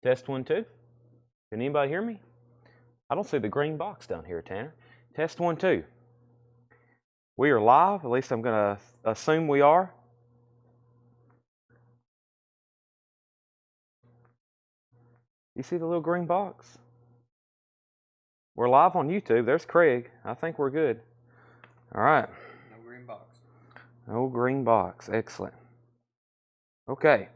Test 1, 2. Can anybody hear me? I don't see the green box down here, Tanner. Test 1, 2. We are live. At least I'm going to assume we are. You see the little green box? We're live on YouTube. There's Craig. I think we're good. All right. No green box. No green box. Excellent. Okay.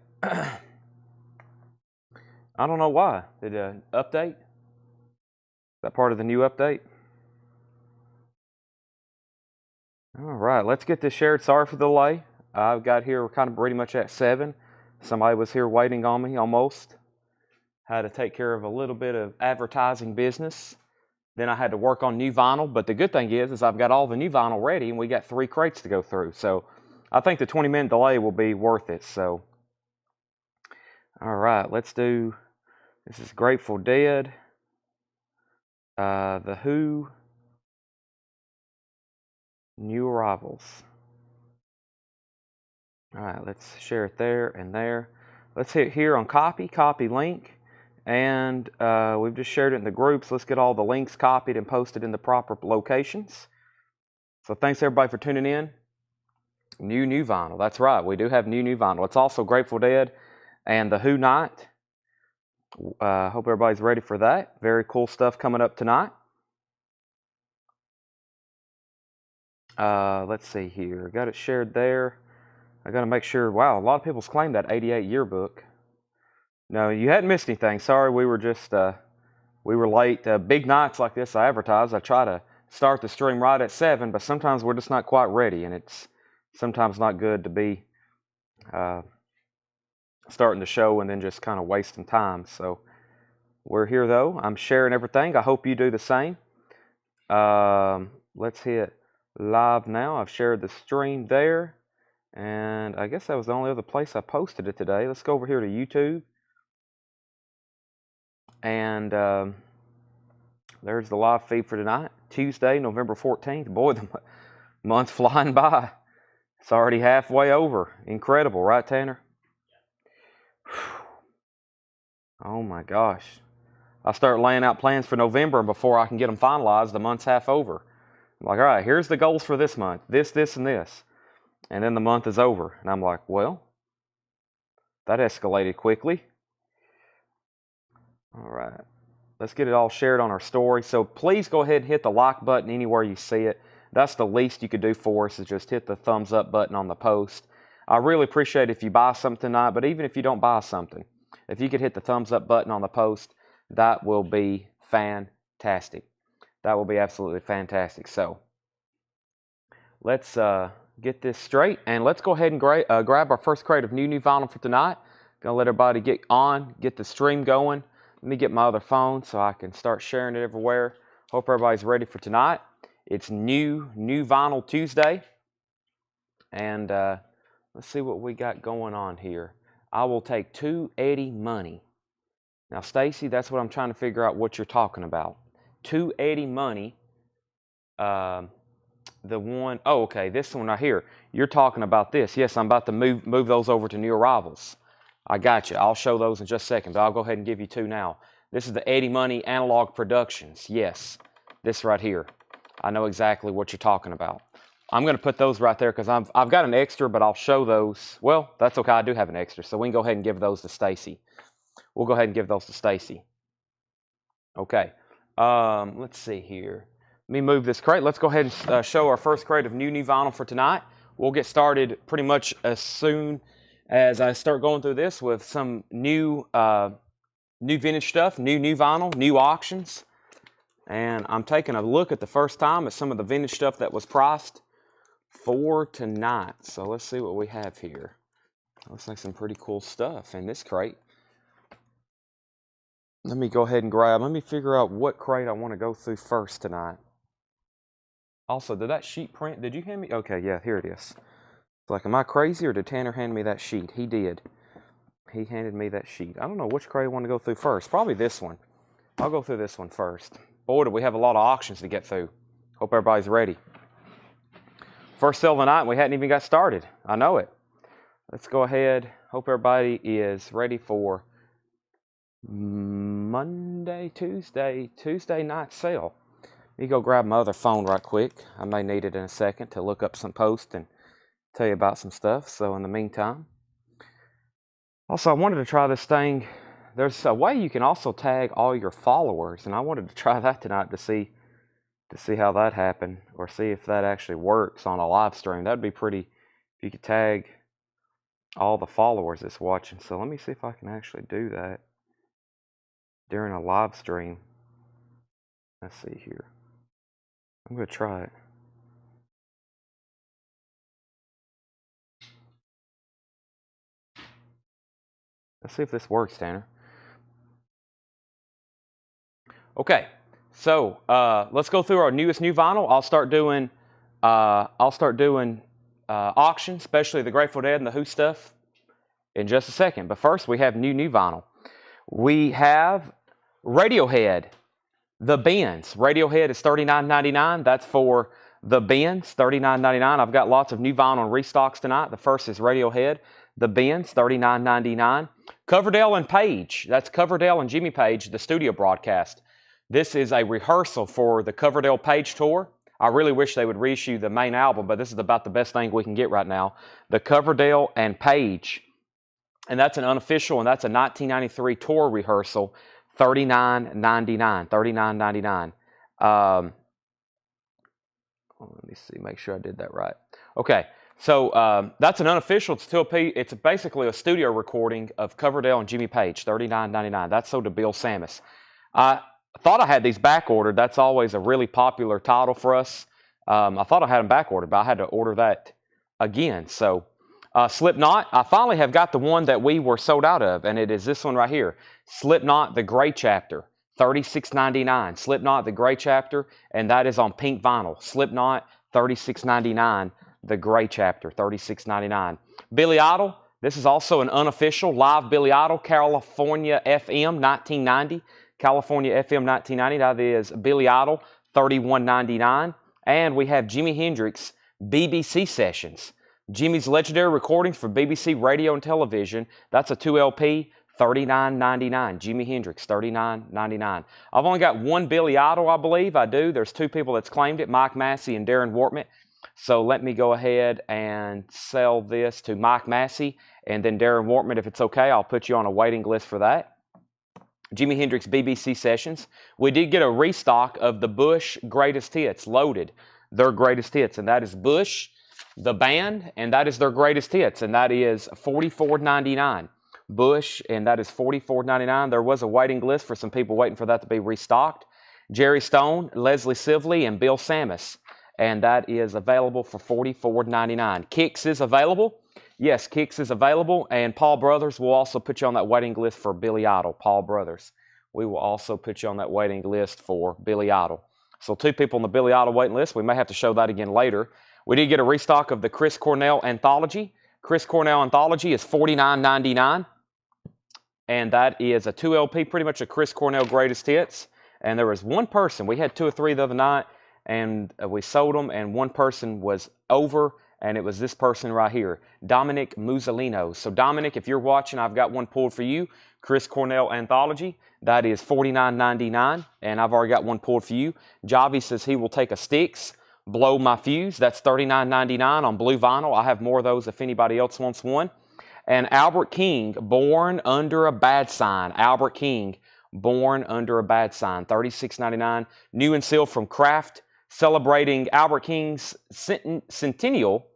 I don't know why. Did it update? Is that part of the new update? All right. Let's get this shared. Sorry for the delay. I've got here, we're kind of pretty much at 7. Somebody was here waiting on me almost. Had to take care of a little bit of advertising business. Then I had to work on new vinyl. But the good thing is I've got all the new vinyl ready and we got 3 crates to go through. So I think the 20-minute delay will be worth it. So, all right, let's do, this is Grateful Dead, The Who, New Arrivals. All right, let's share it there and there. Let's hit here on copy link. And we've just shared it in the groups. Let's get all the links copied and posted in the proper locations. So thanks everybody for tuning in. New vinyl. That's right. We do have new vinyl. It's also Grateful Dead and The Who night. Hope everybody's ready for that. Very cool stuff coming up tonight. Let's see here. Got it shared there. I got to make sure. Wow, a lot of people's claimed that 88 yearbook. No, you hadn't missed anything. Sorry, we were just, we were late. Big nights like this, I advertise. I try to start the stream right at 7, but sometimes we're just not quite ready, and it's sometimes not good to be starting the show and then just kind of wasting time. So we're here, though. I'm sharing everything. I hope you do the same. Let's hit live now. I've shared the stream there, and I guess that was the only other place I posted it today. Let's go over here to YouTube. And there's the live feed for tonight, Tuesday, November 14th. Boy, the month's flying by. It's already halfway over. Incredible, right, Tanner? Oh, my gosh. I start laying out plans for November, and before I can get them finalized, the month's half over. I'm like, all right, here's the goals for this month. This, and this. And then the month is over. And I'm like, well, that escalated quickly. All right, let's get it all shared on our story. So please go ahead and hit the like button anywhere you see it. That's the least you could do for us, is just hit the thumbs up button on the post. I really appreciate if you buy something tonight, but even if you don't buy something, if you could hit the thumbs up button on the post, that will be fantastic. That will be absolutely fantastic. So let's get this straight, and let's go ahead and grab our first crate of new vinyl for tonight. Gonna let everybody get the stream going. Let me get my other phone so I can start sharing it everywhere. Hope everybody's ready for tonight. It's new vinyl Tuesday. And let's see what we got going on here. I will take 280 money. Now, Stacy, that's what I'm trying to figure out what you're talking about. 280 money. The one, oh, okay, this one right here. You're talking about this. Yes, I'm about to move those over to new arrivals. I got you. I'll show those in just a second, but I'll go ahead and give you 2 now. This is the Eddie Money Analog Productions. Yes, this right here. I know exactly what you're talking about. I'm going to put those right there because I've got an extra, but I'll show those. Well, that's okay. I do have an extra, so we can go ahead and give those to Stacy. We'll go ahead and give those to Stacy. Okay. Let's see here. Let me move this crate. Let's go ahead and show our first crate of new vinyl for tonight. We'll get started pretty much as soon as I start going through this with some new vintage stuff, new vinyl, new auctions. And I'm taking a look at the first time at some of the vintage stuff that was priced for tonight. So let's see what we have here. Looks like some pretty cool stuff in this crate. Let me go ahead and let me figure out what crate I want to go through first tonight. Also, did that sheet print, did you hand me? Okay, yeah, here it is. Like, am I crazy, or did Tanner hand me that sheet? He did. He handed me that sheet. I don't know which crate I want to go through first. Probably this one. I'll go through this one first. Boy, do we have a lot of auctions to get through. Hope everybody's ready. First sale of the night, and we hadn't even got started. I know it. Let's go ahead. Hope everybody is ready for Tuesday night sale. Let me go grab my other phone right quick. I may need it in a second to look up some posts and tell you about some stuff. So in the meantime, also I wanted to try this thing. There's a way you can also tag all your followers, and I wanted to try that tonight to see how that happened, or see if that actually works on a live stream. That'd be pretty if you could tag all the followers that's watching. So let me see if I can actually do that during a live stream. Let's see here. I'm going to try it. Let's see if this works, Tanner. Okay, so let's go through our newest new vinyl. I'll start doing auctions, especially the Grateful Dead and the Who stuff, in just a second. But first, we have new vinyl. We have Radiohead, the bins. Radiohead is $39.99. That's for the bins, $39.99. I've got lots of new vinyl and restocks tonight. The first is Radiohead, the bins, $39.99. Coverdale and Page. That's Coverdale and Jimmy Page, the studio broadcast. This is a rehearsal for the Coverdale Page tour. I really wish they would reissue the main album, but this is about the best thing we can get right now. The Coverdale and Page. And that's an unofficial, and that's a 1993 tour rehearsal, $39.99. $39.99. Let me see, make sure I did that right. Okay, so that's an unofficial. It's basically a studio recording of Coverdale and Jimmy Page, $39.99. That's sold to Bill Sammis. I thought I had these back ordered. That's always a really popular title for us. I thought I had them back ordered, but I had to order that again. So Slipknot, I finally have got the one that we were sold out of, and it is this one right here. Slipknot, the Gray Chapter, $36.99. Slipknot, the Gray Chapter, and that is on pink vinyl. Slipknot, $36.99. The Gray Chapter, $36.99. Billy Idol, this is also an unofficial live Billy Idol, California FM 1990. California FM 1990, that is Billy Idol, $31.99. And we have Jimi Hendrix BBC Sessions. Jimmy's legendary recordings for BBC radio and television. That's a 2LP, $39.99. Jimi Hendrix, $39.99. I've only got one Billy Idol, I believe. I do. There's two people that's claimed it, Mike Massey and Darren Wortman. So let me go ahead and sell this to Mike Massey, and then Darren Wortman, if it's okay, I'll put you on a waiting list for that. Jimi Hendrix BBC Sessions. We did get a restock of the Bush Greatest Hits, Loaded, their greatest hits, and that is Bush, the band, and that is their greatest hits, and that is $44.99. Bush, and that is $44.99. There was a waiting list for some people waiting for that to be restocked. Jerry Stone, Leslie Sively, and Bill Sammis, and that is available for $44.99. Kicks is available. Yes, Kicks is available, and Paul Brothers will also put you on that waiting list for Billy Idol. Paul Brothers, we will also put you on that waiting list for Billy Idol. So two people on the Billy Idol waiting list. We may have to show that again later. We did get a restock of the Chris Cornell Anthology. Chris Cornell Anthology is $49.99, and that is a 2LP, pretty much a Chris Cornell Greatest Hits. And there was one person, we had 2 or 3 the other night, and we sold them, and one person was over, and it was this person right here, Dominic Musolino. So Dominic, if you're watching, I've got one pulled for you, Chris Cornell Anthology. That is $49.99, and I've already got one pulled for you. Javi says he will take a Styx, Blow My Fuse. That's $39.99 on blue vinyl. I have more of those if anybody else wants one. And Albert King, Born Under a Bad Sign. Albert King, Born Under a Bad Sign, $36.99. New and sealed from Kraft, celebrating Albert King's centennial.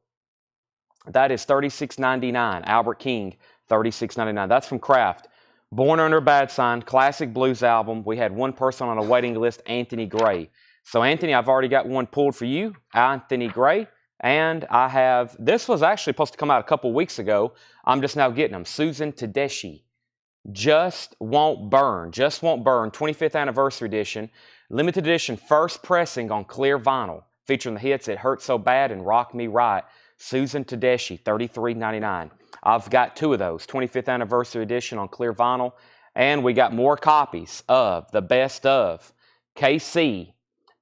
That is $36.99. Albert King, $36.99. That's from Kraft. Born Under a Bad Sign, classic blues album. We had one person on a waiting list, Anthony Gray. So Anthony, I've already got one pulled for you, Anthony Gray. And I have, this was actually supposed to come out a couple weeks ago. I'm just now getting them. Susan Tedeschi, Just Won't Burn. Just Won't Burn, 25th Anniversary Edition. Limited edition, first pressing on clear vinyl. Featuring the hits It Hurt So Bad and Rock Me Right. Susan Tedeschi, $33.99. I've got 2 of those, 25th Anniversary Edition on clear vinyl. And we got more copies of the Best of KC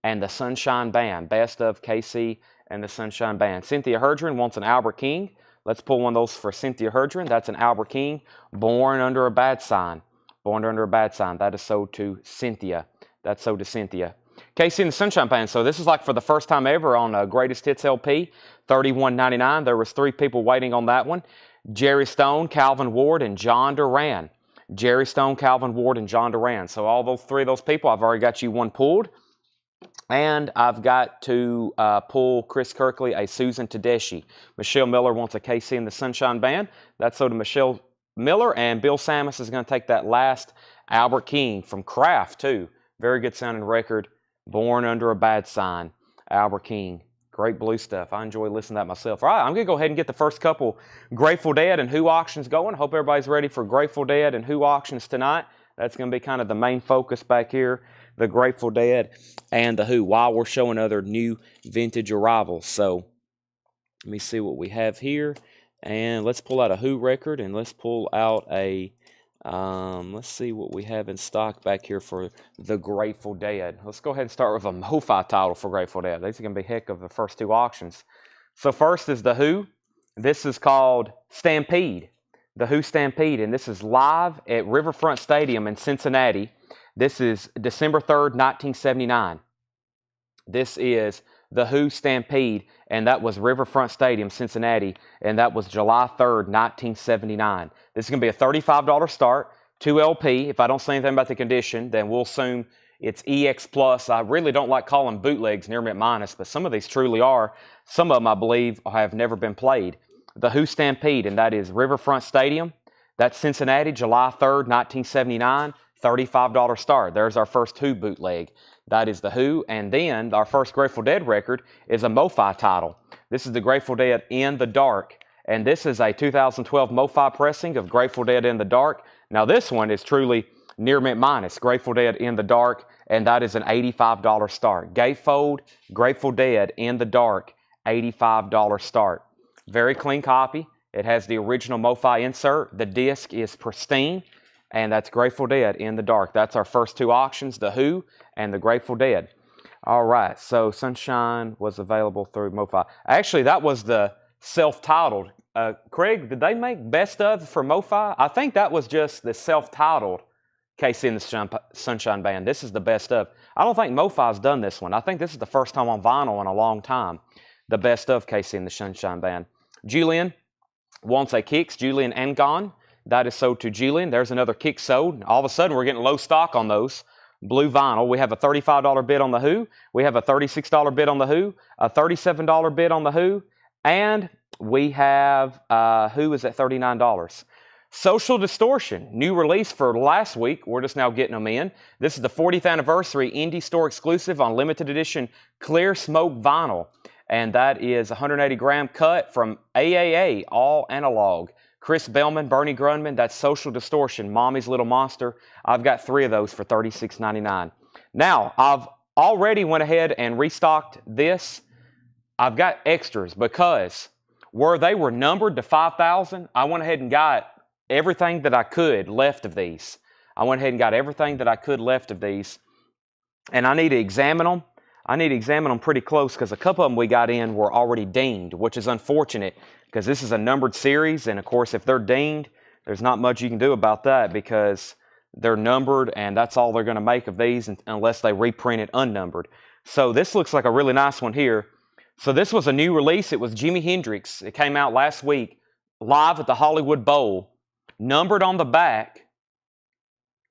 and the Sunshine Band. Best of KC and the Sunshine Band. Cynthia Herdron wants an Albert King. Let's pull one of those for Cynthia Herdron. That's an Albert King, Born Under a Bad Sign. Born Under a Bad Sign. That is sold to Cynthia. That's sold to Cynthia. Casey and the Sunshine Band. So this is like for the first time ever on Greatest Hits LP, $31.99. There was 3 people waiting on that one. Jerry Stone, Calvin Ward, and John Duran. Jerry Stone, Calvin Ward, and John Duran. So all those 3 of those people, I've already got you one pulled. And I've got to pull Chris Kirkley a Susan Tedeschi. Michelle Miller wants a KC and the Sunshine Band. That's so to Michelle Miller. And Bill Samus is going to take that last Albert King from Kraft, too. Very good sounding record. Born Under a Bad Sign. Albert King. Great blue stuff. I enjoy listening to that myself. All right, I'm going to go ahead and get the first couple Grateful Dead and Who auctions going. Hope everybody's ready for Grateful Dead and Who auctions tonight. That's going to be kind of the main focus back here. The Grateful Dead and the Who, while we're showing other new vintage arrivals. So let me see what we have here, and let's pull out a Who record, and let's pull out a let's see what we have in stock back here for the Grateful Dead. Let's go ahead and start with a MoFi title for Grateful Dead. These are going to be heck of the first 2 auctions. So first is the Who. This is called Stampede, the Who Stampede, and this is live at Riverfront Stadium in Cincinnati. This is December 3rd, 1979. This is the Who Stampede, and that was Riverfront Stadium, Cincinnati, and that was July 3rd, 1979. This is going to be a $35 start, 2 LP. If I don't say anything about the condition, then we'll assume it's EX Plus. I really don't like calling bootlegs near mint minus, but some of these truly are. Some of them, I believe, have never been played. The Who Stampede, and that is Riverfront Stadium. That's Cincinnati, July 3rd, 1979. $35 start. There's our first Who bootleg. That is the Who. And then our first Grateful Dead record is a MoFi title. This is the Grateful Dead In the Dark. And this is a 2012 MoFi pressing of Grateful Dead In the Dark. Now this one is truly near mint minus. Grateful Dead In the Dark. And that is an $85 start. Gatefold, Grateful Dead In the Dark, $85 start. Very clean copy. It has the original MoFi insert. The disc is pristine. And that's Grateful Dead In the Dark. That's our first 2 auctions, the Who and the Grateful Dead. All right, so Sunshine was available through MoFi. Actually, that was the self-titled. Craig, did they make best of for MoFi? I think that was just the self-titled KC and the Sunshine Band. This is the best of. I don't think MoFi's done this one. I think this is the first time on vinyl in a long time. The best of KC and the Sunshine Band. Julian wants a Kicks, Julian Angon. That is sold to Julian. There's another Kick sold. All of a sudden, we're getting low stock on those. Blue vinyl. We have a $35 bid on the Who. We have a $36 bid on the Who. A $37 bid on the Who. And we have Who is at $39. Social Distortion. New release for last week. We're just now getting them in. This is the 40th anniversary indie store exclusive on limited edition clear smoke vinyl. And that is 180 gram cut from AAA, all analog. Chris Bellman, Bernie Grundman, that's Social Distortion, Mommy's Little Monster. I've got 3 of those for $36.99. Now, I've already went ahead and restocked this. I've got extras because where they were numbered to 5,000, I went ahead and got everything that I could left of these. I went ahead and got everything that I could left of these. And I need to examine them. I need to examine them pretty close because a couple of them we got in were already dinged, which is unfortunate because this is a numbered series. And, of course, if they're dinged, there's not much you can do about that because they're numbered and that's all they're going to make of these unless they reprint it unnumbered. So this looks like a really nice one here. So this was a new release. It was Jimi Hendrix. It came out last week live at the Hollywood Bowl. Numbered on the back.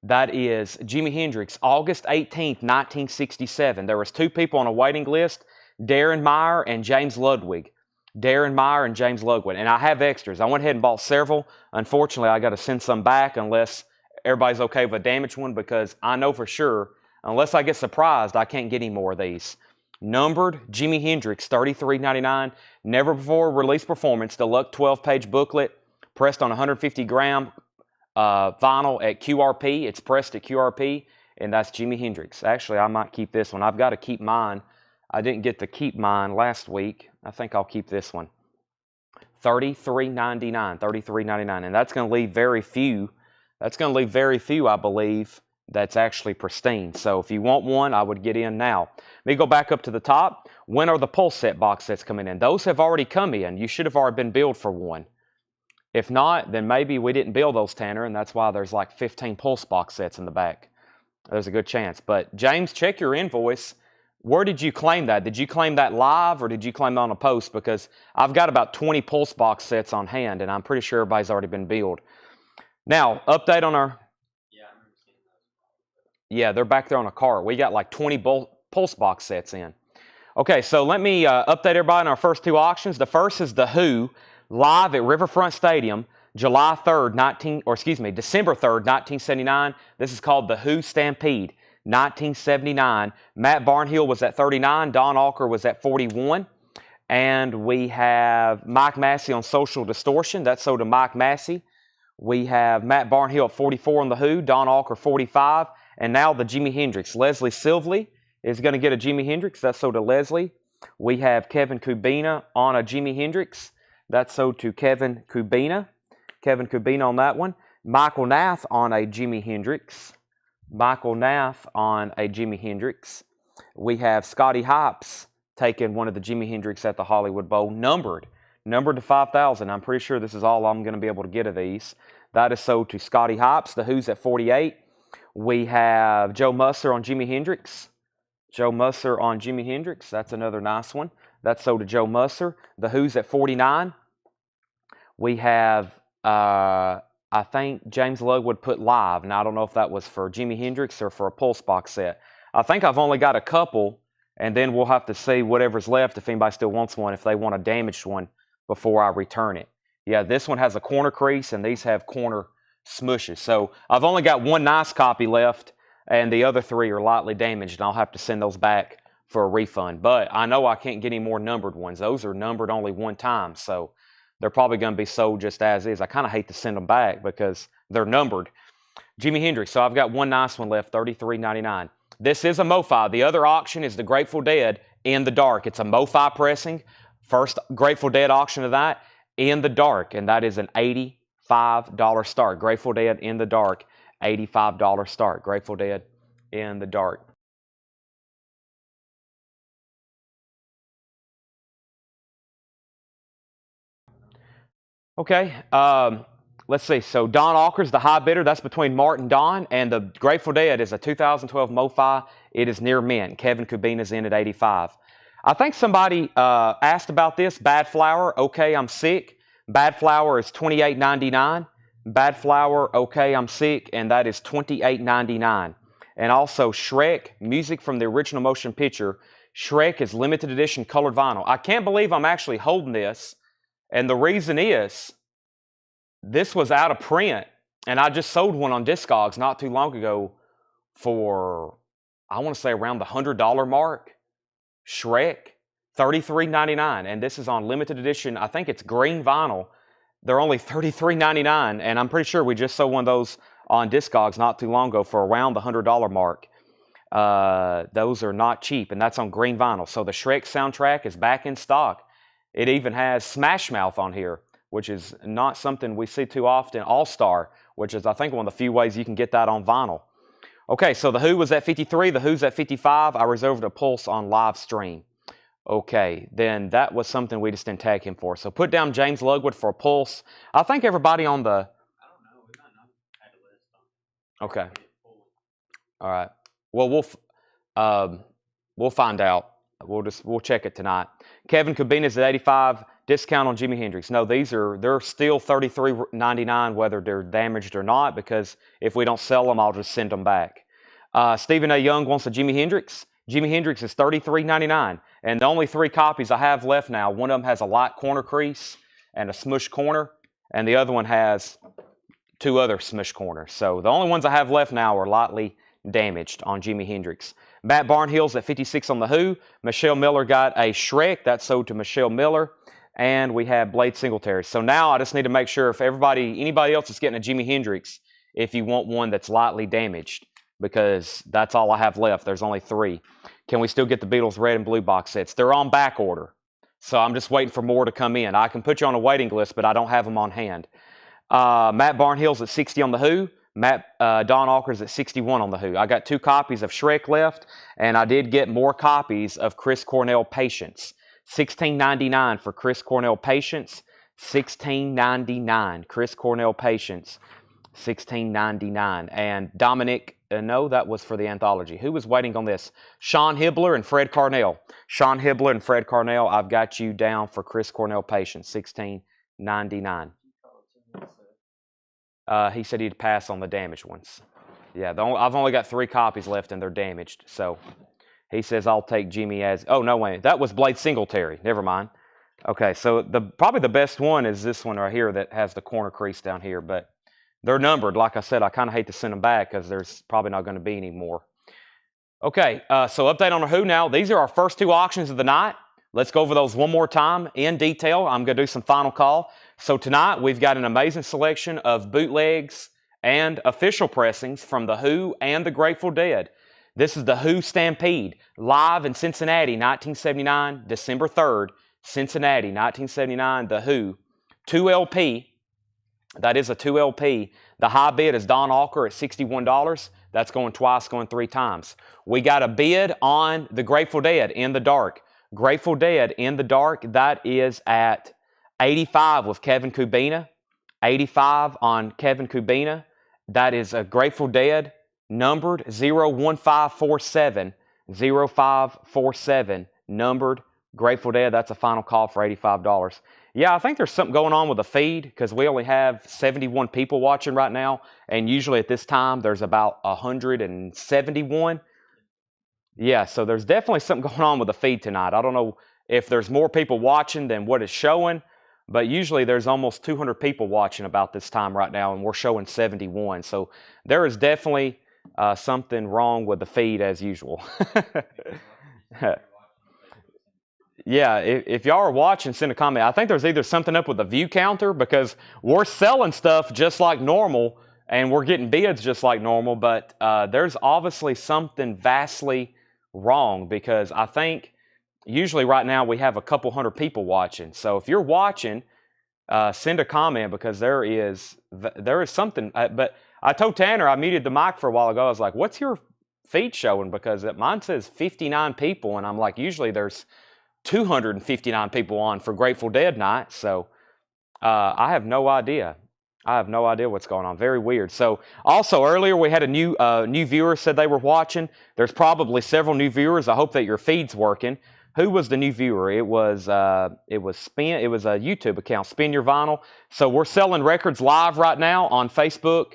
That is Jimi Hendrix, August 18th, 1967. There was 2 people on a waiting list, Darren Meyer and James Ludwig. Darren Meyer and James Ludwig. And I have extras. I went ahead and bought several. Unfortunately, I got to send some back unless everybody's okay with a damaged one because I know for sure, unless I get surprised, I can't get any more of these. Numbered Jimi Hendrix, $33.99. Never before released performance, deluxe 12-page booklet, pressed on 150 gram vinyl at QRP. It's pressed at QRP, and that's Jimi Hendrix. Actually, I might keep this one. I've got to keep mine. I didn't get to keep mine last week. I think I'll keep this one. $33.99. $33.99. And that's going to leave very few. That's going to leave very few, I believe, that's actually pristine. So if you want one, I would get in now. Let me go back up to the top. When are the Pulse set box sets coming in? Those have already come in. You should have already been billed for one. If not, then maybe we didn't build those, Tanner, and that's why there's like 15 pulse box sets in the back. There's a good chance. But James, check your invoice. Where did you claim that? Did you claim that live or did you claim it on a post? Because I've got about 20 pulse box sets on hand, and I'm pretty sure everybody's already been billed. Now, update on our... Yeah, I remember seeing those. Yeah, they're back there on a cart. We got like 20 pulse box sets in. Okay, so let me update everybody on our first two auctions. The first is the Who, live at Riverfront Stadium, December 3rd, 1979. This is called the Who Stampede, 1979. Matt Barnhill was at 39. Don Alker was at 41. And we have Mike Massey on Social Distortion. That's sold to Mike Massey. We have Matt Barnhill at 44 on the Who, Don Alker 45. And now the Jimi Hendrix. Leslie Silvley is going to get a Jimi Hendrix. That's sold to Leslie. We have Kevin Kubina on a Jimi Hendrix. That's sold to Kevin Kubina. Kevin Kubina on that one. Michael Nath on a Jimi Hendrix. Michael Nath on a Jimi Hendrix. We have Scotty Hopps taking one of the Jimi Hendrix at the Hollywood Bowl, numbered to 5,000. I'm pretty sure this is all I'm going to be able to get of these. That is sold to Scotty Hopps. The Who's at 48. We have Joe Musser on Jimi Hendrix. Joe Musser on Jimi Hendrix. That's another nice one. That's sold to Joe Musser. The Who's at 49. We have, I think James Lugwood put live. Now, I don't know if that was for Jimi Hendrix or for a pulse box set. I think I've only got a couple, and then we'll have to see whatever's left if anybody still wants one, if they want a damaged one before I return it. Yeah, this one has a corner crease, and these have corner smushes. So I've only got one nice copy left, and the other three are lightly damaged, and I'll have to send those back for a refund. But I know I can't get any more numbered ones. Those are numbered only one time, so they're probably going to be sold just as is. I kind of hate to send them back because they're numbered. Jimi Hendrix, so I've got one nice one left, $33.99. This is a MoFi. The other auction is the Grateful Dead In the Dark. It's a MoFi pressing. First Grateful Dead auction of that, In the Dark, and that is an $85 start. Grateful Dead In the Dark, $85 start. Grateful Dead In the Dark. Okay, let's see. So Don Alker's the high bidder. That's between Mart and Don. And the Grateful Dead is a 2012 MoFi. It is near mint. Kevin Kubina's in at 85. I think somebody asked about this. Bad Flower, Okay, I'm Sick. Bad Flower is $28.99. Bad Flower, Okay, I'm Sick, and that is $28.99. And also Shrek, music from the original motion picture. Shrek is limited edition colored vinyl. I can't believe I'm actually holding this. And the reason is, this was out of print, and I just sold one on Discogs not too long ago for, I want to say around the $100 mark. Shrek, $33.99, and this is on limited edition. I think it's green vinyl. They're only $33.99, and I'm pretty sure we just sold one of those on Discogs not too long ago for around the $100 mark. Those are not cheap, and that's on green vinyl. So the Shrek soundtrack is back in stock. It even has Smash Mouth on here, which is not something we see too often. All-Star, which is, I think, one of the few ways you can get that on vinyl. Okay, so the Who was at 53. The Who's at 55. I reserved a Pulse on live stream. Okay, then that was something we just didn't tag him for. So put down James Lugwood for a Pulse. I think everybody on the... I don't know. We might not have a list on. Okay. All right. Well, we'll find out. We'll check it tonight. Kevin Kubina's at 85. Discount on Jimi Hendrix. No, they're still $33.99 whether they're damaged or not, because if we don't sell them, I'll just send them back. Stephen A. Young wants a Jimi Hendrix. Jimi Hendrix is $33.99. And the only 3 copies I have left now, one of them has a light corner crease and a smush corner, and the other one has 2 other smush corners. So the only ones I have left now are lightly damaged on Jimi Hendrix. Matt Barnhill's at 56 on the Who. Michelle Miller got a Shrek. That's sold to Michelle Miller. And we have Blade Singletary. So now I just need to make sure if anybody else is getting a Jimi Hendrix, if you want one that's lightly damaged, because that's all I have left. There's only 3. Can we still get the Beatles red and blue box sets? They're on back order. So I'm just waiting for more to come in. I can put you on a waiting list, but I don't have them on hand. Matt Barnhill's at 60 on the Who. Don Alker's at 61 on the Who. I got 2 copies of Shrek left, and I did get more copies of Chris Cornell Patience. $16.99 for Chris Cornell Patience. $16.99. Chris Cornell Patience, $16.99. And Dominic, no, that was for the anthology. Who was waiting on this? Sean Hibbler and Fred Carnell. Sean Hibbler and Fred Carnell, I've got you down for Chris Cornell Patience, $16.99. He said he'd pass on the damaged ones. Yeah, I've only got 3 copies left and they're damaged. So he says I'll take Jimmy as... Oh, no, wait. That was Blade Singletary. Never mind. Okay, so probably the best one is this one right here that has the corner crease down here. But they're numbered. Like I said, I kind of hate to send them back because there's probably not going to be any more. Okay, so update on Who now. These are our first 2 auctions of the night. Let's go over those one more time in detail. I'm going to do some final call. So tonight we've got an amazing selection of bootlegs and official pressings from The Who and the Grateful Dead. This is The Who Stampede, live in Cincinnati, 1979, December 3rd, Cincinnati, 1979, The Who. 2 LP, that is a 2 LP. The high bid is Don Alker at $61. That's going twice, going 3 times. We got a bid on the Grateful Dead, In the Dark. Grateful Dead, In the Dark, that is at $85 with Kevin Kubina. $85 on Kevin Kubina. That is a Grateful Dead, numbered 01547. 0547, numbered Grateful Dead. That's a final call for $85. Yeah, I think there's something going on with the feed because we only have 71 people watching right now. And usually at this time, there's about 171. Yeah, so there's definitely something going on with the feed tonight. I don't know if there's more people watching than what it's showing, but usually there's almost 200 people watching about this time right now, and we're showing 71. So there is definitely something wrong with the feed as usual. Yeah, if y'all are watching, send a comment. I think there's either something up with the view counter because we're selling stuff just like normal and we're getting bids just like normal, but there's obviously something vastly wrong because I think usually right now we have a couple hundred people watching. So if you're watching, send a comment because there is something. But I told Tanner, I muted the mic for a while ago. I was like, what's your feed showing? Because mine says 59 people, and I'm like, usually there's 259 people on for Grateful Dead night. So I have no idea. I have no idea what's going on. Very weird. So also earlier we had a new viewer said they were watching. There's probably several new viewers. I hope that your feed's working. Who was the new viewer? It was a YouTube account, Spin Your Vinyl. So we're selling records live right now on Facebook.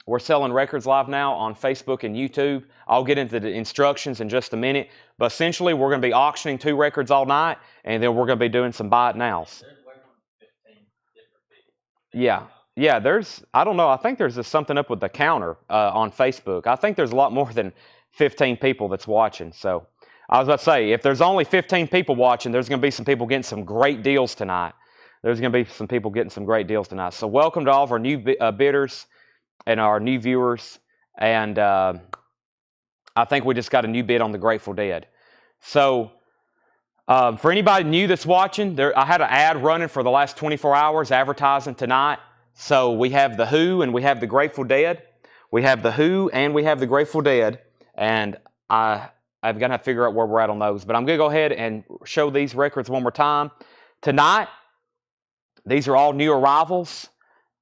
We're selling records live now on Facebook and YouTube. I'll get into the instructions in just a minute. But essentially, we're going to be auctioning 2 records all night, and then we're going to be doing some buy it nows. Yeah. Yeah, I don't know, I think there's something up with the counter on Facebook. I think there's a lot more than 15 people that's watching. So I was about to say, if there's only 15 people watching, there's going to be some people getting some great deals tonight. There's going to be some people getting some great deals tonight. So welcome to all of our new bidders and our new viewers. And I think we just got a new bid on the Grateful Dead. So for anybody new that's watching, I had an ad running for the last 24 hours advertising tonight. So we have The Who and we have the Grateful Dead. We have The Who and we have the Grateful Dead. And I'm going to figure out where we're at on those. But I'm going to go ahead and show these records one more time. Tonight, these are all new arrivals.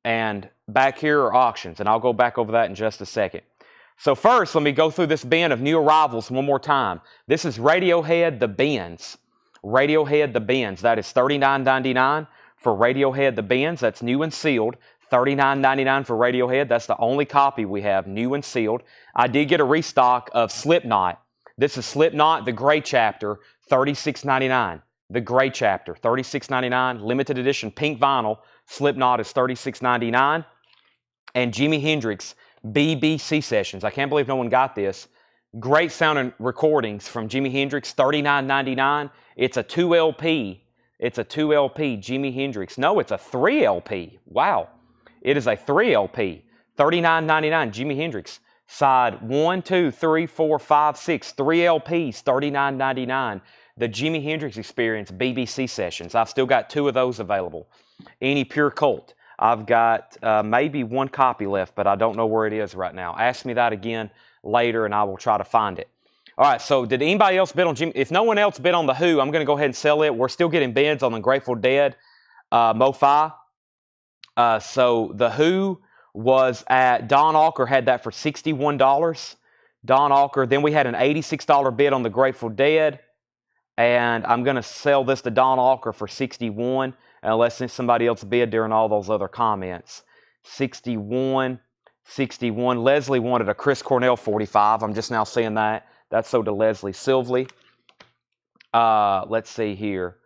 And back here are auctions. And I'll go back over that in just a second. So first, let me go through this bin of new arrivals one more time. This is Radiohead The Bins. Radiohead The Bins. That is $39.99 for Radiohead The Bins. That's new and sealed. $39.99 for Radiohead. That's the only copy we have, new and sealed. I did get a restock of Slipknot. This is Slipknot, the Gray Chapter, $36.99. The Gray Chapter, $36.99. Limited edition pink vinyl. Slipknot is $36.99. And Jimi Hendrix BBC Sessions. I can't believe no one got this. Great sounding recordings from Jimi Hendrix, $39.99. It's a 2 LP. It's a 2 LP Jimi Hendrix. No, it's a 3 LP. Wow. It is a 3 LP. $39.99 Jimi Hendrix. Side 1, 2, 3, 4, 5, 6. 3 LPs, $39.99. The Jimi Hendrix Experience BBC Sessions. I've still got 2 of those available. Any Pure Cult. I've got maybe 1 copy left, but I don't know where it is right now. Ask me that again later, and I will try to find it. All right, so did anybody else bid on Jimmy? If no one else bid on The Who, I'm going to go ahead and sell it. We're still getting bids on the Grateful Dead. MoFi. So the Who was at Don Alker, had that for $61. Don Alker. Then we had an $86 bid on the Grateful Dead. And I'm going to sell this to Don Alker for $61, unless somebody else bid during all those other comments. $61. Leslie wanted a Chris Cornell 45. I'm just now seeing that. That's sold to Leslie Silvley. Let's see here.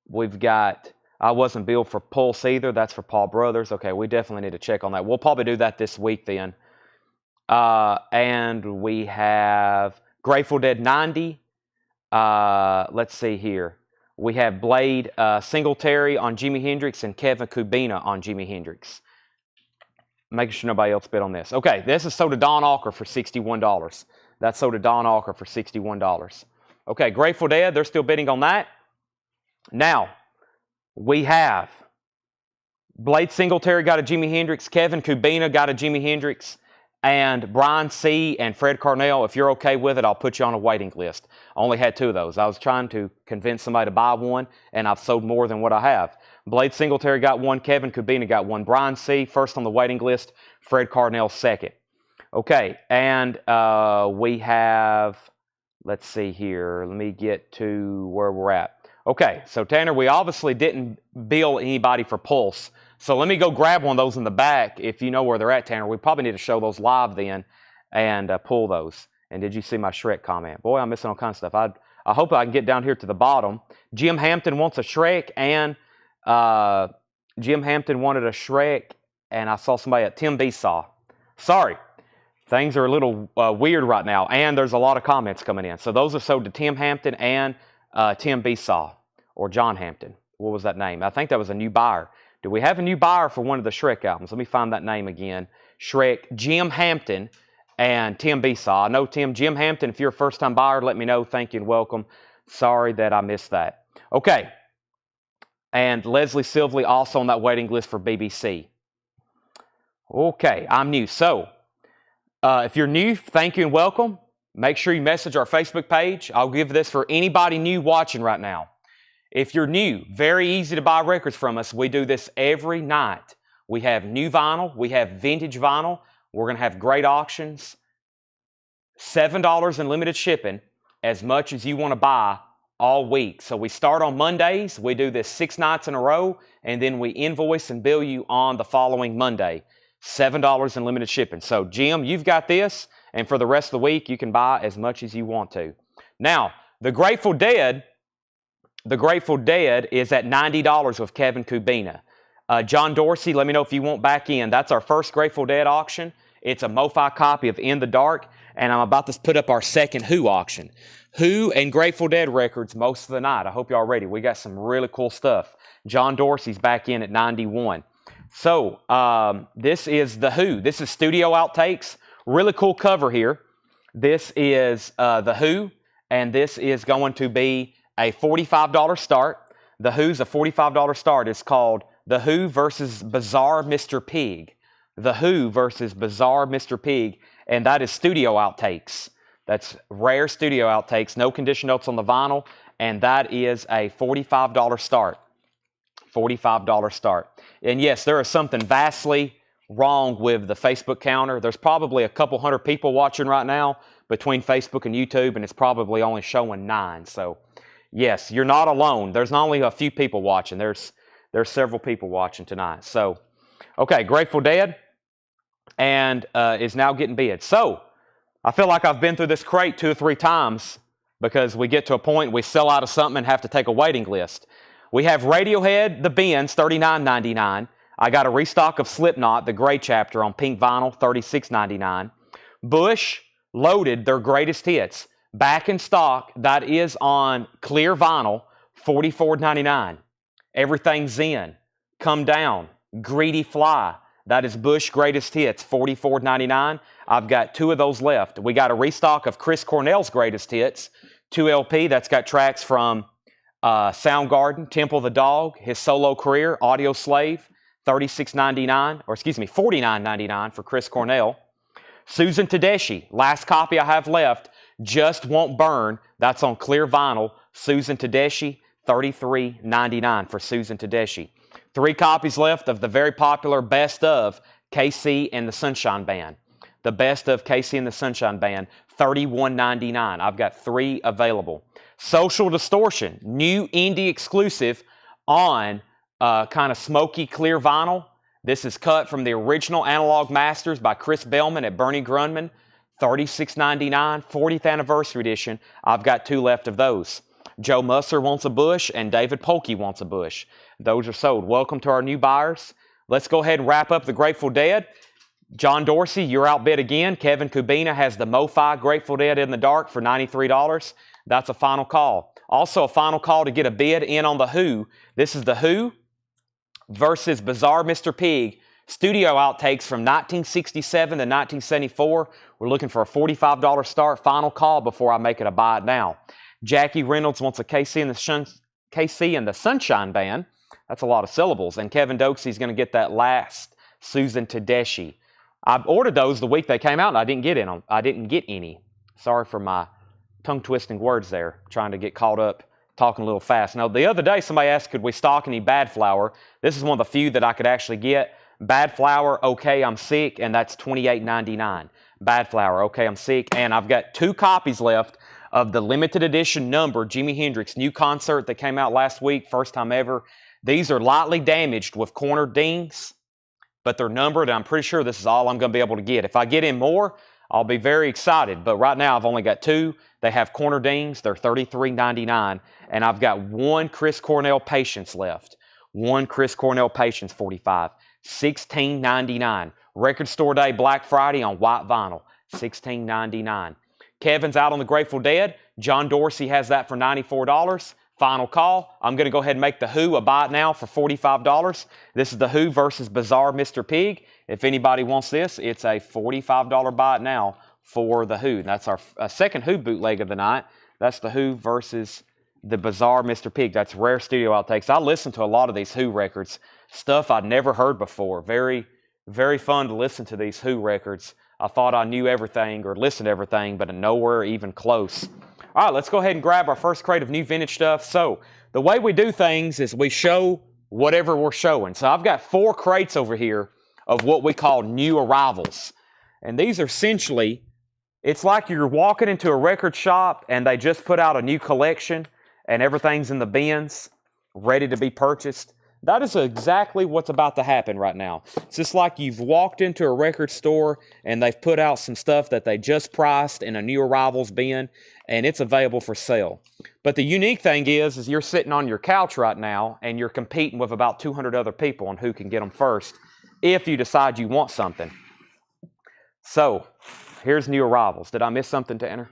We've got, I wasn't billed for Pulse either. That's for Paul Brothers. Okay, we definitely need to check on that. We'll probably do that this week then. And we have Grateful Dead 90. Let's see here. We have Blade Singletary on Jimi Hendrix and Kevin Kubina on Jimi Hendrix. Making sure nobody else bid on this. Okay, this is sold to Don Alker for $61. That's sold to Don Alker for $61. Okay, Grateful Dead, they're still bidding on that. Now, we have Blade Singletary got a Jimi Hendrix, Kevin Kubina got a Jimi Hendrix, and Brian C. and Fred Carnell. If you're okay with it, I'll put you on a waiting list. I only had 2 of those. I was trying to convince somebody to buy one, and I've sold more than what I have. Blade Singletary got one. Kevin Kubina got one. Brian C. first on the waiting list. Fred Carnell second. Okay, and we have, let's see here. Let me get to where we're at. Okay, so Tanner, we obviously didn't bill anybody for Pulse. So let me go grab one of those in the back. If you know where they're at, Tanner, we probably need to show those live then and pull those. And did you see my Shrek comment? Boy, I'm missing all kinds of stuff. I hope I can get down here to the bottom. Jim Hampton wants a Shrek, and Jim Hampton wanted a Shrek, and I saw somebody at Tim Besaw. Sorry, things are a little weird right now, and there's a lot of comments coming in. So those are sold to Tim Hampton and Tim Besaw, or John Hampton. What was that name? I think that was a new buyer. Do we have a new buyer for one of the Shrek albums? Let me find that name again. Shrek, Jim Hampton, and Tim Besaw. I know Jim Hampton, if you're a first-time buyer, let me know. Thank you and welcome. Sorry that I missed that. Okay. And Leslie Silvley also on that waiting list for BBC. Okay, I'm new. So, if you're new, thank you and welcome. Make sure you message our Facebook page. I'll give this for anybody new watching right now. If you're new, very easy to buy records from us. We do this every night. We have new vinyl. We have vintage vinyl. We're going to have great auctions. $7 in limited shipping, as much as you want to buy all week. So we start on Mondays. We do this 6 nights in a row, and then we invoice and bill you on the following Monday. $7 in limited shipping. So Jim, you've got this, and for the rest of the week, you can buy as much as you want to. Now, the Grateful Dead is at $90 with Kevin Kubina. John Dorsey, let me know if you want back in. That's our first Grateful Dead auction. It's a MoFi copy of In the Dark, and I'm about to put up our second Who auction. Who and Grateful Dead records most of the night. I hope y'all ready. We got some really cool stuff. John Dorsey's back in at 91. So, this is The Who. This is studio outtakes. Really cool cover here. This is The Who, and this is going to be a $45 start. The Who's a $45 start. It's called The Who versus Bizarre Mr. Pig. The Who versus Bizarre Mr. Pig, and that is studio outtakes. That's rare studio outtakes, no condition notes on the vinyl, and that is a $45 start. $45 start. And yes, there is something vastly wrong with the Facebook counter. There's probably a couple hundred people watching right now between Facebook and YouTube, and it's probably only showing 9. So, yes, you're not alone. There's not only a few people watching. There's several people watching tonight. So, okay, Grateful Dead and is now getting bid. So, I feel like I've been through this crate 2 or 3 times because we get to a point we sell out of something and have to take a waiting list. We have Radiohead, the bins, $39.99. I got a restock of Slipknot, the gray chapter on pink vinyl, $36.99. Bush, Loaded, their greatest hits. Back in stock, that is on clear vinyl, $44.99. Everything Zen, Come Down, Greedy Fly. That is Bush Greatest Hits, $44.99. I've got 2 of those left. We got a restock of Chris Cornell's Greatest Hits, 2 LP. That's got tracks from Soundgarden, Temple of the Dog, his solo career, Audio Slave, $49.99 for Chris Cornell. Susan Tedeschi, last copy I have left, Just Won't Burn. That's on clear vinyl. Susan Tedeschi, $33.99 for Susan Tedeschi. 3 copies left of the very popular Best of KC and the Sunshine Band. The Best of KC and the Sunshine Band, $31.99. I've got 3 available. Social Distortion, new indie exclusive on kind of smoky clear vinyl. This is cut from the original Analog Masters by Chris Bellman at Bernie Grundman. $36.99, 40th anniversary edition. I've got 2 left of those. Joe Musser wants a Bush and David Polkey wants a Bush. Those are sold. Welcome to our new buyers. Let's go ahead and wrap up the Grateful Dead. John Dorsey, you're outbid again. Kevin Kubina has the MoFi Grateful Dead in the dark for $93. That's a final call. Also a final call to get a bid in on the Who. This is the Who versus Bizarre Mr. Pig. Studio outtakes from 1967 to 1974. We're looking for a $45 start. Final call before I make it a buy it now. Jackie Reynolds wants a KC and the Sunshine Band. That's a lot of syllables. And Kevin Dokesey's going to get that last Susan Tedeschi. I ordered those the week they came out, and I didn't get any. Sorry for my tongue-twisting words there, trying to get caught up talking a little fast. Now, the other day, somebody asked, could we stock any Bad Flower? This is one of the few that I could actually get. Bad Flower, Okay, I'm Sick, and that's $28.99. Bad Flower, Okay, I'm Sick. And I've got 2 copies left of the limited edition number Jimi Hendrix new concert that came out last week, first time ever. These are lightly damaged with corner dings, but they're numbered, and I'm pretty sure this is all I'm going to be able to get. If I get in more, I'll be very excited, but right now I've only got 2. They have corner dings. They're $33.99, and I've got 1 Chris Cornell Patience left. 1 Chris Cornell Patience 45, $16.99. Record Store Day Black Friday on white vinyl, $16.99. Kevin's out on the Grateful Dead. John Dorsey has that for $94. Final call. I'm going to go ahead and make the Who a buy it now for $45. This is the Who versus Bizarre Mr. Pig. If anybody wants this, it's a $45 buy it now for the Who. That's our second Who bootleg of the night. That's the Who versus the Bizarre Mr. Pig. That's rare studio outtakes. I listen to a lot of these Who records, stuff I'd never heard before. Very, very fun to listen to these Who records. I thought I knew everything or listened to everything, but nowhere even close. All right, let's go ahead and grab our first crate of new vintage stuff. So the way we do things is we show whatever we're showing. So I've got 4 crates over here of what we call new arrivals. And these are essentially, it's like you're walking into a record shop and they just put out a new collection and everything's in the bins, ready to be purchased. That is exactly what's about to happen right now. It's just like you've walked into a record store and they've put out some stuff that they just priced in a new arrivals bin, and it's available for sale. But the unique thing is you're sitting on your couch right now and you're competing with about 200 other people on who can get them first if you decide you want something. So, here's new arrivals. Did I miss something to enter?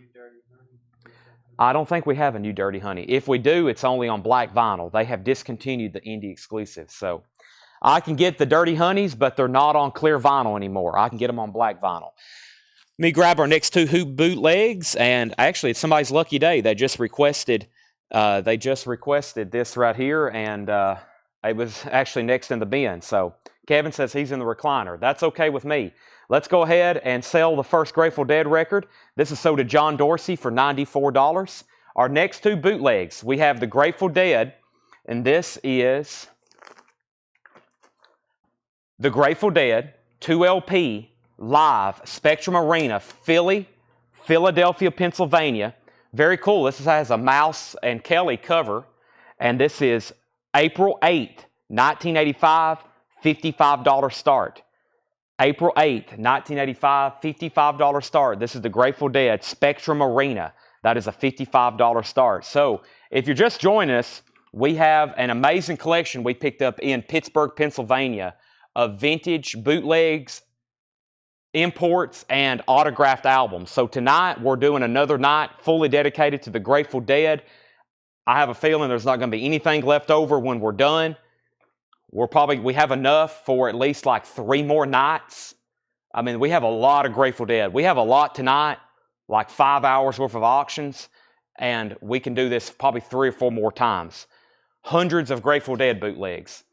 I don't think we have a new Dirty Honey. If we do, it's only on black vinyl. They have discontinued the indie exclusives. So I can get the Dirty Honeys, but they're not on clear vinyl anymore. I can get them on black vinyl. Let me grab our next 2 Who bootlegs, and actually it's somebody's lucky day. They just requested this right here, and it was actually next in the bin. So Kevin says he's in the recliner. That's okay with me. Let's go ahead and sell the first Grateful Dead record. This is sold to John Dorsey for $94. Our next 2 bootlegs, we have the Grateful Dead, and this is the Grateful Dead 2LP live Spectrum Arena, Philadelphia, Pennsylvania. Very cool. This has a Mouse and Kelly cover, and this is April 8th, 1985, $55 start. April 8th, 1985, $55 start. This is the Grateful Dead Spectrum Arena. That is a $55 start. So if you're just joining us, we have an amazing collection we picked up in Pittsburgh, Pennsylvania of vintage bootlegs, imports, and autographed albums. So tonight we're doing another night fully dedicated to the Grateful Dead. I have a feeling there's not going to be anything left over when we're done. We have enough for at least like 3 more nights. I mean, we have a lot of Grateful Dead. We have a lot tonight, like 5 hours worth of auctions, and we can do this probably 3 or 4 more times. Hundreds of Grateful Dead bootlegs.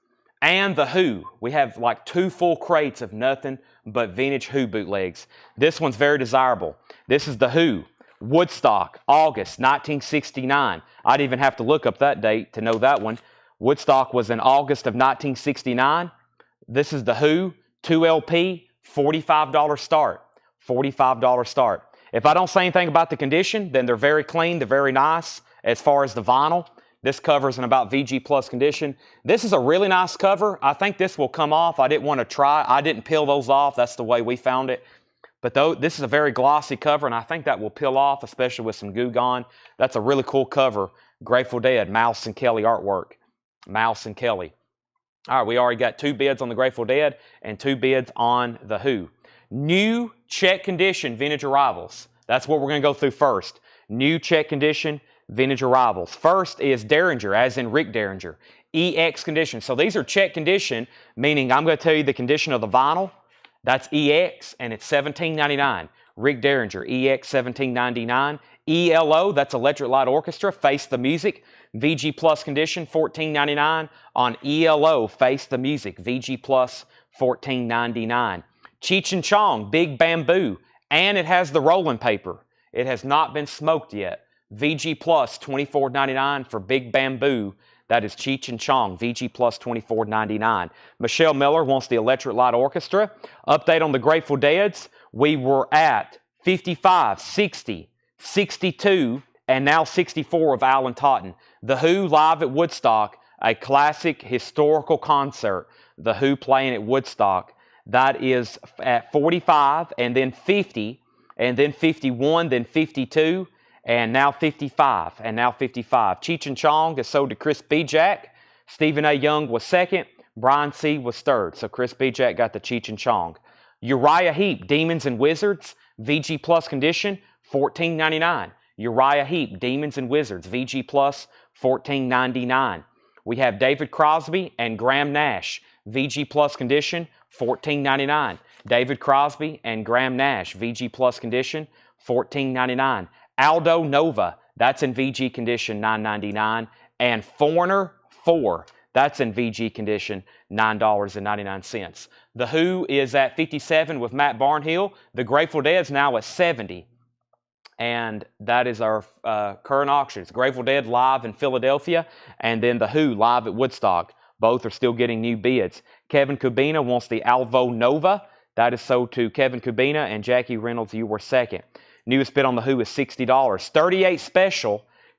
And the Who. We have like 2 full crates of nothing but vintage Who bootlegs. This one's very desirable. This is the Who. Woodstock, August 1969. I'd even have to look up that date to know that one. Woodstock was in August of 1969. This is The Who, 2 LP, $45 start. $45 start. If I don't say anything about the condition, then they're very clean, they're very nice. As far as the vinyl, this cover's in about VG Plus condition. This is a really nice cover. I think this will come off. I didn't want to try. I didn't peel those off. That's the way we found it. But though this is a very glossy cover, and I think that will peel off, especially with some goo gone. That's a really cool cover. Grateful Dead, Mouse and Kelly artwork. Mouse and Kelly. All right, we already got 2 bids on the Grateful Dead and 2 bids on The Who. New check condition vintage arrivals. That's what we're going to go through first. New check condition vintage arrivals. First is Derringer, as in Rick Derringer. EX condition. So these are check condition, meaning I'm going to tell you the condition of the vinyl. That's EX, and it's $17.99. Rick Derringer, EX $17.99. ELO, that's Electric Light Orchestra, Face the Music. VG Plus condition, $14.99. On ELO, Face the Music, VG Plus, $14.99. Cheech and Chong, Big Bamboo, and it has the rolling paper. It has not been smoked yet. VG Plus, $24.99 for Big Bamboo. That is Cheech and Chong, VG Plus $24.99. Michelle Miller wants the Electric Light Orchestra. Update on the Grateful Deads. We were at 55, 60, 62, and now 64 of Alan Totten. The Who live at Woodstock, a classic historical concert. The Who playing at Woodstock. That is at 45, and then 50, and then 51, then 52, and now 55, and now 55. Cheech and Chong is sold to Chris B. Jack. Stephen A. Young was second. Brian C. was third. So Chris B. Jack got the Cheech and Chong. Uriah Heep, Demons and Wizards, VG Plus condition, $14.99. Uriah Heep, Demons and Wizards, VG Plus, $14.99. We have David Crosby and Graham Nash, VG Plus condition, $14.99. David Crosby and Graham Nash, VG Plus condition, $14.99. Aldo Nova, that's in VG condition, $9.99. And Foreigner 4, that's in VG condition, $9.99. The Who is at 57 with Matt Barnhill. The Grateful Dead's now at 70. And that is our current auctions. Grateful Dead live in Philadelphia, and then The Who live at Woodstock. Both are still getting new bids. Kevin Kubina wants the Alvo Nova. That is sold to Kevin Kubina, and Jackie Reynolds, you were second. Newest bid on The Who is $60. 38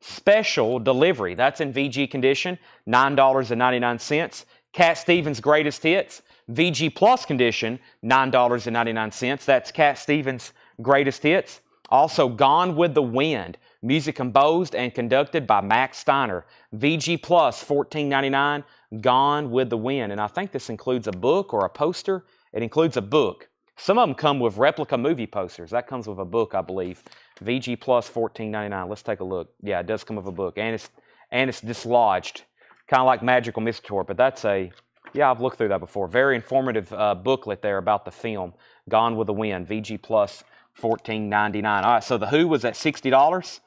special delivery. That's in VG condition, $9.99. Cat Stevens' Greatest Hits, VG Plus condition, $9.99. That's Cat Stevens' Greatest Hits. Also, Gone with the Wind, music composed and conducted by Max Steiner. VG Plus, $14.99, Gone with the Wind. And I think this includes a book or a poster. It includes a book. Some of them come with replica movie posters. That comes with a book, I believe. VG Plus, $14.99. Let's take a look. Yeah, it does come with a book. And it's dislodged. Kind of like Magical Mystery Tour, but that's a... Yeah, I've looked through that before. Very informative booklet there about the film. Gone with the Wind, VG Plus, $14.99. All right, so The Who was at $60.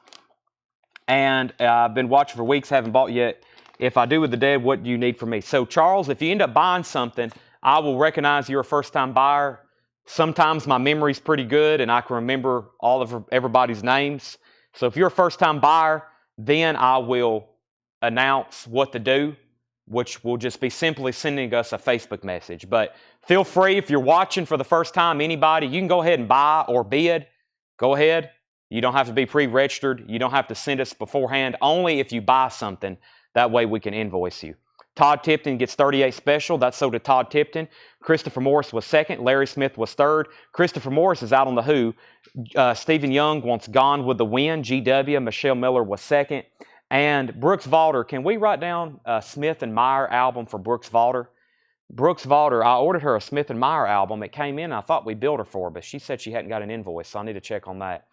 And I've been watching for weeks, haven't bought yet. If I do with the Dead, what do you need from me? So, Charles, if you end up buying something, I will recognize you're a first-time buyer. Sometimes my memory's pretty good, and I can remember all of everybody's names. So if you're a first-time buyer, then I will announce what to do, which will just be simply sending us a Facebook message. But feel free, if you're watching for the first time, anybody, you can go ahead and buy or bid. Go ahead. You don't have to be pre-registered. You don't have to send us beforehand. Only if you buy something. That way we can invoice you. Todd Tipton gets 38 special. That's sold to Todd Tipton. Christopher Morris was second. Larry Smith was third. Christopher Morris is out on The Who. Stephen Young wants Gone with the Wind. GW. Michelle Miller was second. And Brooks Valder. Can we write down Smith and Meyer album for Brooks Valder? Brooks Valder, I ordered her a Smith and Meyer album. It came in, and I thought we billed her for it, but she said she hadn't got an invoice, so I need to check on that.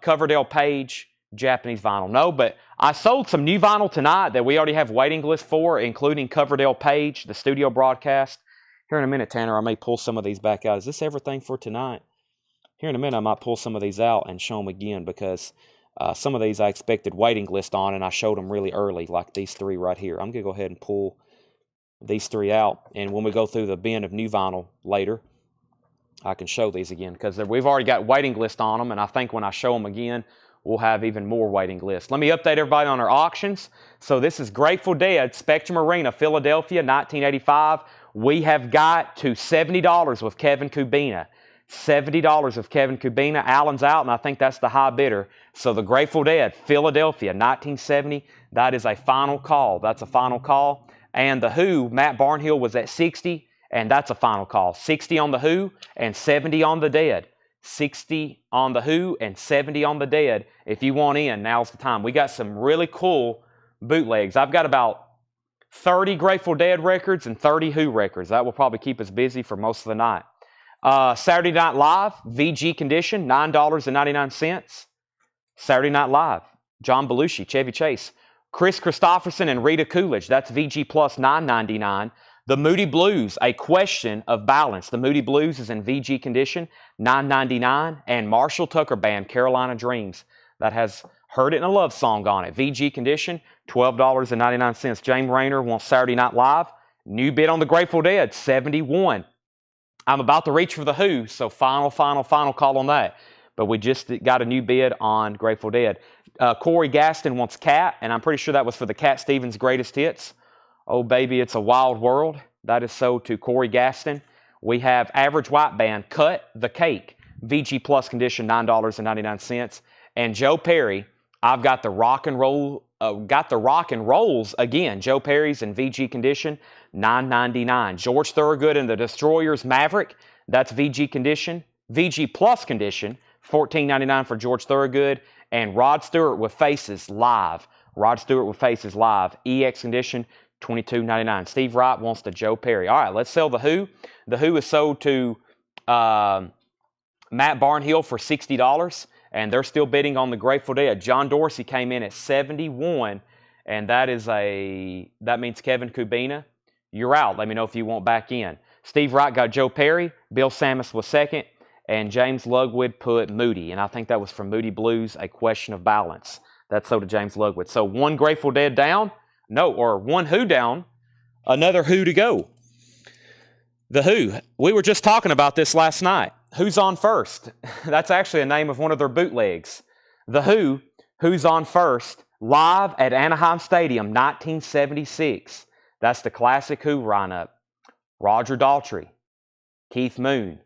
Coverdale Page, Japanese vinyl. No, but I sold some new vinyl tonight that we already have waiting list for, including Coverdale Page, the studio broadcast. Here in a minute, Tanner, I may pull some of these back out. Is this everything for tonight? Here in a minute, I might pull some of these out and show them again, because some of these I expected waiting list on, and I showed them really early, like these three right here. I'm going to go ahead and pull these three out, and when we go through the bin of new vinyl later, I can show these again because we've already got waiting list on them, and I think when I show them again, we'll have even more waiting list. Let me update everybody on our auctions. So this is Grateful Dead, Spectrum Arena, Philadelphia, 1985. We have got to $70 with Kevin Kubina. $70 with Kevin Kubina. Allen's out, and I think that's the high bidder. So the Grateful Dead, Philadelphia, 1970. That is a final call. That's a final call. And the Who, Matt Barnhill was at 60, and that's a final call. 60 on the Who and 70 on the Dead. 60 on the Who and 70 on the Dead. If you want in, now's the time. We got some really cool bootlegs. I've got about 30 Grateful Dead records and 30 Who records. That will probably keep us busy for most of the night. Saturday Night Live, VG condition, $9.99. Saturday Night Live, John Belushi, Chevy Chase. Chris Christopherson and Rita Coolidge, that's VG plus $9.99. The Moody Blues, A Question of Balance. The Moody Blues is in VG condition, $9.99. And Marshall Tucker Band, Carolina Dreams. That has Heard It in a Love Song on it. VG condition, $12.99. James Rayner wants Saturday Night Live. New bid on the Grateful Dead, $71. I'm about to reach for the Who, so final call on that. But we just got a new bid on Grateful Dead. Corey Gaston wants Cat, and I'm pretty sure that was for the Cat Stevens Greatest Hits. Oh, baby, it's a wild world. That is sold to Corey Gaston. We have Average White Band, Cut the Cake, VG Plus condition, $9.99. And Joe Perry, I've got the Rock and Rolls again. Joe Perry's in VG condition, $9.99. George Thorogood and the Destroyers Maverick, that's VG condition. VG Plus condition, $14.99 for George Thorogood. And Rod Stewart with Faces Live. Rod Stewart with Faces Live, EX condition, $22.99. Steve Wright wants the Joe Perry. All right, let's sell the Who. The Who is sold to Matt Barnhill for $60, and they're still bidding on the Grateful Dead. John Dorsey came in at 71, and that means Kevin Kubina, you're out. Let me know if you want back in. Steve Wright got Joe Perry. Bill Samus was second, and James Lugwood put Moody, and I think that was from Moody Blues, A Question of Balance. That's sold to James Lugwood. So one Grateful Dead down. No, or one Who down, another Who to go. The Who. We were just talking about this last night. Who's on first? That's actually a name of one of their bootlegs. The Who, Who's on First, live at Anaheim Stadium, 1976. That's the classic Who lineup. Roger Daltrey, Keith Moon,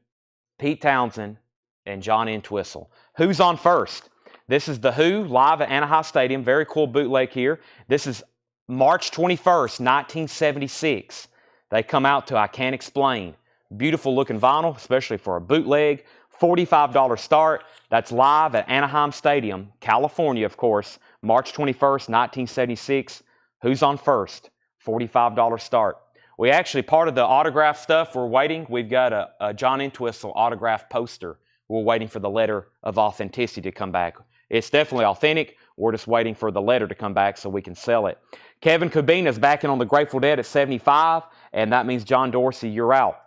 Pete Townsend, and John Entwistle. Who's on first? This is the Who live at Anaheim Stadium. Very cool bootleg here. This is March 21st, 1976. They come out to I Can't Explain. Beautiful looking vinyl, especially for a bootleg. $45 start. That's live at Anaheim Stadium, California, of course. March 21st, 1976. Who's on first? $45 start. We actually, part of the autograph stuff we're waiting, we've got a John Entwistle autograph poster. We're waiting for the letter of authenticity to come back. It's definitely authentic. We're just waiting for the letter to come back so we can sell it. Kevin Kubina is backing on the Grateful Dead at 75, and that means John Dorsey, you're out.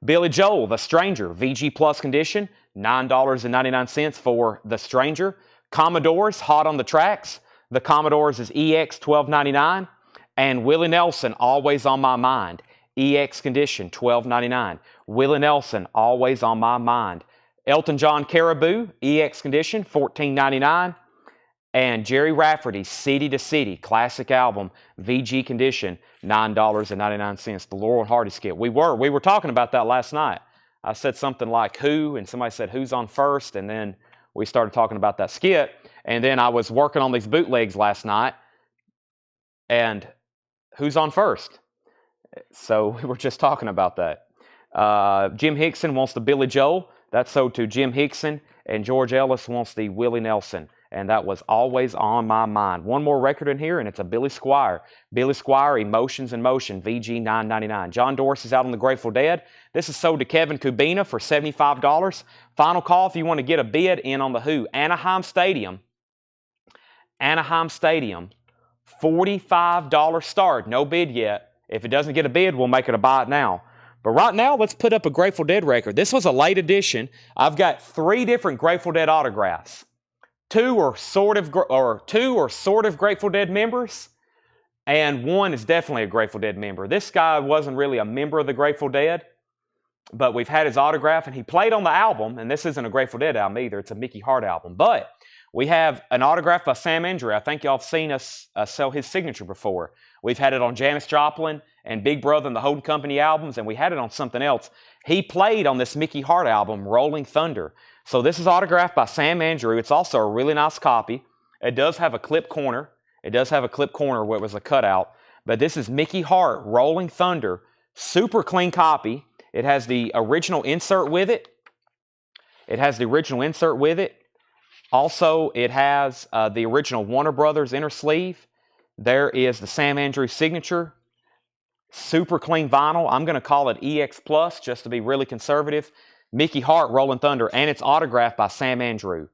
Billy Joel, The Stranger, VG Plus condition, $9.99 for The Stranger. Commodores, Hot on the Tracks. The Commodores is EX, $12.99. And Willie Nelson, Always on My Mind. EX condition, $12.99. Willie Nelson, Always on My Mind. Elton John Caribou, EX condition, $14.99. And Jerry Rafferty's City to City, classic album, VG condition, $9.99. The Laurel and Hardy skit. We were talking about that last night. I said something like Who, and somebody said Who's on first, and then we started talking about that skit. And then I was working on these bootlegs last night, and Who's on first? So we were just talking about that. Jim Hickson wants the Billy Joel. That's sold to Jim Hickson. And George Ellis wants the Willie Nelson. And that was Always on My Mind. One more record in here, and it's a Billy Squier. Billy Squier, Emotions in Motion, VG $9.99. John Dorsey's out on the Grateful Dead. This is sold to Kevin Kubina for $75. Final call if you want to get a bid in on the Who. Anaheim Stadium, $45 start. No bid yet. If it doesn't get a bid, we'll make it a buy it now. But right now, let's put up a Grateful Dead record. This was a late edition. I've got 3 different Grateful Dead autographs. Two are sort of Grateful Dead members, and one is definitely a Grateful Dead member. This guy wasn't really a member of the Grateful Dead, but we've had his autograph, and he played on the album, and this isn't a Grateful Dead album either. It's a Mickey Hart album. But we have an autograph by Sam Andrew. I think y'all have seen us sell his signature before. We've had it on Janis Joplin and Big Brother and the Holding Company albums, and we had it on something else. He played on this Mickey Hart album, Rolling Thunder. So this is autographed by Sam Andrew. It's also a really nice copy. It does have a clip corner. It does have a clip corner where it was a cutout. But this is Mickey Hart, Rolling Thunder. Super clean copy. It has the original insert with it. It has the original insert with it. Also, it has the original Warner Brothers inner sleeve. There is the Sam Andrew signature. Super clean vinyl. I'm going to call it EX Plus just to be really conservative. Mickey Hart, Rolling Thunder, and it's autographed by Sam Andrew,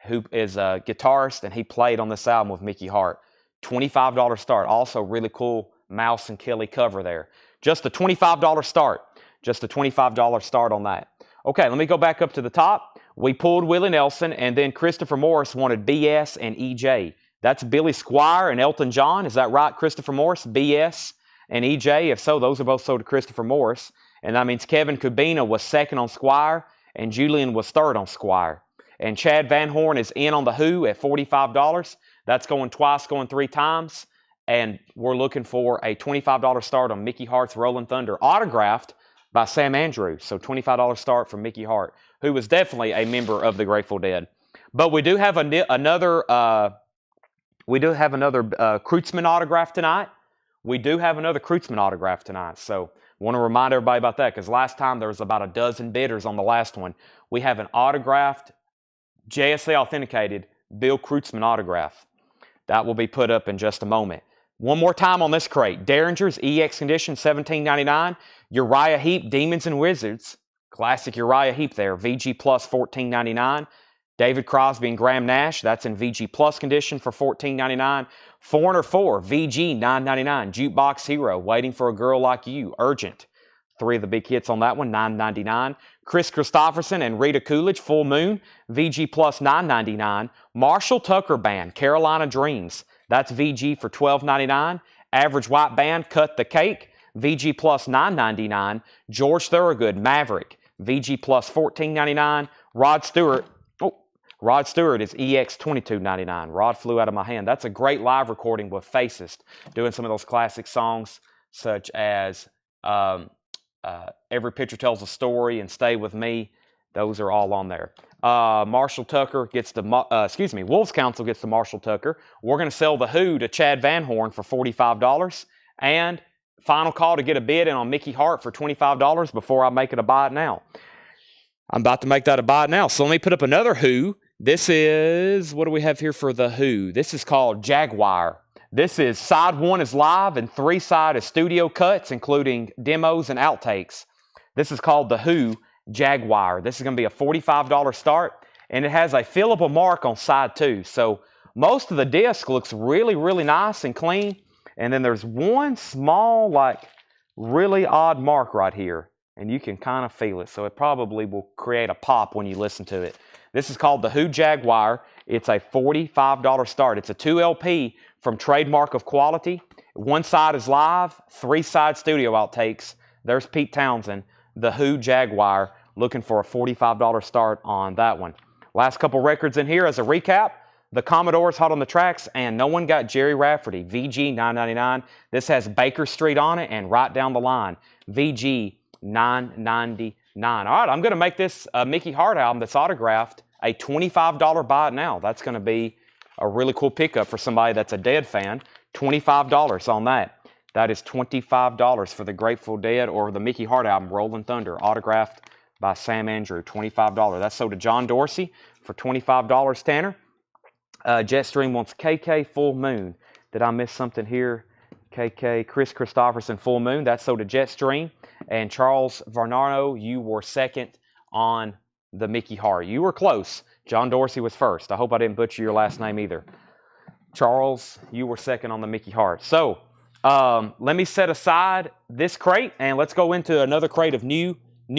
who is a guitarist, and he played on this album with Mickey Hart. $25 start. Also, really cool Mouse and Kelly cover there. Just a $25 start. Just a $25 start on that. Okay, let me go back up to the top. We pulled Willie Nelson, and then Christopher Morris wanted BS and EJ. That's Billy Squier and Elton John. Is that right, Christopher Morris? BS and EJ? If so, those are both sold to Christopher Morris. And that means Kevin Kubina was second on Squier, and Julian was third on Squier. And Chad Van Horn is in on the Who at $45. That's going twice, going 3 times. And we're looking for a $25 start on Mickey Hart's Rolling Thunder, autographed by Sam Andrew. So $25 start from Mickey Hart, who was definitely a member of the Grateful Dead. But we do have another Kreutzmann autograph tonight. We do have another Kreutzmann autograph tonight. So I want to remind everybody about that, because last time there was about a dozen bidders on the last one. We have an autographed, JSA authenticated Bill Kreutzmann autograph. That will be put up in just a moment. One more time on this crate. Derringer's EX Condition, $17.99. Uriah Heep, Demons and Wizards. Classic Uriah Heep there. VG Plus, $14.99. David Crosby and Graham Nash. That's in VG Plus condition for $14.99. Foreigner 4, VG, $9.99. Jukebox Hero, Waiting for a Girl Like You. Urgent. 3 of the big hits on that one, $9.99. Chris Christopherson and Rita Coolidge, Full Moon, VG Plus, $9.99. Marshall Tucker Band, Carolina Dreams. That's VG for $12.99. Average White Band, Cut the Cake, VG Plus, $9.99. George Thorogood, Maverick, VG Plus, $14.99. Rod Stewart is EX $22.99. Rod flew out of my hand. That's a great live recording with Facist, doing some of those classic songs such as Every Picture Tells a Story and Stay With Me. Those are all on there. Marshall Tucker gets the, Wolves Council gets the Marshall Tucker. We're going to sell the Who to Chad Van Horn for $45. And final call to get a bid in on Mickey Hart for $25 before I make it a buy it now. I'm about to make that a buy it now. So let me put up another Who. This is, what do we have here for the Who? This is called Jaguar. This is side 1 is live and 3 side is studio cuts, including demos and outtakes. This is called the Who Jaguar. This is going to be a $45 start, and it has a fillable mark on side 2. So most of the disc looks really, really nice and clean. And then there's one small, like, really odd mark right here, and you can kind of feel it. So it probably will create a pop when you listen to it. This is called the Who Jaguar. It's a $45 start. It's a 2 LP from Trademark of Quality. 1 side is live, 3 side studio outtakes. There's Pete Townsend, the Who Jaguar, looking for a $45 start on that one. Last couple records in here as a recap. The Commodores Hot on the Tracks, and No One Got Jerry Rafferty, VG $9.99. This has Baker Street on it and Right Down the Line, VG $9.99. All right, I'm going to make this Mickey Hart album that's autographed a $25 buy it now. That's going to be a really cool pickup for somebody that's a Dead fan. $25 on that. That is $25 for the Grateful Dead or the Mickey Hart album, Rolling Thunder, autographed by Sam Andrew, $25. That's sold to John Dorsey for $25, Tanner. Jetstream wants KK Full Moon. Did I miss something here? KK, Chris Christopherson Full Moon. That's sold to Jetstream. And Charles Varnaro, you were second on the Mickey Hart. You were close. John Dorsey was first. I hope I didn't butcher your last name either. Charles, you were second on the Mickey Hart. So let me set aside this crate and let's go into another crate of new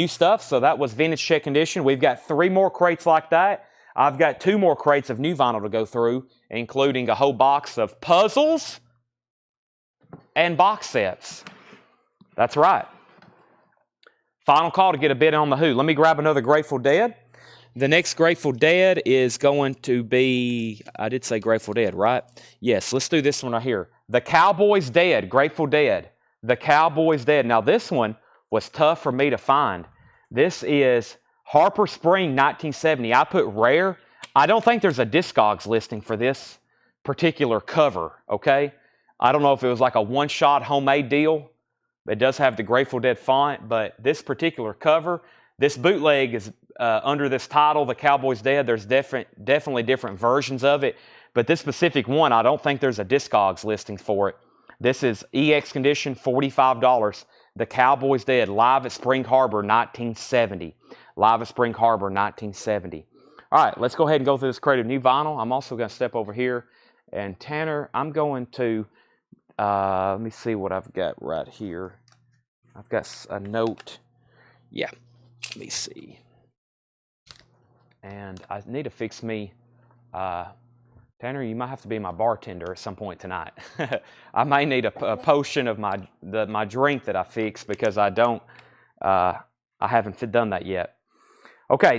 stuff. So that was Vintage Check Condition. We've got 3 more crates like that. I've got 2 more crates of new vinyl to go through, including a whole box of puzzles and box sets. That's right. Final call to get a bid on the Who. Let me grab another Grateful Dead. The next Grateful Dead is going to be, I did say Grateful Dead, right? Yes, let's do this one right here. The Cowboys Dead, Grateful Dead. The Cowboys Dead. Now this one was tough for me to find. This is Harper Spring 1970. I put rare. I don't think there's a Discogs listing for this particular cover, okay? I don't know if it was like a one-shot homemade deal. It does have the Grateful Dead font, but this particular cover, this bootleg is under this title, The Cowboys Dead. There's definitely different versions of it, but this specific one, I don't think there's a Discogs listing for it. This is EX condition, $45. The Cowboys Dead, live at Spring Harbor, 1970. Live at Spring Harbor, 1970. All right, let's go ahead and go through this crate of new vinyl. I'm also going to step over here. And Tanner, I'm going to, let me see what I've got right here. I've got a note. Yeah, let me see. And I need to fix me, Tanner, you might have to be my bartender at some point tonight. I may need a potion of my drink that I fixed because I haven't done that yet. Okay,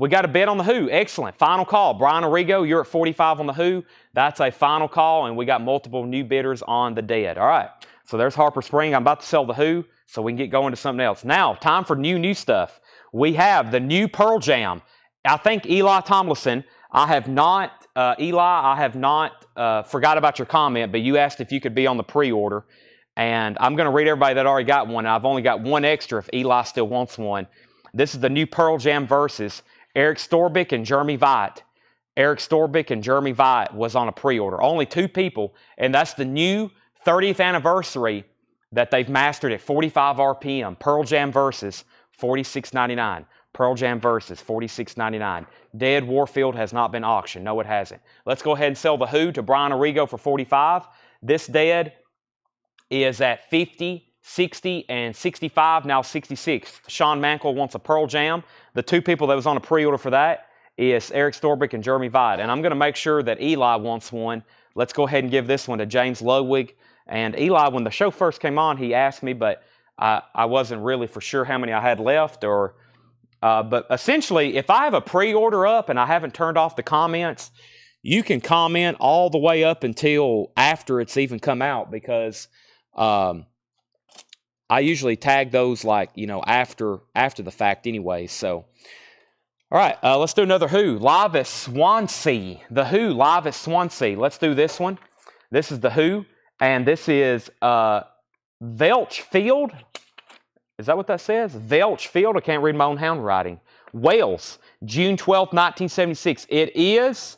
we got a bid on the Who. Excellent. Final call. Brian Arrigo, you're at 45 on the Who. That's a final call, and we got multiple new bidders on the Dead. All right, so there's Harper Spring. I'm about to sell the Who, so we can get going to something else. Now, time for new stuff. We have the new Pearl Jam. I think Eli Tomlinson, I have not forgot about your comment, but you asked if you could be on the pre-order, and I'm going to read everybody that already got one. I've only got one extra if Eli still wants one. This is the new Pearl Jam Versus. Eric Storbick and Jeremy Vite. Eric Storbick and Jeremy Vite was on a pre-order. Only 2 people, and that's the new 30th anniversary that they've mastered at 45 RPM. Pearl Jam Versus, $46.99. Pearl Jam Versus, $46.99. Dead Warfield has not been auctioned. No, it hasn't. Let's go ahead and sell the Who to Brian Arrigo for $45. This Dead is at $50. 60 and 65, now 66. Sean Mankell wants a Pearl Jam. The 2 people that was on a pre-order for that is Eric Storbick and Jeremy Vite. And I'm going to make sure that Eli wants one. Let's go ahead and give this one to James Ludwig. And Eli, when the show first came on, he asked me, but I wasn't really for sure how many I had left. But essentially, if I have a pre-order up and I haven't turned off the comments, you can comment all the way up until after it's even come out, because I usually tag those like, after the fact anyway. So, all right, let's do another Who. Live at Swansea. The Who live at Swansea. Let's do this one. This is the Who, and this is Velch Field. Is that what that says? Velch Field. I can't read my own handwriting. Wales, June 12th, 1976. It is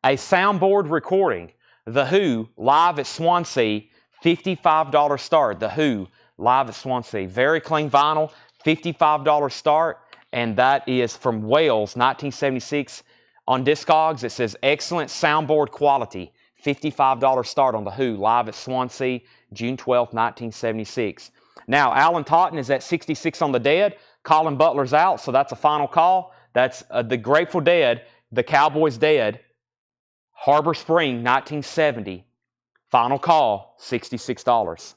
a soundboard recording. The Who live at Swansea, $55 start. The Who live at Swansea. Very clean vinyl, $55 start, and that is from Wales, 1976. On Discogs, it says excellent soundboard quality, $55 start on the Who, live at Swansea, June 12, 1976. Now, Alan Totten is at 66 on the Dead. Colin Butler's out, so that's a final call. That's the Grateful Dead, the Cowboys Dead, Harbor Spring, 1970. Final call, $66.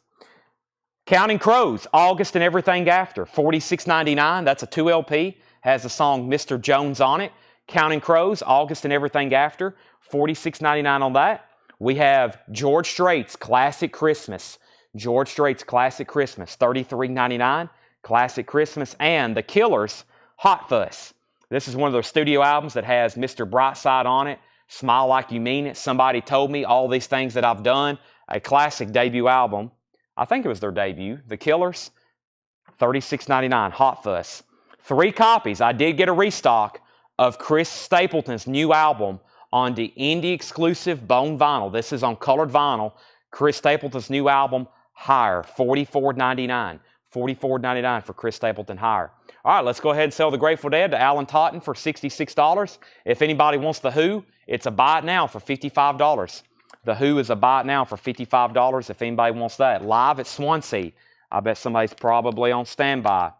Counting Crows, August and Everything After, $46.99. That's a 2 LP. Has the song Mr. Jones on it. Counting Crows, August and Everything After, $46.99 on that. We have George Strait's Classic Christmas. George Strait's Classic Christmas, $33.99. Classic Christmas. And The Killers, Hot Fuss. This is one of those studio albums that has Mr. Brightside on it. Smile Like You Mean It. Somebody Told Me, all these things that I've done. A classic debut album. I think it was their debut. The Killers, $36.99, Hot Fuss. 3 copies. I did get a restock of Chris Stapleton's new album on the indie exclusive Bone vinyl. This is on colored vinyl. Chris Stapleton's new album, Higher, $44.99. $44.99 for Chris Stapleton Higher. All right, let's go ahead and sell the Grateful Dead to Alan Totten for $66. If anybody wants the Who, it's a buy it now for $55. The Who is a buy it now for $55 if anybody wants that. Live at Swansea. I bet somebody's probably on standby.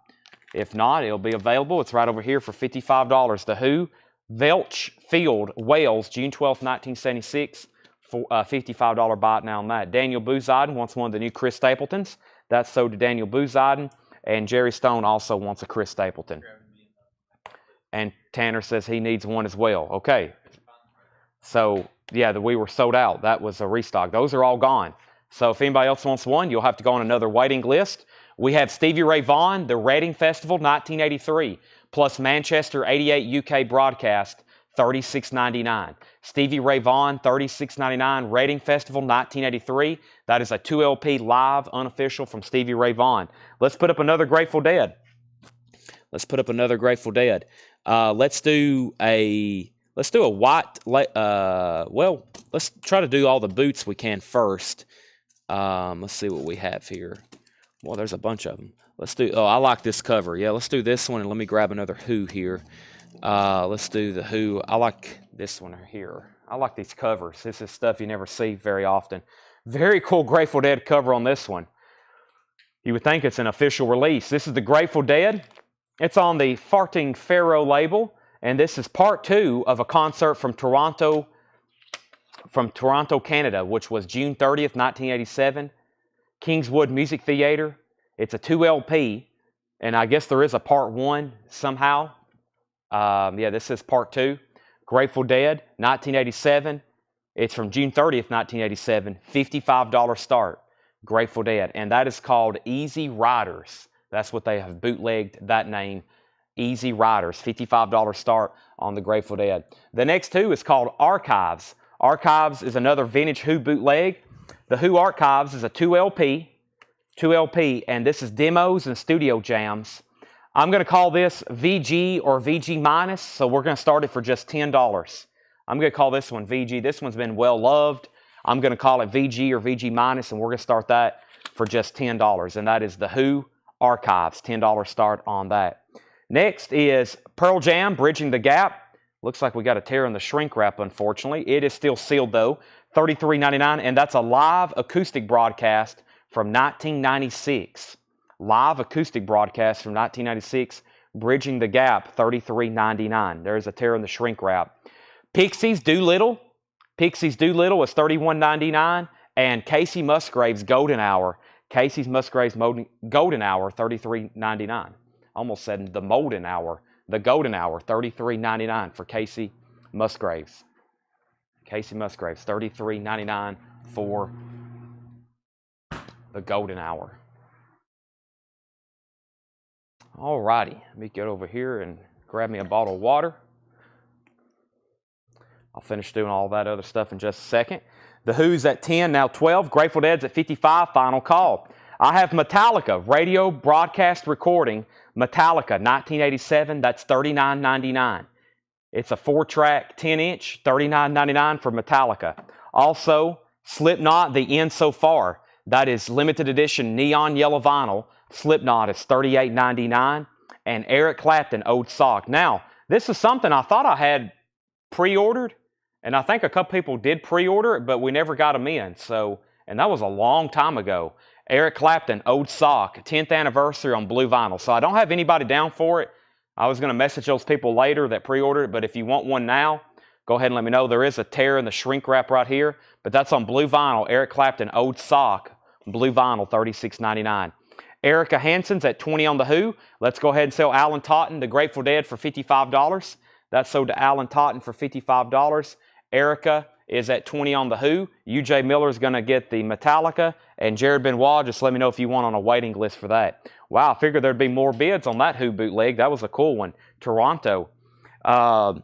If not, it'll be available. It's right over here for $55. The Who, Velch Field, Wales, June 12, 1976. For $55 buy it now on that. Daniel Booziden wants one of the new Chris Stapletons. That's sold to Daniel Booziden. And Jerry Stone also wants a Chris Stapleton. And Tanner says he needs one as well. Okay. So, yeah, we were sold out. That was a restock. Those are all gone. So if anybody else wants one, you'll have to go on another waiting list. We have Stevie Ray Vaughan, the Reading Festival, 1983, plus Manchester 88 UK broadcast, $36.99. Stevie Ray Vaughan, $36.99. Reading Festival, 1983. That is a 2LP live, unofficial from Stevie Ray Vaughan. Let's put up another Grateful Dead. Let's put up another Grateful Dead. Let's do a white. Well, let's try to do all the boots we can first. Let's see what we have here. Well, there's a bunch of them. Let's do. Oh, I like this cover. Yeah, let's do this one, and let me grab another Who here. Let's do the Who. I like this one here. I like these covers. This is stuff you never see very often. Very cool Grateful Dead cover on this one. You would think it's an official release. This is the Grateful Dead. It's on the Farting Pharaoh label, and this is part 2 of a concert from Toronto, Canada, which was June 30th, 1987. Kingswood Music Theater. It's a 2LP, and I guess there is a part 1 somehow. Yeah, this is part 2. Grateful Dead, 1987. It's from June 30th, 1987. $55 start. Grateful Dead, and that is called Easy Riders. That's what they have bootlegged, that name. Easy Riders, $55 start on the Grateful Dead. The next 2 is called Archives. Archives is another vintage Who bootleg. The Who Archives is a 2LP, and this is demos and studio jams. I'm going to call this VG or VG minus, so we're going to start it for just $10. I'm going to call this one VG. This one's been well loved. I'm going to call it VG or VG minus, and we're going to start that for just $10, and that is the Who Archives, $10 start on that. Next is Pearl Jam, Bridging the Gap. Looks like we got a tear in the shrink wrap, unfortunately. It is still sealed, though. $33.99, and that's a live acoustic broadcast from 1996. Live acoustic broadcast from 1996, Bridging the Gap, $33.99. There's a tear in the shrink wrap. Pixies Doolittle. Pixies Doolittle is $31.99, and Casey Musgrave's Golden Hour. Casey Musgrave's Golden Hour, $33.99. Almost said the Molden Hour. The Golden Hour, $33.99 for Casey Musgraves. Casey Musgraves, $33.99 for the Golden Hour. All righty, let me get over here and grab me a bottle of water. I'll finish doing all that other stuff in just a second. The Who's at 10, now 12. Grateful Dead's at 55, final call. I have Metallica, radio broadcast recording. Metallica, 1987, that's $39.99. It's a 4-track, 10-inch, $39.99 for Metallica. Also, Slipknot, The End So Far. That is limited edition neon yellow vinyl. Slipknot is $38.99. And Eric Clapton, Old Sock. Now, this is something I thought I had pre-ordered, and I think a couple people did pre-order it, but we never got them in. So, and that was a long time ago. Eric Clapton, Old Sock, 10th anniversary on blue vinyl. So I don't have anybody down for it. I was going to message those people later that pre-ordered it, but if you want one now, go ahead and let me know. There is a tear in the shrink wrap right here, but that's on blue vinyl. Eric Clapton, Old Sock, blue vinyl, $36.99. Erica Hansen's at 20 on the Who. Let's go ahead and sell Alan Totten, the Grateful Dead, for $55. That's sold to Alan Totten for $55. Erica is at 20 on the Who. UJ Miller is going to get the Metallica. And Jared Benoit, just let me know if you want on a waiting list for that. Wow, I figured there'd be more bids on that Who bootleg. That was a cool one. Toronto. Let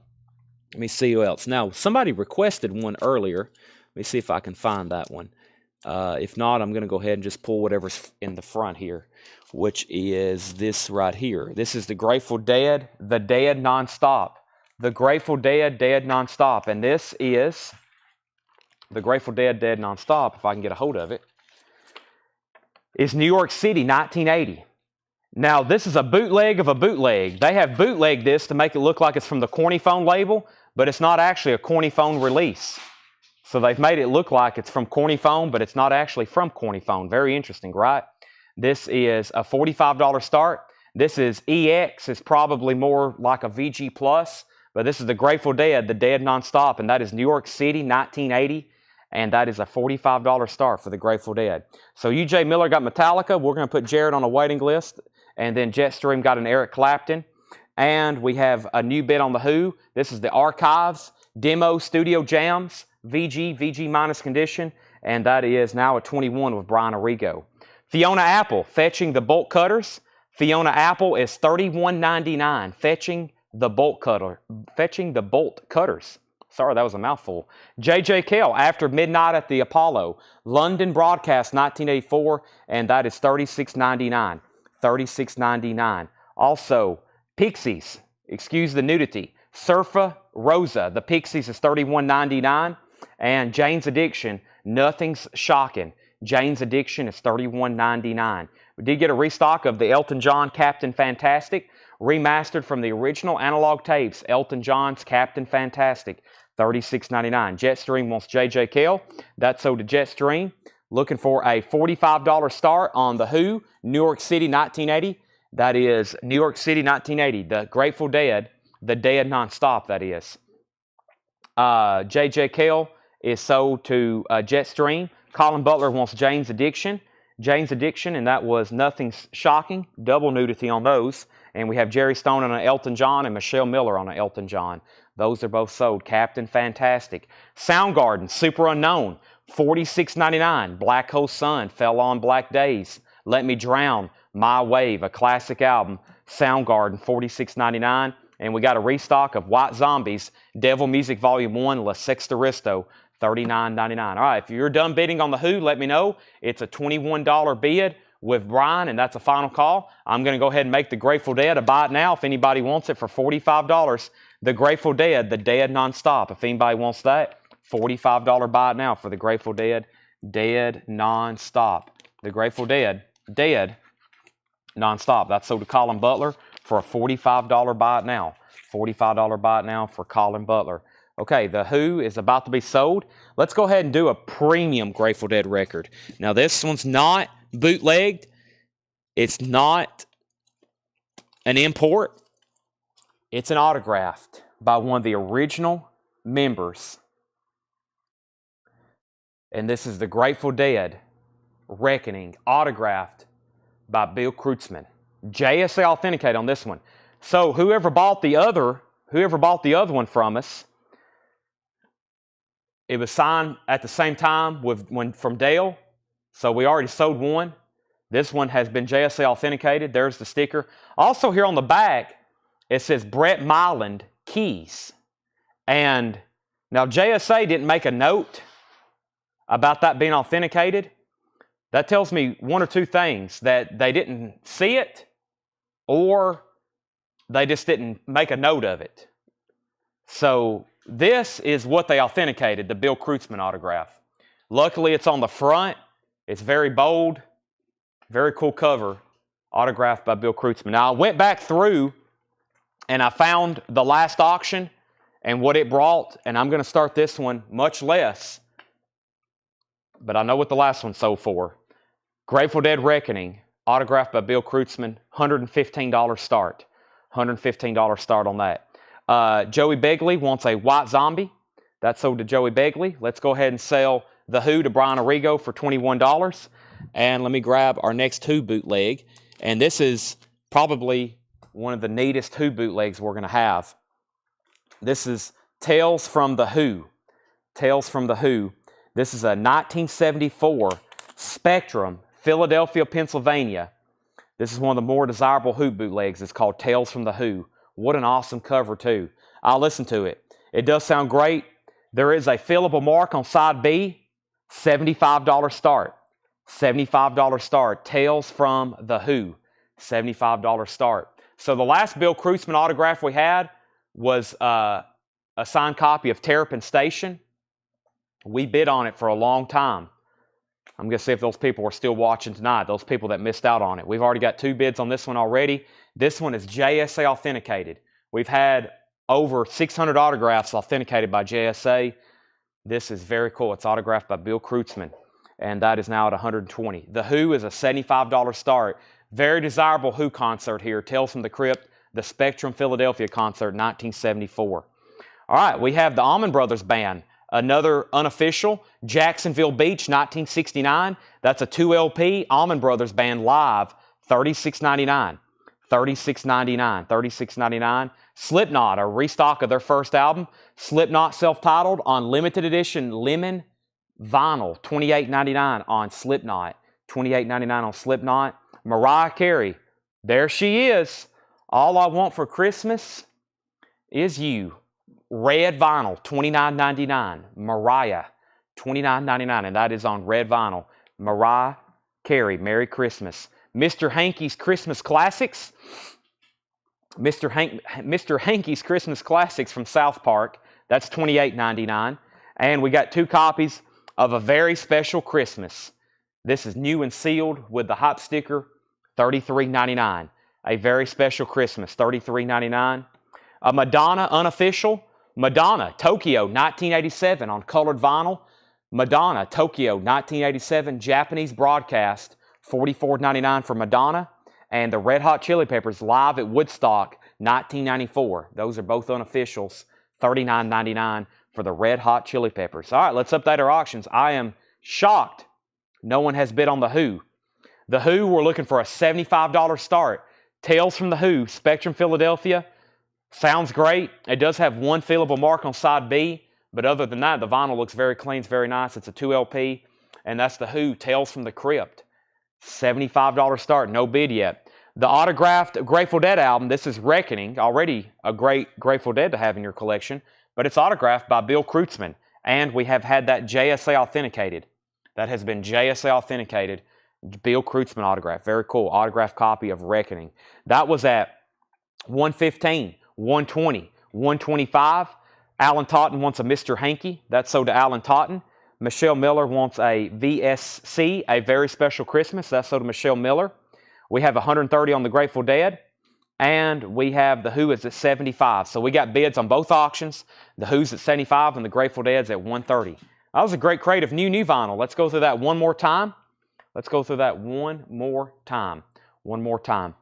me see who else. Now, somebody requested one earlier. Let me see if I can find that one. If not, I'm going to go ahead and just pull whatever's in the front here, which is this right here. This is the Grateful Dead, The Dead Nonstop. The Grateful Dead, Dead Nonstop. And this is the Grateful Dead, Dead Nonstop, if I can get a hold of it. It's New York City, 1980. Now, this is a bootleg of a bootleg. They have bootlegged this to make it look like it's from the Corny Phone label, but it's not actually a Corny Phone release. So they've made it look like it's from Corny Phone, but it's not actually from Corny Phone. Very interesting, right? This is a $45 start. This is EX. It's probably more like a VG Plus, but this is the Grateful Dead, The Dead Nonstop, and that is New York City, 1980. And that is a $45 start for the Grateful Dead. So UJ Miller got Metallica. We're going to put Jared on a waiting list. And then Jetstream got an Eric Clapton. And we have a new bid on the Who. This is the Archives Demo Studio Jams VG minus condition. And that is now a 21 with Brian Arrigo. Fiona Apple fetching the bolt cutters. Fiona Apple is $31.99 fetching the bolt cutters. Sorry, that was a mouthful. J.J. Kell, After Midnight at the Apollo, London Broadcast 1984, and that is $36.99. $36.99. Also, Pixies, excuse the nudity, Surfa Rosa, the Pixies is $31.99. And Jane's Addiction, Nothing's Shocking. Jane's Addiction is $31.99. We did get a restock of the Elton John Captain Fantastic, remastered from the original analog tapes, Elton John's Captain Fantastic, $36.99. Jetstream wants J.J. Kell. That's sold to Jetstream. Looking for a $45 start on The Who, New York City 1980. That is New York City 1980, the Grateful Dead, the Dead nonstop, that is. J.J. Kell is sold to Jetstream. Colin Butler wants Jane's Addiction. Jane's Addiction, and that was Nothing's Shocking. Double nudity on those. And we have Jerry Stone on an Elton John and Michelle Miller on an Elton John. Those are both sold. Captain Fantastic. Soundgarden, Super Unknown, $46.99. Black Hole Sun, Fell on Black Days. Let Me Drown, My Wave, a classic album. Soundgarden, $46.99. And we got a restock of White Zombies, Devil Music Volume 1, La Sexta Risto, $39.99. All right, if you're done bidding on The Who, let me know. It's a $21 bid with Brian, and that's a final call. I'm going to go ahead and make the Grateful Dead a buy it now if anybody wants it for $45. The Grateful Dead, the Dead Nonstop. If anybody wants that, $45 buy it now for the Grateful Dead, Dead Nonstop. The Grateful Dead, Dead Nonstop. That's sold to Colin Butler for a $45 buy it now. $45 buy it now for Colin Butler. Okay, The Who is about to be sold. Let's go ahead and do a premium Grateful Dead record. Now, this one's not bootlegged. It's not an import. It's an autographed by one of the original members. And this is the Grateful Dead Reckoning, autographed by Bill Kreutzmann. JSA authenticated on this one. So whoever bought the other one from us, it was signed at the same time from Dale. So we already sold one. This one has been JSA authenticated. There's the sticker. Also here on the back, it says Brett Myland Keys. And now JSA didn't make a note about that being authenticated. That tells me one or two things, that they didn't see it or they just didn't make a note of it. So this is what they authenticated, the Bill Kreutzmann autograph. Luckily, it's on the front. It's very bold, very cool cover, autographed by Bill Kreutzmann. Now, I went back through and I found the last auction and what it brought, and I'm going to start this one much less, but I know what the last one sold for. Grateful Dead Reckoning, autographed by Bill Kreutzmann, $115 start. $115 start on that. Joey Begley wants a White Zombie. That's sold to Joey Begley. Let's go ahead and sell The Who to Brian Arrigo for $21. And let me grab our next Who bootleg. And this is probably one of the neatest Who bootlegs we're going to have. This is Tales from the Who. Tales from the Who. This is a 1974 Spectrum, Philadelphia, Pennsylvania. This is one of the more desirable Who bootlegs. It's called Tales from the Who. What an awesome cover, too. I'll listen to it. It does sound great. There is a fillable mark on side B. $75 start. $75 start. Tales from the Who. $75 start. So the last Bill Kreutzmann autograph we had was a signed copy of Terrapin Station. We bid on it for a long time. I'm going to see if those people are still watching tonight, those people that missed out on it. We've already got 2 bids on this one already. This one is JSA authenticated. We've had over 600 autographs authenticated by JSA. This is very cool. It's autographed by Bill Kreutzmann, and that is now at $120. The Who is a $75 start. Very desirable Who concert here. Tales from the Crypt, the Spectrum Philadelphia concert, 1974. All right, we have the Allman Brothers Band. Another unofficial, Jacksonville Beach, 1969. That's a 2 LP, Allman Brothers Band live, $36.99. $36.99. $36.99. Slipknot, a restock of their first album. Slipknot self-titled on limited edition Lemon vinyl. $28.99 on Slipknot. $28.99 on Slipknot. Mariah Carey, there she is. All I Want for Christmas Is You. Red vinyl, $29.99. Mariah, $29.99, and that is on red vinyl. Mariah Carey, Merry Christmas. Mr. Hankey's Christmas Classics. Mr. Hankey's Christmas Classics from South Park. That's $28.99. And we got 2 copies of A Very Special Christmas. This is new and sealed with the hot sticker, $33.99. A Very Special Christmas, $33.99. A Madonna Unofficial. Madonna, Tokyo, 1987 on colored vinyl. Madonna, Tokyo, 1987, Japanese broadcast, $44.99 for Madonna. And the Red Hot Chili Peppers live at Woodstock, 1994. Those are both unofficials, $39.99 for the Red Hot Chili Peppers. All right, let's update our auctions. I am shocked no one has bid on The Who. The Who, we're looking for a $75 start. Tales from The Who, Spectrum, Philadelphia. Sounds great. It does have one fillable mark on side B, but other than that, the vinyl looks very clean. It's very nice. It's a 2 LP, and that's The Who, Tales from the Crypt. $75 start, no bid yet. The autographed Grateful Dead album, this is Reckoning, already a great Grateful Dead to have in your collection, but it's autographed by Bill Kreutzmann, and we have had that JSA authenticated. That has been JSA authenticated, Bill Kreutzmann autograph. Very cool, autographed copy of Reckoning. That was at $115. $120, $125. Alan Totten wants a Mr. Hankey. That's sold to Alan Totten. Michelle Miller wants a VSC, A Very Special Christmas. That's sold to Michelle Miller. We have $130 on the Grateful Dead. And we have The Who is at $75. So we got bids on both auctions. The Who's at $75 and the Grateful Dead's at $130. That was a great crate of new vinyl. Let's go through that one more time. One more time.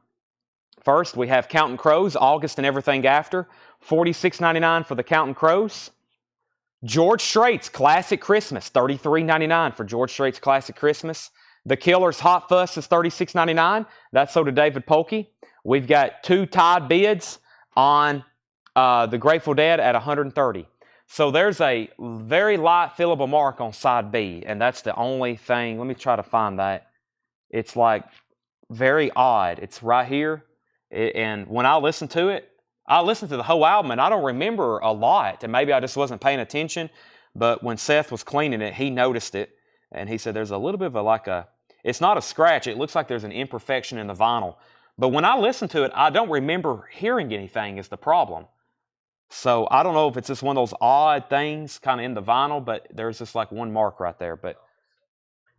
First, we have Counting Crows, August and Everything After, $46.99 for the Counting Crows. George Strait's Classic Christmas, $33.99 for George Strait's Classic Christmas. The Killer's Hot Fuss is $36.99. That's sold to David Polkey. We've got 2 tied bids on the Grateful Dead at $130. So there's a very light fillable mark on side B, and that's the only thing. Let me try to find that. It's like very odd. It's right here. And when I listened to it, I listened to the whole album, and I don't remember a lot, and maybe I just wasn't paying attention, but when Seth was cleaning it, he noticed it, and he said there's a little bit of it's not a scratch, it looks like there's an imperfection in the vinyl. But when I listened to it, I don't remember hearing anything is the problem. So I don't know if it's just one of those odd things kind of in the vinyl, but there's just like one mark right there. But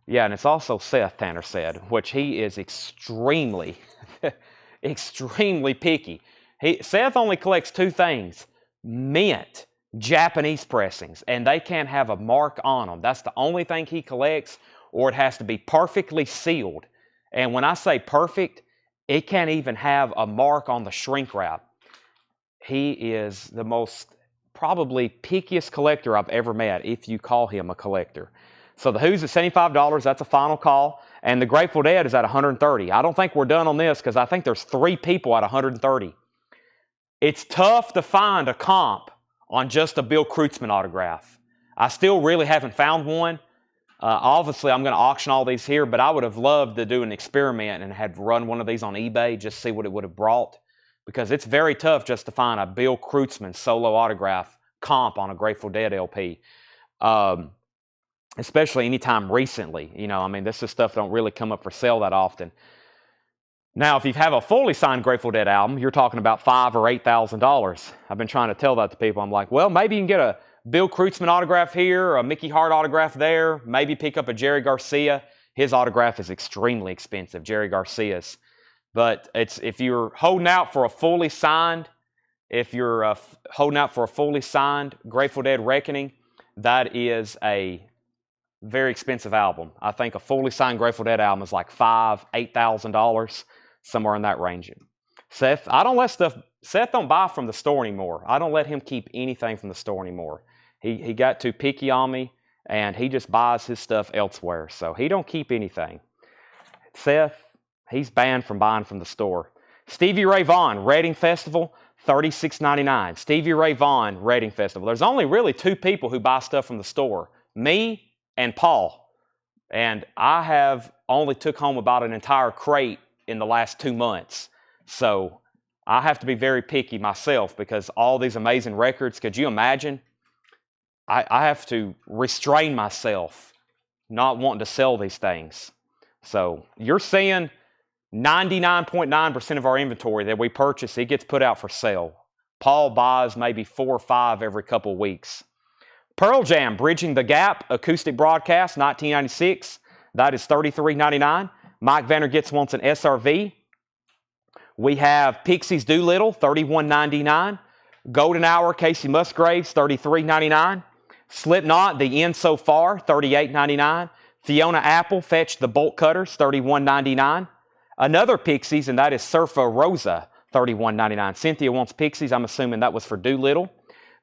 yeah, and it's also Seth, Tanner said, which he is extremely extremely picky. Seth only collects 2 things: mint Japanese pressings, and they can't have a mark on them. That's the only thing he collects, or it has to be perfectly sealed. And when I say perfect, it can't even have a mark on the shrink wrap. He is the most probably pickiest collector I've ever met, if you call him a collector. So the Who's at $75, that's a final call. And the Grateful Dead is at $130. I don't think we're done on this because I think there's 3 people at $130. It's tough to find a comp on just a Bill Kreutzmann autograph. I still really haven't found one. Obviously, I'm going to auction all these here, but I would have loved to do an experiment and had run one of these on eBay, just see what it would have brought. Because it's very tough just to find a Bill Kreutzmann solo autograph comp on a Grateful Dead LP. Especially anytime recently. You know, I mean, this is stuff that don't really come up for sale that often. Now, if you have a fully signed Grateful Dead album, you're talking about $5,000 or $8,000. I've been trying to tell that to people. I'm like, well, maybe you can get a Bill Kreutzmann autograph here, a Mickey Hart autograph there, maybe pick up a Jerry Garcia. His autograph is extremely expensive, Jerry Garcia's. But if you're holding out for a fully signed, Grateful Dead Reckoning, that is a very expensive album. I think a fully signed Grateful Dead album is like $5,000, $8,000, somewhere in that range. Seth don't buy from the store anymore. I don't let him keep anything from the store anymore. He got too picky on me, and he just buys his stuff elsewhere. So he don't keep anything. Seth, he's banned from buying from the store. Stevie Ray Vaughan, Reading Festival, $36.99. Stevie Ray Vaughan, Reading Festival. There's only really 2 people who buy stuff from the store, me and Paul. And I have only took home about an entire crate in the last 2 months. So I have to be very picky myself because all these amazing records, could you imagine? I have to restrain myself not wanting to sell these things. So you're seeing 99.9% of our inventory that we purchase, it gets put out for sale. Paul buys maybe 4 or 5 every couple of weeks. Pearl Jam, Bridging the Gap, acoustic broadcast, 1996. That is $33.99. Mike Vandergits wants an SRV. We have Pixies Doolittle, $31.99. Golden Hour, Casey Musgraves, $33.99. Slipknot, The End So Far, $38.99. Fiona Apple, Fetch the Bolt Cutters, $31.99. Another Pixies, and that is Surfa Rosa, $31.99. Cynthia wants Pixies. I'm assuming that was for Doolittle.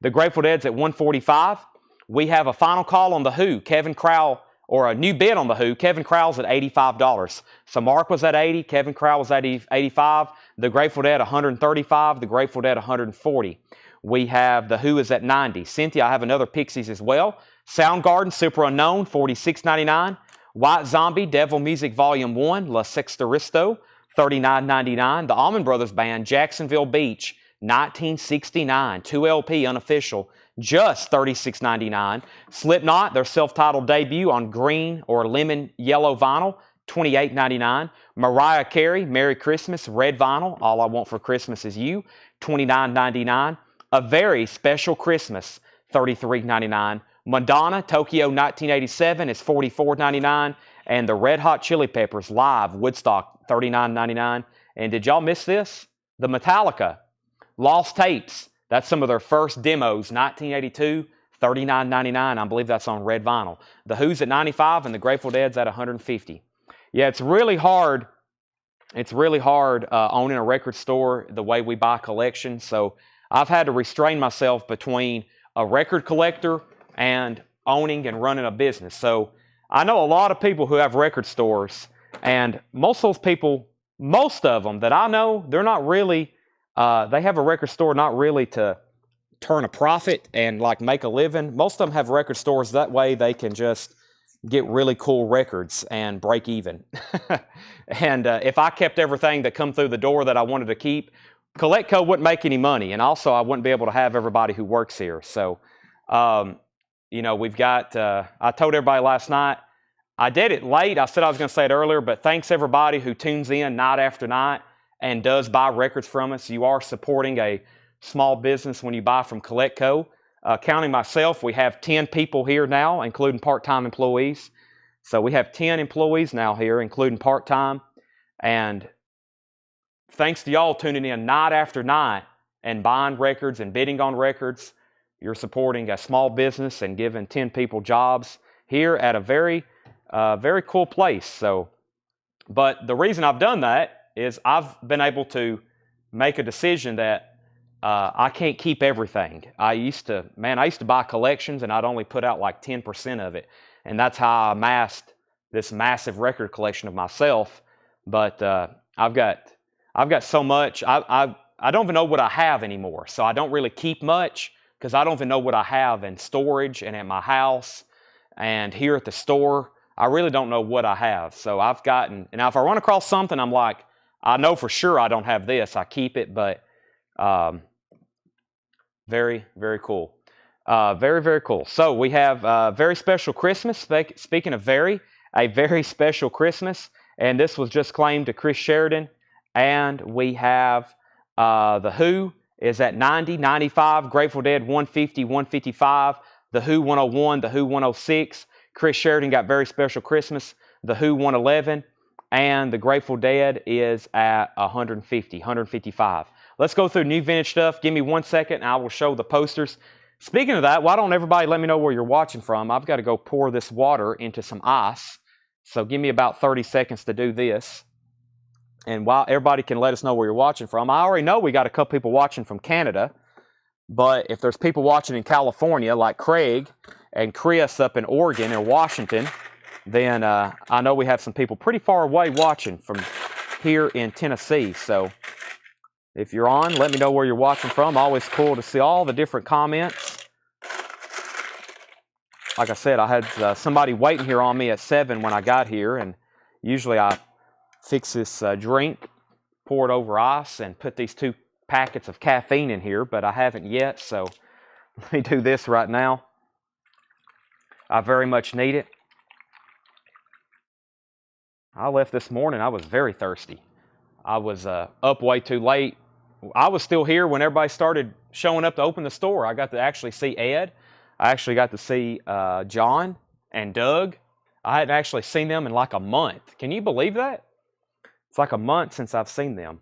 The Grateful Dead's at $145. We have a final call on The Who. Kevin Crowell, or a new bid on The Who. Kevin Crowell's at $85. So Mark was at $80. Kevin Crowell was at $85. The Grateful Dead, $135. The Grateful Dead, $140. We have The Who is at $90. Cynthia, I have another Pixies as well. Soundgarden, Super Unknown, $46.99. White Zombie, Devil Music Volume 1, La Sextoristo, $39.99. The Allman Brothers Band, Jacksonville Beach, 1969, 2 LP unofficial, just $36.99. Slipknot, their self-titled debut on green or lemon yellow vinyl, $28.99. Mariah Carey, Merry Christmas, red vinyl, All I Want for Christmas Is You, $29.99. A Very Special Christmas, $33.99. Madonna, Tokyo 1987 is $44.99. And the Red Hot Chili Peppers Live, Woodstock, $39.99. And did y'all miss this? The Metallica, Lost Tapes. That's some of their first demos, 1982, $39.99. I believe that's on red vinyl. The Who's at $95 and the Grateful Dead's at $150. Yeah, it's really hard. It's really hard owning a record store the way we buy collections. So I've had to restrain myself between a record collector and owning and running a business. So I know a lot of people who have record stores, and most of those people, most of them that I know, they're not really, they have a record store not really to turn a profit and like make a living. Most of them have record stores that way they can just get really cool records and break even. And if I kept everything that come through the door that I wanted to keep, CollectCo wouldn't make any money, and also I wouldn't be able to have everybody who works here. So, you know, we've got, I told everybody last night, I did it late. I said I was going to say it earlier, but thanks everybody who tunes in night after night and does buy records from us. You are supporting a small business when you buy from CollectCo. Counting myself, we have 10 people here now, including part-time employees. So we have 10 employees now here, including part-time. And thanks to y'all tuning in night after night and buying records and bidding on records. You're supporting a small business and giving 10 people jobs here at a very, very cool place. So, but the reason I've done that is I've been able to make a decision that I can't keep everything. I used to buy collections and I'd only put out like 10% of it. And that's how I amassed this massive record collection of myself. But I've got so much, I don't even know what I have anymore. So I don't really keep much because I don't even know what I have in storage and at my house and here at the store. I really don't know what I have. So I've gotten, and now if I run across something, I'm like, I know for sure I don't have this. I keep it, but very, very cool. Very, very cool. So we have a very special Christmas. Speaking of a very special Christmas. And this was just claimed to Chris Sheridan. And we have The Who is at 90, 95. Grateful Dead 150, 155. The Who 101, The Who 106. Chris Sheridan got Very Special Christmas. The Who 111. And the Grateful Dead is at 150, 155. Let's go through new vintage stuff. Give me 1 second and I will show the posters. Speaking of that, why don't everybody let me know where you're watching from? I've got to go pour this water into some ice. So give me about 30 seconds to do this. And while everybody can let us know where you're watching from, I already know we got a couple people watching from Canada. But if there's people watching in California, like Craig and Chris up in Oregon or Washington, then I know we have some people pretty far away watching from here in Tennessee. So If you're on, let me know where you're watching from. Always cool to see all the different comments. Like I said, I had somebody waiting here on me at 7 when I got here, and usually I fix this drink, pour it over ice, and put these 2 packets of caffeine in here, but I haven't yet, so let me do this right now. I very much need it. I left this morning, I was very thirsty. I was up way too late. I was still here when everybody started showing up to open the store. I got to actually see Ed. I actually got to see John and Doug. I hadn't actually seen them in like a month. Can you believe that? It's like a month since I've seen them.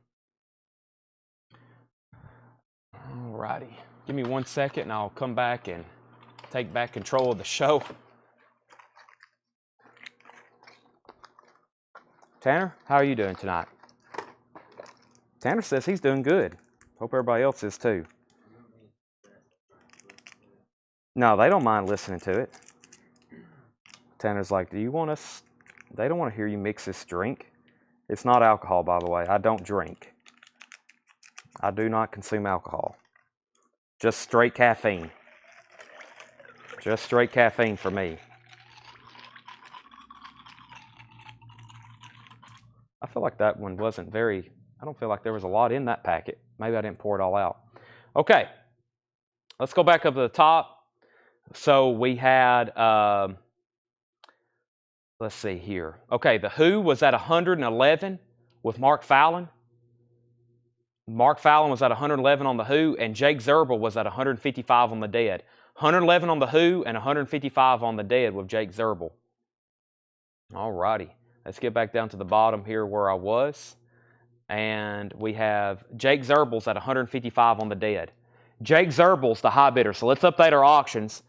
Alrighty. Give me 1 second and I'll come back and take back control of the show. Tanner, how are you doing tonight? Tanner says he's doing good. Hope everybody else is too. No, they don't mind listening to it. Tanner's like, do you want us? They don't want to hear you mix this drink. It's not alcohol, by the way. I don't drink. I do not consume alcohol. Just straight caffeine. Just straight caffeine for me. I feel like that one wasn't very, I don't feel like there was a lot in that packet. Maybe I didn't pour it all out. Okay, let's go back up to the top. So we had, let's see here. Okay, the Who was at 111 with Mark Fallon. Mark Fallon was at 111 on the Who, and Jake Zerbel was at 155 on the Dead. 111 on the Who and 155 on the Dead with Jake Zerbel. All righty. Let's get back down to the bottom here where I was. And we have Jake Zerbel's at 155 on the Dead. Jake Zerbel's the high bidder. So let's update our auctions.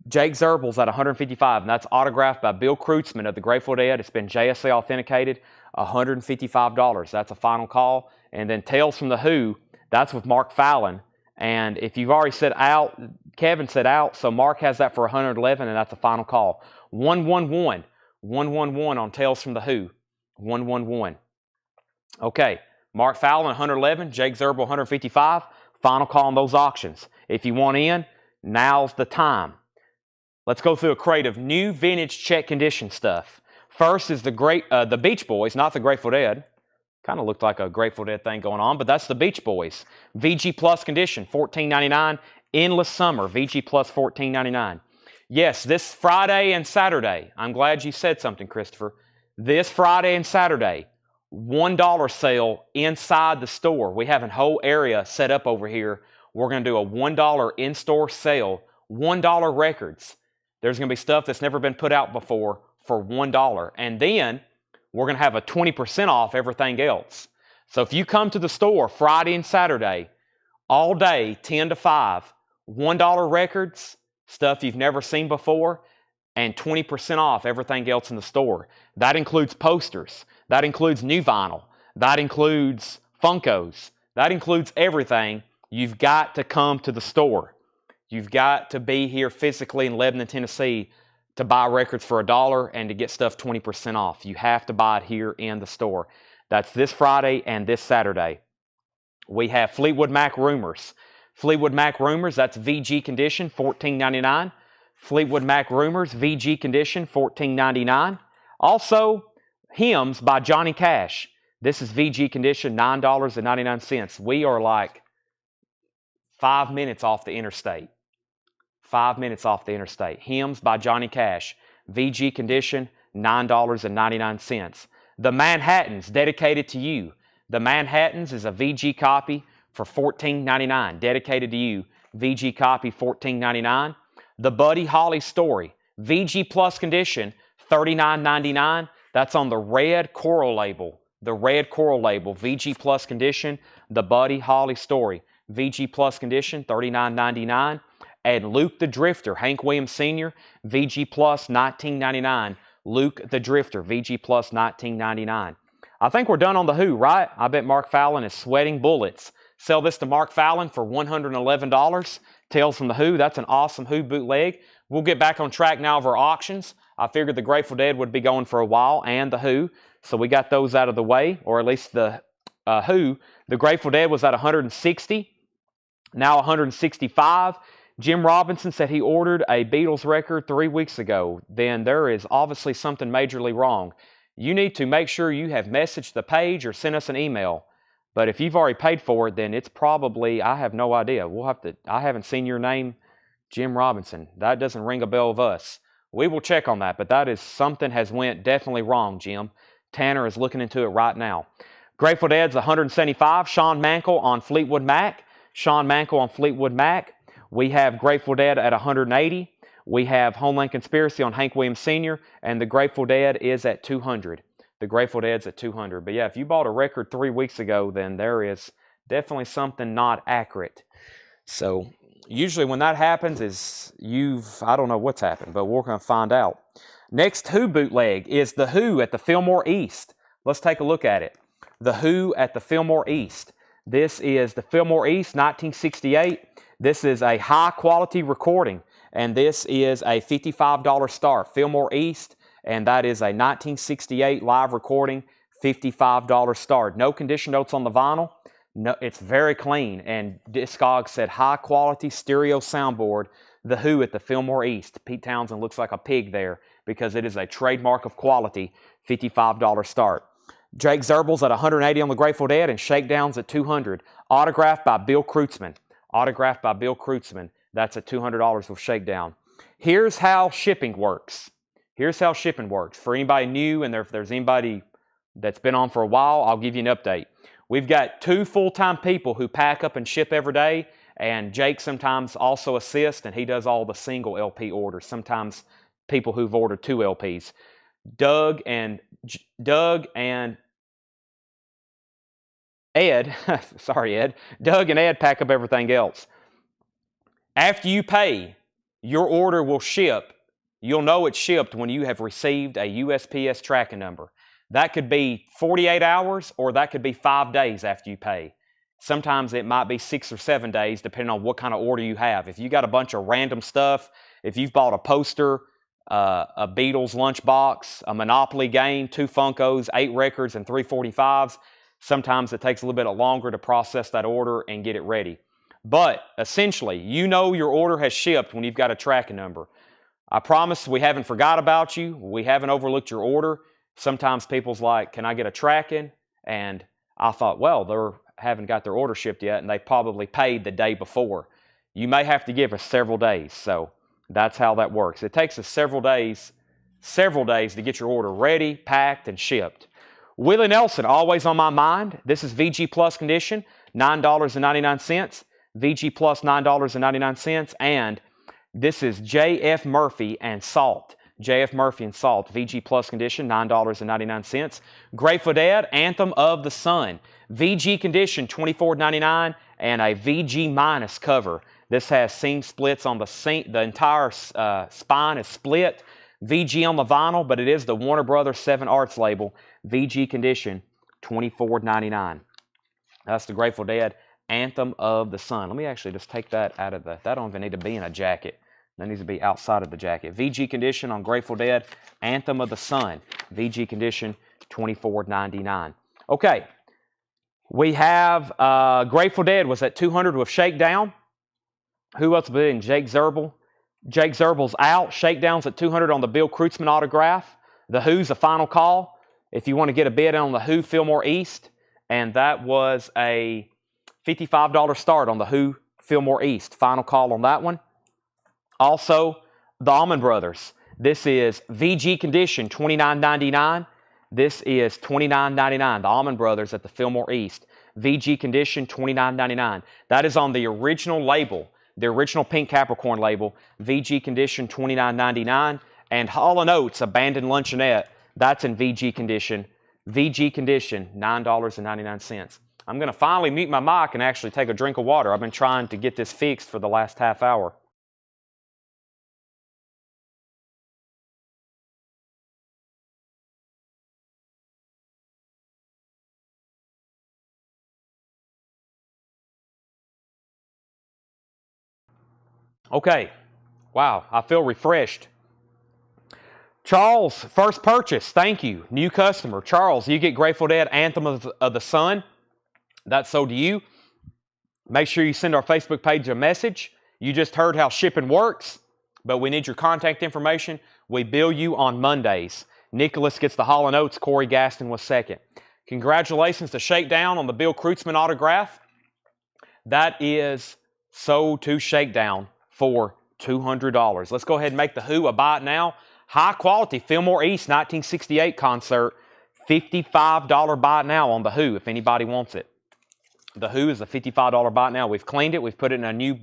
Jake Zerbel's at 155, and that's autographed by Bill Kreutzmann of the Grateful Dead. It's been JSA authenticated, $155. That's a final call. And then Tales from the Who, that's with Mark Fallon. And if you've already said out, Kevin said out, so Mark has that for 111, and that's a final call. 111. 111 on Tales from the Who. 111. Okay, Mark Fallon 111, Jake Zerbel 155. Final call on those auctions. If you want in, now's the time. Let's go through a crate of new vintage check condition stuff. First is the Beach Boys, not the Grateful Dead. Kind of looked like a Grateful Dead thing going on, but that's the Beach Boys. VG Plus condition, $14.99. Endless Summer, VG Plus $14.99. Yes, this Friday and Saturday, I'm glad you said something, Christopher. This Friday and Saturday, $1 sale inside the store. We have a whole area set up over here. We're going to do a $1 in-store sale, $1 records. There's going to be stuff that's never been put out before for $1. And then we're going to have a 20% off everything else. So if you come to the store Friday and Saturday, all day, 10 to 5, $1 records, stuff you've never seen before, and 20% off everything else in the store. That includes posters. That includes new vinyl. That includes Funkos. That includes everything. You've got to come to the store. You've got to be here physically in Lebanon, Tennessee to buy records for $1 and to get stuff 20% off. You have to buy it here in the store. That's this Friday and this Saturday. We have Fleetwood Mac Rumors. Fleetwood Mac Rumors, that's VG condition, $14.99. Fleetwood Mac Rumors, VG condition, $14.99. Also, Hymns by Johnny Cash. This is VG condition, $9.99. We are like 5 minutes off the interstate. 5 minutes off the interstate. Hymns by Johnny Cash. VG condition, $9.99. The Manhattans, dedicated to you. The Manhattans is a VG copy for $14.99. Dedicated to you. VG copy, $14.99. The Buddy Holly Story. VG Plus condition, $39.99. That's on the red coral label. The red coral label. VG Plus condition. The Buddy Holly Story. VG Plus condition, $39.99. And Luke the Drifter, Hank Williams Sr., VG Plus, $19.99. Luke the Drifter, VG Plus, $19.99. I think we're done on the Who, right? I bet Mark Fallon is sweating bullets. Sell this to Mark Fallon for $111. Tales from the Who, that's an awesome Who bootleg. We'll get back on track now of our auctions. I figured the Grateful Dead would be going for a while and the Who, so we got those out of the way, or at least the Who, the Grateful Dead was at 160, now 165. Jim Robinson said he ordered a Beatles record 3 weeks ago. Then there is obviously something majorly wrong. You need to make sure you have messaged the page or sent us an email. But if you've already paid for it, then it's probably, I have no idea. I haven't seen your name, Jim Robinson. That doesn't ring a bell of us. We will check on that, but that is something has went definitely wrong, Jim. Tanner is looking into it right now. Grateful Dead's 175. Sean Mankell on Fleetwood Mac. Sean Mankell on Fleetwood Mac. We have Grateful Dead at 180. We have Homeland Conspiracy on Hank Williams Sr. And the Grateful Dead is at 200. The Grateful Dead's at 200. But yeah, if you bought a record 3 weeks ago, then there is definitely something not accurate. So usually when that happens is I don't know what's happened, but we're going to find out. Next Who bootleg is The Who at the Fillmore East. Let's take a look at it. The Who at the Fillmore East. This is the Fillmore East, 1968. This is a high-quality recording, and this is a $55 start. Fillmore East, and that is a 1968 live recording, $55 start. No condition notes on the vinyl. No, it's very clean, and Discogs said high-quality stereo soundboard, The Who at the Fillmore East. Pete Townsend looks like a pig there because it is a trademark of quality, $55 start. Jake Zerbel's at 180 on the Grateful Dead and Shakedowns at 200. Autographed by Bill Kreutzmann. Autographed by Bill Kreutzmann. That's at $200 with Shakedown. Here's how shipping works. Here's how shipping works. For anybody new and if there's anybody that's been on for a while, I'll give you an update. We've got 2 full-time people who pack up and ship every day, and Jake sometimes also assists, and he does all the single LP orders. Sometimes people who've ordered 2 LPs. Doug and Ed, sorry Ed, Doug and Ed pack up everything else. After you pay, your order will ship. You'll know it's shipped when you have received a USPS tracking number. That could be 48 hours or that could be 5 days after you pay. Sometimes it might be 6 or 7 days depending on what kind of order you have. If you got a bunch of random stuff, if you've bought a poster, a Beatles lunchbox, a Monopoly game, 2 Funkos, 8 records, and 3 45s, sometimes it takes a little bit longer to process that order and get it ready. But essentially, you know your order has shipped when you've got a tracking number. I promise we haven't forgot about you. We haven't overlooked your order. Sometimes people's like, can I get a tracking? And I thought, well, they haven't got their order shipped yet, and they probably paid the day before. You may have to give us several days. So that's how that works. It takes us several days to get your order ready, packed, and shipped. Willie Nelson, always on my mind. This is VG Plus condition, $9.99. VG Plus, $9.99. And this is J.F. Murphy and Salt. J.F. Murphy and Salt, VG Plus condition, $9.99. Grateful Dead, Anthem of the Sun. VG condition, $24.99, and a VG minus cover. This has seam splits on the entire spine is split. VG on the vinyl, but it is the Warner Brothers 7 Arts label. VG condition, $24.99. That's the Grateful Dead, Anthem of the Sun. Let me actually just take that out of that don't even need to be in a jacket. That needs to be outside of the jacket. VG condition on Grateful Dead, Anthem of the Sun. VG condition, $24.99. Okay, we have Grateful Dead was at 200 with Shakedown. Who else bidding? Jake Zerbel. Jake Zerbel's out. Shakedown's at 200 on the Bill Kreutzmann autograph. The Who's a final call. If you want to get a bid on the Who Fillmore East, and that was a $55 start on the Who Fillmore East. Final call on that one. Also, the Allman Brothers. This is VG condition, $29.99. This is $29.99. The Allman Brothers at the Fillmore East. VG condition, $29.99. That is on the original label, the original Pink Capricorn label. VG condition, $29.99. And Hall & Oates, Abandoned Luncheonette. That's in VG condition. VG condition, $9.99. I'm going to finally mute my mic and actually take a drink of water. I've been trying to get this fixed for the last half hour. Okay. Wow, I feel refreshed. Charles, first purchase. Thank you. New customer. Charles, you get Grateful Dead, Anthem of the Sun. That's sold to you. Make sure you send our Facebook page a message. You just heard how shipping works, but we need your contact information. We bill you on Mondays. Nicholas gets the Hall & Oates. Corey Gaston was second. Congratulations to Shakedown on the Bill Kreutzmann autograph. That is sold to Shakedown for $200. Let's go ahead and make the Who a buy it now. High quality Fillmore East 1968 concert. $55 buy it now on the Who if anybody wants it. The Who is a $55 buy it now. We've cleaned it. We've put it in a new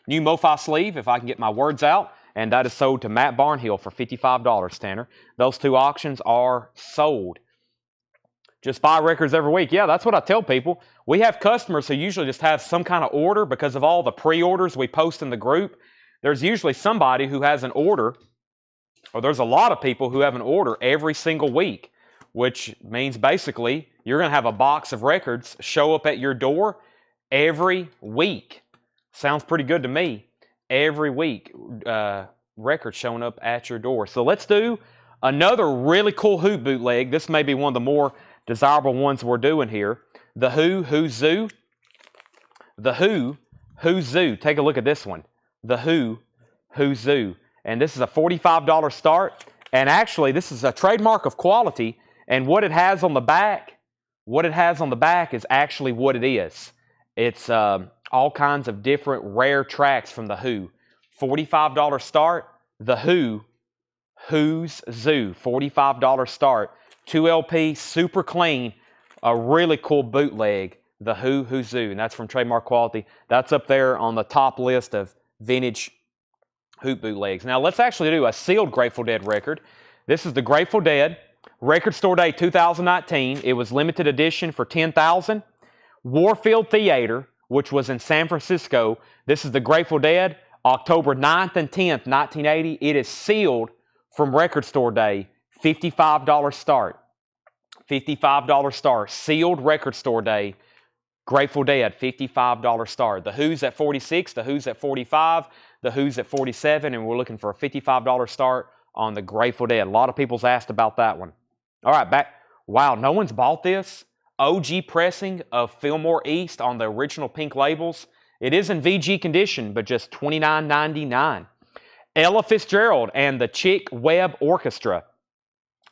MoFi sleeve, if I can get my words out. And that is sold to Matt Barnhill for $55, Tanner. Those two auctions are sold. Just buy records every week. Yeah, that's what I tell people. We have customers who usually just have some kind of order because of all the pre-orders we post in the group. There's usually somebody who has an order, or there's a lot of people who have an order every single week, which means basically you're going to have a box of records show up at your door every week. Sounds pretty good to me. Every week, records showing up at your door. So let's do another really cool Who bootleg. This may be one of the more desirable ones we're doing here. The Who, Who's Zoo. The Who, Who's Zoo. Take a look at this one. The Who, Who's Zoo. And this is a $45 start. And actually, this is a trademark of quality. And what it has on the back, is actually what it is. It's all kinds of different rare tracks from The Who. $45 start. The Who, Who's Zoo. $45 start. 2 LP, super clean. A really cool bootleg. The Who, Who's Zoo. And that's from Trademark Quality. That's up there on the top list of vintage Who bootlegs. Now let's actually do a sealed Grateful Dead record. This is the Grateful Dead Record Store Day 2019. It was limited edition for $10,000. Warfield Theater, which was in San Francisco. This is the Grateful Dead, October 9th and 10th, 1980. It is sealed from Record Store Day, $55 start. $55 start. Sealed Record Store Day, Grateful Dead, $55 start. The Who's at 46, the Who's at 45, the Who's at 47, and we're looking for a $55 start on the Grateful Dead. A lot of people's asked about that one. All right, back. Wow, no one's bought this. OG pressing of Fillmore East on the original pink labels. It is in VG condition, but just $29.99. Ella Fitzgerald and the Chick Webb Orchestra.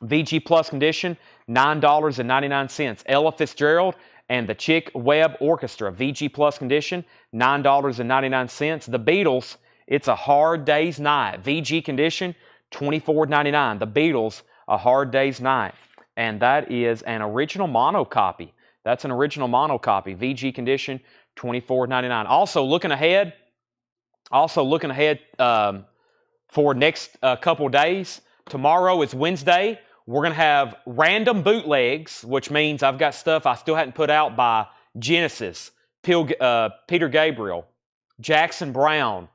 VG Plus condition, $9.99. Ella Fitzgerald and the Chick Webb Orchestra. VG Plus condition, $9.99. The Beatles, It's a Hard Day's Night. VG condition, $24.99. The Beatles, A Hard Day's Night. And that is an original mono copy. That's an original mono copy. VG condition, $24.99. Also looking ahead for next couple days. Tomorrow is Wednesday. We're going to have random bootlegs, which means I've got stuff I still hadn't put out by Genesis, Peter Gabriel, Jackson Browne,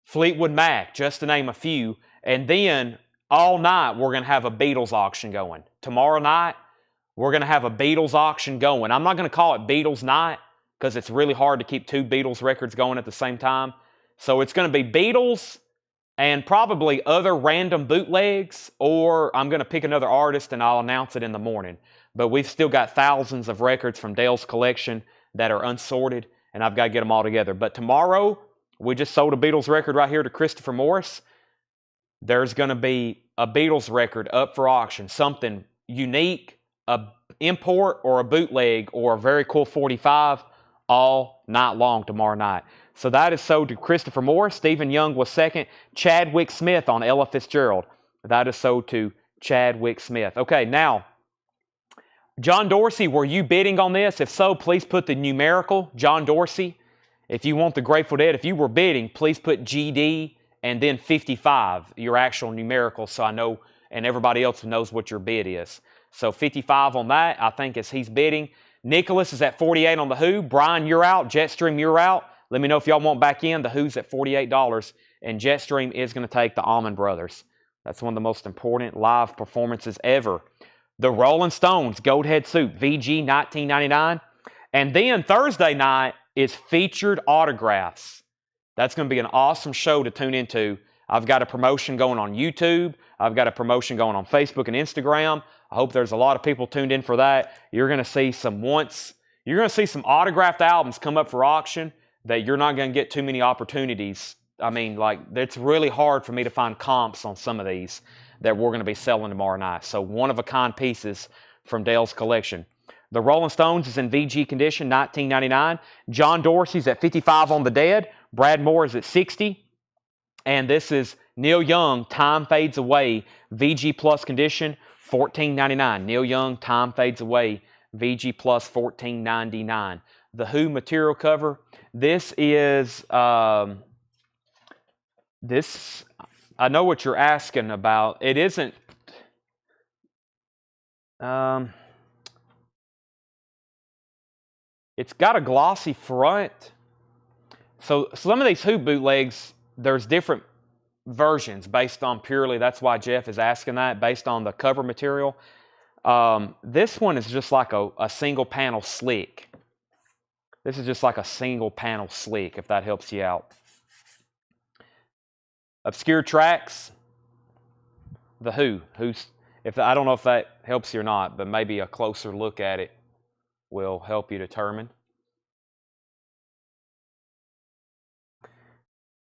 Fleetwood Mac, just to name a few. And then all night we're going to have a Beatles auction going. Tomorrow night we're going to have a Beatles auction going. I'm not going to call it Beatles Night because it's really hard to keep two Beatles records going at the same time. So it's going to be Beatles and probably other random bootlegs, or I'm going to pick another artist and I'll announce it in the morning. But we've still got thousands of records from Dale's collection that are unsorted, and I've got to get them all together. But tomorrow, we just sold a Beatles record right here to Christopher Morris. There's going to be a Beatles record up for auction, something unique, a import or a bootleg or a very cool 45 all night long tomorrow night. So that is sold to Christopher Morris. Stephen Young was second. Chadwick Smith on Ella Fitzgerald. That is sold to Chadwick Smith. Okay, now, John Dorsey, were you bidding on this? If so, please put the numerical, John Dorsey. If you want the Grateful Dead, if you were bidding, please put GD and then 55, your actual numerical, so I know and everybody else knows what your bid is. So 55 on that, I think, as he's bidding. Nicholas is at 48 on the Who. Brian, you're out. Jetstream, you're out. Let me know if y'all want back in. The Who's at $48, and Jetstream is going to take the Allman Brothers. That's one of the most important live performances ever. The Rolling Stones, Goathead Soup, VG, $19.99. And then Thursday night is featured autographs. That's going to be an awesome show to tune into. I've got a promotion going on YouTube. I've got a promotion going on Facebook and Instagram. I hope there's a lot of people tuned in for that. You're going to see some autographed albums come up for auction that you're not going to get too many opportunities. I mean, like, it's really hard for me to find comps on some of these that we're going to be selling tomorrow night. So one-of-a-kind pieces from Dale's collection. The Rolling Stones is in VG condition, $19.99. John Dorsey's at $55 on the Dead. Brad Moore is at $60. And this is Neil Young, Time Fades Away, VG Plus condition, $14.99. Neil Young, Time Fades Away, VG Plus, $14.99. The Who material cover. This is, I know what you're asking about. It isn't, it's got a glossy front. So some of these Who bootlegs, there's different versions based on purely, that's why Jeff is asking that, based on the cover material. This one is just like a single panel slick. This is just like a single panel slick, if that helps you out. Obscure tracks. The Who. I don't know if that helps you or not, but maybe a closer look at it will help you determine.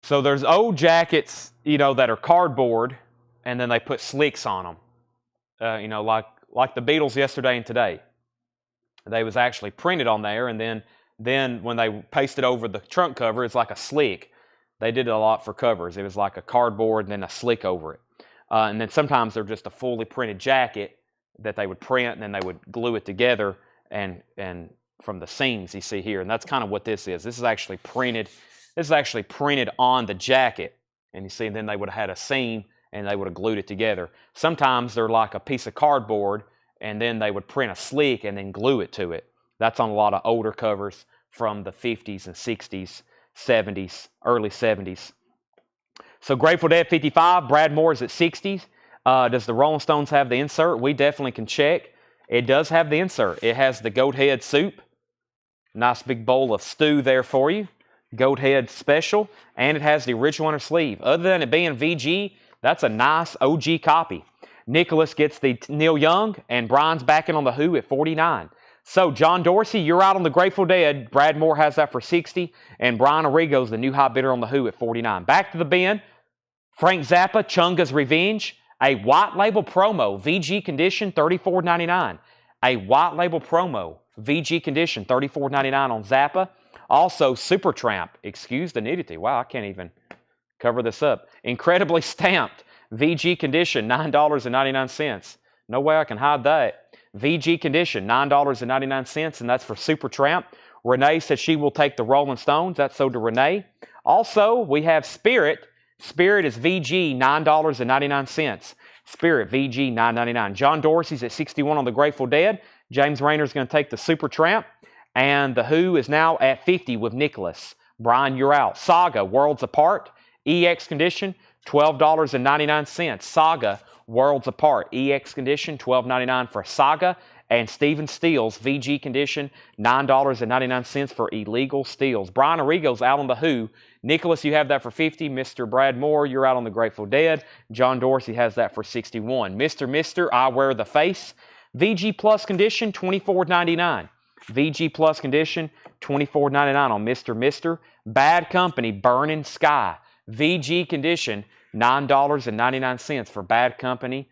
So there's old jackets, that are cardboard, and then they put slicks on them. Like the Beatles yesterday and today. They was actually printed on there, and then when they pasted over the trunk cover, it's like a slick. They did it a lot for covers. It was like a cardboard and then a slick over it. And then sometimes they're just a fully printed jacket that they would print, and then they would glue it together and from the seams you see here. And that's kind of what this is. This is actually printed. This is actually printed on the jacket. And you see, then they would have had a seam, and they would have glued it together. Sometimes they're like a piece of cardboard, and then they would print a slick and then glue it to it. That's on a lot of older covers from the 50s and 60s, 70s, early 70s. So Grateful Dead 55, Brad Moore's at 60. Does the Rolling Stones have the insert? We definitely can check. It does have the insert. It has the goat head soup. Nice big bowl of stew there for you. Goat head special. And it has the original inner sleeve. Other than it being VG, that's a nice OG copy. Nicholas gets the Neil Young, and Brian's backing on the Who at $49. So John Dorsey, you're out on the Grateful Dead. Brad Moore has that for $60. And Brian Arrigo's the new high bidder on the Who at $49. Back to the bin. Frank Zappa, Chunga's Revenge. A white label promo, VG condition, $34.99. A white label promo, VG condition, $34.99 on Zappa. Also, Supertramp, excuse the nudity. Wow, I can't even cover this up. Incredibly stamped, VG condition, $9.99. No way I can hide that. VG condition, $9.99, and that's for Supertramp. Renee said she will take the Rolling Stones. That's so to Renee. Also, we have Spirit. Spirit is VG, $9.99. Spirit, VG, $9.99. John Dorsey's at 61 on the Grateful Dead. James Raynor's going to take the Supertramp. And the Who is now at 50 with Nicholas. Brian, you're out. Saga, Worlds Apart. EX condition, $12.99. Saga, Worlds Apart. EX condition, $12.99 for Saga. And Stephen Steele's VG condition, $9.99 for Illegal Steals. Brian Arrigo's out on the Who. Nicholas, you have that for $50. Mr. Brad Moore, you're out on the Grateful Dead. John Dorsey has that for $61. Mr. I Wear the Face. VG Plus condition, $24.99. VG Plus condition, $24.99 on Mr. Bad Company, Burning Sky. VG condition, $9.99 for Bad Company.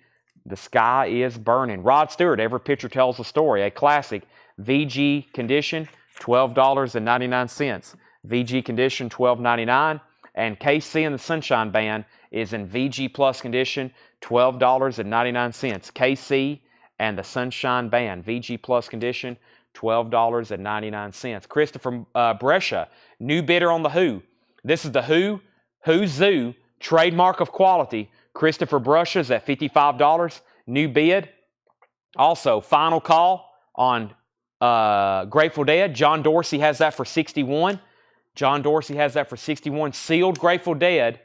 The sky is burning. Rod Stewart, Every Picture Tells a Story, a classic. VG condition, $12.99. VG condition, $12.99. And KC and the Sunshine Band is in VG Plus condition, $12.99. KC and the Sunshine Band, VG Plus condition, $12.99. Christopher Brescia, new bidder on the Who. This is the Who's Zoo, trademark of quality. Christopher Brescia's at $55, new bid. Also, final call on Grateful Dead. John Dorsey has that for $61. John Dorsey has that for $61. Sealed Grateful Dead,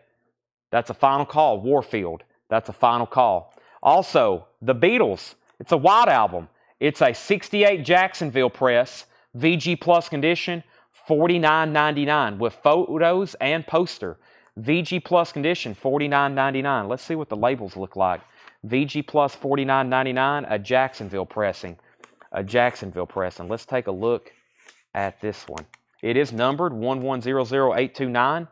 that's a final call. Warfield, that's a final call. Also, the Beatles, it's a white album. It's a 68 Jacksonville press, VG Plus condition, $49.99 with photos and poster. VG Plus condition, $49.99. Let's see what the labels look like. VG Plus $49.99, a Jacksonville pressing. A Jacksonville pressing. Let's take a look at this one. It is numbered 1100829.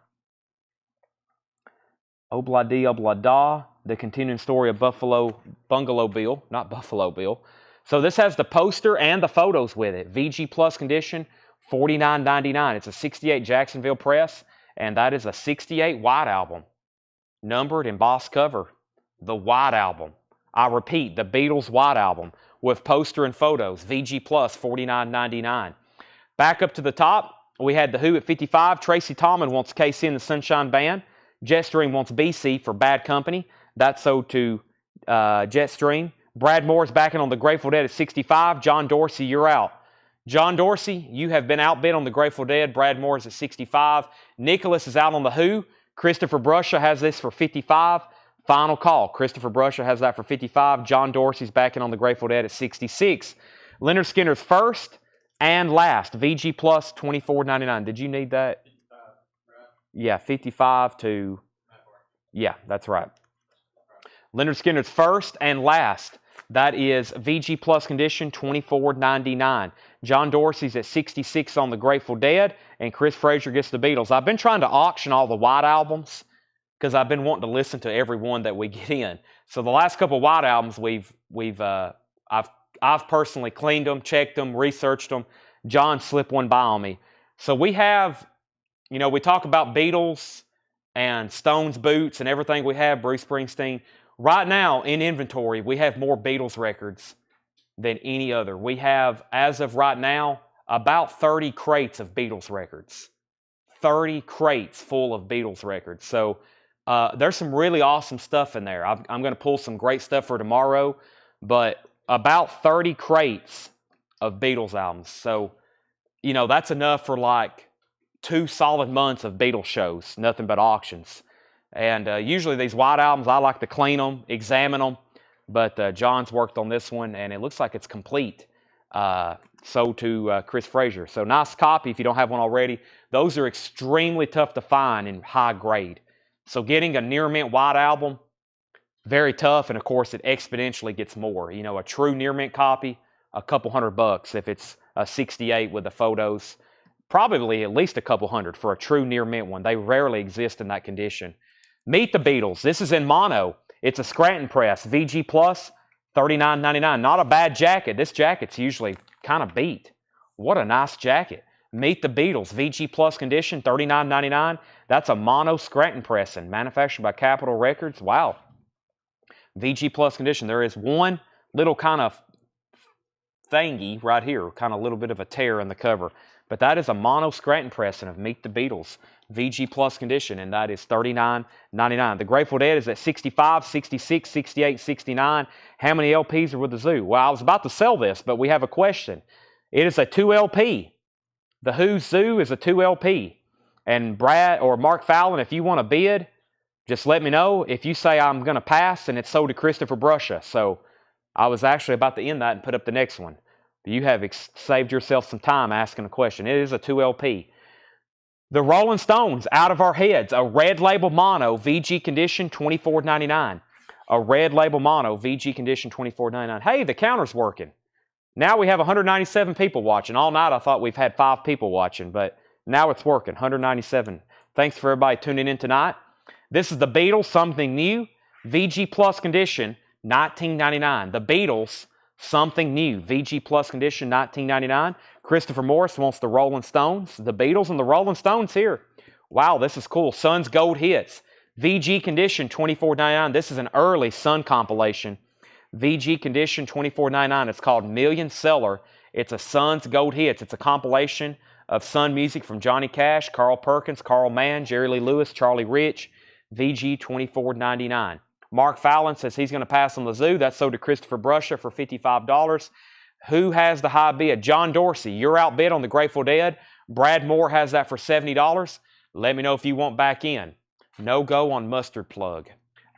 Obladi Oblada, the continuing story of Bungalow Bill, not Buffalo Bill. So this has the poster and the photos with it. VG Plus condition, $49.99. It's a 68 Jacksonville press, and that is a 68 white album. Numbered, embossed cover. The white album. I repeat, the Beatles white album with poster and photos. VG Plus, $49.99. Back up to the top, we had The Who at 55. Tracy Tallman wants KC and the Sunshine Band. Jetstream wants BC for Bad Company. That's sold to Jetstream. Brad Moore's backing on the Grateful Dead at 65. John Dorsey, you're out. John Dorsey, you have been outbid on the Grateful Dead. Brad Moore's at 65. Nicholas is out on The Who. Christopher Brusha has this for 55. Final call. Christopher Brusha has that for 55. John Dorsey's backing on the Grateful Dead at 66. Leonard Skinner's first and last. VG Plus $24.99. Did you need that? Yeah, 55 to... Yeah, that's right. Leonard Skinner's first and last. That is VG Plus condition, $24.99. John Dorsey's at 66 on the Grateful Dead, and Chris Frazier gets the Beatles. I've been trying to auction all the white albums because I've been wanting to listen to every one that we get in. So the last couple of white albums, I've personally cleaned them, checked them, researched them. John slipped one by on me. So we have, you know, we talk about Beatles and Stones boots and everything we have, Bruce Springsteen. Right now, in inventory, we have more Beatles records than any other. We have, as of right now, about 30 crates of Beatles records. 30 crates full of Beatles records. So there's some really awesome stuff in there. I'm going to pull some great stuff for tomorrow, but about 30 crates of Beatles albums. So, you know, that's enough for like 2 solid months of Beatles shows, nothing but auctions. And usually these white albums, I like to clean them, examine them. But John's worked on this one, and it looks like it's complete. Sold to Chris Frazier. So nice copy if you don't have one already. Those are extremely tough to find in high grade. So getting a near mint white album, very tough. And of course, it exponentially gets more. You know, a true near mint copy, a couple $100 if it's a 68 with the photos. Probably at least a couple $100 for a true near mint one. They rarely exist in that condition. Meet the Beatles. This is in mono. It's a Scranton press. VG Plus, $39.99. Not a bad jacket. This jacket's usually kind of beat. What a nice jacket. Meet the Beatles. VG Plus condition, $39.99. That's a mono Scranton pressing, manufactured by Capitol Records. Wow. VG Plus condition. There is one little kind of thingy right here, kind of a little bit of a tear in the cover. But that is a mono Scranton pressing of Meet the Beatles. VG Plus condition, and that is $39.99. The Grateful Dead is at 65, 66, 68, 69. How many LPs are with the zoo? Well, I was about to sell this, but we have a question. It is a 2 LP. The Who's Zoo is a 2 LP. And Brad or Mark Fallon, if you want to bid, just let me know. If you say I'm going to pass, and it's sold to Christopher Brusha. So I was actually about to end that and put up the next one. You have saved yourself some time asking a question. It is a 2 LP. The Rolling Stones, Out of Our Heads, a red label mono, VG condition, $24.99. A red label mono, VG condition, $24.99. Hey, the counter's working. Now we have 197 people watching. All night I thought we've had 5 people watching, but now it's working, 197. Thanks for everybody tuning in tonight. This is the Beatles, Something New, VG Plus condition, $19.99. The Beatles, Something New, VG Plus condition, $19.99. Christopher Morris wants the Rolling Stones. The Beatles and the Rolling Stones here. Wow, this is cool. Sun's Gold Hits. VG condition, $24.99. This is an early Sun compilation. VG condition, $24.99. It's called Million Seller. It's a Sun's Gold Hits. It's a compilation of Sun music from Johnny Cash, Carl Perkins, Carl Mann, Jerry Lee Lewis, Charlie Rich. VG, $24.99. Mark Fallon says he's going to pass on the zoo. That's sold to Christopher Brusha for $55. Who has the high bid? John Dorsey. You're outbid on the Grateful Dead. Brad Moore has that for $70. Let me know if you want back in. No go on Mustard Plug.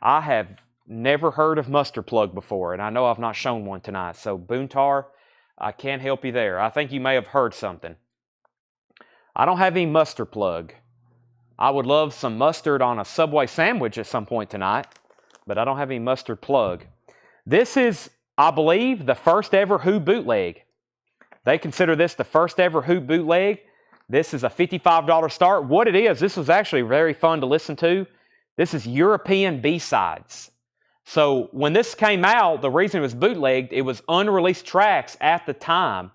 I have never heard of Mustard Plug before, and I know I've not shown one tonight. So, Boontar, I can't help you there. I think you may have heard something. I don't have any Mustard Plug. I would love some mustard on a Subway sandwich at some point tonight, but I don't have any Mustard Plug. This is, I believe, the first ever Who bootleg. They consider this the first ever Who bootleg. This is a $55 start. What it is, this was actually very fun to listen to. This is European B-sides. So when this came out, the reason it was bootlegged, it was unreleased tracks at the time.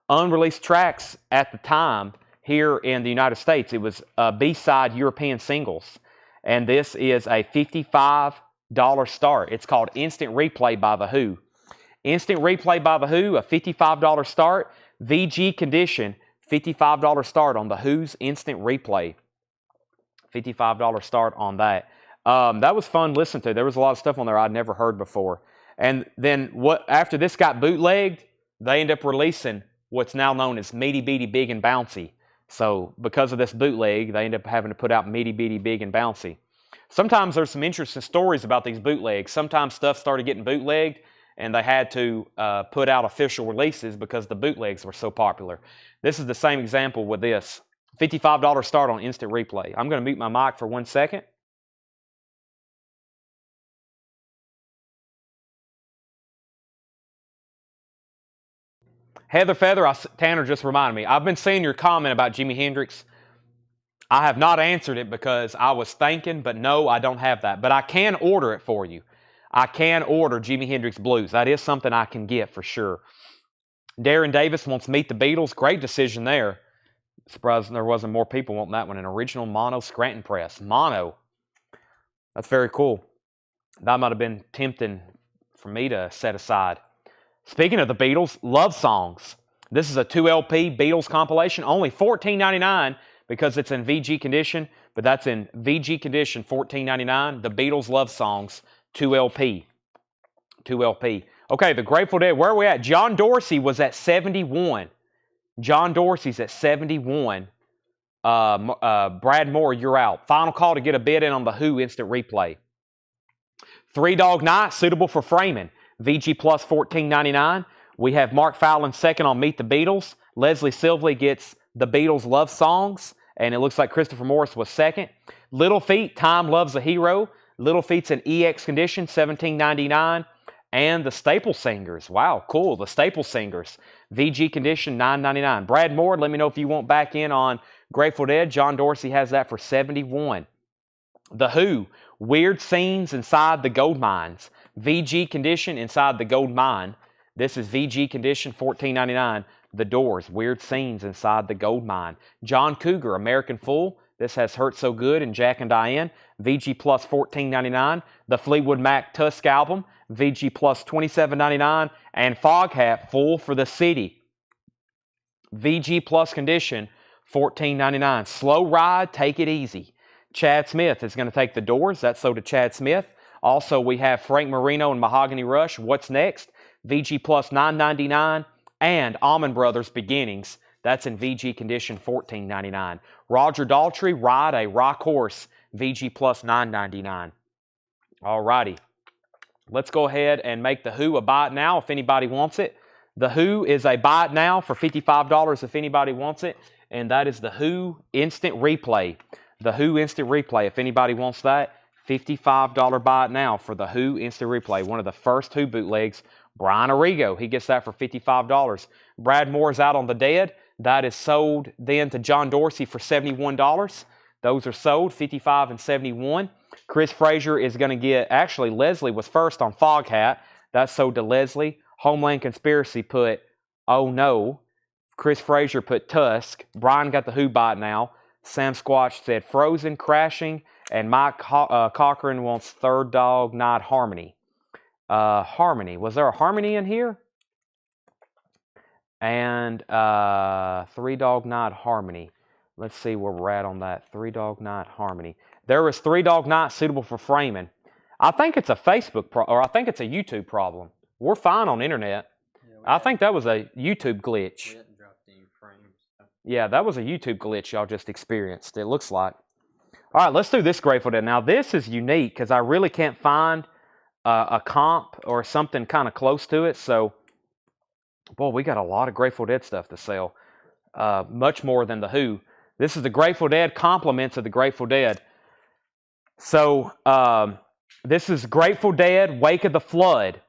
Unreleased tracks at the time here in the United States. It was B-side European singles. And this is a $55 start. It's called Instant Replay by The Who. Instant Replay by The Who, a $55 start. VG Condition, $55 start on The Who's Instant Replay. $55 start on that. That was fun to listen to. There was a lot of stuff on there I'd never heard before. And then after this got bootlegged, they ended up releasing what's now known as Meaty Beaty Big and Bouncy. So because of this bootleg, they end up having to put out Meaty Beaty Big and Bouncy. Sometimes there's some interesting stories about these bootlegs. Sometimes stuff started getting bootlegged and they had to put out official releases because the bootlegs were so popular. This is the same example with this. $55 start on Instant Replay. I'm going to mute my mic for 1 second. Heather Feather, Tanner just reminded me. I've been seeing your comment about Jimi Hendrix. I have not answered it because I was thinking, but no, I don't have that. But I can order it for you. I can order Jimi Hendrix Blues. That is something I can get for sure. Darren Davis wants Meet the Beatles. Great decision there. Surprised there wasn't more people wanting that one. An original mono Scranton press. Mono. That's very cool. That might have been tempting for me to set aside. Speaking of the Beatles, Love Songs. This is a 2LP Beatles compilation. Only $14.99 because it's in VG condition, but that's in VG condition, $14.99. The Beatles Love Songs, 2LP. 2LP. Okay, the Grateful Dead, where are we at? John Dorsey was at 71. John Dorsey's at 71. Brad Moore, you're out. Final call to get a bid in on the Who Instant Replay. Three Dog Night, suitable for framing. VG Plus $14.99. We have Mark Fallon second on Meet the Beatles. Leslie Silvley gets the Beatles Love Songs. And it looks like Christopher Morris was second. Little Feat, Time Loves a Hero. Little Feat's in EX condition, $17.99. And the Staple Singers. Wow, cool. The Staple Singers. VG condition, $9.99. Brad Moore, let me know if you want back in on Grateful Dead. John Dorsey has that for $71. The Who, Weird Scenes Inside the Gold Mines. VG condition, Inside the Gold Mine. This is VG condition, $14.99. The Doors, Weird Scenes Inside the Gold Mine. John Cougar, American Fool. This has Hurt So Good and Jack and Diane. VG Plus $14.99. The Fleetwood Mac Tusk album. VG Plus $27.99. And Foghat, Fool for the City. VG Plus condition, $14.99. Slow Ride, Take It Easy. Chad Smith is going to take The Doors. That's sold to Chad Smith. Also, we have Frank Marino and Mahogany Rush. What's Next? VG Plus $9.99. And Allman Brothers Beginnings. That's in VG condition, $14.99. Roger Daltrey, Ride a Rock Horse. VG Plus $9.99. All righty. Let's go ahead and make The Who a buy it now if anybody wants it. The Who is a buy it now for $55 if anybody wants it. And that is The Who Instant Replay. The Who Instant Replay, if anybody wants that. $55 buy it now for The Who Instant Replay. One of the first Who bootlegs. Brian Arrigo, he gets that for $55. Brad Moore's out on The Dead. That is sold then to John Dorsey for $71. Those are sold, $55 and $71. Chris Frazier is going to get, actually Leslie was first on Foghat. That's sold to Leslie. Homeland Conspiracy put Oh No. Chris Frazier put Tusk. Brian got the Who buy it now. Sam Squatch said Frozen, Crashing. And Mike Cochran wants Third Dog Night Harmony. Harmony. Was there a Harmony in here? And Three Dog Night Harmony. Let's see where we're at on that. Three Dog Night Harmony. There was Three Dog Night suitable for framing. I think it's a Facebook or I think it's a YouTube problem. We're fine on internet. Yeah, I think that was a YouTube glitch. We hadn't dropped any frames. Yeah, that was a YouTube glitch y'all just experienced. It looks like. All right, let's do this Grateful Dead. Now, this is unique because I really can't find a comp or something kind of close to it. So, boy, we got a lot of Grateful Dead stuff to sell. Much more than The Who. This is the Grateful Dead compliments of the Grateful Dead. So, this is Grateful Dead, Wake of the Flood.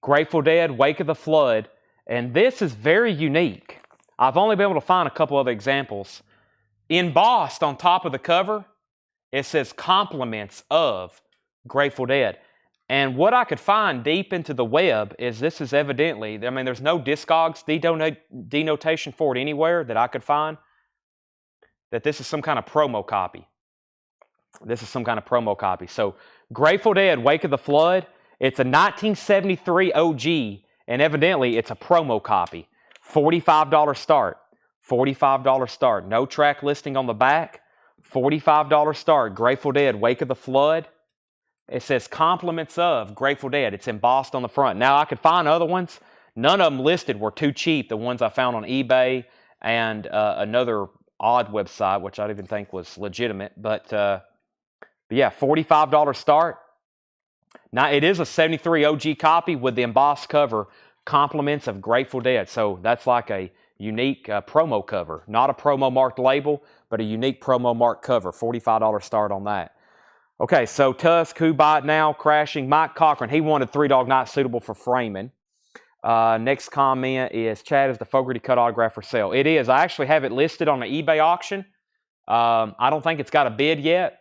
Grateful Dead, Wake of the Flood. And this is very unique. I've only been able to find a couple other examples. Embossed on top of the cover, it says compliments of Grateful Dead. And what I could find deep into the web is this is evidently, I mean, there's no Discogs denotation for it anywhere that I could find, that this is some kind of promo copy. This is some kind of promo copy. So Grateful Dead, Wake of the Flood, it's a 1973 OG, and evidently it's a promo copy. $45 start. $45 start. No track listing on the back. $45 start. Grateful Dead, Wake of the Flood. It says compliments of Grateful Dead. It's embossed on the front. Now I could find other ones. None of them listed were too cheap. The ones I found on eBay and another odd website, which I didn't even think was legitimate. But yeah, $45 start. Now it is a 73 OG copy with the embossed cover, compliments of Grateful Dead. So that's like a unique promo cover. Not a promo marked label, but a unique promo marked cover. $45 start on that. Okay, so Tusk, who buy it now, crashing. Mike Cochran, he wanted Three Dog Night suitable for framing. Next comment is, Chad, is the Fogarty cut autograph for sale? It is. I actually have it listed on the eBay auction. I don't think it's got a bid yet.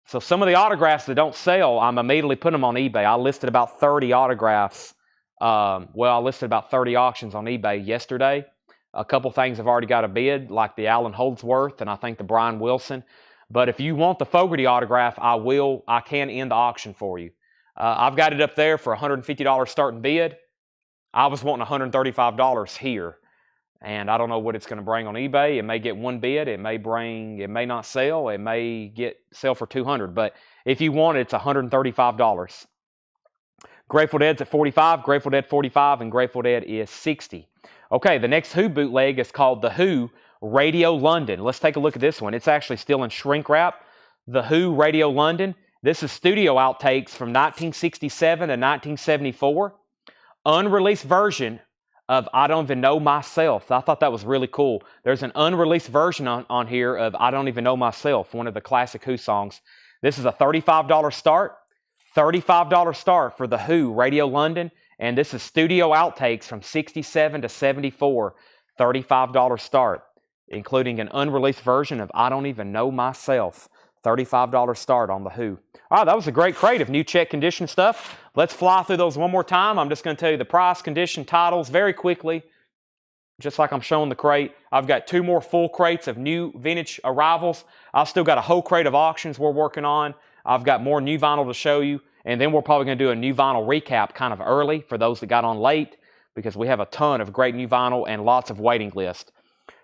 So some of the autographs that don't sell, I'm immediately putting them on eBay. I listed about 30 autographs. I listed about 30 auctions on eBay yesterday. A couple things have already got a bid, like the Alan Holdsworth and I think the Brian Wilson. But if you want the Fogarty autograph, I can end the auction for you. I've got it up there for $150 starting bid. I was wanting $135 here. And I don't know what it's going to bring on eBay. It may get one bid. It may not sell. It may sell for $200. But if you want it, it's $135. Grateful Dead's at $45, Grateful Dead $45, and Grateful Dead is $60. Okay, the next Who bootleg is called The Who Radio London. Let's take a look at this one. It's actually still in shrink wrap. The Who Radio London. This is studio outtakes from 1967 to 1974. Unreleased version of I Don't Even Know Myself. I thought that was really cool. There's an unreleased version on here of I Don't Even Know Myself, one of the classic Who songs. This is a $35 start. $35 start for The Who Radio London. And this is studio outtakes from 67 to 74. $35 start, including an unreleased version of I Don't Even Know Myself. $35 start on The Who. All right, that was a great crate of new check condition stuff. Let's fly through those one more time. I'm just going to tell you the price, condition, titles very quickly, just like I'm showing the crate. I've got 2 more full crates of new vintage arrivals. I've still got a whole crate of auctions we're working on. I've got more new vinyl to show you, and then we're probably going to do a new vinyl recap kind of early for those that got on late, because we have a ton of great new vinyl and lots of waiting list.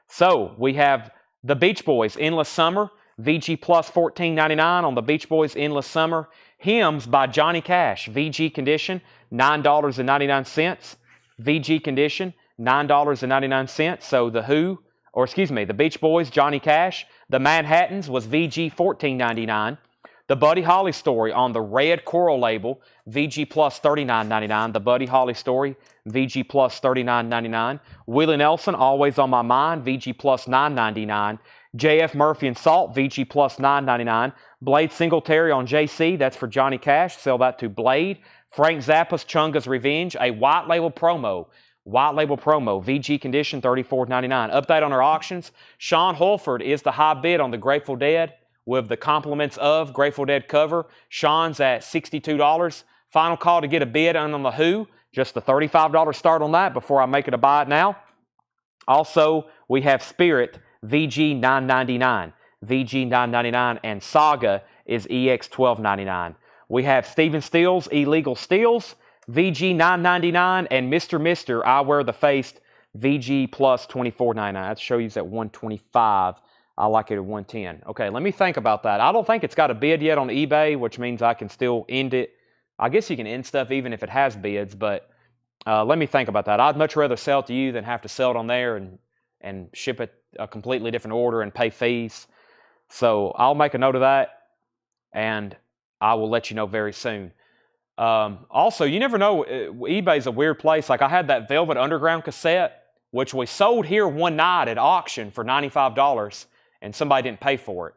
So we have the Beach Boys, Endless Summer, VG Plus $14.99 on the Beach Boys Endless Summer. Hymns by Johnny Cash, VG condition, $9.99. VG condition, $9.99. So the Beach Boys, Johnny Cash. The Manhattans was VG $14.99. The Buddy Holly Story on the red coral label, VG Plus $39.99. The Buddy Holly Story, VG Plus $39.99. Willie Nelson, Always on My Mind, VG Plus $9.99. JF Murphy and Salt, VG Plus $9.99. Blade Singletary on JC, that's for Johnny Cash. Sell that to Blade. Frank Zappa's Chunga's Revenge, a white label promo. White label promo, VG condition, $34.99. Update on our auctions. Sean Holford is the high bid on the Grateful Dead with the compliments of Grateful Dead cover. Sean's at $62. Final call to get a bid on The Who. Just the $35 start on that before I make it a buy it now. Also, we have Spirit, VG $9.99. VG $9.99, and Saga is EX $12.99. We have Stephen Stills, Illegal Steals, VG $9.99, and Mr. I Wear the Face, VG plus $24.99. That show you at $125. I like it at $110. Okay, let me think about that. I don't think it's got a bid yet on eBay, which means I can still end it. I guess you can end stuff even if it has bids, but let me think about that. I'd much rather sell it to you than have to sell it on there and ship it a completely different order and pay fees. So I'll make a note of that, and I will let you know very soon. Also, you never know, eBay's a weird place. Like I had that Velvet Underground cassette, which we sold here one night at auction for $95, and somebody didn't pay for it.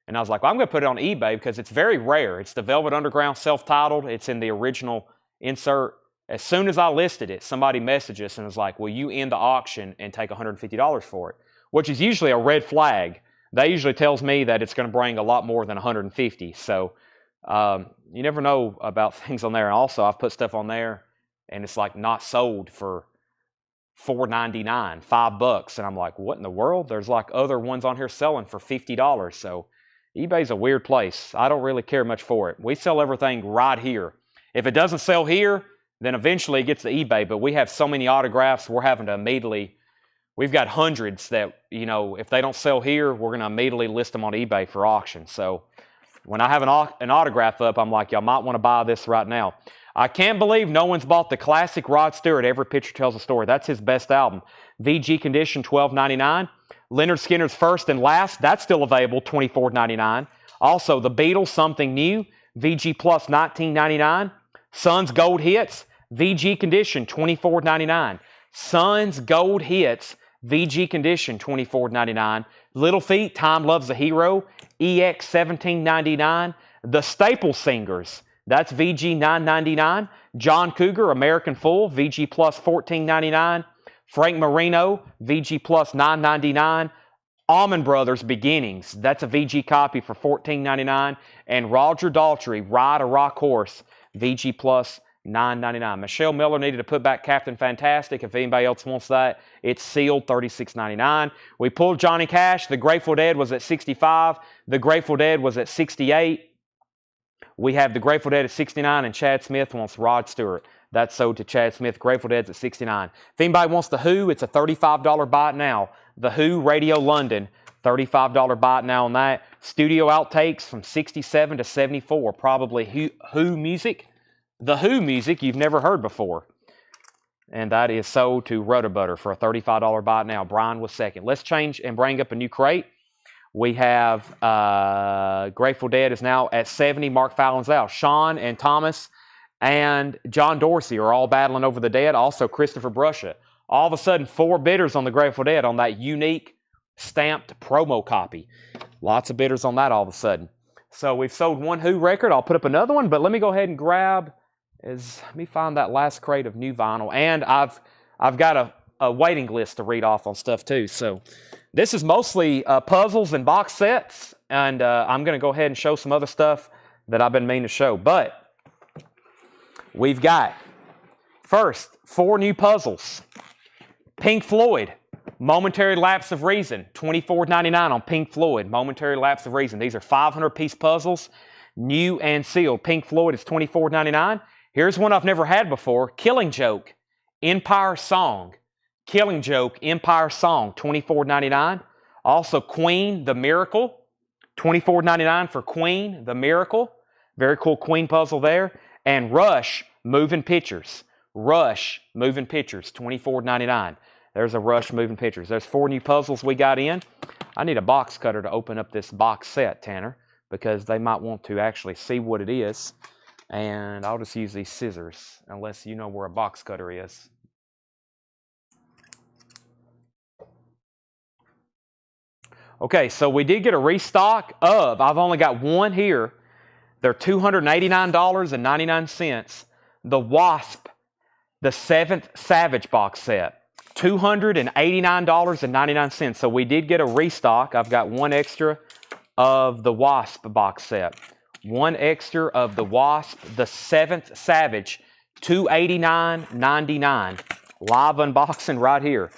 And I was like, well, I'm going to put it on eBay because it's very rare. It's the Velvet Underground self-titled. It's in the original insert. As soon as I listed it, somebody messaged us and was like, will you end the auction and take $150 for it? Which is usually a red flag. That usually tells me that it's going to bring a lot more than 150. So you never know about things on there. And also, I've put stuff on there and it's like not sold for $4.99, $5, and I'm like, what in the world? There's like other ones on here selling for $50. So eBay's a weird place. I don't really care much for it. We sell everything right here. If it doesn't sell here, then eventually it gets to eBay. But we have so many autographs, we're having to immediately. We've got hundreds that, you know, if they don't sell here, we're going to immediately list them on eBay for auction. So when I have an autograph up, I'm like, y'all might want to buy this right now. I can't believe no one's bought the classic Rod Stewart, Every Picture Tells a Story. That's his best album. VG Condition, $12.99. Leonard Skinner's First and Last, that's still available, $24.99. Also, The Beatles, Something New, VG Plus, $19.99. Sun's Gold Hits, VG Condition, $24.99. Sun's Gold Hits, VG Condition, $24.99. Little Feat, Time Loves a Hero, EX, $17.99. The Staple Singers, that's VG, $9.99. John Cougar, American Fool, VG Plus, $14.99. Frank Marino, VG Plus, $9.99. Allman Brothers, Beginnings, that's a VG copy for $14.99. And Roger Daltrey, Ride a Rock Horse, VG Plus, $9.99. Michelle Miller needed to put back Captain Fantastic. If anybody else wants that, it's sealed, $36.99. We pulled Johnny Cash. The Grateful Dead was at $65. The Grateful Dead was at $68. We have the Grateful Dead at $69, and Chad Smith wants Rod Stewart. That's sold to Chad Smith. Grateful Dead's at $69. If anybody wants The Who, it's a $35 buy it now. The Who, Radio London, $35 buy it now on that. Studio outtakes from $67 to $74. Probably Who music. The Who music you've never heard before. And that is sold to Rotobutter for a $35 buy it now. Brian was second. Let's change and bring up a new crate. We have Grateful Dead is now at 70. Mark Fallon's out. Sean and Thomas and John Dorsey are all battling over the Dead. Also Christopher Brusha. All of a sudden, 4 bidders on the Grateful Dead on that unique stamped promo copy. Lots of bidders on that all of a sudden. So we've sold one Who record. I'll put up another one, but let me go ahead and grab. Let me find that last crate of new vinyl. And I've got a waiting list to read off on stuff too. So this is mostly puzzles and box sets. And I'm going to go ahead and show some other stuff that I've been meaning to show. But we've got, first, 4 new puzzles. Pink Floyd, Momentary Lapse of Reason, $24.99 on Pink Floyd, Momentary Lapse of Reason. These are 500-piece puzzles, new and sealed. Pink Floyd is $24.99. Here's one I've never had before, Killing Joke, Empire Song. Killing Joke, Empire Song, $24.99. Also Queen, The Miracle, $24.99 for Queen, The Miracle. Very cool Queen puzzle there. And Rush, Moving Pictures. Rush, Moving Pictures, $24.99. There's a Rush Moving Pictures. There's 4 new puzzles we got in. I need a box cutter to open up this box set, Tanner, because they might want to actually see what it is. And I'll just use these scissors, unless you know where a box cutter is. Okay, so we did get a restock of, I've only got one here. They're $289.99. The Wasp, the 7th Savage box set. $289.99. So we did get a restock. I've got one extra of the Wasp box set. One extra of the Wasp, the 7th Savage, $289.99. Live unboxing right here.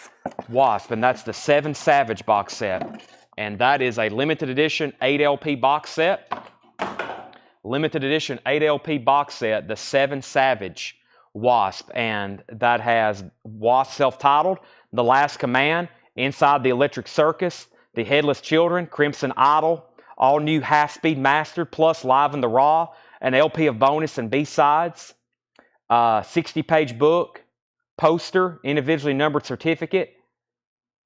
Wasp, and that's the 7 Savage box set. And that is a limited edition 8LP box set. Limited edition 8LP box set, the 7 Savage Wasp. And that has Wasp self-titled, The Last Command, Inside the Electric Circus, The Headless Children, Crimson Idol, all new half-speed mastered, plus Live in the Raw, an LP of bonus and B-sides, 60-page book, poster, individually numbered certificate,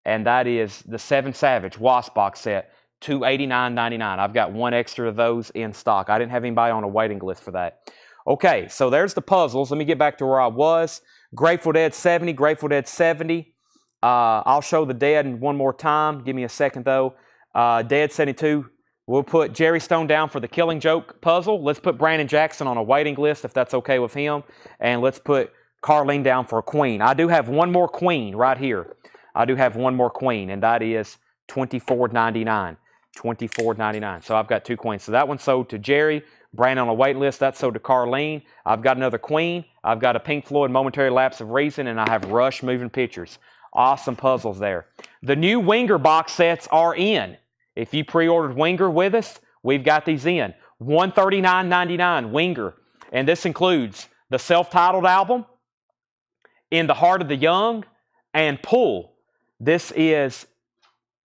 and that is the 7 Savage Wasp box set, $289.99. I've got one extra of those in stock. I didn't have anybody on a waiting list for that. Okay, so there's the puzzles. Let me get back to where I was. Grateful Dead 70, Grateful Dead 70. I'll show the Dead in one more time. Give me a second, though. Dead 72. We'll put Jerry Stone down for the Killing Joke puzzle. Let's put Brandon Jackson on a waiting list if that's okay with him. And let's put Carlene down for a queen. I do have one more queen right here. I do have one more queen, and that is $24.99. $24.99. So I've got two queens. So that one sold to Jerry. Brandon on a wait list. That's sold to Carlene. I've got another queen. I've got a Pink Floyd Momentary Lapse of Reason, and I have Rush Moving Pictures. Awesome puzzles there. The new Winger box sets are in. If you pre-ordered Winger with us, we've got these in. $139.99 Winger. And this includes the self-titled album, In the Heart of the Young, and Pull. This is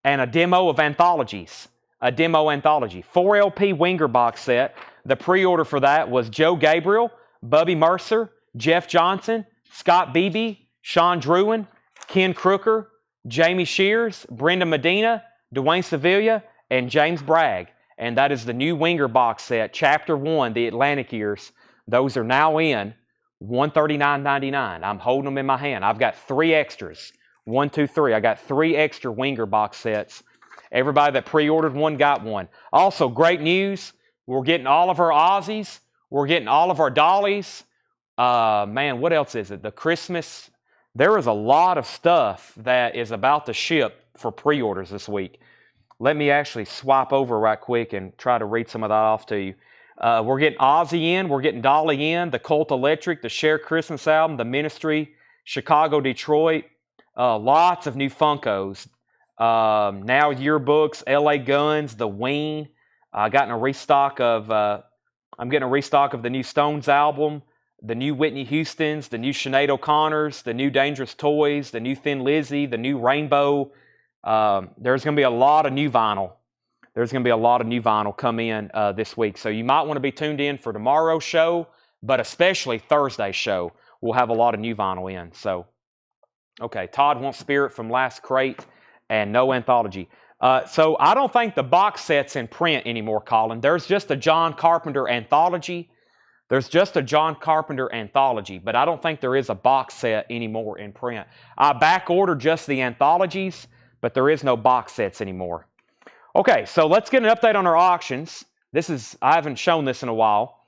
a demo of anthologies. A demo anthology. 4 LP Winger box set. The pre-order for that was Joe Gabriel, Bubby Mercer, Jeff Johnson, Scott Beebe, Sean Druin, Ken Crooker, Jamie Shears, Brenda Medina, Dwayne Sevilla, and James Bragg. And that is the new Winger box set, Chapter 1, The Atlantic Years. Those are now in $139.99. I'm holding them in my hand. I've got 3 extras. 1, 2, 3. I got 3 extra Winger box sets. Everybody that pre-ordered one got one. Also, great news. We're getting all of our Aussies. We're getting all of our Dollies. Man, what else is it? The Christmas. There is a lot of stuff that is about to ship for pre-orders this week. Let me actually swap over right quick and try to read some of that off to you. We're getting Ozzy in. We're getting Dolly in. The Cult Electric, the Cher Christmas album, the Ministry, Chicago, Detroit. Lots of new Funkos. Now Yearbooks, LA Guns, the Ween. I'm getting a restock of the new Stones album, the new Whitney Houstons, the new Sinead O'Connor's, the new Dangerous Toys, the new Thin Lizzy, the new Rainbow. There's going to be a lot of new vinyl. There's going to be a lot of new vinyl come in this week. So you might want to be tuned in for tomorrow's show, but especially Thursday's show. We'll have a lot of new vinyl in. So, okay, Todd wants Spirit from Last Crate and no anthology. So I don't think the box set's in print anymore, Colin. There's just a John Carpenter anthology. There's just a John Carpenter anthology, but I don't think there is a box set anymore in print. I back ordered just the anthologies, but there is no box sets anymore. Okay, so let's get an update on our auctions. I haven't shown this in a while.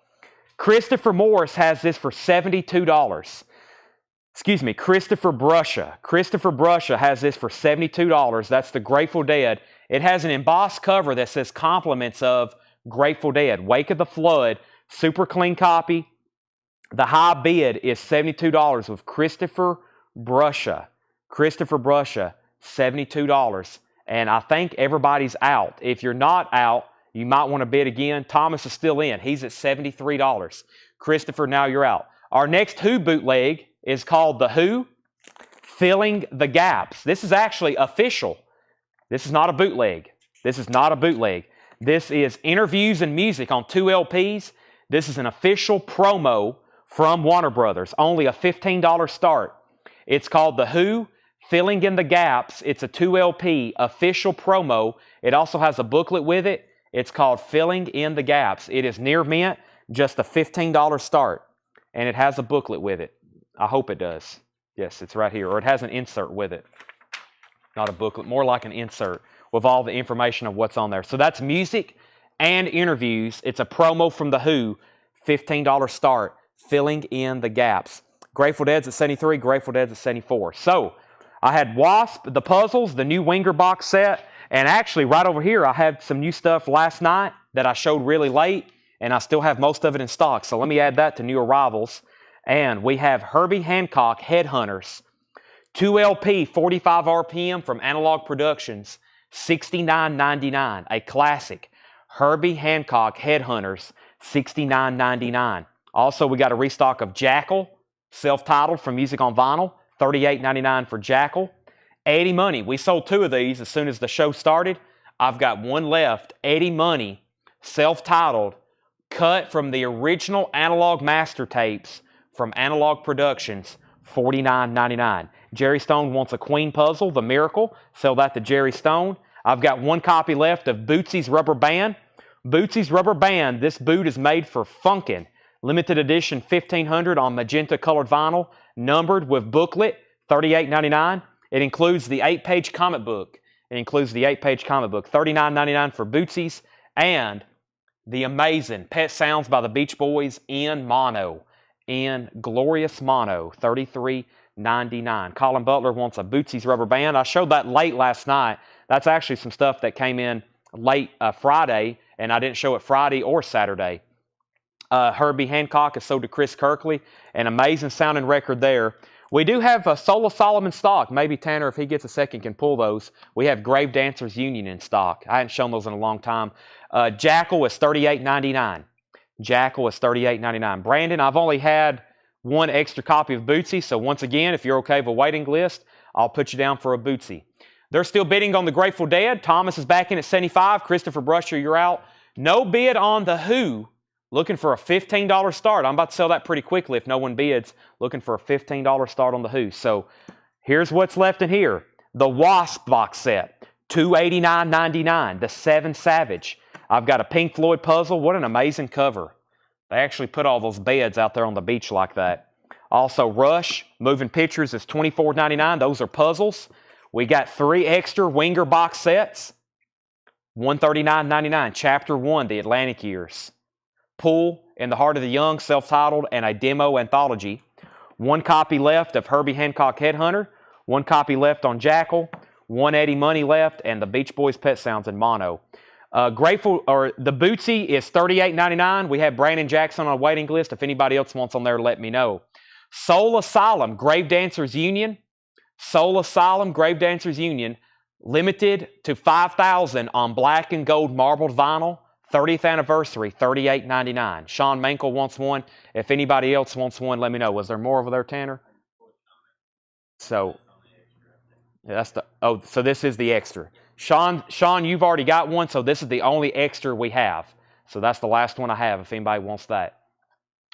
Christopher Morris has this for $72. Excuse me, Christopher Brusha. Christopher Brusha has this for $72. That's the Grateful Dead. It has an embossed cover that says compliments of Grateful Dead. Wake of the Flood, super clean copy. The high bid is $72 with Christopher Brusha. Christopher Brusha, $72. And I think everybody's out. If you're not out, you might want to bid again. Thomas is still in. He's at $73. Christopher, now you're out. Our next Who bootleg is called The Who, Filling the Gaps. This is actually official. This is not a bootleg. This is not a bootleg. This is interviews and music on 2 LPs. This is an official promo from Warner Brothers. Only a $15 start. It's called The Who, Filling in the Gaps. It's a 2 LP official promo. It also has a booklet with it. It's called Filling in the Gaps. It is near mint, just a $15 start. And it has a booklet with it. I hope it does. Yes, it's right here. Or it has an insert with it. Not a booklet, more like an insert with all the information of what's on there. So that's music and interviews. It's a promo from The Who, $15 start, Filling in the Gaps. Grateful Dead's at 73, Grateful Dead's at 74. So I had Wasp, the puzzles, the new Winger box set, and actually right over here I had some new stuff last night that I showed really late, and I still have most of it in stock. So let me add that to new arrivals. And we have Herbie Hancock Headhunters, 2 LP, 45 RPM from Analog Productions, $69.99, a classic. Herbie Hancock Headhunters, $69.99. Also, we got a restock of Jackal, self-titled from Music on Vinyl, $38.99 for Jackal. Eddie Money, we sold 2 of these as soon as the show started. I've got one left, Eddie Money, self-titled, cut from the original Analog Master Tapes from Analog Productions, $49.99. Jerry Stone wants a Queen puzzle, The Miracle. Sell that to Jerry Stone. I've got one copy left of Bootsy's Rubber Band. Bootsy's Rubber Band, this boot is made for funkin'. Limited edition 1500 on magenta colored vinyl, numbered with booklet, $38.99. It includes the 8-page comic book. $39.99 for Bootsy's, and the amazing Pet Sounds by the Beach Boys in mono. in glorious mono, $33.99. Colin Butler wants a Bootsie's rubber band. I showed that late last night. That's actually some stuff that came in late Friday, and I didn't show it Friday or Saturday. Herbie Hancock is sold to Chris Kirkley. An amazing sounding record there. We do have a Soul of Solomon stock. Maybe Tanner, if he gets a second, can pull those. We have Grave Dancers Union in stock. I hadn't shown those in a long time. Jackal is $38.99. Jackal is $38.99. Brandon, I've only had one extra copy of Bootsy, so once again, if you're okay with a waiting list, I'll put you down for a Bootsy. They're still bidding on the Grateful Dead. Thomas is back in at 75. Christopher Brusher, you're out. No bid on the Who. Looking for a $15 start. I'm about to sell that pretty quickly if no one bids. Looking for a $15 start on the Who. So here's what's left in here. The Wasp box set, $289.99. The Seven Savage. I've got a Pink Floyd puzzle. What an amazing cover. They actually put all those beds out there on the beach like that. Also, Rush, Moving Pictures is $24.99. Those are puzzles. We got 3 extra Winger box sets, $139.99. Chapter 1, The Atlantic Years. Pool, In the Heart of the Young, self-titled, and a demo anthology. 1 copy left of Herbie Hancock Headhunter. 1 copy left on Jackal. 1 Eddie Money left, and the Beach Boys Pet Sounds in mono. The Bootsy is $38.99. We have Brandon Jackson on a waiting list. If anybody else wants on there, let me know. Soul Asylum, Grave Dancers Union. Soul Asylum, Grave Dancers Union. Limited to 5,000 on black and gold marbled vinyl. 30th anniversary, $38.99. Sean Mankel wants one. If anybody else wants one, let me know. Was there more over there, Tanner? So, so this is the extra. Sean, you've already got one, so this is the only extra we have. So that's the last one I have if anybody wants that.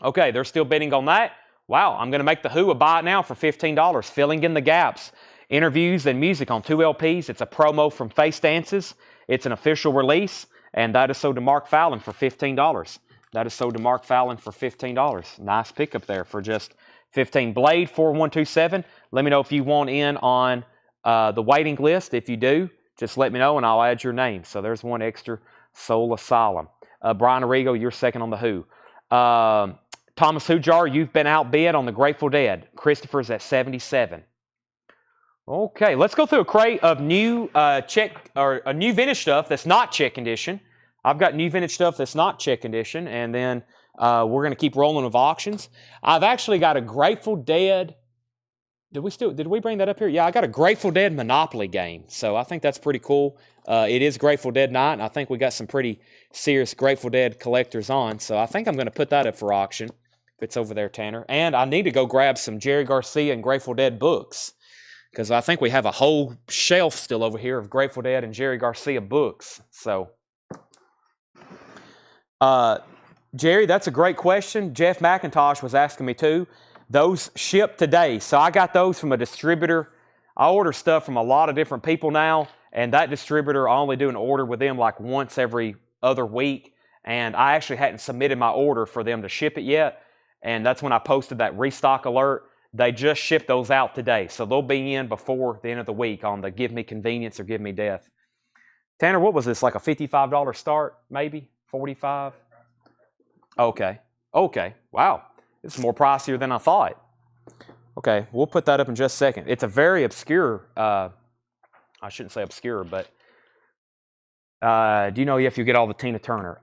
Okay, they're still bidding on that. Wow, I'm going to make the Who a buy it now for $15. Filling in the gaps. Interviews and music on 2 LPs. It's a promo from Face Dances. It's an official release. And that is sold to Mark Fallon for $15. That is sold to Mark Fallon for $15. Nice pickup there for just $15. Blade 4127. Let me know if you want in on the waiting list. If you do, just let me know and I'll add your name. So there's 1 extra Soul Asylum. Brian Arrigo, you're second on the Who. Thomas Hujar, you've been outbid on the Grateful Dead. Christopher's at 77. Okay, let's go through a crate of new new vintage stuff that's not check condition. I've got new vintage stuff that's not check condition, and then we're going to keep rolling with auctions. I've actually got a Grateful Dead. Did we bring that up here? Yeah, I got a Grateful Dead Monopoly game, so I think that's pretty cool. It is Grateful Dead night, and I think we got some pretty serious Grateful Dead collectors on, so I think I'm going to put that up for auction. If it's over there, Tanner. And I need to go grab some Jerry Garcia and Grateful Dead books, because I think we have a whole shelf still over here of Grateful Dead and Jerry Garcia books. So, Jerry, that's a great question. Jeff McIntosh was asking me too. Those ship today. So I got those from a distributor. I order stuff from a lot of different people now, and that distributor, I only do an order with them like once every other week, and I actually hadn't submitted my order for them to ship it yet, and that's when I posted that restock alert. They just shipped those out today, so they'll be in before the end of the week on the Give Me Convenience or Give Me Death. Tanner, what was this, like a $55 start, maybe? $45? Okay. Wow. It's more pricier than I thought. Okay, we'll put that up in just a second. It's a very obscure, I shouldn't say obscure, but do you know if you get all the Tina Turner?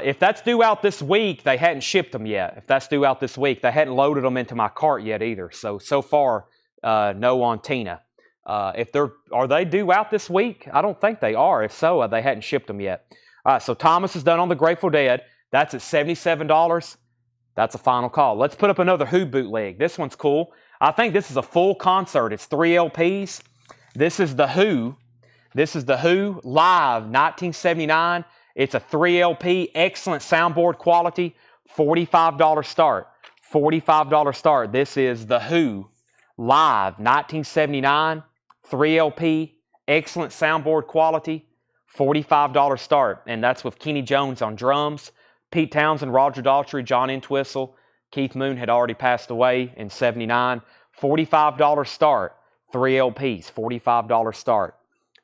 If that's due out this week, they hadn't shipped them yet. If that's due out this week, they hadn't loaded them into my cart yet either. So far, no on Tina. Are they due out this week? I don't think they are. If so, they hadn't shipped them yet. All right, so Thomas is done on the Grateful Dead. That's at $77. That's a final call. Let's put up another Who bootleg. This one's cool. I think this is a full concert. It's 3 LPs. This is the Who. This is the Who live 1979. It's a 3 LP, excellent soundboard quality, $45 start. $45 start. This is the Who live 1979, 3 LP, excellent soundboard quality, $45 start. And that's with Kenny Jones on drums, Pete Townsend, Roger Daltrey, John Entwistle. Keith Moon had already passed away in 79. $45 start. 3 LPs, $45 start.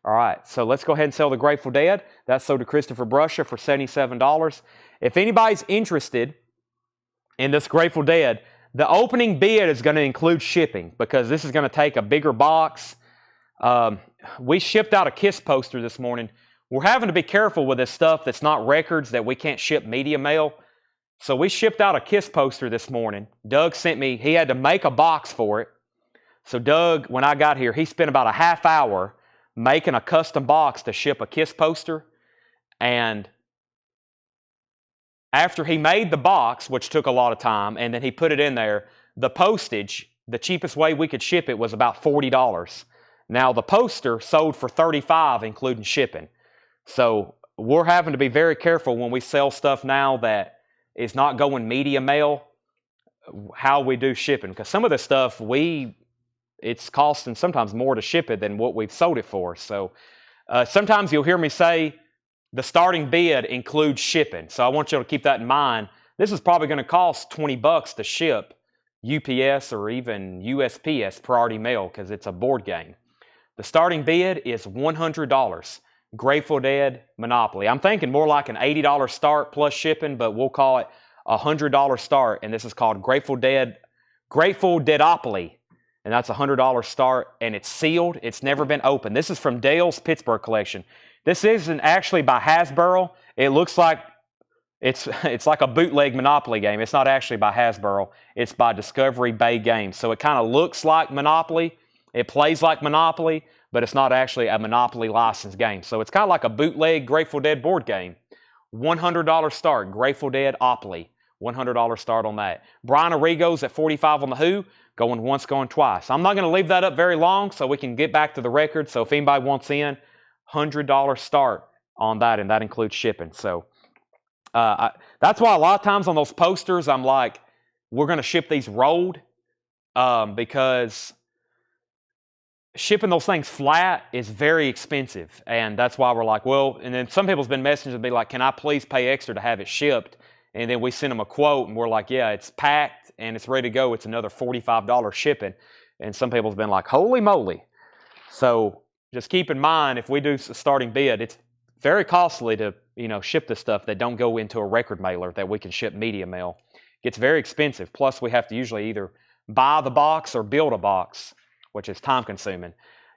All right, so let's go ahead and sell the Grateful Dead. That's sold to Christopher Brusha for $77. If anybody's interested in this Grateful Dead, The opening bid is going to include shipping because this is going to take a bigger box. We shipped out a KISS poster this morning. We're having to be careful with this stuff that's not records that we can't ship media mail. So we shipped out a KISS poster this morning. Doug sent me, he had to make a box for it. So Doug, when I got here, he spent about a half hour making a custom box to ship a KISS poster. And after he made the box, which took a lot of time, and then he put it in there, the postage, the cheapest way we could ship it was about $40. Now the poster sold for $35, including shipping. So we're having to be very careful when we sell stuff now that is not going media mail, how we do shipping. Because some of the stuff, it's costing sometimes more to ship it than what we've sold it for. So sometimes you'll hear me say the starting bid includes shipping. So I want you to keep that in mind. This is probably going to cost $20 to ship UPS or even USPS priority mail because it's a board game. The starting bid is $100. Grateful Dead Monopoly. I'm thinking more like an $80 start plus shipping, but we'll call it a $100 start. And this is called Grateful Deadopoly. And that's a $100 start, and it's sealed. It's never been opened. This is from Dale's Pittsburgh collection. This isn't actually by Hasbro. It looks like it's like a bootleg Monopoly game. It's not actually by Hasbro. It's by Discovery Bay Games. So it kind of looks like Monopoly. It plays like Monopoly, but it's not actually a Monopoly licensed game. So it's kind of like a bootleg Grateful Dead board game. $100 start, Grateful Deadopoly. $100 start on that. Brian Arrigo's at $45 on the Who. Going once, going twice. I'm not going to leave that up very long so we can get back to the record. So if anybody wants in, $100 start on that, and that includes shipping. So that's why a lot of times on those posters, I'm like, we're going to ship these rolled because shipping those things flat is very expensive. And that's why we're like, well, and then some people's been messaging and be like, can I please pay extra to have it shipped? And then we send them a quote, and we're like, yeah, it's packed and it's ready to go. It's another $45 shipping. And some people's been like, holy moly. So just keep in mind, if we do a starting bid, it's very costly to ship the stuff that don't go into a record mailer that we can ship media mail. It gets very expensive. Plus, we have to usually either buy the box or build a box, which is time consuming.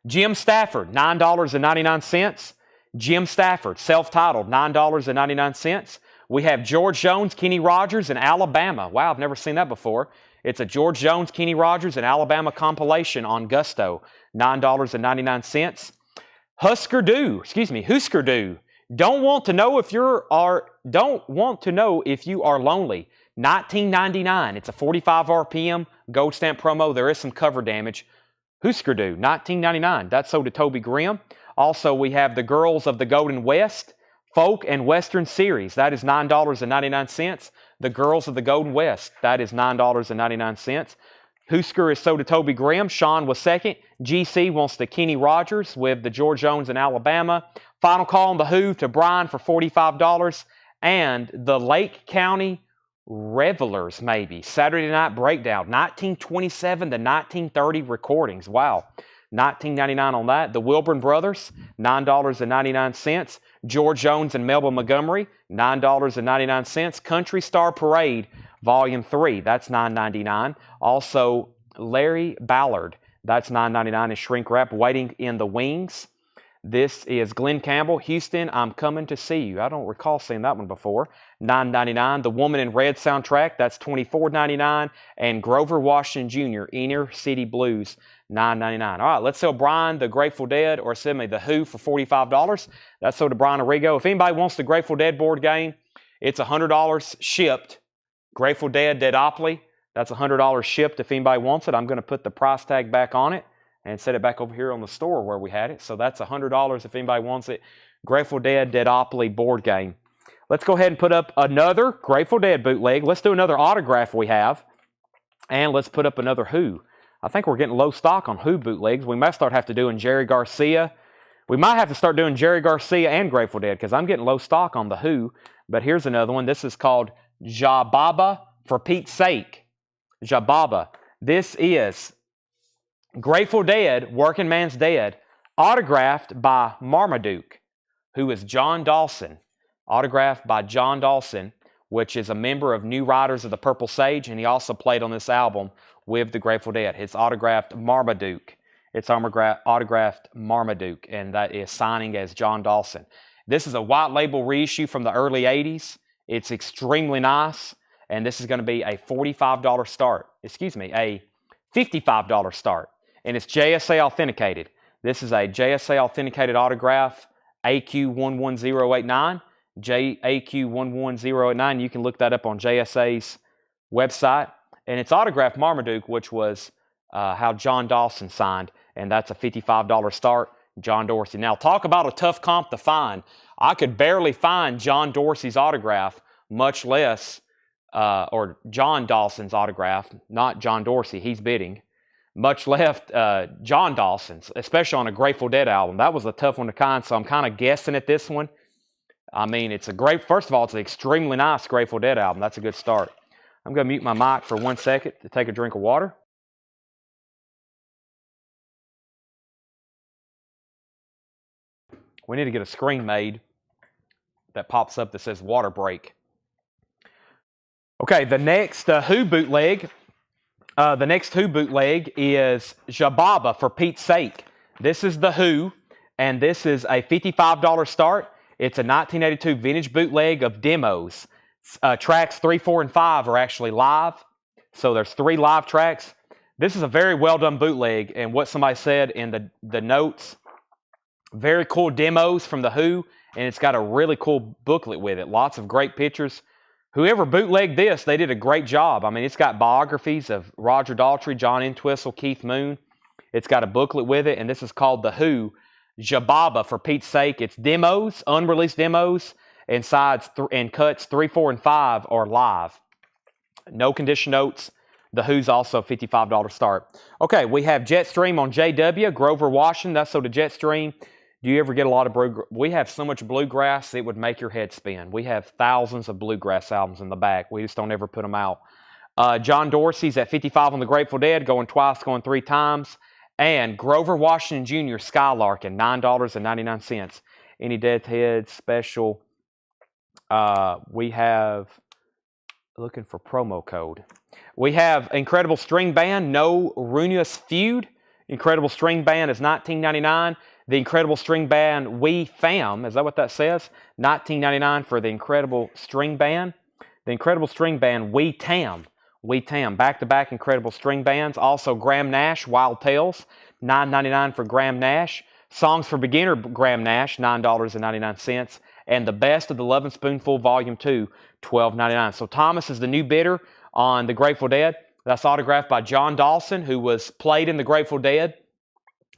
Jim Stafford, $9.99. Jim Stafford, self-titled, $9.99. We have George Jones, Kenny Rogers, and Alabama. Wow, I've never seen that before. It's a George Jones, Kenny Rogers, and Alabama compilation on Gusto, $9.99. Husker Du. Don't want to know if you are lonely. $19.99. It's a 45 RPM gold stamp promo. There is some cover damage. Husker Du, $19.99. That's sold to Toby Grimm. Also, we have the Girls of the Golden West Folk and Western Series. That is $9.99. The Girls of the Golden West. That is $9.99. Husker is sold to Toby Grimm. Sean was second. GC wants the Kenny Rogers with the George Jones in Alabama. Final call on the Who to Brian for $45. And the Lake County Revelers, maybe. Saturday Night Breakdown. 1927 to 1930 recordings. Wow. $19.99 on that. The Wilburn Brothers, $9.99. George Jones and Melba Montgomery, $9.99. Country Star Parade, Volume 3, that's $9.99. Also, Larry Ballard, that's $9.99 in shrink wrap, Waiting in the Wings. This is Glenn Campbell, Houston, I'm Coming to See You. I don't recall seeing that one before. $9.99. The Woman in Red soundtrack, that's $24.99. And Grover Washington Jr., Inner City Blues, $9.99. All right, let's sell Brian the Grateful Dead, or send me the Who for $45. That's sold to Brian Arrigo. If anybody wants the Grateful Dead board game, it's $100 shipped. Grateful Dead Deadopoly, that's $100 shipped if anybody wants it. I'm going to put the price tag back on it and set it back over here on the store where we had it. So that's $100 if anybody wants it. Grateful Dead Deadopoly board game. Let's go ahead and put up another Grateful Dead bootleg. Let's do another autograph we have. And let's put up another Who. I think we're getting low stock on Who bootlegs. We might have to doing Jerry Garcia. We might have to start doing Jerry Garcia and Grateful Dead because I'm getting low stock on the Who. But here's another one. This is called Jababa for Pete's Sake. Jababa. This is Grateful Dead, Working Man's Dead, autographed by Marmaduke, who is John Dawson. Autographed by John Dawson. which is a member of New Riders of the Purple Sage, and he also played on this album with the Grateful Dead. It's autographed Marmaduke. It's autographed Marmaduke, and that is signing as John Dawson. This is a white label reissue from the early 80s. It's extremely nice, and this is going to be a $45 start. Excuse me, a $55 start, and it's JSA authenticated. This is a JSA authenticated autograph, AQ11089, JAQ11089. You can look that up on JSA's website, and it's autographed Marmaduke, which was how John Dawson signed, and that's a $55 start. John Dorsey. Now, talk about a tough comp to find. I could barely find John Dorsey's autograph, much less, or John Dawson's autograph, not John Dorsey, he's bidding, much left John Dawson's, especially on a Grateful Dead album. That was a tough one to find, so I'm kind of guessing at this one. I mean, it's a great, first of all, it's an extremely nice Grateful Dead album. That's a good start. I'm going to mute my mic for 1 second to take a drink of water. We need to get a screen made that pops up that says water break. Okay, the next Who bootleg. The next Who bootleg is Jababa, For Pete's Sake. This is the Who, and this is a $55 start. It's a 1982 vintage bootleg of demos. Tracks 3, 4, and 5 are actually live. So there's 3 live tracks. This is a very well done bootleg, and what somebody said in the notes, very cool demos from the Who, and it's got a really cool booklet with it. Lots of great pictures. Whoever bootlegged this, they did a great job. I mean, it's got biographies of Roger Daltrey, John Entwistle, Keith Moon. It's got a booklet with it, and this is called The Who, Jababa, For Pete's Sake. It's demos, unreleased demos, and and cuts 3, 4, and 5 are live. No condition notes. The Who's also $55 start. Okay, we have Jetstream on JW, Grover Washington. That's so the Jetstream. Do you ever get a lot of bluegrass? We have so much bluegrass, it would make your head spin. We have thousands of bluegrass albums in the back. We just don't ever put them out. John Dorsey's at 55 on the Grateful Dead, going twice, going 3 times. And Grover Washington Jr. Skylarkin, $9.99. Any Deadhead special? We have, looking for promo code. We have Incredible String Band, No Ruinous Feud. Incredible String Band is $19.99. The Incredible String Band We Fam, is that what that says? $19.99 for the Incredible String Band. The Incredible String Band We Tam. We Tam. Back-to-back Incredible String Bands. Also Graham Nash, Wild Tales. $9.99 for Graham Nash. Songs for Beginner Graham Nash, $9.99. And The Best of the Lovin' Spoonful Volume 2, $12.99. So Thomas is the new bidder on the Grateful Dead. That's autographed by John Dawson, who played in the Grateful Dead.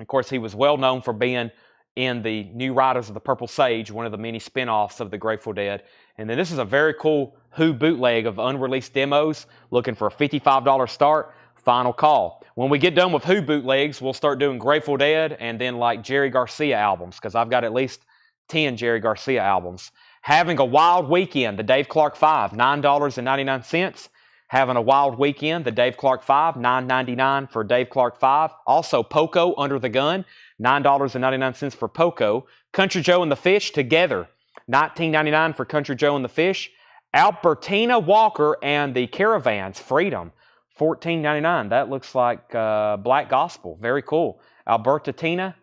Of course, he was well known for being in the New Riders of the Purple Sage, one of the many spin-offs of the Grateful Dead. And then this is a very cool Who bootleg of unreleased demos, looking for a $55 start. Final call. When we get done with Who bootlegs, we'll start doing Grateful Dead and then like Jerry Garcia albums, because I've got at least 10 Jerry Garcia albums. Having a Wild Weekend, the Dave Clark 5, $9.99. Having a Wild Weekend, the Dave Clark 5, $9.99 for Dave Clark 5. Also, Poco, Under the Gun, $9.99 for Poco. Country Joe and the Fish, Together, $19.99 for Country Joe and the Fish. Albertina Walker and the Caravans, Freedom, $14.99. That looks like Black Gospel. Very cool. Albertina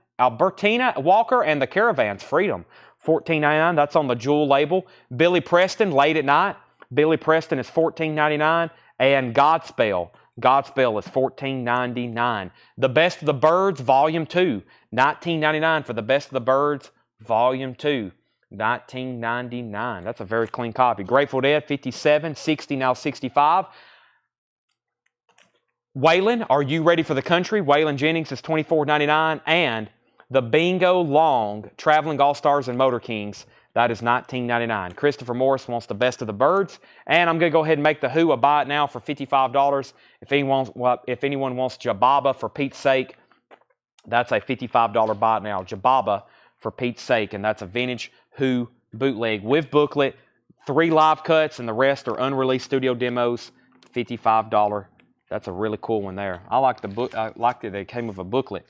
Walker and the Caravans, Freedom, $14.99. That's on the Jewel label. Billy Preston, Late at Night. Billy Preston is $14.99. And Godspell. Godspell is $14.99. The Best of the Birds, Volume 2, $19.99 for The Best of the Birds, Volume 2, $19.99. That's a very clean copy. Grateful Dead, $57, $60, now $65. Waylon, Are You Ready for the Country? Waylon Jennings is $24.99. And the Bingo Long, Traveling All-Stars and Motor Kings, that is $19.99. Christopher Morris wants The Best of the Birds. And I'm going to go ahead and make the Who a buy it now for $55. If anyone wants Jababa, For Pete's Sake, that's a $55 buy it now. Jababa, For Pete's Sake. And that's a vintage Who bootleg with booklet. 3 live cuts and the rest are unreleased studio demos. $55. That's a really cool one there. I like the book. I liked it. It came with a booklet.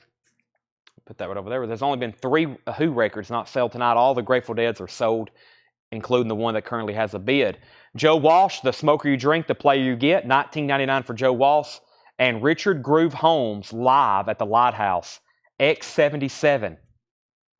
Put that right over there. There's only been 3 Who records not sold tonight. All the Grateful Deads are sold including the one that currently has a bid. Joe Walsh, The Smoker You Drink, The Player You Get, $19.99 for Joe Walsh. And Richard Groove Holmes, Live at the Lighthouse, X77.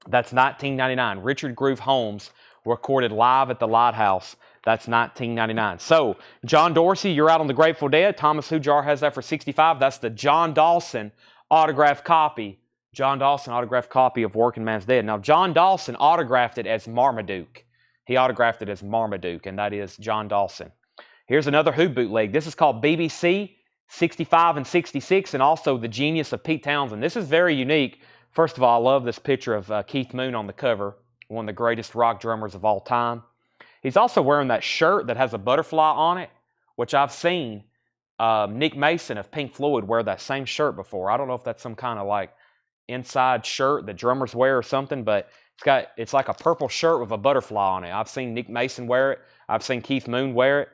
That's $19.99. Richard Groove Holmes recorded live at the Lighthouse. That's $19.99. So, John Dorsey, you're out on the Grateful Dead. Thomas Hujar has that for $65. That's the John Dawson autographed copy. John Dawson autographed copy of Working Man's Dead. Now, John Dawson autographed it as Marmaduke. He autographed it as Marmaduke, and that is John Dawson. Here's another Who bootleg. This is called BBC 65 and 66, and also The Genius of Pete Townsend. This is very unique. First of all, I love this picture of Keith Moon on the cover, one of the greatest rock drummers of all time. He's also wearing that shirt that has a butterfly on it, which I've seen Nick Mason of Pink Floyd wear that same shirt before. I don't know if that's some kind of like inside shirt that drummers wear or something, but it's like a purple shirt with a butterfly on it. I've seen Nick Mason wear it. I've seen Keith Moon wear it.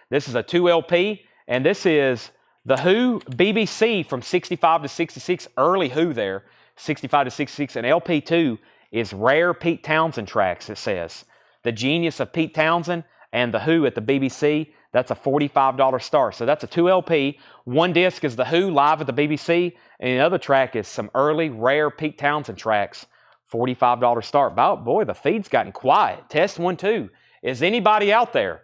This is a 2 LP, and this is the Who BBC from 65 to 66, early Who there, 65 to 66, and LP2 is rare Pete Townsend tracks, it says. The Genius of Pete Townsend and the Who at the BBC, that's a $45 start. So that's a 2 LP. One disc is the Who live at the BBC, and the other track is some early rare Pete Townsend tracks, $45 start. Boy, the feed's gotten quiet. Test 1, 2. Is anybody out there?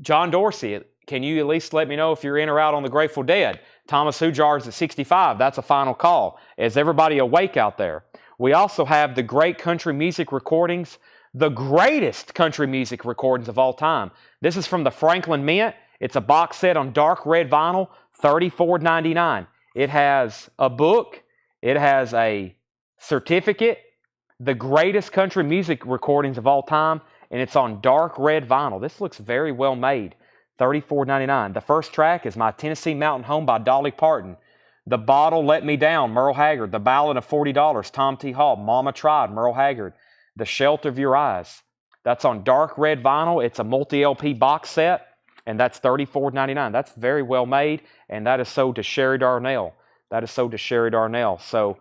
John Dorsey, can you at least let me know if you're in or out on the Grateful Dead? Thomas Hujar's at 65. That's a final call. Is everybody awake out there? We also have the great country music recordings, the greatest country music recordings of all time. This is from the Franklin Mint. It's a box set on dark red vinyl, $34.99. It has a book. It has a certificate, the greatest country music recordings of all time, and it's on dark red vinyl. This looks very well made. $34.99. The first track is My Tennessee Mountain Home by Dolly Parton. The Bottle Let Me Down, Merle Haggard. The Ballad of $40, Tom T. Hall. Mama Tried, Merle Haggard. The Shelter of Your Eyes. That's on dark red vinyl. It's a multi-LP box set, and that's $34.99. That's very well made, and that is sold to Sherry Darnell. That is sold to Sherry Darnell. So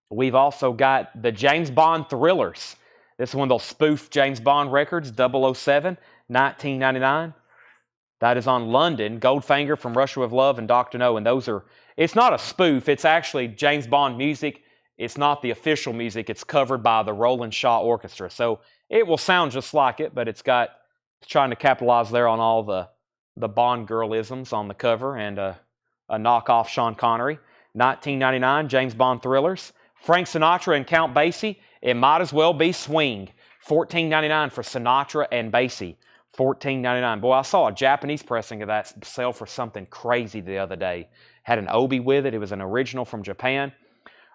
we've also got the James Bond Thrillers. This is one of those spoof James Bond records, 007, $19.99. That is on London. Goldfinger, From Russia with Love, and Dr. No. And those are, it's not a spoof. It's actually James Bond music. It's not the official music. It's covered by the Roland Shaw Orchestra. So it will sound just like it, but it's trying to capitalize there on all the Bond girlisms on the cover and a knockoff Sean Connery. $19.99, James Bond Thrillers. Frank Sinatra and Count Basie, It Might As Well Be Swing. $14.99 for Sinatra and Basie. $14.99. Boy, I saw a Japanese pressing of that sell for something crazy the other day. Had an obi with it. It was an original from Japan.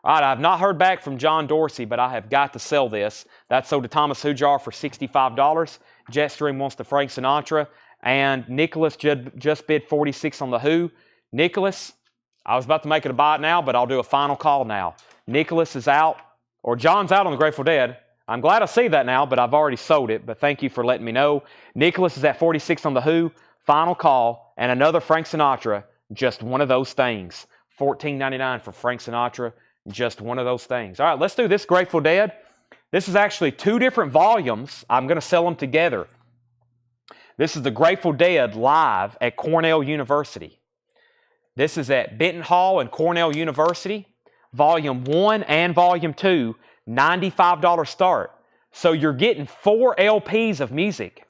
All right, I've not heard back from John Dorsey, but I have got to sell this. That's sold to Thomas Hujar for $65. Jetstream wants the Frank Sinatra. And Nicholas just bid $46 on the Who. Nicholas, I was about to make it a buy it now, but I'll do a final call now. Nicholas is out, or John's out on the Grateful Dead. I'm glad I see that now, but I've already sold it. But thank you for letting me know. Nicholas is at $46 on the Who. Final call, and another Frank Sinatra. Just one of those things. $14.99 for Frank Sinatra. Just one of those things. All right, let's do this Grateful Dead. This is actually 2 different volumes. I'm going to sell them together. This is the Grateful Dead live at Cornell University. This is at Benton Hall and Cornell University. Volume 1 and Volume 2, $95 start. So you're getting 4 LPs of music.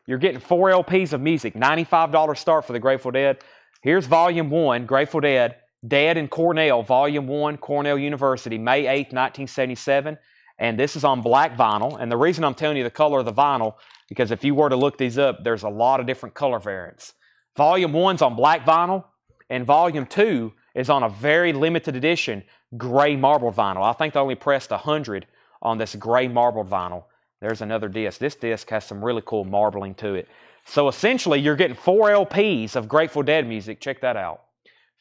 You're getting 4 LPs of music, $95 start for the Grateful Dead. Here's Volume 1, Grateful Dead, Dead in Cornell, Volume 1, Cornell University, May 8th, 1977. And this is on black vinyl. And the reason I'm telling you the color of the vinyl, because if you were to look these up, there's a lot of different color variants. Volume 1's on black vinyl, and Volume 2 is on a very limited edition gray marbled vinyl. I think they only pressed 100 on this gray marbled vinyl. There's another disc. This disc has some really cool marbling to it. So essentially, you're getting 4 LPs of Grateful Dead music. Check that out.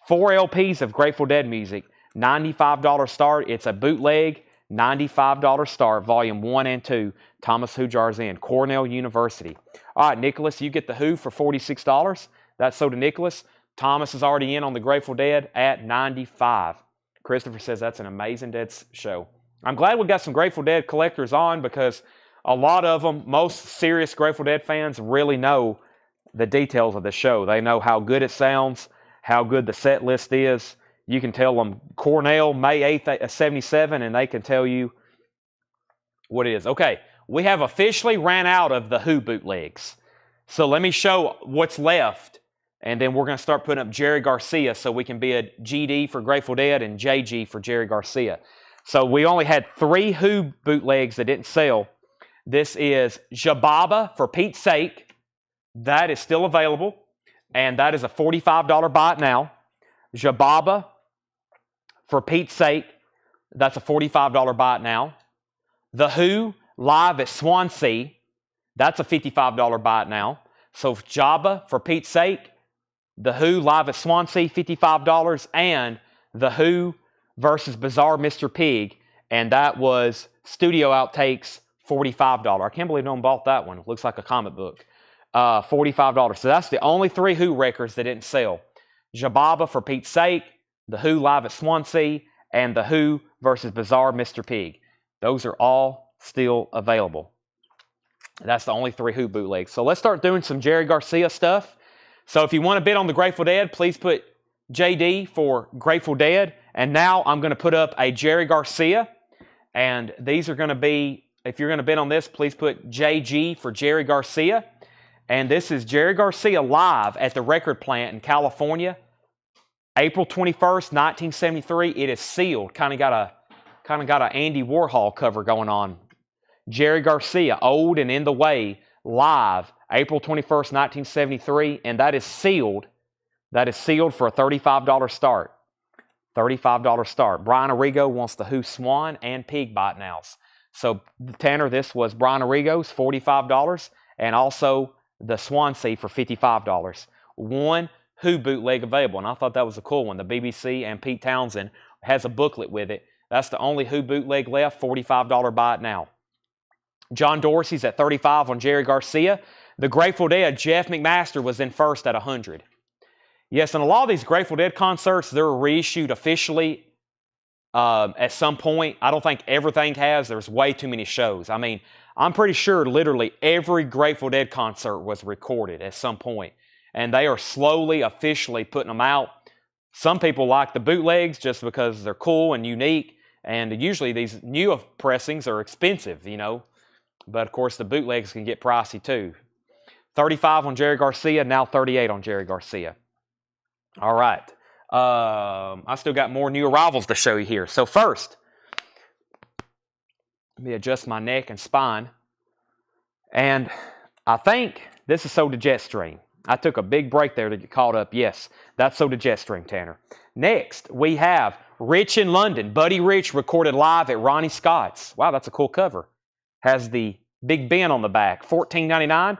4 LPs of Grateful Dead music. $95 start. It's a bootleg. $95 start. Volume 1 and 2. Thomas Hujar's in. Cornell University. All right, Nicholas, you get the Who for $46. That's sold to Nicholas. Thomas is already in on the Grateful Dead at $95. Christopher says that's an amazing Dead show. I'm glad we got some Grateful Dead collectors on because A lot of them, most serious Grateful Dead fans really know the details of the show. They know how good it sounds, how good the set list is. You can tell them Cornell, May 8th, 77, and they can tell you what it is. Okay, we have officially ran out of the Who bootlegs. So let me show what's left, and then we're going to start putting up Jerry Garcia so we can be a GD for Grateful Dead and JG for Jerry Garcia. So we only had 3 Who bootlegs that didn't sell. This is Jababa, For Pete's Sake. That is still available, and that is a $45 buy it now. Jababa, For Pete's Sake. That's a $45 buy it now. The Who, live at Swansea. That's a $55 buy it now. So Jabba, For Pete's Sake. The Who, live at Swansea, $55. And The Who versus Bizarre Mr. Pig. And that was studio outtakes, $45. I can't believe no one bought that one. It looks like a comic book. $45. So that's the only 3 Who records that didn't sell. Jababa, For Pete's Sake. The Who, live at Swansea. And The Who versus Bizarre Mr. Pig. Those are all still available. That's the only 3 Who bootlegs. So let's start doing some Jerry Garcia stuff. So if you want to bid on the Grateful Dead, please put JD for Grateful Dead. And now I'm going to put up a Jerry Garcia. And these are going to be, if you're going to bid on this, please put JG for Jerry Garcia. And this is Jerry Garcia live at the record plant in California. April 21st, 1973. It is sealed. Kind of got a Andy Warhol cover going on. Jerry Garcia, Old and In the Way, live, April 21st, 1973, and that is sealed. That is sealed for a $35 start. $35 start. Brian Arrigo wants the Who Swan and Pig Bite Nows. So, Tanner, this was Brian Arrigo's $45, and also the Swansea for $55. One Who bootleg available, and I thought that was a cool one. The BBC and Pete Townsend has a booklet with it. That's the only Who bootleg left, $45 buy it now. John Dorsey's at $35 on Jerry Garcia. The Grateful Dead, Jeff McMaster was in first at $100. Yes, and a lot of these Grateful Dead concerts, they're reissued officially at some point. I don't think everything has. There's way too many shows. I mean, I'm pretty sure literally every Grateful Dead concert was recorded at some point. And they are slowly, officially putting them out. Some people like the bootlegs just because they're cool and unique. And usually these new pressings are expensive, you know. But, of course, the bootlegs can get pricey, too. 35 on Jerry Garcia, now 38 on Jerry Garcia. All right. I still got more new arrivals to show you here. So, first, let me adjust my neck and spine. And I think this is Sold to Jetstream. I took a big break there to get caught up. Yes, that's Sold to Jetstream, Tanner. Next, we have Rich in London. Buddy Rich recorded live at Ronnie Scott's. Wow, that's a cool cover. Has the Big Ben on the back. $14.99.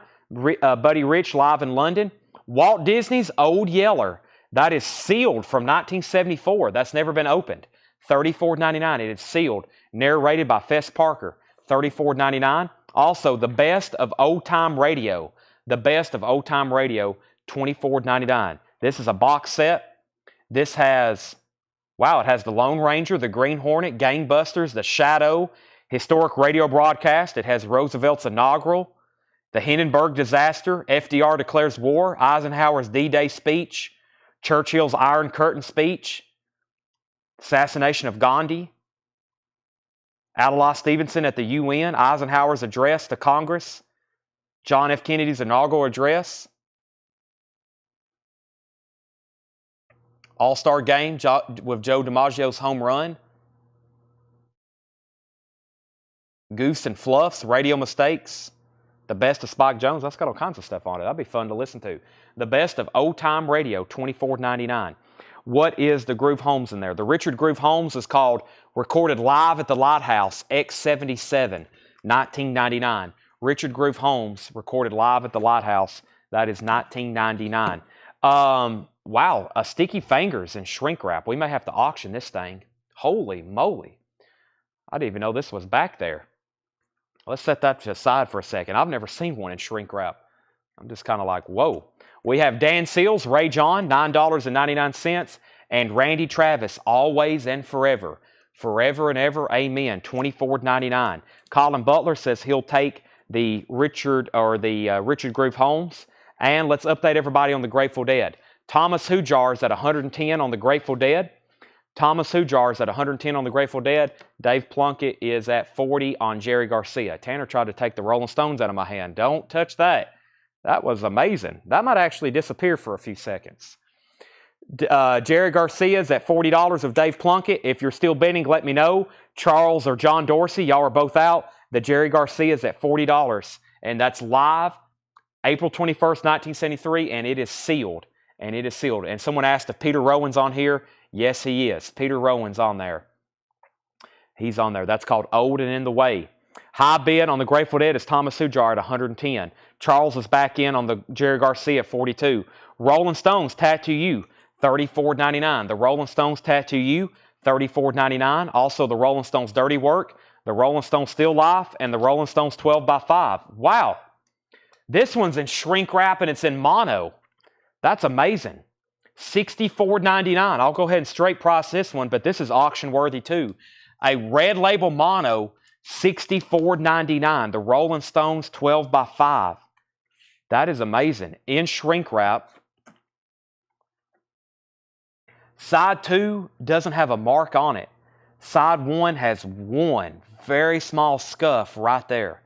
Buddy Rich live in London. Walt Disney's Old Yeller. That is sealed from 1974. That's never been opened. $34.99. It is sealed. Narrated by Fess Parker. $34.99. Also, The Best of Old Time Radio. The Best of Old Time Radio. $24.99. This is a box set. This has, wow, it has The Lone Ranger, The Green Hornet, Gangbusters, The Shadow, Historic Radio Broadcast. It has Roosevelt's inaugural, the Hindenburg disaster, FDR declares war, Eisenhower's D-Day speech, Churchill's Iron Curtain speech, assassination of Gandhi, Adlai Stevenson at the UN, Eisenhower's address to Congress, John F. Kennedy's inaugural address, All-Star Game with Joe DiMaggio's home run, Goose and Fluff's Radio Mistakes, The Best of Spike Jones. That's got all kinds of stuff on it. That'd be fun to listen to. The Best of Old Time Radio, $24.99. What is the Groove Holmes in there? The Richard Groove Holmes is called Recorded Live at the Lighthouse, X77, $19.99. Richard Groove Holmes, recorded live at the Lighthouse. That is $19.99. Wow, a Sticky Fingers and shrink wrap. We may have to auction this thing. Holy moly. I didn't even know this was back there. Let's set that to the side for a second. I've never seen one in shrink wrap. I'm just kind of like, whoa. We have Dan Seals, Ray John, $9.99, and Randy Travis, Always and Forever, Forever and ever, amen. $24.99. Colin Butler says he'll take the Richard Groove Holmes. And let's update everybody on the Grateful Dead. Thomas Hujar is at 110 on the Grateful Dead. Thomas Hujar is at 110 on the Grateful Dead. Dave Plunkett is at 40 on Jerry Garcia. Tanner tried to take the Rolling Stones out of my hand. Don't touch that. That was amazing. That might actually disappear for a few seconds. Jerry Garcia is at $40 of Dave Plunkett. If you're still bidding, let me know. Charles or John Dorsey, y'all are both out. The Jerry Garcia is at $40. And that's live April 21st, 1973, and it is sealed. And someone asked if Peter Rowan's on here. Yes, he is. Peter Rowan's on there. He's on there. That's called Old and in the Way. High bid on the Grateful Dead is Thomas Hujar at 110. Charles is back in on the Jerry Garcia at 42. Rolling Stones, Tattoo You, $34.99. The Rolling Stones Tattoo You, $34.99. Also, the Rolling Stones Dirty Work, the Rolling Stones Still Life, and the Rolling Stones 12x5. Wow. This one's in shrink wrap and it's in mono. That's amazing. $64.99. I'll go ahead and straight price this one, but this is auction worthy too. A red label mono, $64.99. The Rolling Stones 12x5. That is amazing. In shrink wrap. Side 2 doesn't have a mark on it. Side 1 has one very small scuff right there.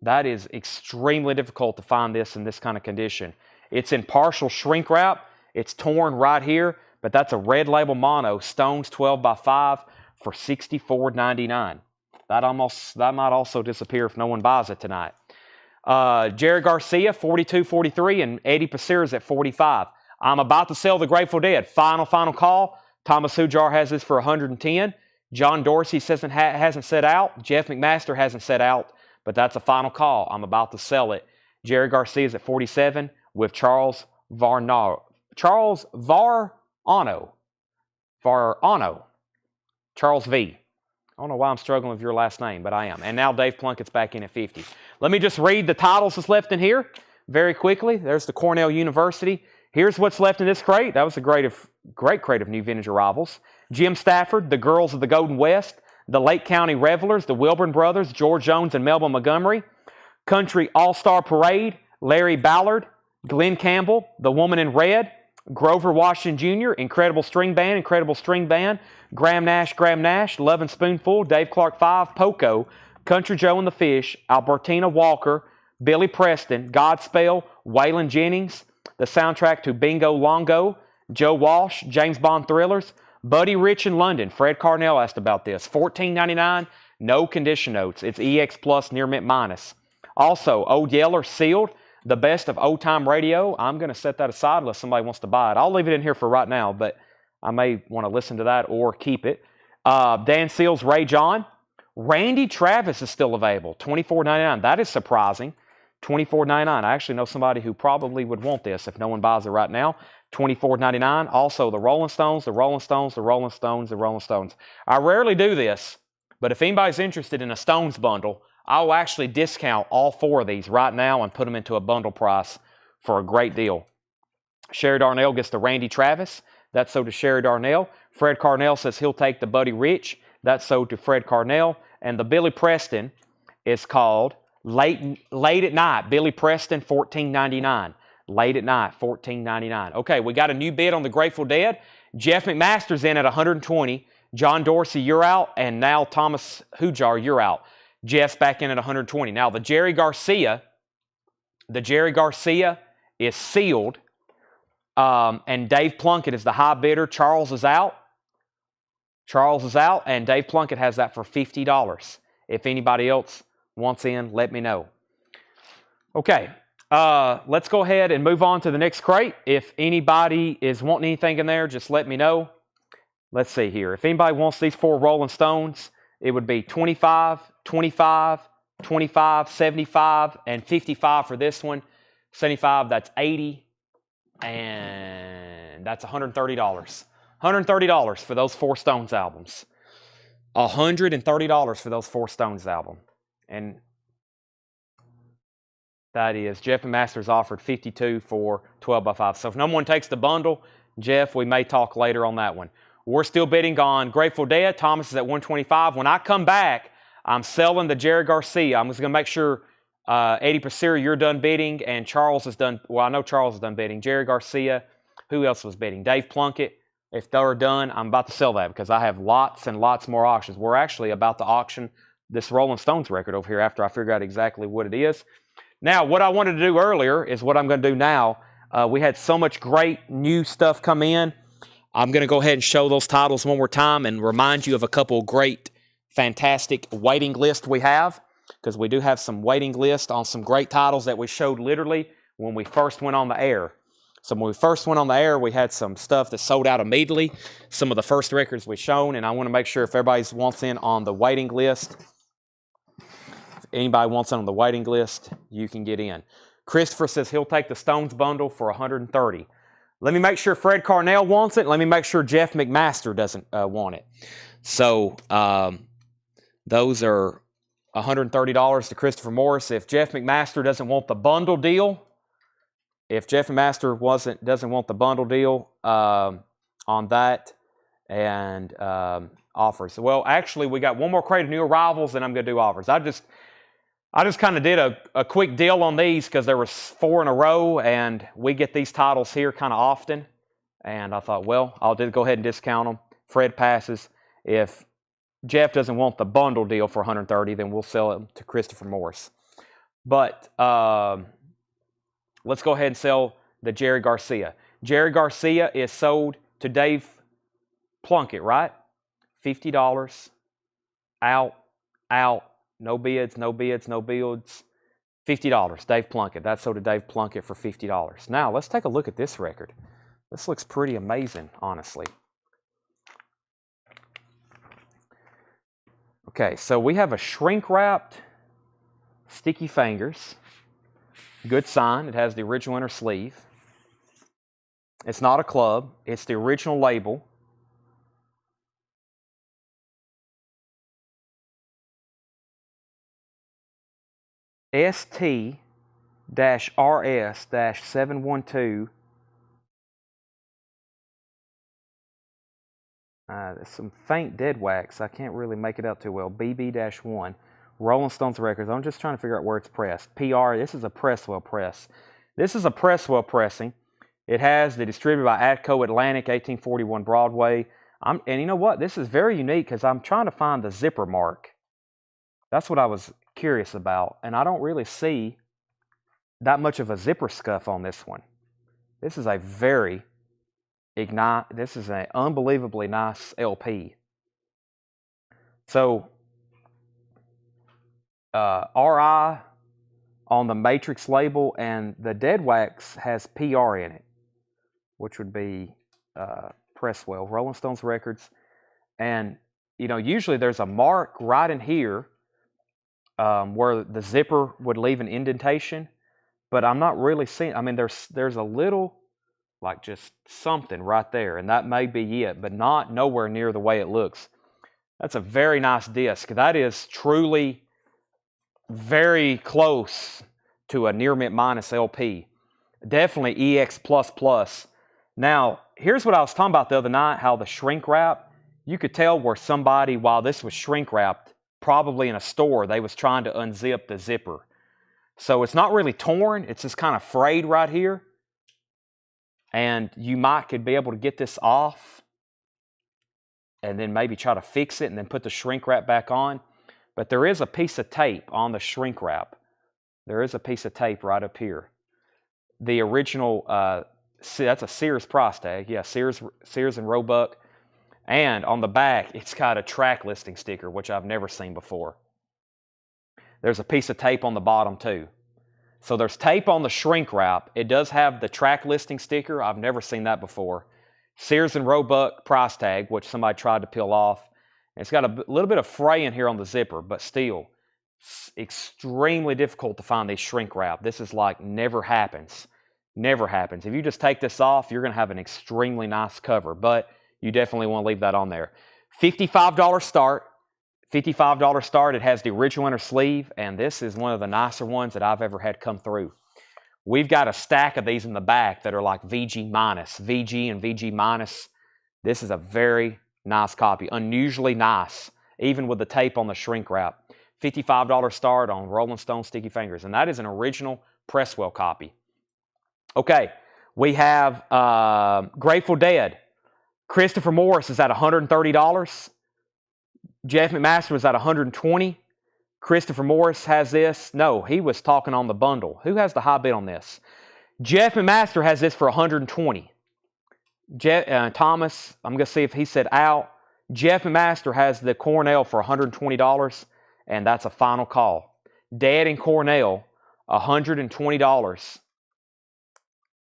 That is extremely difficult to find this in this kind of condition. It's in partial shrink wrap. It's torn right here, but that's a red label mono, Stones 12x5 for $64.99. That might also disappear if no one buys it tonight. Jerry Garcia, $42.43, and Eddie Pasira's at $45. I'm about to sell the Grateful Dead. Final call. Thomas Hujar has this for $110. John Dorsey hasn't set out. Jeff McMaster hasn't set out, but that's a final call. I'm about to sell it. Jerry Garcia's at $47 with Charles Varano. Charles Varano. Charles V. I don't know why I'm struggling with your last name, but I am. And now Dave Plunkett's back in at 50. Let me just read the titles that's left in here very quickly. There's the Cornell University. Here's what's left in this crate. That was a great crate of new vintage arrivals. Jim Stafford, The Girls of the Golden West, The Lake County Revelers, The Wilburn Brothers, George Jones and Melba Montgomery, Country All-Star Parade, Larry Ballard, Glenn Campbell, The Woman in Red, Grover Washington Jr., Incredible String Band, Graham Nash, Love and Spoonful, Dave Clark 5, Poco, Country Joe and the Fish, Albertina Walker, Billy Preston, Godspell, Waylon Jennings, the soundtrack to Bingo Longo, Joe Walsh, James Bond Thrillers, Buddy Rich in London. Fred Carnell asked about this. $14.99, no condition notes. It's EX Plus near mint minus. Also, Old Yeller Sealed, the best of old time radio. I'm going to set that aside unless somebody wants to buy it. I'll leave it in here for right now, but I may want to listen to that or keep it. Dan Seals, Ray John. Randy Travis is still available, $24.99. That is surprising. $24.99. I actually know somebody who probably would want this if no one buys it right now. $24.99. Also, the Rolling Stones. I rarely do this, but if anybody's interested in a Stones bundle, I'll actually discount all 4 of these right now and put them into a bundle price for a great deal. Sherry Darnell gets the Randy Travis. That's sold to Sherry Darnell. Fred Carnell says he'll take the Buddy Rich. That's sold to Fred Carnell. And the Billy Preston is called Late at Night. Billy Preston, $14.99. Late at Night, $14.99. Okay, we got a new bid on the Grateful Dead. Jeff McMaster's in at $120. John Dorsey, you're out. And now Thomas Hujar, you're out. Jeff's back in at $120. Now the Jerry Garcia is sealed. And Dave Plunkett is the high bidder. Charles is out. And Dave Plunkett has that for $50. If anybody else wants in, let me know. Okay, let's go ahead and move on to the next crate. If anybody is wanting anything in there, just let me know. Let's see here. If anybody wants these 4 Rolling Stones, it would be 25, 25, 25, 75, and 55 for this one. 75, that's 80, and that's $130. $130 for those 4 Stones albums. $130 for those 4 Stones album. And that is, Jeff and Masters offered $52 for 12x5. So if no one takes the bundle, Jeff, we may talk later on that one. We're still bidding on Grateful Dead. Thomas is at 125. When I come back, I'm selling the Jerry Garcia. I'm just going to make sure Eddie Passeri, you're done bidding, and Charles is done. Well, I know Charles is done bidding. Jerry Garcia. Who else was bidding? Dave Plunkett. If they're done, I'm about to sell that because I have lots and lots more auctions. We're actually about to auction this Rolling Stones record over here after I figure out exactly what it is. Now, what I wanted to do earlier is what I'm going to do now. We had so much great new stuff come in. I'm going to go ahead and show those titles one more time and remind you of a couple great, fantastic waiting lists we have, because we do have some waiting lists on some great titles that we showed literally when we first went on the air. So when we first went on the air, we had some stuff that sold out immediately, some of the first records we've shown, and I want to make sure if everybody wants in on the waiting list, if anybody wants in on the waiting list, you can get in. Christopher says he'll take the Stones bundle for $130. Let me make sure Fred Carnell wants it. Let me make sure Jeff McMaster doesn't want it. So those are $130 to Christopher Morris. If Jeff McMaster doesn't want the bundle deal, doesn't want the bundle deal on that and offers. Well, actually, we got one more crate of new arrivals, and I'm going to do offers. I just kind of did a quick deal on these because there was 4 in a row, and we get these titles here kind of often. And I thought, well, I'll go ahead and discount them. Fred passes. If Jeff doesn't want the bundle deal for $130, then we'll sell it to Christopher Morris. But let's go ahead and sell the Jerry Garcia. Jerry Garcia is sold to Dave Plunkett, right? $50. Out. No bids, no bids, no bids. $50. Dave Plunkett. That's sold to Dave Plunkett for $50. Now, let's take a look at this record. This looks pretty amazing, honestly. Okay, so we have a shrink-wrapped Sticky Fingers. Good sign. It has the original inner sleeve. It's not a club. It's the original label. ST-RS-712. There's some faint dead wax. I can't really make it out too well. BB-1. Rolling Stones Records. I'm just trying to figure out where it's pressed. PR. This is a Presswell press. This is a Presswell pressing. It has the distributed by Atco Atlantic, 1841 Broadway. And you know what? This is very unique because I'm trying to find the zipper mark. That's what I was curious about. And I don't really see that much of a zipper scuff on this one. This is a this is an unbelievably nice LP. So, RI on the Matrix label, and the dead wax has PR in it, which would be Presswell, Rolling Stones Records. And, you know, usually there's a mark right in here where the zipper would leave an indentation, but I'm not really seeing, I mean, there's a little, like just something right there, and that may be it, but nowhere near the way it looks. That's a very nice disc. That is truly very close to a Near Mint Minus LP. Definitely EX++. Now, here's what I was talking about the other night, how the shrink wrap, you could tell where somebody, while this was shrink wrapped, probably in a store, they was trying to unzip the zipper. So it's not really torn, it's just kind of frayed right here. And you could be able to get this off and then maybe try to fix it and then put the shrink wrap back on. But there is a piece of tape on the shrink wrap. There is a piece of tape right up here. The original, that's a Sears price tag. Yeah, Sears and Roebuck. And on the back, it's got a track listing sticker, which I've never seen before. There's a piece of tape on the bottom too. So there's tape on the shrink wrap. It does have the track listing sticker. I've never seen that before. Sears and Roebuck price tag, which somebody tried to peel off. And it's got a little bit of fray in here on the zipper, but still, it's extremely difficult to find these shrink wrap. This is like never happens. Never happens. If you just take this off, you're going to have an extremely nice cover, but you definitely want to leave that on there. $55 start. $55 start. It has the original inner sleeve, and this is one of the nicer ones that I've ever had come through. We've got a stack of these in the back that are like VG minus, VG and VG minus This is a very nice copy, unusually nice, even with the tape on the shrink wrap. $55 start on Rolling Stone Sticky Fingers, and that is an original Presswell copy. Okay, we have Grateful Dead. Christopher Morris is at $130. Jeff McMaster was at $120. Christopher Morris has this. No, he was talking on the bundle. Who has the high bid on this? Jeff McMaster has this for $120. Thomas, I'm going to see if he said out. Jeff McMaster has the Cornell for $120, and that's a final call. Dead and Cornell, $120.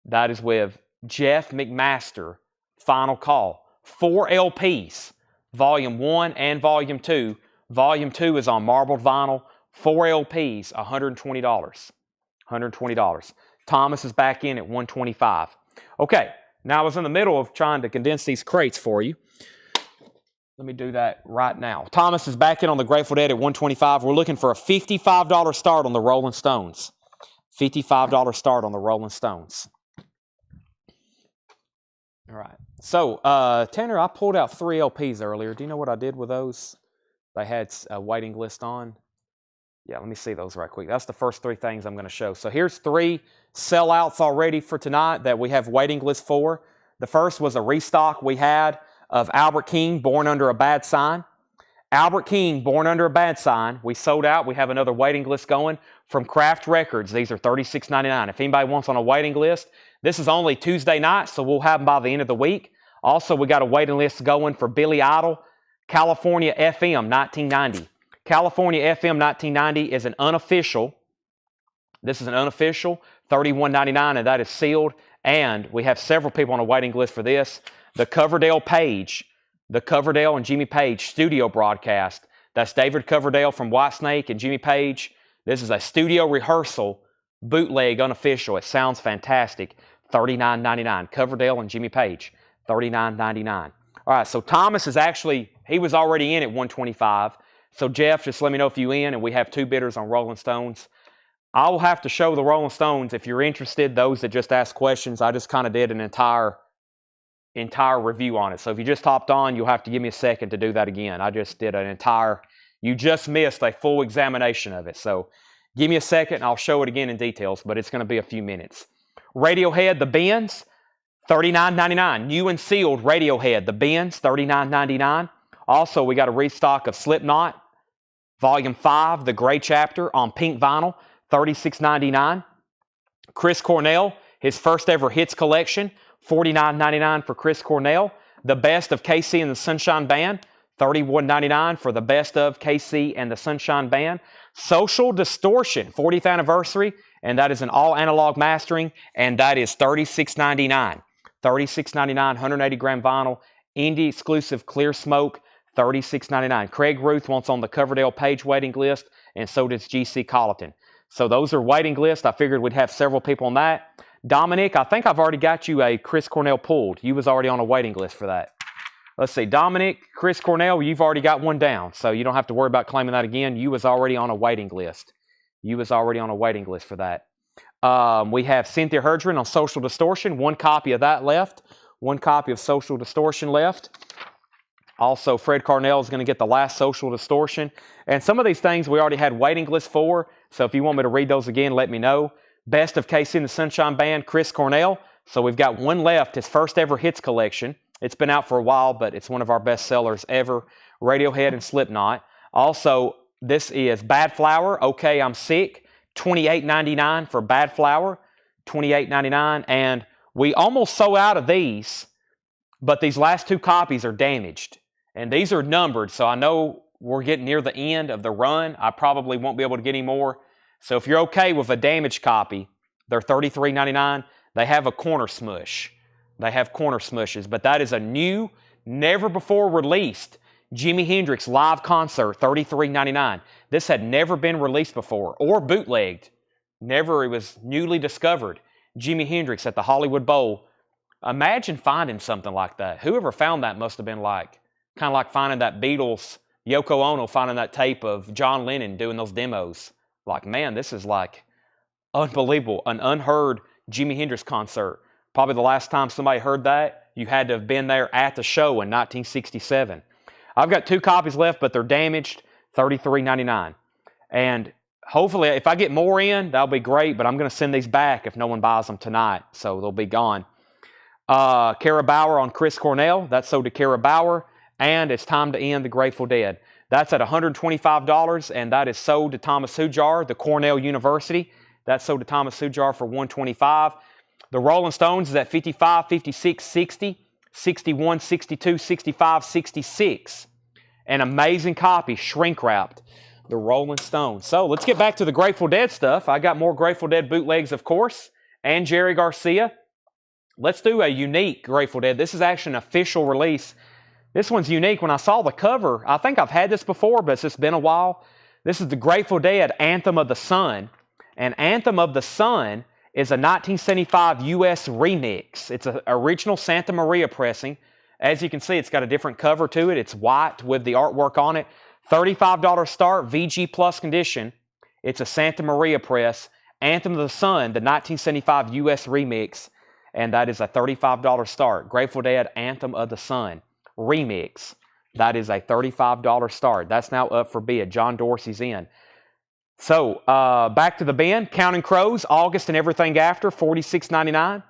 That is with Jeff McMaster, final call. 4 LPs, Volume 1 and Volume 2. Volume 2 is on marbled vinyl. 4 LPs, $120. $120. Thomas is back in at $125. Okay, now I was in the middle of trying to condense these crates for you. Let me do that right now. Thomas is back in on the Grateful Dead at $125. We're looking for a $55 start on the Rolling Stones. $55 start on the Rolling Stones. All right. So, Tanner, I pulled out 3 LPs earlier. Do you know what I did with those? They had a waiting list on. Yeah, let me see those right quick. That's the first 3 things I'm going to show. So here's 3 sellouts already for tonight that we have waiting list for. The first was a restock we had of Albert King, Born Under a Bad Sign. Albert King, Born Under a Bad Sign. We sold out. We have another waiting list going from Craft Records. These are $36.99. If anybody wants on a waiting list, this is only Tuesday night, so we'll have them by the end of the week. Also, we got a waiting list going for Billy Idol, California FM 1990. California FM 1990 is an unofficial. This is an unofficial $31.99, and that is sealed. And we have several people on a waiting list for this. The Coverdale and Jimmy Page studio broadcast. That's David Coverdale from Whitesnake and Jimmy Page. This is a studio rehearsal, bootleg, unofficial. It sounds fantastic. $39.99. Coverdale and Jimmy Page, $39.99. All right, so Thomas is actually, he was already in at $125. So Jeff, just let me know if you in, and we have 2 bidders on Rolling Stones. I will have to show the Rolling Stones if you're interested. Those that just asked questions, I just kind of did an entire review on it. So if you just hopped on, you'll have to give me a second to do that again. I just did an entire, you just missed a full examination of it. So give me a second and I'll show it again in details, but it's going to be a few minutes. Radiohead, the Bends, $39.99. New and sealed Radiohead, the Bends, $39.99. Also, we got a restock of Slipknot, Volume 5, the Gray Chapter on pink vinyl, $36.99. Chris Cornell, his first ever hits collection, $49.99 for Chris Cornell. The Best of KC and the Sunshine Band, $31.99 for the Best of KC and the Sunshine Band. Social Distortion, 40th anniversary, and that is an all analog mastering, and that is $36.99. $36.99, 180 gram vinyl, indie exclusive Clear Smoke, $36.99. Craig Ruth wants on the Coverdale Page waiting list, and so does GC Colleton. So those are waiting lists. I figured we'd have several people on that. Dominic, I think I've already got you a Chris Cornell pulled. You was already on a waiting list for that. Let's see, Dominic, Chris Cornell, you've already got one down, so you don't have to worry about claiming that again. You was already on a waiting list. You was already on a waiting list for that. We have Cynthia Herdron on Social Distortion. 1 copy of that left. 1 copy of Social Distortion left. Also, Fred Carnell is going to get the last Social Distortion. And some of these things we already had waiting lists for, so if you want me to read those again, let me know. Best of KC and the Sunshine Band, Chris Cornell. So we've got 1 left, his first ever hits collection. It's been out for a while, but it's one of our best sellers ever. Radiohead and Slipknot. Also, this is Bad Flower, Okay, I'm Sick. $28.99 for Bad Flower. $28.99. And we almost sold out of these, but these last 2 copies are damaged. And these are numbered, so I know we're getting near the end of the run. I probably won't be able to get any more. So if you're okay with a damaged copy, they're $33.99. They have a corner smush. They have corner smushes, but that is a new, never before released Jimi Hendrix live concert, $33.99. This had never been released before or bootlegged. Never, it was newly discovered. Jimi Hendrix at the Hollywood Bowl. Imagine finding something like that. Whoever found that must have been like, kind of like finding that Beatles, Yoko Ono finding that tape of John Lennon doing those demos. Like, man, this is like unbelievable. An unheard Jimi Hendrix concert. Probably the last time somebody heard that, You had to have been there at the show in 1967. I've got 2 copies left, but they're damaged, $33.99. And hopefully, if I get more in, that'll be great, but I'm going to send these back if no one buys them tonight, so they'll be gone. Kara Bauer on Chris Cornell. That's sold to Kara Bauer. And It's Time to End the Grateful Dead. That's at $125, and that is sold to Thomas Hujar, the Cornell University. That's sold to Thomas Hujar for $125. The Rolling Stones is at $55, $56, $60, $61, $62, $65, $66. An amazing copy, shrink wrapped. The Rolling Stones. So let's get back to the Grateful Dead stuff. I got more Grateful Dead bootlegs, of course, and Jerry Garcia. Let's do a unique Grateful Dead. This is actually an official release. This one's unique. When I saw the cover, I think I've had this before, but it's just been a while. This is the Grateful Dead Anthem of the Sun. And Anthem of the Sun is a 1975 U.S. remix. It's an original Santa Maria pressing. As you can see, it's got a different cover to it. It's white with the artwork on it. $35 start, VG Plus condition. It's a Santa Maria press. Anthem of the Sun, the 1975 U.S. remix. And that is a $35 start. Grateful Dead Anthem of the Sun remix. That is a $35 start. That's now up for bid. John Dorsey's in. So, back to the bin. Counting Crows, August and Everything After, $46.99.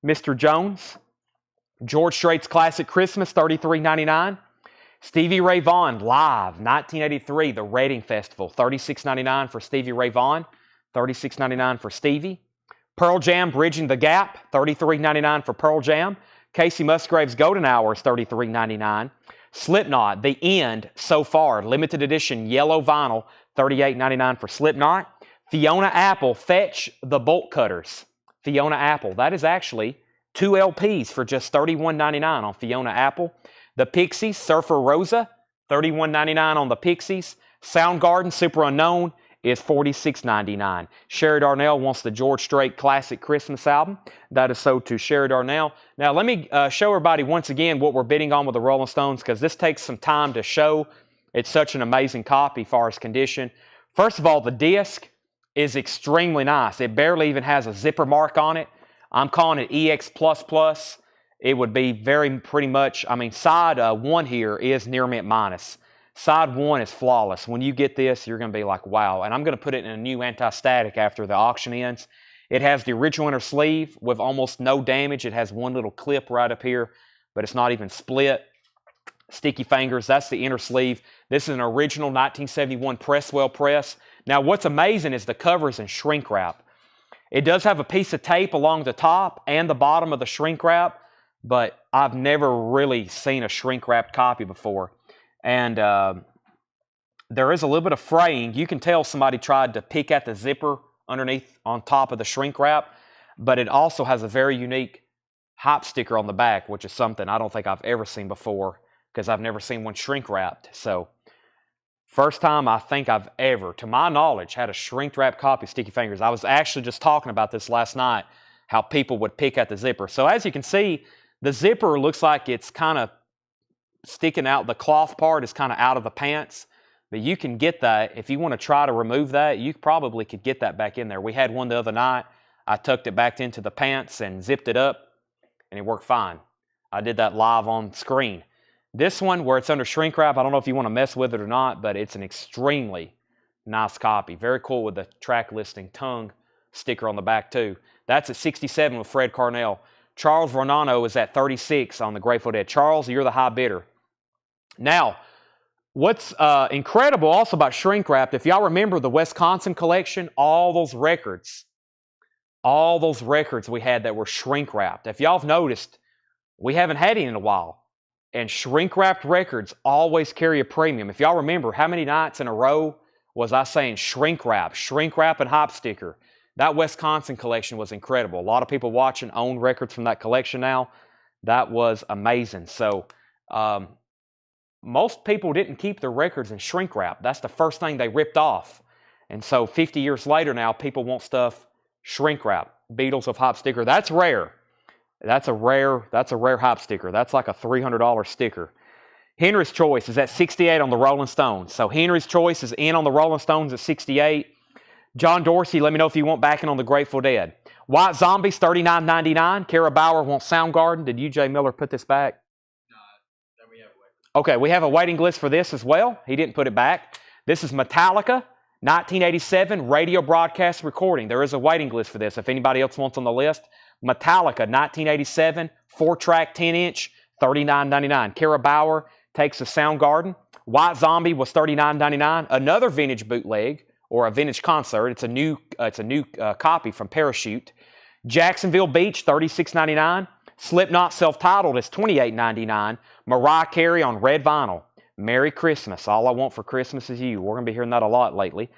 Mr. Jones. George Strait's Classic Christmas, $33.99. Stevie Ray Vaughan, Live, 1983, the Reading Festival, $36.99 for Stevie Ray Vaughan. $36.99 for Stevie. Pearl Jam, Bridging the Gap, $33.99 for Pearl Jam. Casey Musgrave's Golden Hours, $33.99. Slipknot, The End, So Far, limited edition yellow vinyl, $38.99 for Slipknot. Fiona Apple, Fetch the Bolt Cutters. Fiona Apple, that is actually 2 LPs for just $31.99 on Fiona Apple. The Pixies, Surfer Rosa, $31.99 on the Pixies. Soundgarden, Super Unknown, is $46.99. Sherry Darnell wants the George Strait Classic Christmas album. That is sold to Sherry Darnell. Now, let me show everybody once again what we're bidding on with the Rolling Stones, because this takes some time to show. It's such an amazing copy as far as condition. First of all, the disc is extremely nice. It barely even has a zipper mark on it. I'm calling it EX++. It would be pretty much, side 1 here is near mint minus. Side 1 is flawless. When you get this, you're going to be like, wow. And I'm going to put it in a new anti-static after the auction ends. It has the original inner sleeve with almost no damage. It has one little clip right up here, but it's not even split. Sticky fingers, that's the inner sleeve. This is an original 1971 Presswell press. Now, what's amazing is the cover's in shrink wrap. It does have a piece of tape along the top and the bottom of the shrink wrap, but I've never really seen a shrink wrapped copy before. And there is a little bit of fraying. You can tell somebody tried to pick at the zipper underneath on top of the shrink wrap, but it also has a very unique hop sticker on the back, which is something I don't think I've ever seen before, because I've never seen one shrink wrapped. So first time I think I've ever, to my knowledge, had a shrink wrap copy of Sticky Fingers. I was actually just talking about this last night, how people would pick at the zipper. So as you can see, the zipper looks like it's kind of sticking out. The cloth part is kind of out of the pants, but you can get that. If you want to try to remove that, you probably could get that back in there. We had one the other night. I tucked it back into the pants and zipped it up, and it worked fine. I did that live on screen. This one, where it's under shrink wrap, I don't know if you want to mess with it or not, but it's an extremely nice copy. Very cool with the track listing tongue sticker on the back too. That's at $67 with Fred Carnell. Charles Ronano is at $36 on the Grateful Dead. Charles, you're the high bidder. Now, what's incredible also about shrink wrapped, if y'all remember the Wisconsin collection, all those records we had that were shrink wrapped. If y'all have noticed, we haven't had any in a while. And shrink wrapped records always carry a premium. If y'all remember, how many nights in a row was I saying shrink wrap and hop sticker? That Wisconsin collection was incredible. A lot of people watching own records from that collection now. That was amazing. So, most people didn't keep their records in shrink wrap. That's the first thing they ripped off. And so 50 years later now, people want stuff shrink wrap. Beatles with hop sticker. That's rare. That's a rare hop sticker. That's like a $300 sticker. Henry's Choice is at $68 on the Rolling Stones. So Henry's Choice is in on the Rolling Stones at $68. John Dorsey, let me know if you want backing on the Grateful Dead. White Zombies, $39.99. Kara Bauer wants Soundgarden. Did you, Jay Miller, put this back? No, that we have waiting. Okay, we have a waiting list for this as well. He didn't put it back. This is Metallica, 1987 radio broadcast recording. There is a waiting list for this if anybody else wants on the list. Metallica, 1987, 4-track, 10-inch, $39.99. Kara Bauer takes a Soundgarden. White Zombie was $39.99. Another vintage bootleg or a vintage concert. It's a new copy from Parachute. Jacksonville Beach, $36.99. Slipknot self-titled is $28.99. Mariah Carey on red vinyl. Merry Christmas. All I want for Christmas is you. We're going to be hearing that a lot lately.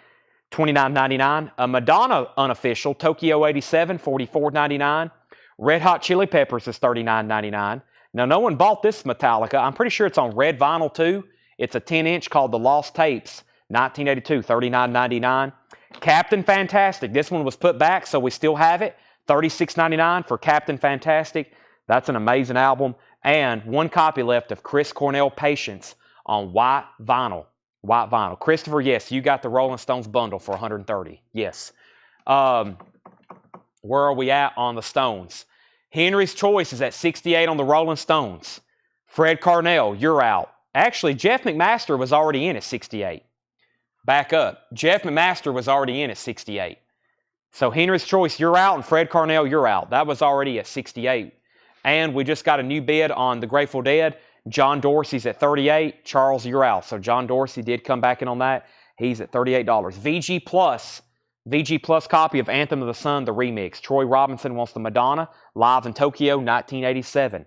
$29.99. A Madonna unofficial, Tokyo 87, $44.99. Red Hot Chili Peppers is $39.99. Now, no one bought this Metallica. I'm pretty sure it's on red vinyl, too. It's a 10-inch called The Lost Tapes, 1982, $39.99. Captain Fantastic. This one was put back, so we still have it. $36.99 for Captain Fantastic. That's an amazing album. And one copy left of Chris Cornell Patience on white vinyl. White vinyl. Christopher, yes, you got the Rolling Stones bundle for $130. Yes. Where are we at on the Stones? Henry's Choice is at 68 on the Rolling Stones. Fred Carnell, you're out. Actually, Jeff McMaster was already in at 68. Back up. Jeff McMaster was already in at 68. So Henry's Choice, you're out, and Fred Carnell, you're out. That was already at 68. And we just got a new bid on the Grateful Dead. John Dorsey's at 38. Charles, you're out. So John Dorsey did come back in on that. He's at $38. VG Plus copy of Anthem of the Sun, the remix. Troy Robinson wants the Madonna, live in Tokyo, 1987.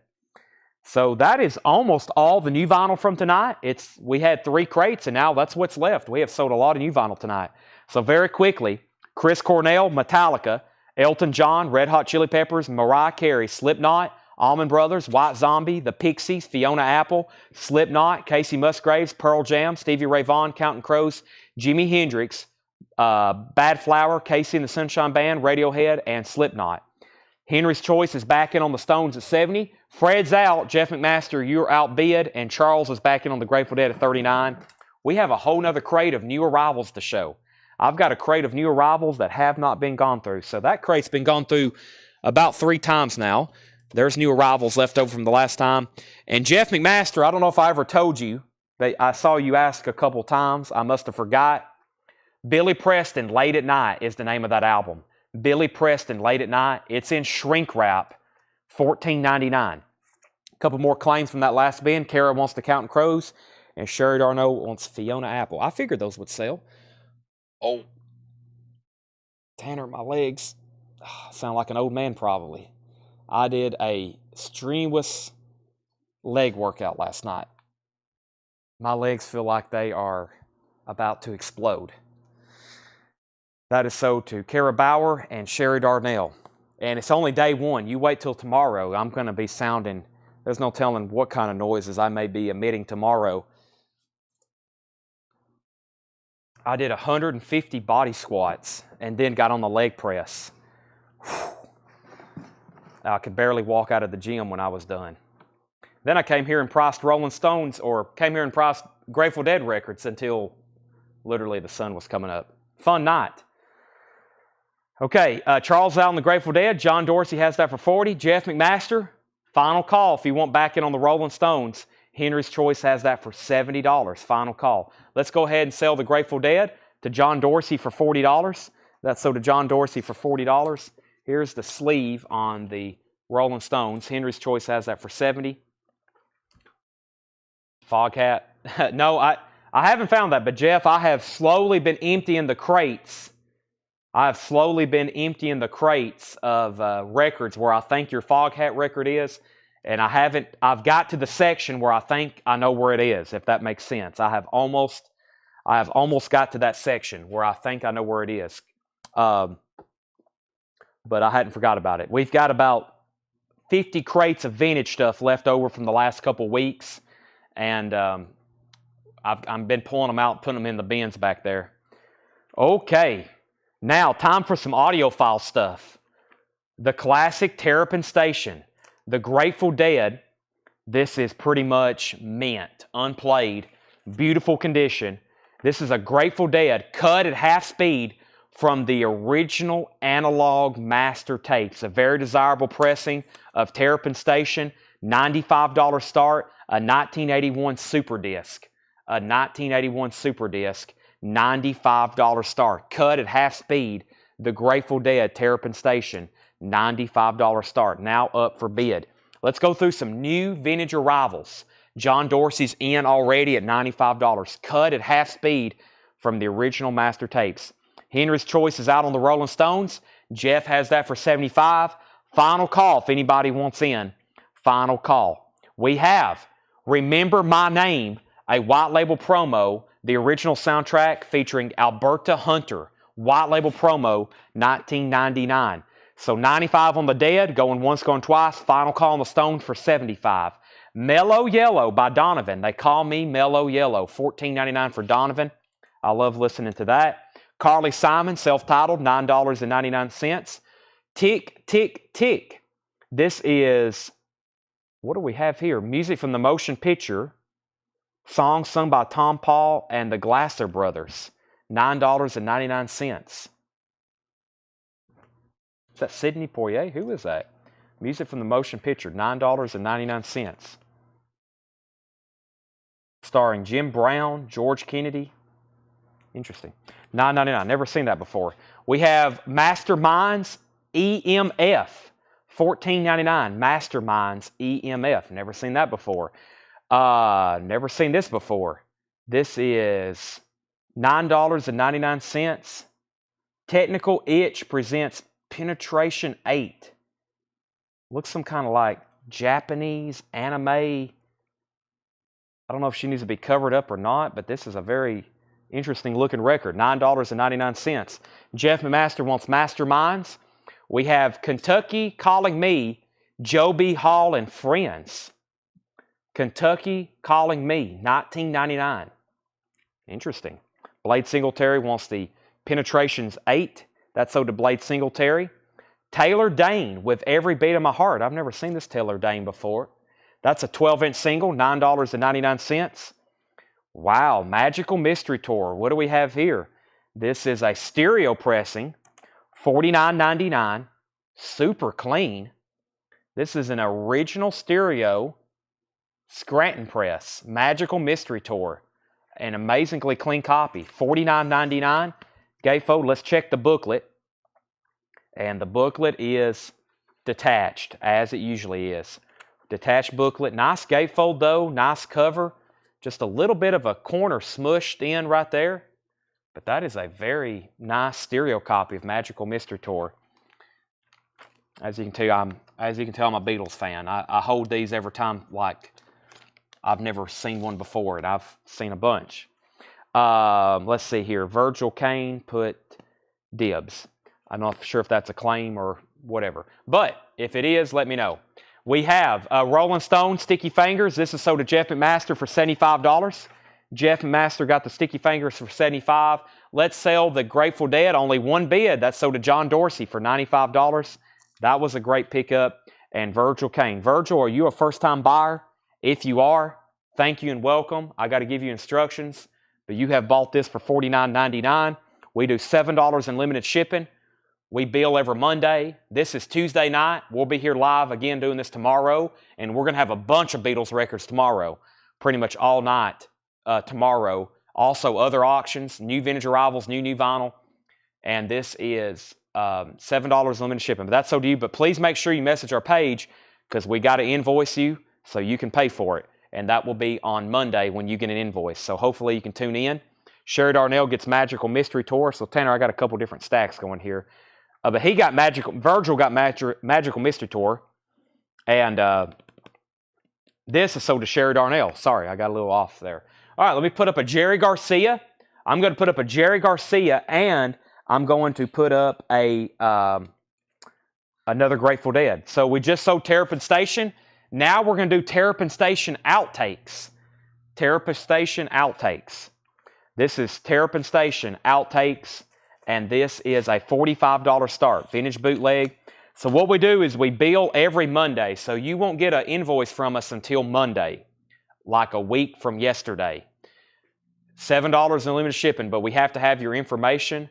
So that is almost all the new vinyl from tonight. We had 3 crates, and now that's what's left. We have sold a lot of new vinyl tonight. So very quickly, Chris Cornell, Metallica, Elton John, Red Hot Chili Peppers, Mariah Carey, Slipknot, Allman Brothers, White Zombie, The Pixies, Fiona Apple, Slipknot, Casey Musgraves, Pearl Jam, Stevie Ray Vaughan, Counting Crows, Jimi Hendrix, Bad Flower, Casey and the Sunshine Band, Radiohead, and Slipknot. Henry's Choice is back in on the Stones at 70. Fred's out. Jeff McMaster, you're outbid. And Charles is back in on the Grateful Dead at 39. We have a whole nother crate of new arrivals to show. I've got a crate of new arrivals that have not been gone through. So that crate's been gone through about 3 times now. There's new arrivals left over from the last time. And Jeff McMaster, I don't know if I ever told you, but I saw you ask a couple times. I must have forgot. Billy Preston, Late at Night is the name of that album. Billy Preston, Late at Night. It's in shrink wrap, $14.99. A couple more claims from that last bin. Kara wants the Counting Crows, and Sherry Darno wants Fiona Apple. I figured those would sell. Oh, Tanner, my legs sound like an old man probably. I did a strenuous leg workout last night. My legs feel like they are about to explode. That is so to Kara Bauer and Sherry Darnell. And it's only day 1. You wait till tomorrow. I'm going to be sounding, there's no telling what kind of noises I may be emitting tomorrow. I did 150 body squats and then got on the leg press. I could barely walk out of the gym when I was done. Then I came here and priced Rolling Stones, or came here and priced Grateful Dead records until literally the sun was coming up. Fun night. Okay, Charles out on the Grateful Dead. John Dorsey has that for 40. Jeff McMaster, final call if you want back in on the Rolling Stones. Henry's Choice has that for $70. Final call. Let's go ahead and sell the Grateful Dead to John Dorsey for $40. That's so to John Dorsey for $40. Here's the sleeve on the Rolling Stones. Henry's Choice has that for $70. Fog hat. No, I haven't found that, but Jeff, I have slowly been emptying the crates. I've slowly been emptying the crates of records where I think your Fog Hat record is, and I've got to the section where I think I know where it is, if that makes sense. I have almost got to that section where I think I know where it is. But I hadn't forgot about it. We've got about 50 crates of vintage stuff left over from the last couple weeks, and I've been pulling them out, putting them in the bins back there. Okay. Now, time for some audiophile stuff. The classic Terrapin Station, the Grateful Dead. This is pretty much mint, unplayed, beautiful condition. This is a Grateful Dead cut at half speed, from the original analog master tapes. A very desirable pressing of Terrapin Station. $95 start. A 1981 Super Disc. A 1981 Super Disc. $95 start. Cut at half speed. The Grateful Dead Terrapin Station. $95 start. Now up for bid. Let's go through some new vintage arrivals. John Dorsey's in already at $95. Cut at half speed from the original master tapes. Henry's Choice is out on the Rolling Stones. Jeff has that for $75. Final call if anybody wants in. Final call. We have Remember My Name, a white label promo, the original soundtrack featuring Alberta Hunter. White label promo, 1999. So 95 on the Dead, going once, going twice. Final call on the Stones for 75. Mellow Yellow by Donovan. They Call Me Mellow Yellow. $14.99 for Donovan. I love listening to that. Carly Simon, self-titled, $9.99. Tick, Tick, Tick. This is, what do we have here? Music from the motion picture. Song sung by Tom Paul and the Glasser Brothers. $9.99. Is that Sidney Poitier? Who is that? Music from the motion picture, $9.99. Starring Jim Brown, George Kennedy. Interesting. $9.99. Never seen that before. We have Masterminds EMF. $14.99. Masterminds EMF. Never seen that before. Never seen this before. This is $9.99. Technical Itch presents Penetration 8. Looks some kind of like Japanese anime. I don't know if she needs to be covered up or not, but this is a very interesting looking record. $9.99. Jeff McMaster wants Masterminds. We have Kentucky Calling Me, Joby Hall and Friends. Kentucky Calling Me, $19.99. Interesting. Blade Singletary wants the Penetrations 8. That's sold to Blade Singletary. Taylor Dane with Every Beat of My Heart. I've never seen this Taylor Dane before. That's a 12-inch single, $9.99. Wow, Magical Mystery Tour. What do we have here? This is a stereo pressing, $49.99. Super clean. This is an original stereo Scranton press, Magical Mystery Tour. An amazingly clean copy, $49.99. Gatefold, let's check the booklet. And the booklet is detached, as it usually is. Detached booklet. Nice gatefold, though. Nice cover. Just a little bit of a corner smushed in right there. But that is a very nice stereo copy of Magical Mystery Tour. As you can tell, I'm a Beatles fan. I hold these every time like I've never seen one before, and I've seen a bunch. Let's see here. Virgil Kane put dibs. I'm not sure if that's a claim or whatever. But if it is, let me know. We have Rolling Stone Sticky Fingers. This is sold to Jeff McMaster for $75. Jeff McMaster got the Sticky Fingers for $75. Let's sell the Grateful Dead. Only one bid. That's sold to John Dorsey for $95. That was a great pickup. And Virgil Kane. Virgil, are you a first-time buyer? If you are, thank you and welcome. I got to give you instructions. But you have bought this for $49.99. We do $7 in limited shipping. We bill every Monday. This is Tuesday night. We'll be here live again doing this tomorrow. And we're going to have a bunch of Beatles records tomorrow. Pretty much all night tomorrow. Also other auctions, new vintage arrivals, new vinyl. And this is $7 limited shipping. But that's so to you. But please make sure you message our page because we got to invoice you so you can pay for it. And that will be on Monday when you get an invoice. So hopefully you can tune in. Sherry Darnell gets Magical Mystery Tour. So Tanner, I got a couple different stacks going here. But he got Virgil got Magical Mystery Tour. And this is sold to Sherry Darnell. Sorry, I got a little off there. All right, let me put up a Jerry Garcia. I'm going to put up a Jerry Garcia, and I'm going to put up a another Grateful Dead. So we just sold Terrapin Station. Now we're going to do Terrapin Station outtakes. Terrapin Station outtakes. This is Terrapin Station outtakes. And this is a $45 start, vintage bootleg. So what we do is we bill every Monday. So you won't get an invoice from us until Monday, like a week from yesterday. $7 in limited shipping, but we have to have your information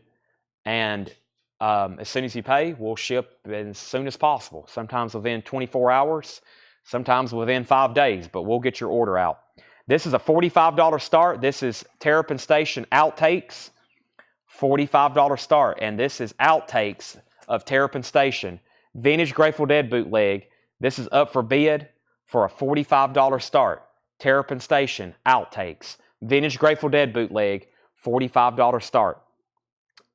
And as soon as you pay, we'll ship as soon as possible. Sometimes within 24 hours, sometimes within 5 days, but we'll get your order out. This is a $45 start. This is Terrapin Station Outtakes, $45 start. And this is Outtakes of Terrapin Station, Vintage Grateful Dead bootleg. This is up for bid for a $45 start. Terrapin Station Outtakes, Vintage Grateful Dead bootleg, $45 start.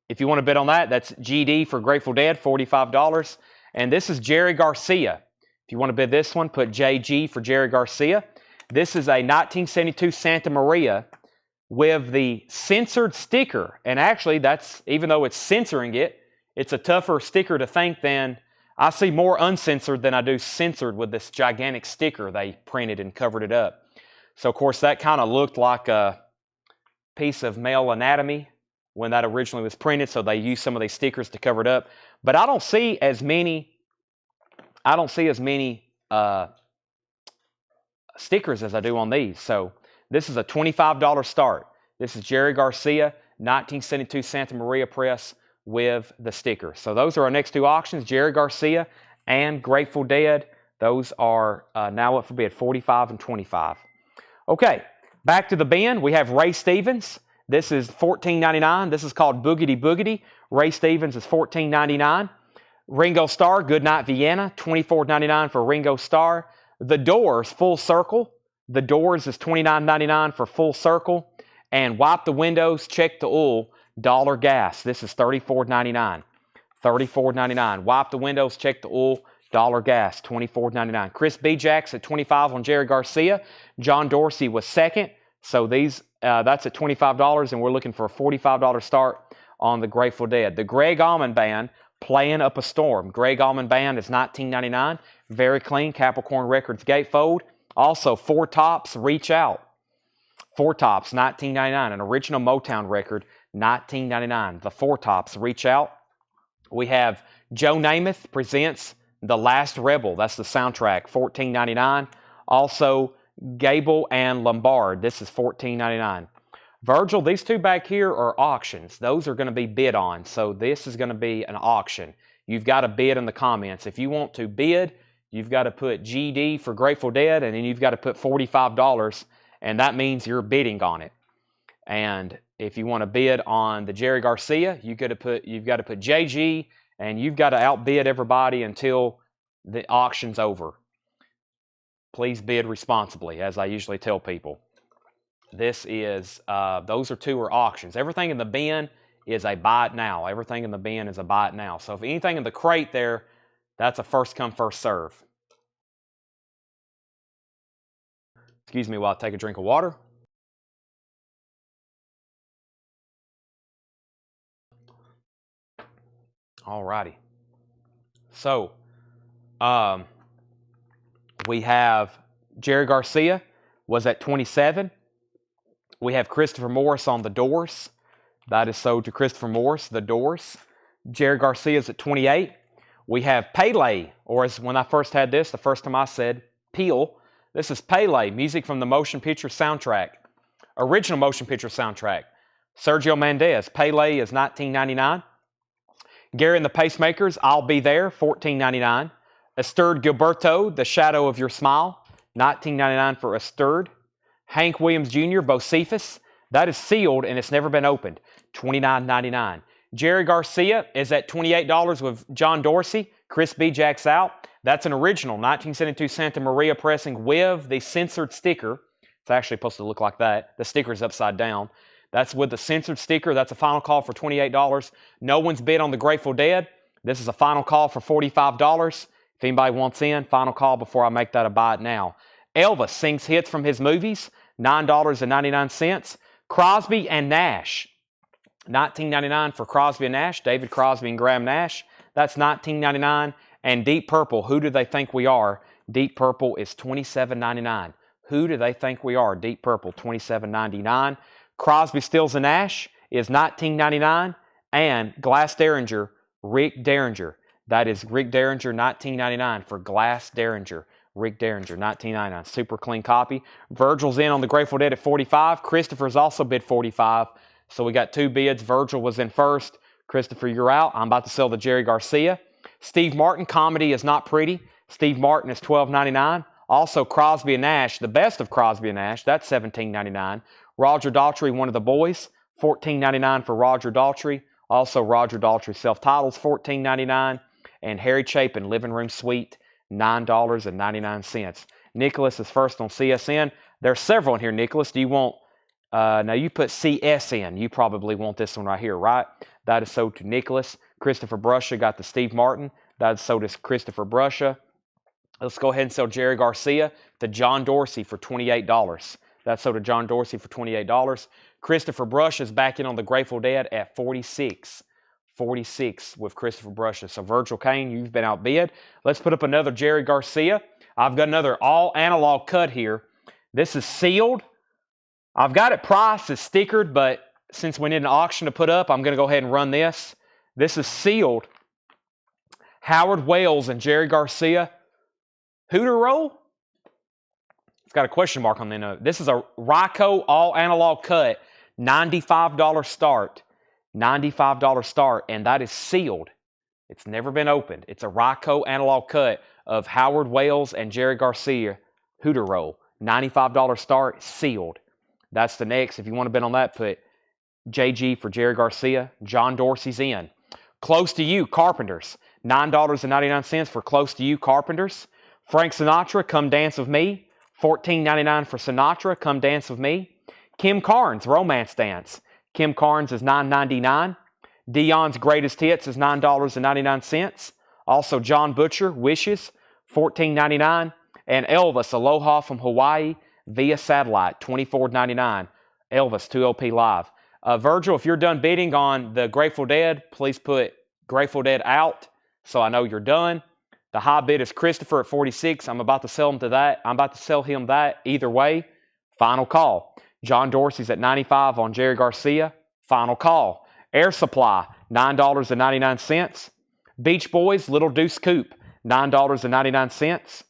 If you want to bid on that, that's GD for Grateful Dead, $45. And this is Jerry Garcia. If you want to bid this one, put JG for Jerry Garcia. This is a 1972 Santa Maria with the censored sticker. And actually, that's, even though it's censoring it, it's a tougher sticker to think than, I see more uncensored than I do censored with this gigantic sticker they printed and covered it up. So, of course, that kind of looked like a piece of male anatomy when that originally was printed, so they used some of these stickers to cover it up. But I don't see as many stickers as I do on these. So this is a $25 start. This is Jerry Garcia, 1972 Santa Maria press with the sticker. So those are our next two auctions, Jerry Garcia and Grateful Dead. Those are now up for bid, $45 and $25. Okay, back to the bin. We have Ray Stevens. This is $14.99. This is called Boogity Boogity. Ray Stevens is $14.99. Ringo Starr, Goodnight Vienna, $24.99 for Ringo Starr. The Doors, Full Circle. The Doors is $29.99 for Full Circle. And Wipe the Windows, Check the Oil, Dollar Gas. This is $34.99. $34.99. Wipe the Windows, Check the Oil, Dollar Gas, $24.99. Chris B. Jacks at $25 on Jerry Garcia. John Dorsey was second. So these that's at $25, and we're looking for a $45 start on the Grateful Dead. The Greg Allman Band, Playing Up a Storm. Greg Allman Band is $19.99. Very clean, Capricorn Records gatefold. Also, Four Tops, Reach Out. Four Tops, $19.99. An original Motown record, $19.99. The Four Tops, Reach Out. We have Joe Namath presents The Last Rebel. That's the soundtrack, $14.99. Also, Gable and Lombard. This is $14.99. Virgil, these two back here are auctions. Those are going to be bid on. So this is going to be an auction. You've got to bid in the comments. If you want to bid, you've got to put GD for Grateful Dead, and then you've got to put $45, and that means you're bidding on it. And if you want to bid on the Jerry Garcia, you've got to put JG, and you've got to outbid everybody until the auction's over. Please bid responsibly, as I usually tell people. This is, those two are auctions. Everything in the bin is a buy it now. Everything in the bin is a buy it now. So if anything in the crate there, that's a first come, first serve. Excuse me while I take a drink of water. Alrighty. So, we have Jerry Garcia was at 27. We have Christopher Morris on The Doors. That is sold to Christopher Morris, The Doors. Jerry Garcia is at 28. We have Pele, or as when I first had this, the first time I said Peel. This is Pele, music from the motion picture soundtrack. Original motion picture soundtrack. Sergio Mendes, Pele is $19.99. Gary and the Pacemakers, I'll Be There, $14.99. Asturd Gilberto, The Shadow of Your Smile, $19.99 for Asturd. Hank Williams Jr., Bocephus, that is sealed and it's never been opened, $29.99. Jerry Garcia is at $28 with John Dorsey. Chris B. Jacks out. That's an original 1972 Santa Maria pressing with the censored sticker. It's actually supposed to look like that. The sticker is upside down. That's with the censored sticker. That's a final call for $28. No one's bid on the Grateful Dead. This is a final call for $45. If anybody wants in, final call before I make that a buy it now. Elvis sings hits from his movies, $9.99. Crosby and Nash, $19.99 for Crosby and Nash. David Crosby and Graham Nash. That's $19.99. And Deep Purple, Who Do They Think We Are? Deep Purple is $27.99. Who Do They Think We Are? Deep Purple, $27.99. Crosby, Stills and Nash is $19.99. And Glass Derringer, Rick Derringer. That is Rick Derringer, $19.99 for Glass Derringer. Rick Derringer, $19.99. Super clean copy. Virgil's in on the Grateful Dead at $45. Christopher's also bid $45. So we got two bids. Virgil was in first. Christopher, you're out. I'm about to sell the Jerry Garcia. Steve Martin, Comedy is Not Pretty. Steve Martin is $12.99. Also, Crosby and Nash, the best of Crosby and Nash, that's $17.99. Roger Daltrey, One of the Boys, $14.99 for Roger Daltrey. Also, Roger Daltrey self-titles, $14.99. And Harry Chapin, Living Room Suite, $9.99. Nicholas is first on CSN. There's several in here, Nicholas. Do you want, now you put CSN. You probably want this one right here, right? That is sold to Nicholas. Christopher Brusha got the Steve Martin. That is sold to Christopher Brusha. Let's go ahead and sell Jerry Garcia to John Dorsey for $28. That's sold to John Dorsey for $28. Christopher Brusha is back in on the Grateful Dead at $46. $46 with Christopher Brusha. So Virgil Kane, you've been outbid. Let's put up another Jerry Garcia. I've got another all analog cut here. This is sealed. I've got it priced as stickered, but since we need an auction to put up, I'm going to go ahead and run this. This is sealed. Howard Wales and Jerry Garcia. Hooter roll? It's got a question mark on the end of it. This is a Ryco all analog cut. $95 start. $95 start, and that is sealed. It's never been opened. It's a Ryco analog cut of Howard Wales and Jerry Garcia Hooter roll. $95 start, sealed. That's the next. If you want to bet on that, put JG for Jerry Garcia. John Dorsey's in. Close to You, Carpenters. $9.99 for Close to You, Carpenters. Frank Sinatra, Come Dance With Me. $14.99 for Sinatra, Come Dance With Me. Kim Carnes, Romance Dance. Kim Carnes is $9.99. Dion's Greatest Hits is $9.99. Also, John Butcher, Wishes, $14.99. And Elvis, Aloha from Hawaii via satellite, $24.99. Elvis, 2LP Live. Virgil, if you're done bidding on the Grateful Dead, please put Grateful Dead out so I know you're done. The high bid is Christopher at $46. I'm about to sell him to that. I'm about to sell him that either way. Final call. John Dorsey's at $95 on Jerry Garcia. Final call. Air Supply, $9.99. Beach Boys, Little Deuce Coupe, $9.99.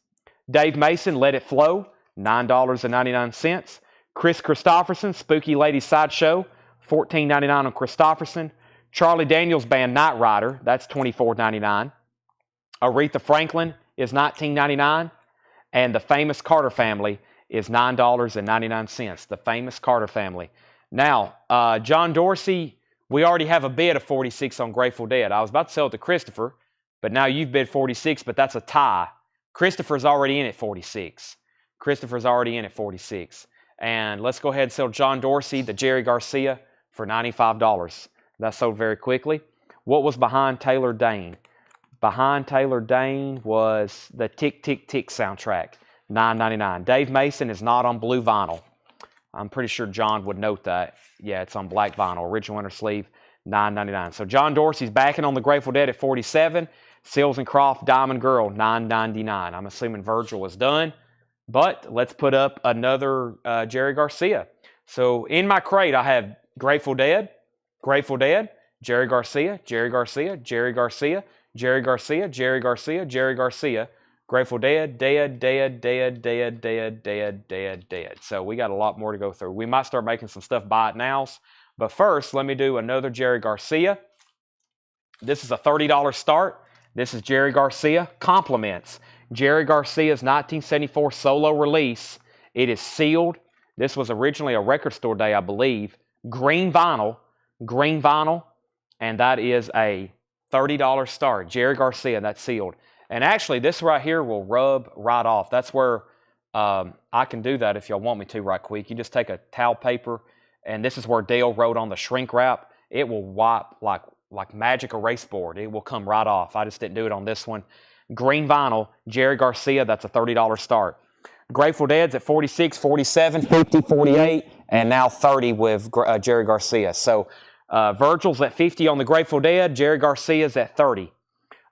Dave Mason, Let It Flow, $9.99. Chris Christopherson, Spooky Lady Sideshow, $14.99 on Christopherson. Charlie Daniels Band, Night Rider, that's $24.99. Aretha Franklin is $19.99. And the Famous Carter Family is $9.99. The Famous Carter Family. Now, John Dorsey, we already have a bid of $46 on Grateful Dead. I was about to sell it to Christopher, but now you've bid $46, but that's a tie. Christopher's already in at $46. Christopher's already in at $46. And let's go ahead and sell John Dorsey, the Jerry Garcia, for $95. That sold very quickly. What was behind Taylor Dane? Behind Taylor Dane was the Tick, Tick, Tick soundtrack, $9.99. Dave Mason is not on blue vinyl. I'm pretty sure John would note that. Yeah, it's on black vinyl. Original inner sleeve, $9.99. So John Dorsey's backing on the Grateful Dead at $47. Seals and Croft, Diamond Girl, $9.99. I'm assuming Virgil is done. But let's put up another Jerry Garcia. So in my crate, I have Grateful Dead, Jerry Garcia, Jerry Garcia, Jerry Garcia, Jerry Garcia, Jerry Garcia, Jerry Garcia, Grateful Dead, dead, dead, dead, dead, dead, dead, dead, dead. So we got a lot more to go through. We might start making some stuff buy it nows. But first, let me do another Jerry Garcia. This is a $30 start. This is Jerry Garcia. Compliments. Jerry Garcia's 1974 solo release. It is sealed. This was originally a record store day, I believe. Green vinyl. And that is a $30 start. Jerry Garcia, that's sealed. And actually, this right here will rub right off. That's where I can do that if y'all want me to right quick. You just take a towel paper, and this is where Dale wrote on the shrink wrap. It will wipe like magic erase board. It will come right off. I just didn't do it on this one. Green vinyl, Jerry Garcia, that's a $30 start. Grateful Dead's at $46, $47, $50, $48, and now $30 with Jerry Garcia. So Virgil's at $50 on the Grateful Dead. Jerry Garcia's at $30.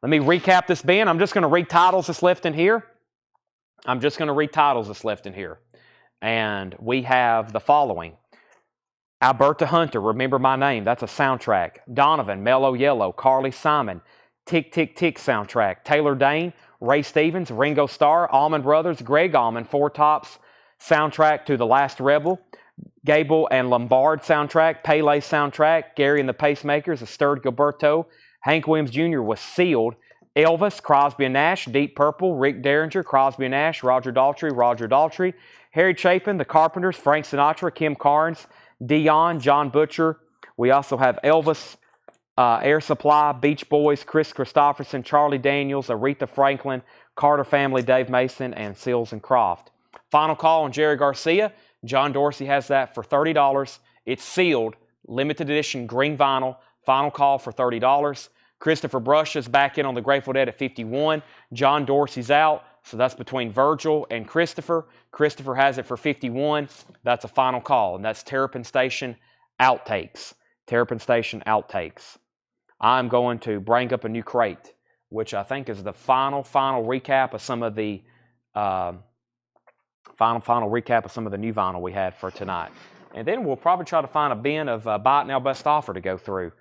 Let me recap this bin. I'm just going to read titles that's left in here. And we have the following. Alberta Hunter, Remember My Name. That's a soundtrack. Donovan, Mellow Yellow. Carly Simon, Tick, Tick, Tick soundtrack. Taylor Dane, Ray Stevens, Ringo Starr, Allman Brothers, Greg Allman, Four Tops soundtrack to The Last Rebel. Gable and Lombard soundtrack, Pele soundtrack, Gary and the Pacemakers, A Stirred Gilberto, Hank Williams Jr. was sealed. Elvis, Crosby and Nash, Deep Purple, Rick Derringer, Crosby and Nash, Roger Daltrey, Harry Chapin, The Carpenters, Frank Sinatra, Kim Carnes, Dion, John Butcher. We also have Elvis, Air Supply, Beach Boys, Chris Christopherson, Charlie Daniels, Aretha Franklin, Carter Family, Dave Mason, and Seals and Croft. Final call on Jerry Garcia. John Dorsey has that for $30. It's sealed, limited edition green vinyl. Final call for $30. Christopher Brush is back in on the Grateful Dead at $51. John Dorsey's out, so that's between Virgil and Christopher. Christopher has it for $51. That's a final call, and that's Terrapin Station Outtakes. Terrapin Station Outtakes. I'm going to bring up a new crate, which I think is the final recap of some of the final recap of some of the new vinyl we had for tonight. And then we'll probably try to find a bin of Buy It Now Best Offer to go through.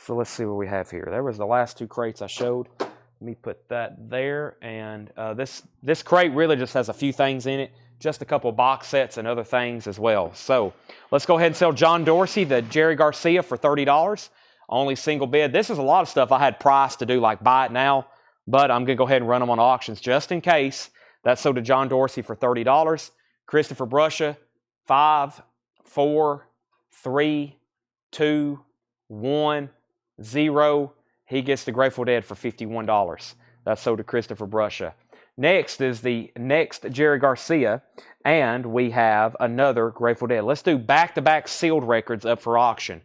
So let's see what we have here. There was the last two crates I showed. Let me put that there. And this crate really just has a few things in it, just a couple box sets and other things as well. So let's go ahead and sell John Dorsey, the Jerry Garcia, for $30. Only single bid. This is a lot of stuff I had priced to do like Buy It Now, but I'm going to go ahead and run them on auctions just in case. That's sold to John Dorsey for $30. Christopher Brusha, 5, 4, 3, 2, 1, 0. He gets the Grateful Dead for $51. That's sold to Christopher Brusha. Next is the next Jerry Garcia, and we have another Grateful Dead. Let's do back-to-back sealed records up for auction.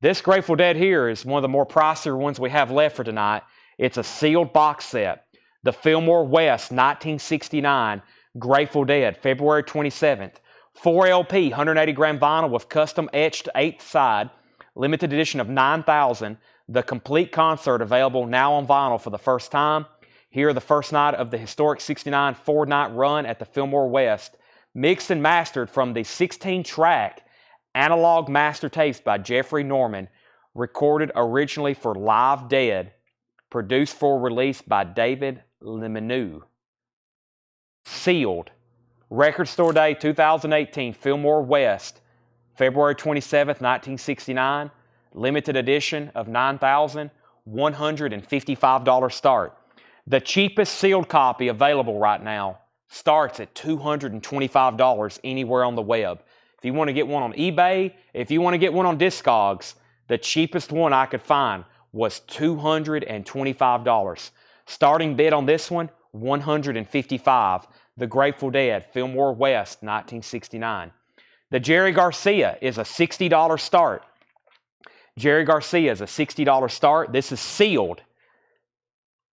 This Grateful Dead here is one of the more pricier ones we have left for tonight. It's a sealed box set. The Fillmore West 1969 Grateful Dead, February 27th. 4 LP, 180 gram vinyl with custom etched 8th side. Limited edition of 9,000. The complete concert available now on vinyl for the first time. Here the first night of the historic 69 4-night run at the Fillmore West. Mixed and mastered from the 16-track analog master tapes by Jeffrey Norman. Recorded originally for Live Dead. Produced for release by David Lemoneau. Sealed. Record Store Day 2018, Fillmore West, February 27th, 1969. Limited edition of 9,000, $155 start. The cheapest sealed copy available right now starts at $225 anywhere on the web. If you want to get one on eBay, if you want to get one on Discogs, the cheapest one I could find was $225. Starting bid on this one, $155. The Grateful Dead, Fillmore West, 1969. The Jerry Garcia is a $60 start. Jerry Garcia is a $60 start. This is sealed.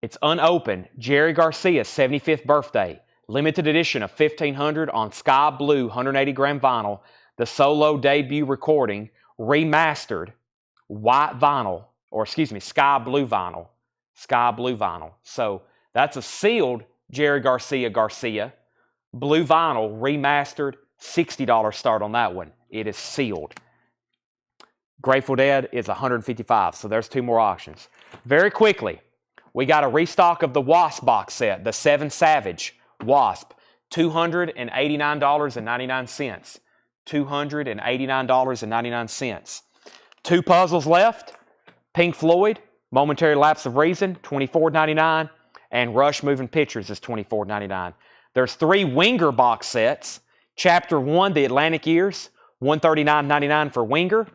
It's unopened. Jerry Garcia's 75th birthday. Limited edition of 1,500 on Sky Blue 180 gram vinyl. The solo debut recording, remastered, white vinyl, or excuse me, Sky Blue vinyl. Sky Blue vinyl. So that's a sealed Jerry Garcia. Blue vinyl, remastered, $60 start on that one. It is sealed. Grateful Dead is $155, so there's two more auctions. Very quickly, we got a restock of the Wasp box set, the 7 Savage Wasp, $289.99. $289.99. 2 puzzles left. Pink Floyd, Momentary Lapse of Reason, $24.99, and Rush Moving Pictures is $24.99. There's 3 Winger box sets. Chapter 1, The Atlantic Years, $139.99 for Winger.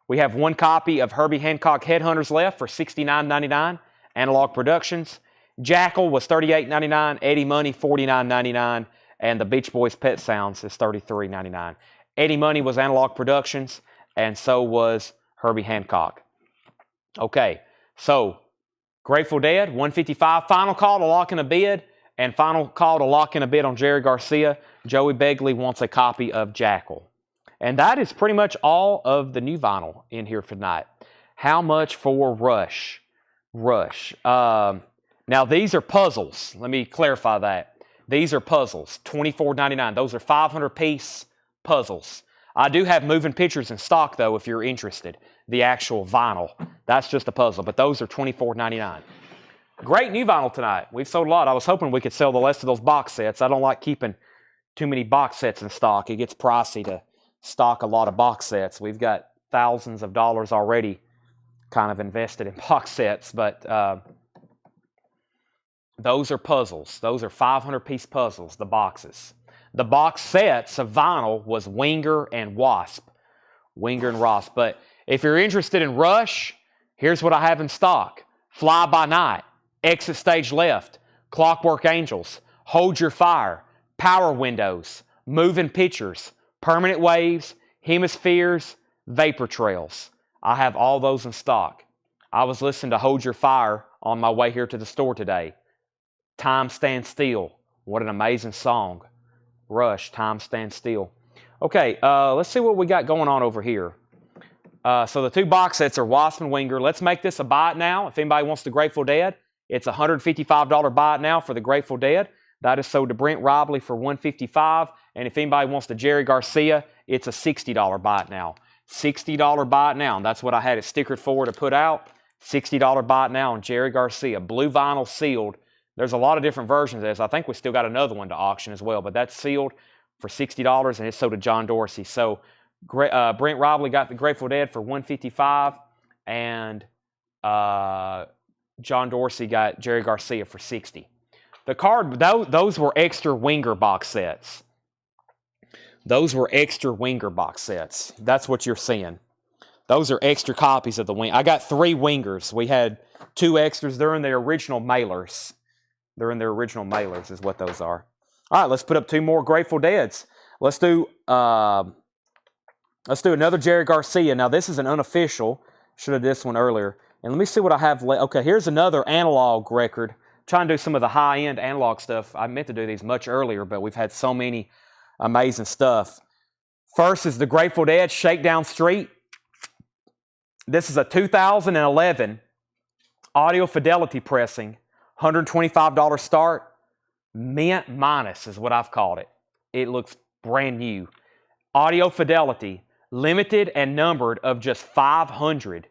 We have 1 copy of Herbie Hancock Headhunters left for $69.99, Analog Productions. Jackal was $38.99, Eddie Money $49.99, and the Beach Boys Pet Sounds is $33.99. Eddie Money was Analog Productions, and so was Herbie Hancock. Okay, so Grateful Dead, $155. Final call to lock in a bid, and final call to lock in a bid on Jerry Garcia. Joey Begley wants a copy of Jackal. And that is pretty much all of the new vinyl in here for tonight. How much for Rush? Rush. Now, these are puzzles. Let me clarify that. These are puzzles, $24.99. Those are 500-piece puzzles. I do have moving pictures in stock, though, if you're interested. The actual vinyl. That's just a puzzle, but those are $24.99. Great new vinyl tonight. We've sold a lot. I was hoping we could sell the rest of those box sets. I don't like keeping too many box sets in stock. It gets pricey to stock a lot of box sets. We've got thousands of dollars already kind of invested in box sets, but those are puzzles. Those are 500-piece puzzles, the boxes. The box sets of vinyl was Winger and Wasp. Winger and Wasp. But if you're interested in Rush, here's what I have in stock. Fly By Night, Exit Stage Left, Clockwork Angels, Hold Your Fire, Power Windows, Moving Pictures, Permanent Waves, Hemispheres, Vapor Trails. I have all those in stock. I was listening to Hold Your Fire on my way here to the store today. Time Stands Still. What an amazing song. Rush, Time Stands Still. Okay, let's see what we got going on over here. So the two box sets are Wasp and Winger. Let's make this a buy it now. If anybody wants the Grateful Dead, it's a $155 buy it now for the Grateful Dead. That is sold to Brent Robley for $155. And if anybody wants the Jerry Garcia, it's a $60 buy it now. $60 buy it now. And that's what I had it stickered for to put out. $60 buy it now on Jerry Garcia. Blue vinyl sealed. There's a lot of different versions of this. I think we still got another one to auction as well, but that's sealed for $60 and it's sold to John Dorsey. So Brent Robley got the Grateful Dead for $155 and John Dorsey got Jerry Garcia for $60. The card, those were extra Winger box sets. Those were extra Winger box sets. That's what you're seeing. Those are extra copies of the Winger. I got 3 Wingers. We had 2 extras. They're in their original mailers. They're in their original mailers is what those are. All right, let's put up 2 more Grateful Deads. Let's do another Jerry Garcia. Now, this is an unofficial. Should have this one earlier. And let me see what I have. Okay, here's another analog record. Trying to do some of the high-end analog stuff. I meant to do these much earlier, but we've had so many amazing stuff. First is the Grateful Dead, Shakedown Street. This is a 2011 audio fidelity pressing. $125 start. Mint minus is what I've called it. It looks brand new. Audio fidelity, limited and numbered of just 500.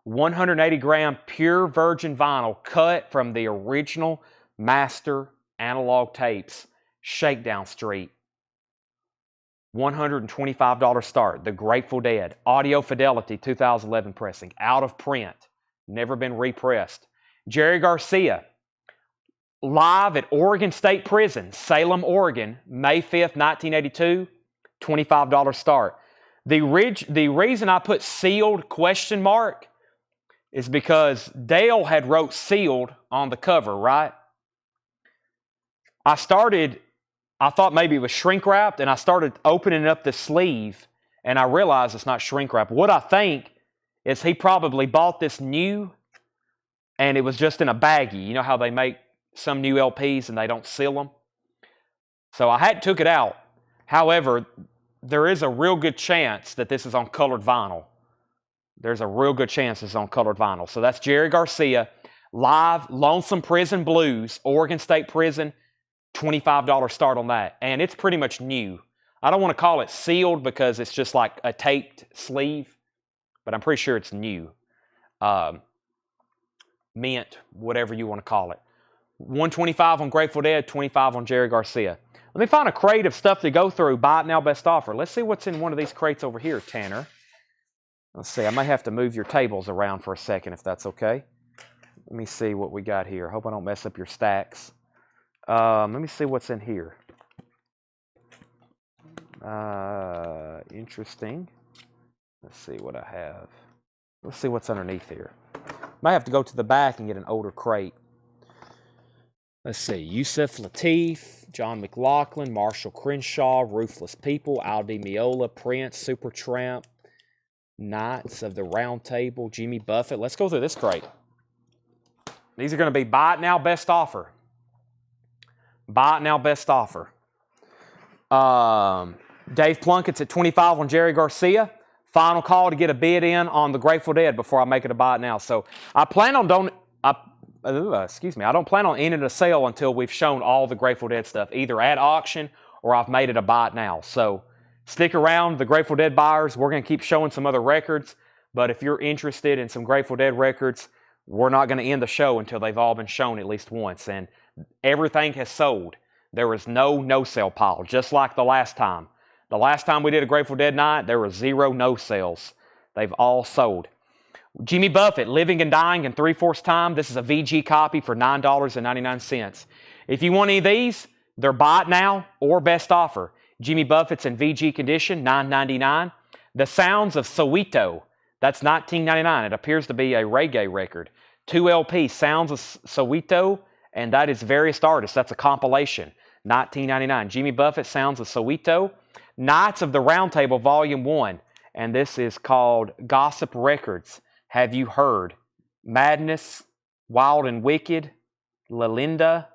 180-gram pure virgin vinyl cut from the original master analog tapes. Shakedown Street. $125 start. The Grateful Dead. Audio fidelity, 2011 pressing. Out of print. Never been repressed. Jerry Garcia. Live at Oregon State Prison, Salem, Oregon, May 5th, 1982, $25 start. The reason I put sealed question mark is because Dale had wrote sealed on the cover, right? I thought maybe it was shrink wrapped, and I started opening up the sleeve, and I realized it's not shrink wrapped. What I think is he probably bought this new, and it was just in a baggie. You know how they make some new LPs and they don't seal them? So I took it out. However, there is a real good chance that this is on colored vinyl. There's a real good chance it's on colored vinyl. So that's Jerry Garcia, live, Lonesome Prison Blues, Oregon State Prison, $25 start on that. And it's pretty much new. I don't want to call it sealed because it's just like a taped sleeve, but I'm pretty sure it's new. Mint, whatever you want to call it. $125 on Grateful Dead, $25 on Jerry Garcia. Let me find a crate of stuff to go through. Buy it now, best offer. Let's see what's in one of these crates over here, Tanner. Let's see. I may have to move your tables around for a second if that's okay. Let me see what we got here. Hope I don't mess up your stacks. Let me see what's in here. Interesting. Let's see what I have. Let's see what's underneath here. Might have to go to the back and get an older crate. Let's see. Yusuf Lateef, John McLaughlin, Marshall Crenshaw, Ruthless People, Al Di Meola, Prince, Supertramp, Knights of the Round Table, Jimmy Buffett. Let's go through this crate. These are going to be buy it now, best offer. Buy it now, best offer. Dave Plunkett's at $25 on Jerry Garcia. Final call to get a bid in on the Grateful Dead before I make it a buy it now. So I plan on I don't plan on ending a sale until we've shown all the Grateful Dead stuff, either at auction or I've made it a buy it now. So stick around, the Grateful Dead buyers. We're going to keep showing some other records, but if you're interested in some Grateful Dead records, we're not going to end the show until they've all been shown at least once. And everything has sold. There is no no-sale pile, just like the last time. The last time we did a Grateful Dead night, there were 0 no sales. They've all sold. Jimmy Buffett, Living and Dying in 3/4 time. This is a VG copy for $9.99. If you want any of these, they're buy it now or best offer. Jimmy Buffett's in VG condition, $9.99. The Sounds of Soweto, that's $19.99. It appears to be a reggae record. 2 LP, Sounds of Soweto, and that is various artists. That's a compilation, $19.99. Jimmy Buffett, Sounds of Soweto. Knights of the Round Table, Volume 1, and this is called Gossip Records. Have You Heard? Madness, Wild and Wicked, Lalinda,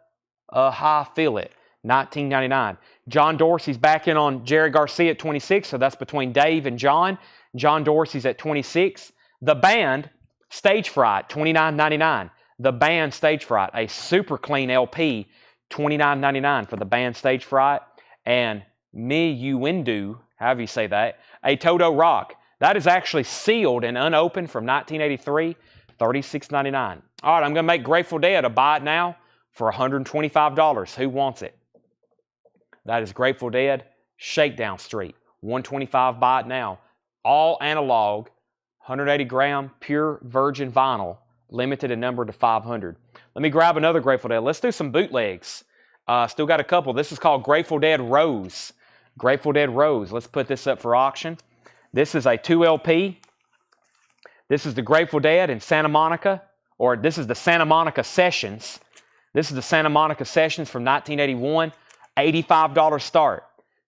I Feel It, $19.99. John Dorsey's back in on Jerry Garcia at 26, so that's between Dave and John. John Dorsey's at 26. The Band, Stage Fright, $29.99. The Band, Stage Fright, a super clean LP, $29.99 for The Band, Stage Fright. And Me You Windu, however you say that, a Toto Rock. That is actually sealed and unopened from 1983, $36.99. All right, I'm going to make Grateful Dead a buy it now for $125. Who wants it? That is Grateful Dead, Shakedown Street, $125, buy it now. All analog, 180 gram, pure virgin vinyl, limited in number to 500. Let me grab another Grateful Dead. Let's do some bootlegs. Still got a couple. This is called Grateful Dead Rose. Grateful Dead Rose. Let's put this up for auction. This is a 2 LP. This is the Grateful Dead in Santa Monica, or this is the Santa Monica Sessions. This is the Santa Monica Sessions from 1981. $85 start.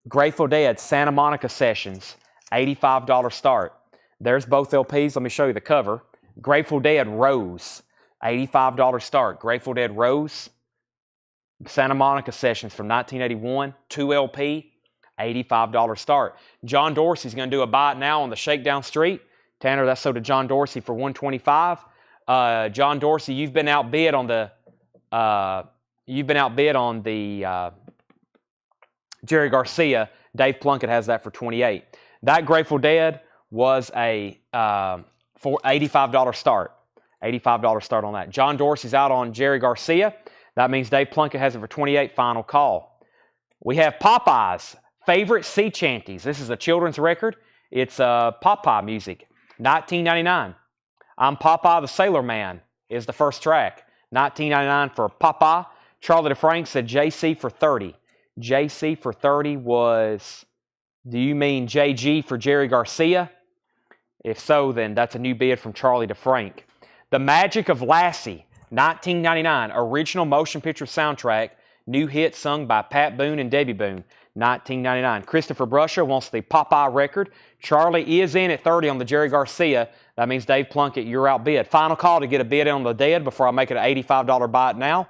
Grateful Dead Santa Monica Sessions, $85 start. There's both LPs. Let me show you the cover. Grateful Dead Rose, $85 start. Grateful Dead Rose, Santa Monica Sessions from 1981, 2 LP, $85 start. John Dorsey's going to do a buy it now on the Shakedown Street. Tanner, that's sold to John Dorsey for $125. John Dorsey, you've been outbid on the Jerry Garcia. Dave Plunkett has that for $28. That Grateful Dead was a for $85 start. $85 start on that. John Dorsey's out on Jerry Garcia. That means Dave Plunkett has it for $28. Final call. We have Popeye's Favorite Sea Chanties. This is a children's record. It's Popeye music. $19.99. I'm Popeye the Sailor Man is the first track. $19.99 for Popeye. Charlie DeFrank said JC for $30. JC for $30 was, do you mean JG for Jerry Garcia? If so, then that's a new bid from Charlie DeFrank. The Magic of Lassie, $19.99. Original motion picture soundtrack. New hit sung by Pat Boone and Debbie Boone. $19.99. Christopher Brusher wants the Popeye record. Charlie is in at $30 on the Jerry Garcia. That means Dave Plunkett, you're outbid. Final call to get a bid on the Dead before I make it an $85 buy it now.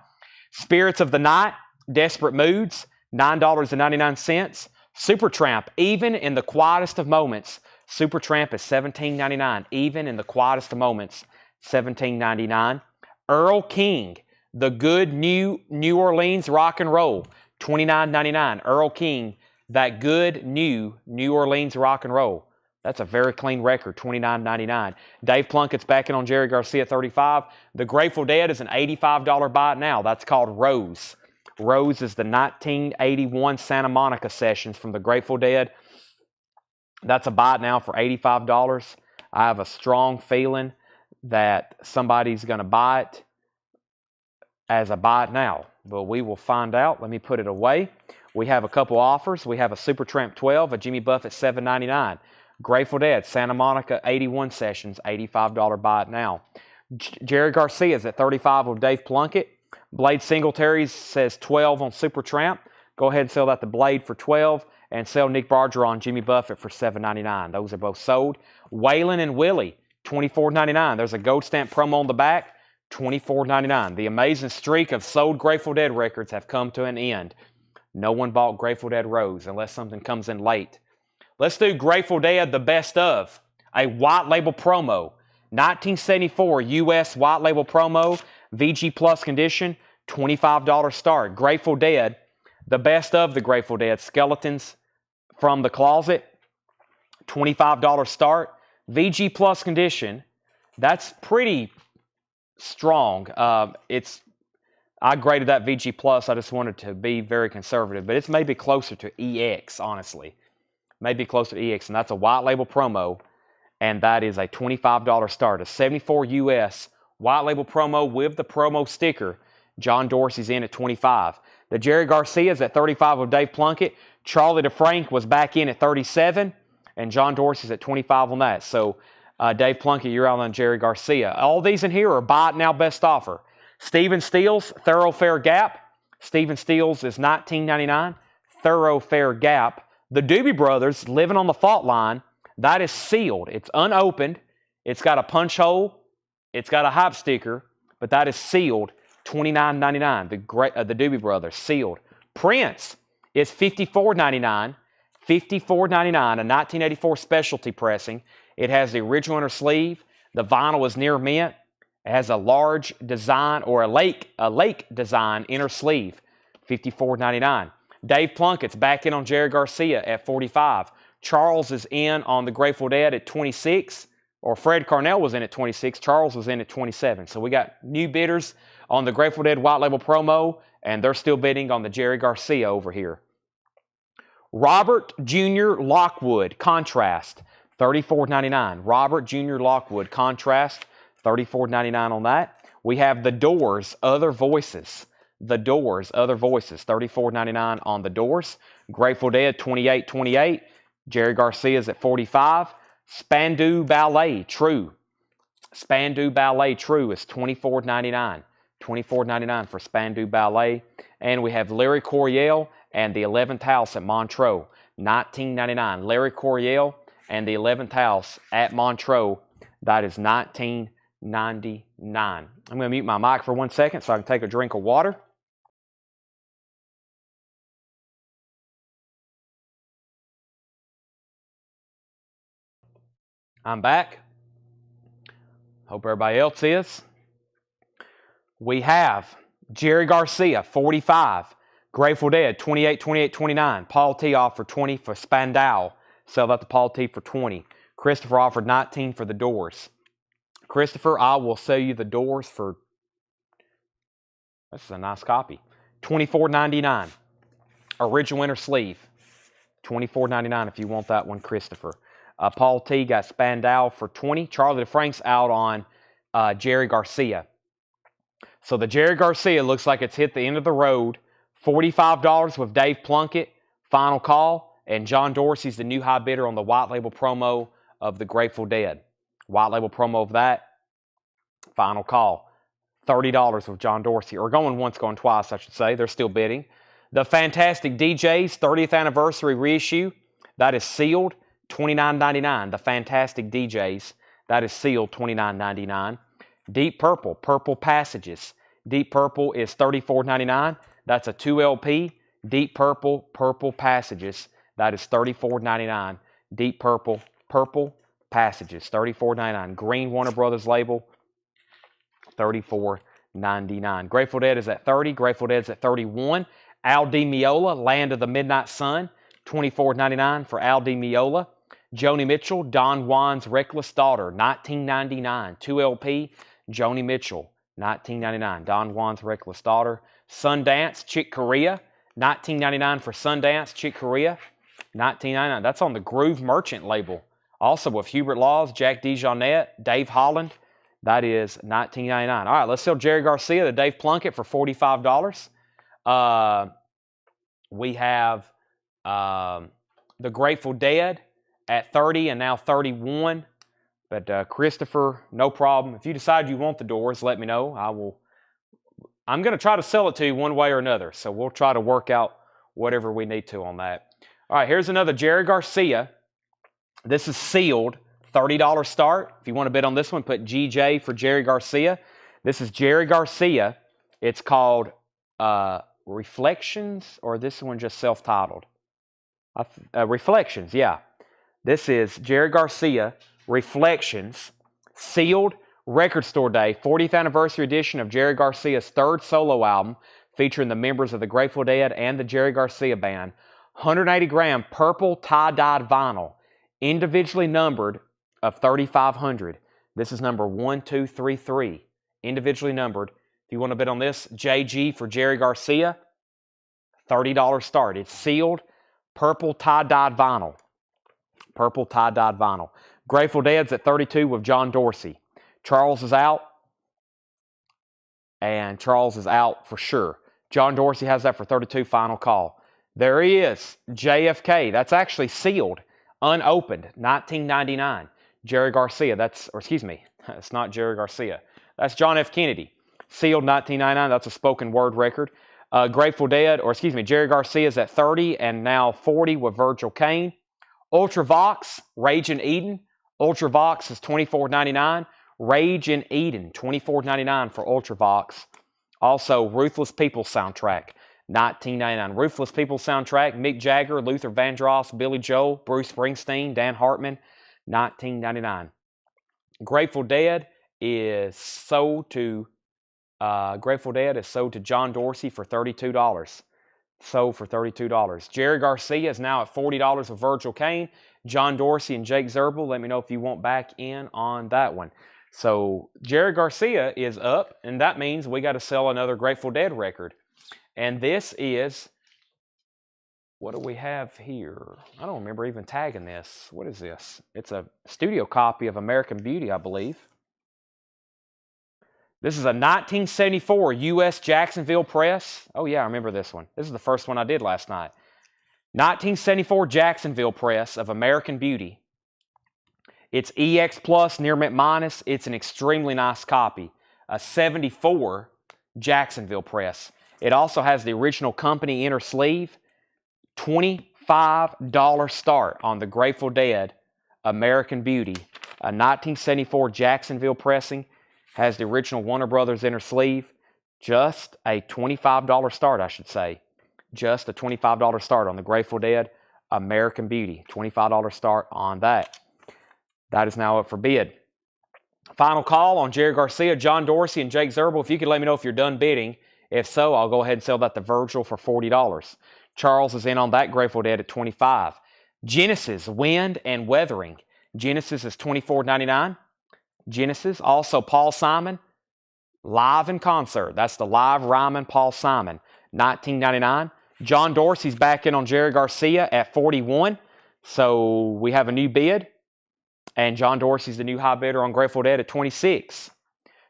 Spirits of the Night, Desperate Moods, $9.99. Supertramp, Even in the Quietest of Moments. Supertramp is $17.99. Even in the Quietest of Moments, $17.99. Earl King, The Good New Orleans Rock and Roll, $29.99. Earl King, That Good New Orleans Rock and Roll. That's a very clean record, $29.99. Dave Plunkett's backing on Jerry Garcia at $35. The Grateful Dead is an $85 buy it now. That's called Rose. Rose is the 1981 Santa Monica Sessions from the Grateful Dead. That's a buy it now for $85. I have a strong feeling that somebody's going to buy it as a buy it now, but we will find out. Let me put it away. We have a couple offers. We have a Supertramp 12, a Jimmy Buffett $7.99. Grateful Dead, Santa Monica 81 Sessions, $85 buy it now. Jerry Garcia is at $35 with Dave Plunkett. Blade Singletaries says 12 on Supertramp. Go ahead and sell that to Blade for 12 and sell Nick Barger on Jimmy Buffett for $7.99. Those are both sold. Waylon and Willie, $24.99. There's a gold stamp promo on the back, $24.99. The amazing streak of sold Grateful Dead records have come to an end. No one bought Grateful Dead Rose unless something comes in late. Let's do Grateful Dead The Best Of, a white label promo. 1974 U.S. white label promo, VG Plus condition, $25 start. Grateful Dead, The Best Of the Grateful Dead, Skeletons from the Closet, $25 start. VG Plus condition, that's pretty strong. I graded that VG Plus. I just wanted to be very conservative, but it's maybe closer to EX, honestly. maybe closer to EX, and that's a white label promo, and that is a $25 start. A 74 US white label promo with the promo sticker. John Dorsey's in at 25. The Jerry Garcia's at 35 with Dave Plunkett. Charlie DeFrank was back in at 37, and John Dorsey's at 25 on that. So Dave Plunkett, you're out on Jerry Garcia. All these in here are buy it now best offer. Stephen Steele's Thoroughfare Gap. Stephen Steele's is $19.99. Thoroughfare Gap. The Doobie Brothers, Living on the Fault Line, that is sealed. It's unopened. It's got a punch hole. It's got a hype sticker, but that is sealed. $29.99. The Doobie Brothers, sealed. Prince is $54.99. $54.99, a 1984 specialty pressing. It has the original inner sleeve. The vinyl is near mint. It has a large design or a lake design inner sleeve. $54.99. Dave Plunkett's back in on Jerry Garcia at 45. Charles is in on the Grateful Dead at 26. Or Fred Carnell was in at 26. Charles was in at 27. So we got new bidders on the Grateful Dead white label promo, and they're still bidding on the Jerry Garcia over here. Robert Jr. Lockwood Contrast, $34.99. Robert Jr. Lockwood Contrast, $34.99 on that. We have The Doors, Other Voices. The Doors, Other Voices, $34.99 on The Doors. Grateful Dead, $28.28. Jerry Garcia's at 45. Spandau Ballet, True. Spandau Ballet, True is $24.99. $24.99 for Spandau Ballet. And we have Larry Coryell and the 11th House at Montreux, $19.99. Larry Coryell and the 11th House at Montreux, that is $19.99. I'm going to mute my mic for 1 second so I can take a drink of water. I'm back. Hope everybody else is. We have Jerry Garcia, 45. Grateful Dead, 28, 28, 29. Paul T offered 20 for Spandau. Sell that to Paul T for 20. Christopher offered 19 for The Doors. Christopher, I will sell you The Doors for, this is a nice copy, $24.99. Original inner sleeve, $24.99 if you want that one, Christopher. Paul T got Spandau for 20. Charlie DeFrank's out on Jerry Garcia. So the Jerry Garcia looks like it's hit the end of the road. $45 with Dave Plunkett, final call. And John Dorsey's the new high bidder on the white label promo of the Grateful Dead. White label promo of that, final call. $30 with John Dorsey. Or going once, going twice, I should say. They're still bidding. The Fantastic DJs 30th anniversary reissue, that is sealed. $29.99. The Fantastic DJs, that is sealed. $29.99. Deep Purple, Purple Passages. Deep Purple is $34.99. That's a 2LP. Deep Purple, Purple Passages. That is $34.99. Deep Purple, Purple Passages. $34.99. Green Warner Brothers label. $34.99. Grateful Dead is at 30. Grateful Dead's at 31. Al Di Meola, Land of the Midnight Sun. $24.99 for Al Di Meola. Joni Mitchell, Don Juan's Reckless Daughter, $19.99. 2LP, Joni Mitchell, $19.99. Don Juan's Reckless Daughter. Sundance, Chick Corea, $19.99 for Sundance, Chick Corea, $19.99. That's on the Groove Merchant label. Also with Hubert Laws, Jack DeJohnette, Dave Holland, that is $19.99. All right, let's sell Jerry Garcia to Dave Plunkett for $45. We have the Grateful Dead at 30 and now 31. But Christopher, no problem. If you decide you want The Doors, let me know. I'm going to try to sell it to you one way or another. So we'll try to work out whatever we need to on that. All right, here's another Jerry Garcia. This is sealed. $30 start. If you want to bid on this one, put GJ for Jerry Garcia. This is Jerry Garcia. It's called Reflections, or this one just self-titled? Reflections, yeah. This is Jerry Garcia, Reflections, sealed, record store day, 40th anniversary edition of Jerry Garcia's third solo album, featuring the members of the Grateful Dead and the Jerry Garcia Band. 180-gram purple tie-dyed vinyl, individually numbered of 3,500. This is number 1233, individually numbered. If you want to bid on this, JG for Jerry Garcia, $30 start. It's sealed, purple tie-dyed vinyl. purple tie-dyed vinyl. Grateful Dead's at 32 with John Dorsey. Charles is out, and Charles is out for sure. John Dorsey has that for 32, final call. There he is, JFK. That's actually sealed, unopened, 1999. Jerry Garcia, it's not Jerry Garcia. That's John F. Kennedy. Sealed 1999, that's a spoken word record. Grateful Dead, Jerry Garcia's at 30 and now 40 with Virgil Caine. Ultravox, Rage in Eden. Ultravox is $24.99. Rage in Eden, $24.99 for Ultravox. Also, Ruthless People soundtrack, $19.99. Ruthless People soundtrack, Mick Jagger, Luther Vandross, Billy Joel, Bruce Springsteen, Dan Hartman, $19.99. Grateful Dead is sold to John Dorsey for $32. Sold for $32. Jerry Garcia is now at $40 with Virgil Caine. John Dorsey and Jake Zerbel, let me know if you want back in on that one. So Jerry Garcia is up, and that means we got to sell another Grateful Dead record. And this is, what do we have here? I don't remember even tagging this. What is this? It's a studio copy of American Beauty, I believe. This is a 1974 U.S. Jacksonville press. Oh, yeah, I remember this one. This is the first one I did last night. 1974 Jacksonville press of American Beauty. It's EX Plus, near mint minus. It's an extremely nice copy. A 74 Jacksonville press. It also has the original company inner sleeve. $25 start on the Grateful Dead American Beauty. A 1974 Jacksonville pressing. Has the original Warner Brothers inner sleeve. Just a $25 start, I should say. Just a $25 start on the Grateful Dead American Beauty. $25 start on that. That is now up for bid. Final call on Jerry Garcia, John Dorsey, and Jake Zerbel. If you could let me know if you're done bidding. If so, I'll go ahead and sell that to Virgil for $40. Charles is in on that Grateful Dead at $25. Genesis, Wind and Weathering. Genesis is $24.99. Genesis. Also, Paul Simon, live in concert. That's the live Ryman Paul Simon, $19.99. John Dorsey's back in on Jerry Garcia at $41. So we have a new bid. And John Dorsey's the new high bidder on Grateful Dead at $26.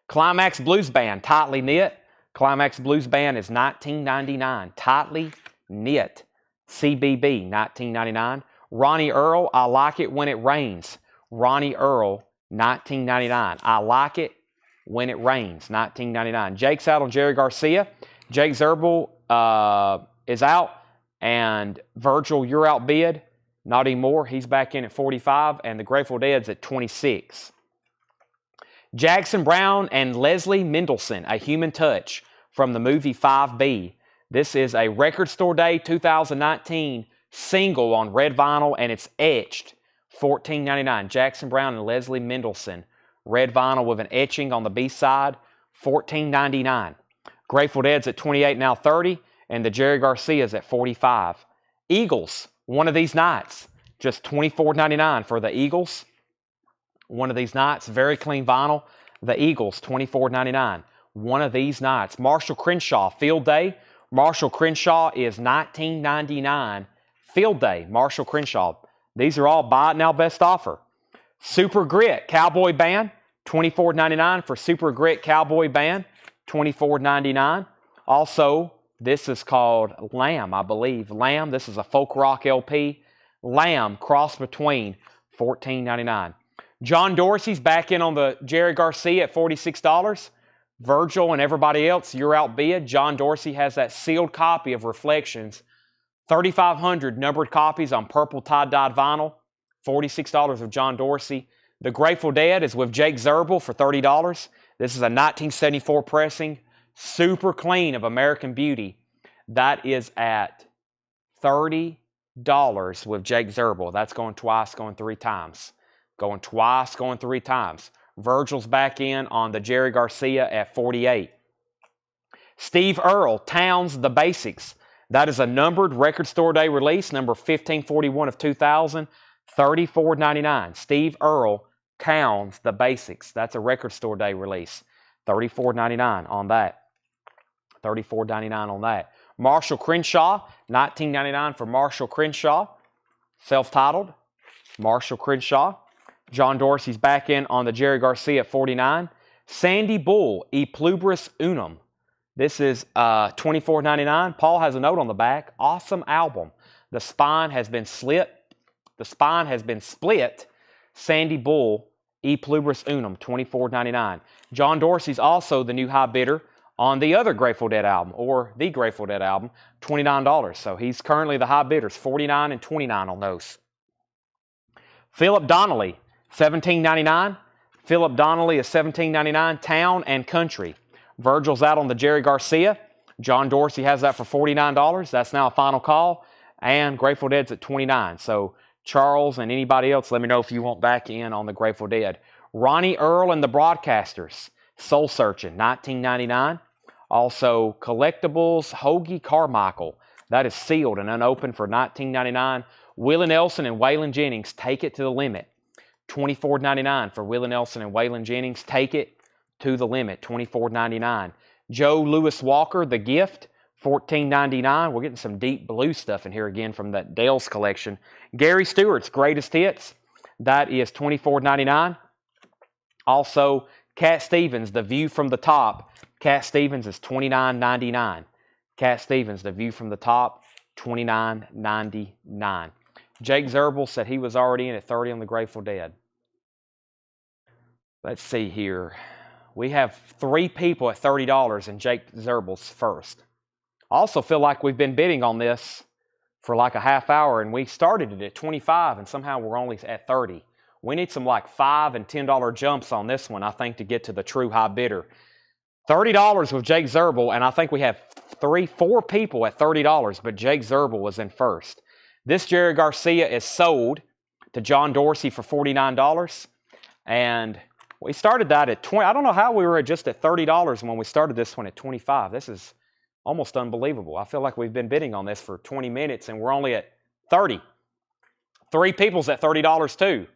Climax Blues Band, Tightly Knit. Climax Blues Band is $19.99. Tightly Knit. CBB, $19.99. Ronnie Earl, I Like It When It Rains. Ronnie Earl, $19.99. I Like It When It Rains, $19.99. Jake's out on Jerry Garcia. Jake Zerbel is out. And Virgil, you're outbid. Not anymore. He's back in at $45. And the Grateful Dead's at $26. Jackson Browne and Leslie Mendelson, A Human Touch, from the movie 5B. This is a Record Store Day 2019 single on red vinyl, and it's etched. $14.99. Jackson Browne and Leslie Mendelson. Red vinyl with an etching on the B-side. $14.99. Grateful Dead's at $28, now $30. And the Jerry Garcia's at $45. Eagles, One of These Nights. Just $24.99 for the Eagles. One of These Nights. Very clean vinyl. The Eagles, $24.99. One of These Nights. Marshall Crenshaw, Field Day. Marshall Crenshaw is $19.99. Field Day, Marshall Crenshaw. These are all buy it now best offer. Super Grit Cowboy Band, $24.99 for Super Grit Cowboy Band, $24.99. Also, this is called Lamb, I believe. Lamb, this is a folk rock LP. Lamb, Cross Between, $14.99. John Dorsey's back in on the Jerry Garcia at $46. Virgil and everybody else, you're outbid. John Dorsey has that sealed copy of Reflections. 3,500 numbered copies on purple tie-dyed vinyl. $46 of John Dorsey. The Grateful Dead is with Jake Zerbel for $30. This is a 1974 pressing. Super clean of American Beauty. That is at $30 with Jake Zerbel. That's going twice, going three times. Going twice, going three times. Virgil's back in on the Jerry Garcia at $48. Steve Earle, Towns, The Basics. That is a numbered Record Store Day release, number 1541 of 2000, $34.99. Steve Earle, Towns, The Basics. That's a Record Store Day release, $34.99 on that. $34.99 on that. Marshall Crenshaw, $19.99 for Marshall Crenshaw, self-titled. Marshall Crenshaw. John Dorsey's back in on the Jerry Garcia at 49. Sandy Bull, E Pluribus Unum. This is $24.99. Paul has a note on the back. Awesome album. The spine has been split. Sandy Bull, E Pluribus Unum, $24.99. John Dorsey's also the new high bidder on the other Grateful Dead album, or the Grateful Dead album, $29. So he's currently the high bidders, $49 and $29 on those. Philip Donnelly, $17.99. Philip Donnelly is $17.99. Town and Country. Virgil's out on the Jerry Garcia. John Dorsey has that for $49. That's now a final call. And Grateful Dead's at $29. So Charles and anybody else, let me know if you want back in on the Grateful Dead. Ronnie Earl and the Broadcasters. Soul Searching, $19.99. Also, Collectibles, Hoagie Carmichael. That is sealed and unopened for $19.99. Willie Nelson and Waylon Jennings, Take It to the Limit. $24.99 for Willie Nelson and Waylon Jennings. Take It to the Limit, $24.99. Joe Louis Walker, The Gift, $14.99. We're getting some deep blue stuff in here again from that Dale's collection. Gary Stewart's Greatest Hits, that is $24.99. Also, Cat Stevens, The View from the Top. Cat Stevens is $29.99. Cat Stevens, The View from the Top, $29.99. Jake Zerbel said he was already in at 30 on the Grateful Dead. Let's see here. We have 3 people at $30, and Jake Zerbel's first. I also feel like we've been bidding on this for like a half hour, and we started it at 25, and somehow we're only at 30. We need some like $5 and $10 jumps on this one, I think, to get to the true high bidder. $30 with Jake Zerbel, and I think we have 4 people at $30, but Jake Zerbel was in first. This Jerry Garcia is sold to John Dorsey for $49, and we started that at $20. I don't know how we were just at $30 when we started this one at $25. This is almost unbelievable. I feel like we've been bidding on this for 20 minutes, and we're only at $30. 3 people's at $30 too.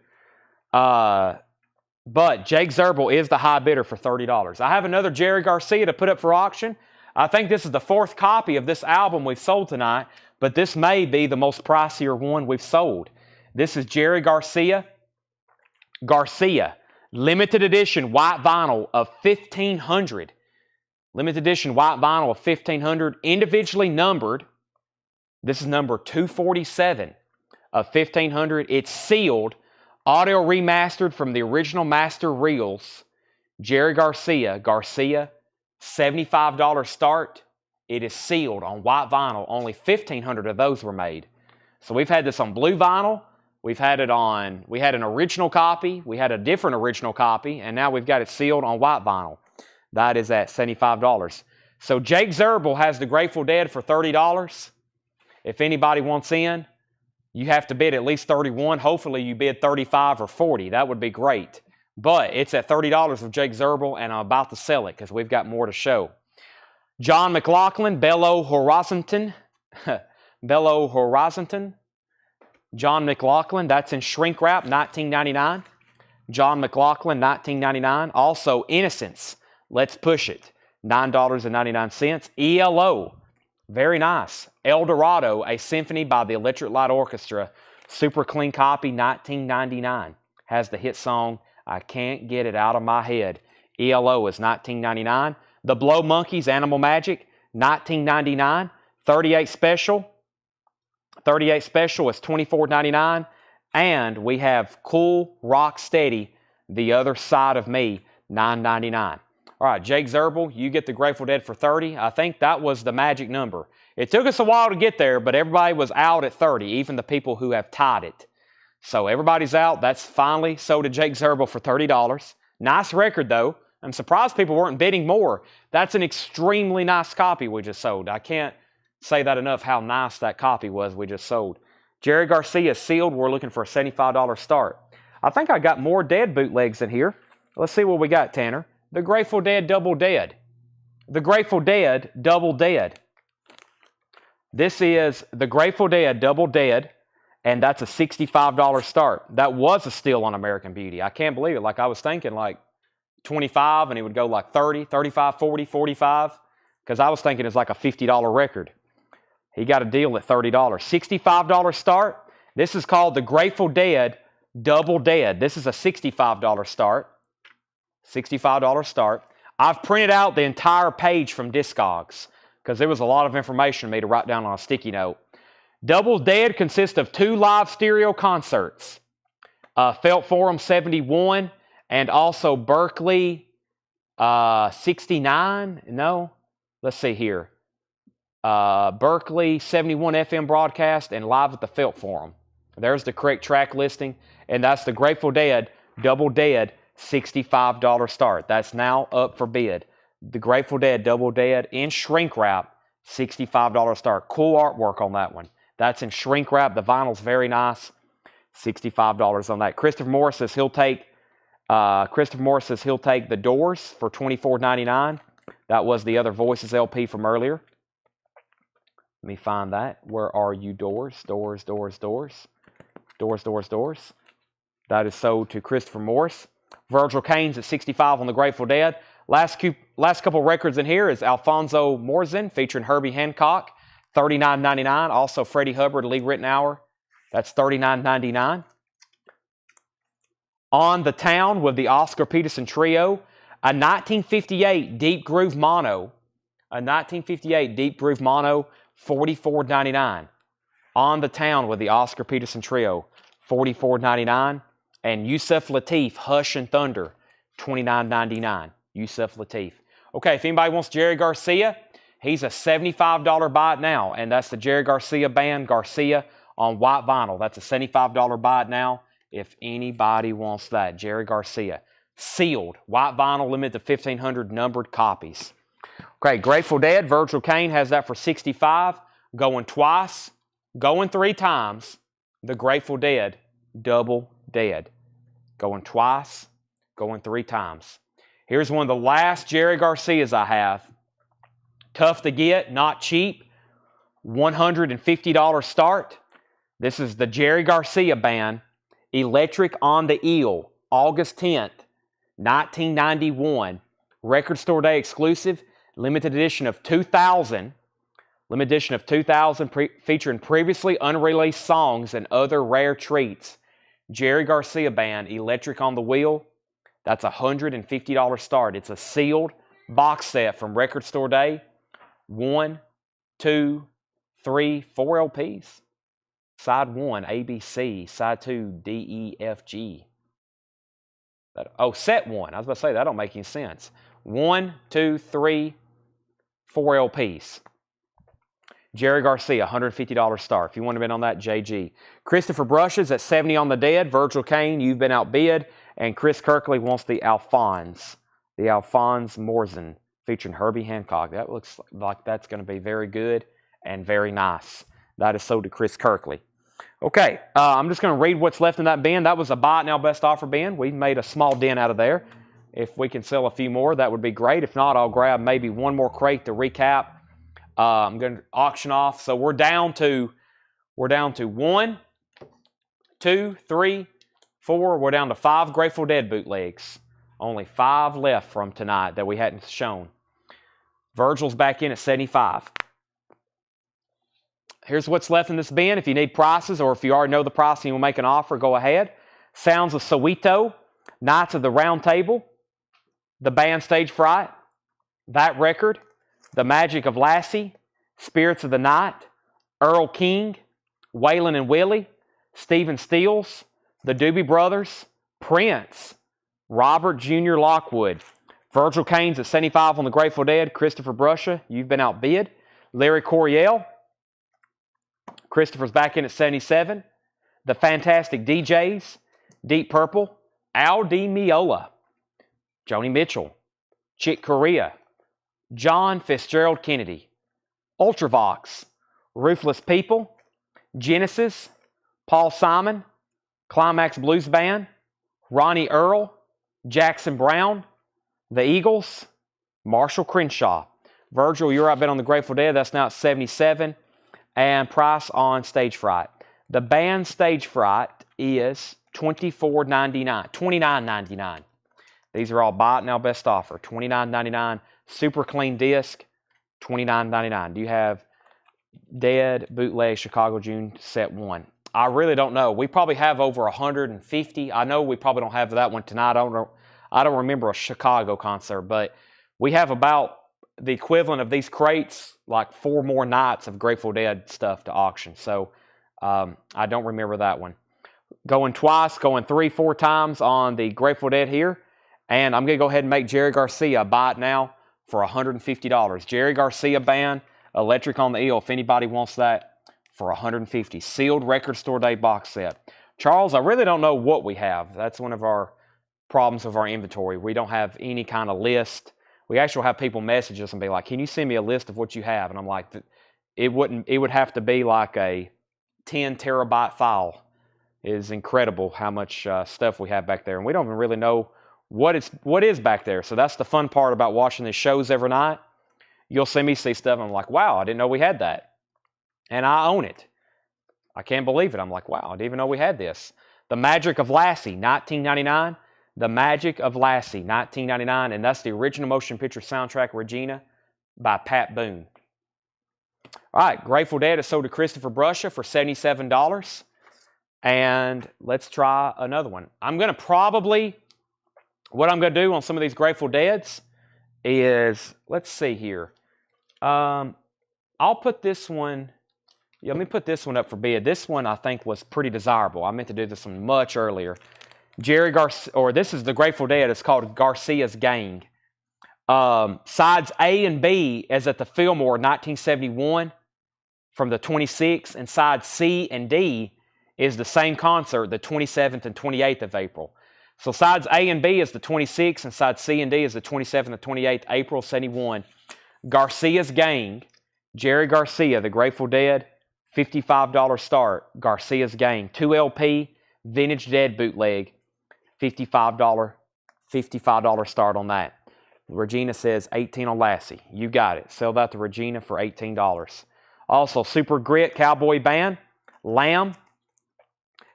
But Jake Zerbel is the high bidder for $30. I have another Jerry Garcia to put up for auction. I think this is the 4th copy of this album we've sold tonight, but this may be the most pricier one we've sold. This is Jerry Garcia. Limited edition white vinyl of 1,500. Limited edition white vinyl of 1,500, individually numbered. This is number 247 of 1,500. It's sealed. Audio remastered from the original master reels. Jerry Garcia, $75 start. It is sealed on white vinyl. Only 1,500 of those were made. So we've had this on blue vinyl. We had an original copy. We had a different original copy. And now we've got it sealed on white vinyl. That is at $75. So Jake Zerbel has the Grateful Dead for $30. If anybody wants in, you have to bid at least $31. Hopefully you bid $35 or $40. That would be great. But it's at $30 with Jake Zerbel, and I'm about to sell it because we've got more to show. John McLaughlin, Belo Horizonte. John McLaughlin, that's in shrink wrap, $19.99. John McLaughlin, $19.99. Also, Innocence, Let's Push It, $9.99. ELO, very nice. El Dorado, a symphony by the Electric Light Orchestra. Super clean copy, $19.99. Has the hit song, I Can't Get It Out of My Head. ELO is $19.99. The Blow Monkeys, Animal Magic, $19.99. 38 Special. 38 Special is $24.99. And we have Cool Rock Steady, The Other Side of Me, $9.99. All right, Jake Zerbel, you get the Grateful Dead for $30. I think that was the magic number. It took us a while to get there, but everybody was out at $30, even the people who have tied it. So everybody's out. That's finally sold to Jake Zerbel for $30. Nice record, though. I'm surprised people weren't bidding more. That's an extremely nice copy we just sold. I can't say that enough how nice that copy was we just sold. Jerry Garcia sealed. We're looking for a $75 start. I think I got more Dead bootlegs in here. Let's see what we got, Tanner. The Grateful Dead Double Dead. The Grateful Dead Double Dead. This is the Grateful Dead Double Dead, and that's a $65 start. That was a steal on American Beauty. I can't believe it. Like, I was thinking like 25, and it would go like 30, 35, 40, 45, because I was thinking it's like a $50 record. He got a deal at $30. $65 start. This is called the Grateful Dead Double Dead. This is a $65 start. $65 start. I've printed out the entire page from Discogs because there was a lot of information for me to write down on a sticky note. Double Dead consists of 2 live stereo concerts. Felt Forum 71 and also Berkeley 69. No, let's see here. Berkeley 71 FM broadcast and live at the Felt Forum. There's the correct track listing, and that's the Grateful Dead Double Dead $65 start. That's now up for bid. The Grateful Dead Double Dead in shrink wrap, $65 start. Cool artwork on that one. That's in shrink wrap. The vinyl's very nice. $65 on that. Christopher Morris says he'll take The Doors for $24.99. That was the other Voices LP from earlier. Let me find that. Where are you, Doors? Doors. That is sold to Christopher Morris. Virgil Cain's at $65 on the Grateful Dead. Last couple records in here is Alfonso Morzin featuring Herbie Hancock, $39.99. Also Freddie Hubbard, Lee Ritenour. That's $39.99. On the Town with the Oscar Peterson Trio, a 1958 Deep Groove Mono. $44.99. On the Town with the Oscar Peterson Trio, $44.99. And Yusef Lateef, Hush and Thunder, $29.99. Yusef Lateef. Okay, if anybody wants Jerry Garcia, he's a $75 buy it now. And that's the Jerry Garcia band, Garcia, on white vinyl. That's a $75 buy it now. If anybody wants that, Jerry Garcia. Sealed, white vinyl, limited to 1,500 numbered copies. Okay, Grateful Dead, Virgil Cain has that for $65. Going twice, going 3 times. The Grateful Dead, Double Dead. Going twice, going 3 times. Here's one of the last Jerry Garcias I have. Tough to get, not cheap. $150 start. This is the Jerry Garcia band. Electric on the Eel, August 10th, 1991. Record Store Day exclusive. Limited edition of 2000. Featuring previously unreleased songs and other rare treats. Jerry Garcia band, Electric on the Wheel. That's $150 start. It's a sealed box set from Record Store Day. 1, 2, 3, 4 LPs. Side 1, ABC. Side 2, D, E, F, G. Set 1. I was about to say, that don't make any sense. 1, 2, 3, 4 LPs. Jerry Garcia, $150 start. If you want to bid on that, JG. Christopher Brushes at $70 on the Dead. Virgil Cain, you've been outbid. And Chris Kirkley wants the Alphonse. The Alphonse Morzin featuring Herbie Hancock. That looks like that's going to be very good and very nice. That is sold to Chris Kirkley. Okay, I'm just going to read what's left in that bin. That was a buy it now best offer bin. We made a small dent out of there. If we can sell a few more, that would be great. If not, I'll grab maybe one more crate to recap. I'm going to auction off. So we're down to 1, 2, 3, 4. We're down to 5 Grateful Dead bootlegs. Only 5 left from tonight that we hadn't shown. Virgil's back in at 75. Here's what's left in this bin. If you need prices or if you already know the price and you'll make an offer, go ahead. Sounds of Soweto, Knights of the Round Table, the band Stage Fright, that record, The Magic of Lassie, Spirits of the Night, Earl King, Waylon and Willie, Stephen Stills, the Doobie Brothers, Prince, Robert Jr. Lockwood, Virgil Cain's at 75 on the Grateful Dead, Christopher Brusha, you've been outbid, Larry Coryell, Christopher's back in at 77, the Fantastic DJs, Deep Purple, Al Di Meola, Joni Mitchell, Chick Corea, John Fitzgerald Kennedy, Ultravox, Ruthless People, Genesis, Paul Simon, Climax Blues Band, Ronnie Earl, Jackson Brown, The Eagles, Marshall Crenshaw. Virgil, you're out bid on the Grateful Dead. That's now at 77. And price on Stage Fright. The band Stage Fright is $24.99, $29.99. These are all buy it now best offer. $29.99. Super clean disc, $29.99. Do you have Dead Bootleg Chicago June Set 1? I really don't know. We probably have over 150. I know we probably don't have that one tonight. I don't remember a Chicago concert, but we have about the equivalent of these crates, like 4 more nights of Grateful Dead stuff to auction. So I don't remember that one. Going twice, going 3, 4 times on the Grateful Dead here. And I'm going to go ahead and make Jerry Garcia buy it now for $150. Jerry Garcia Band, Electric on the Eel, if anybody wants that, for $150. Sealed Record Store Day box set. Charles, I really don't know what we have. That's one of our problems of our inventory. We don't have any kind of list. We actually have people message us and be like, can you send me a list of what you have? And I'm like, it would have to be like a 10 terabyte file. It is incredible how much stuff we have back there. And we don't even really know what is back there. So that's the fun part about watching these shows every night. You'll see me see stuff and I'm like, wow, I didn't know we had that. And I own it. I can't believe it. I'm like, wow, I didn't even know we had this. The Magic of Lassie, 1999. The Magic of Lassie, 1999. And that's the original motion picture soundtrack, Regina, by Pat Boone. All right, Grateful Dead is sold to Christopher Brusha for $77. And let's try another one. What I'm going to do on some of these Grateful Deads is, let's see here. I'll put this one... Yeah, let me put this one up for bid. This one I think was pretty desirable. I meant to do this one much earlier. This is the Grateful Dead. It's called Garcia's Gang. Sides A and B is at the Fillmore 1971 from the 26th, and sides C and D is the same concert, the 27th and 28th of April. So sides A and B is the 26th, and sides C and D is the 27th and 28th, April 71. Garcia's Gang, Jerry Garcia, the Grateful Dead. $55 start, Garcia's Gang. 2 LP, Vintage Dead bootleg, $55 start on that. Regina says 18 on Lassie. You got it. Sell that to Regina for $18. Also, Super Grit Cowboy Band, Lamb,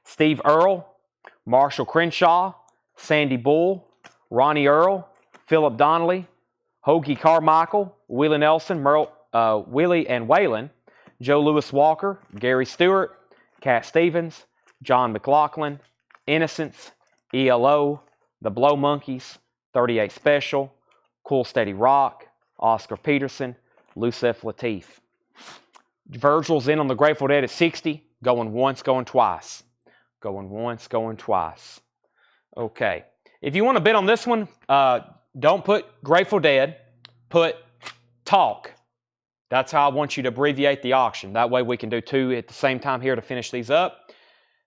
Steve Earle, Marshall Crenshaw, Sandy Bull, Ronnie Earl, Philip Donnelly, Hoagie Carmichael, Willie Nelson, Willie and Waylon, Joe Louis Walker, Gary Stewart, Cat Stevens, John McLaughlin, Innocence, ELO, The Blow Monkeys, 38 Special, Cool Steady Rock, Oscar Peterson, Lucef Lateef. Virgil's in on the Grateful Dead at 60, going once, going twice. Going once, going twice. Okay. If you want to bid on this one, don't put Grateful Dead, put Talk. That's how I want you to abbreviate the auction. That way we can do 2 at the same time here to finish these up.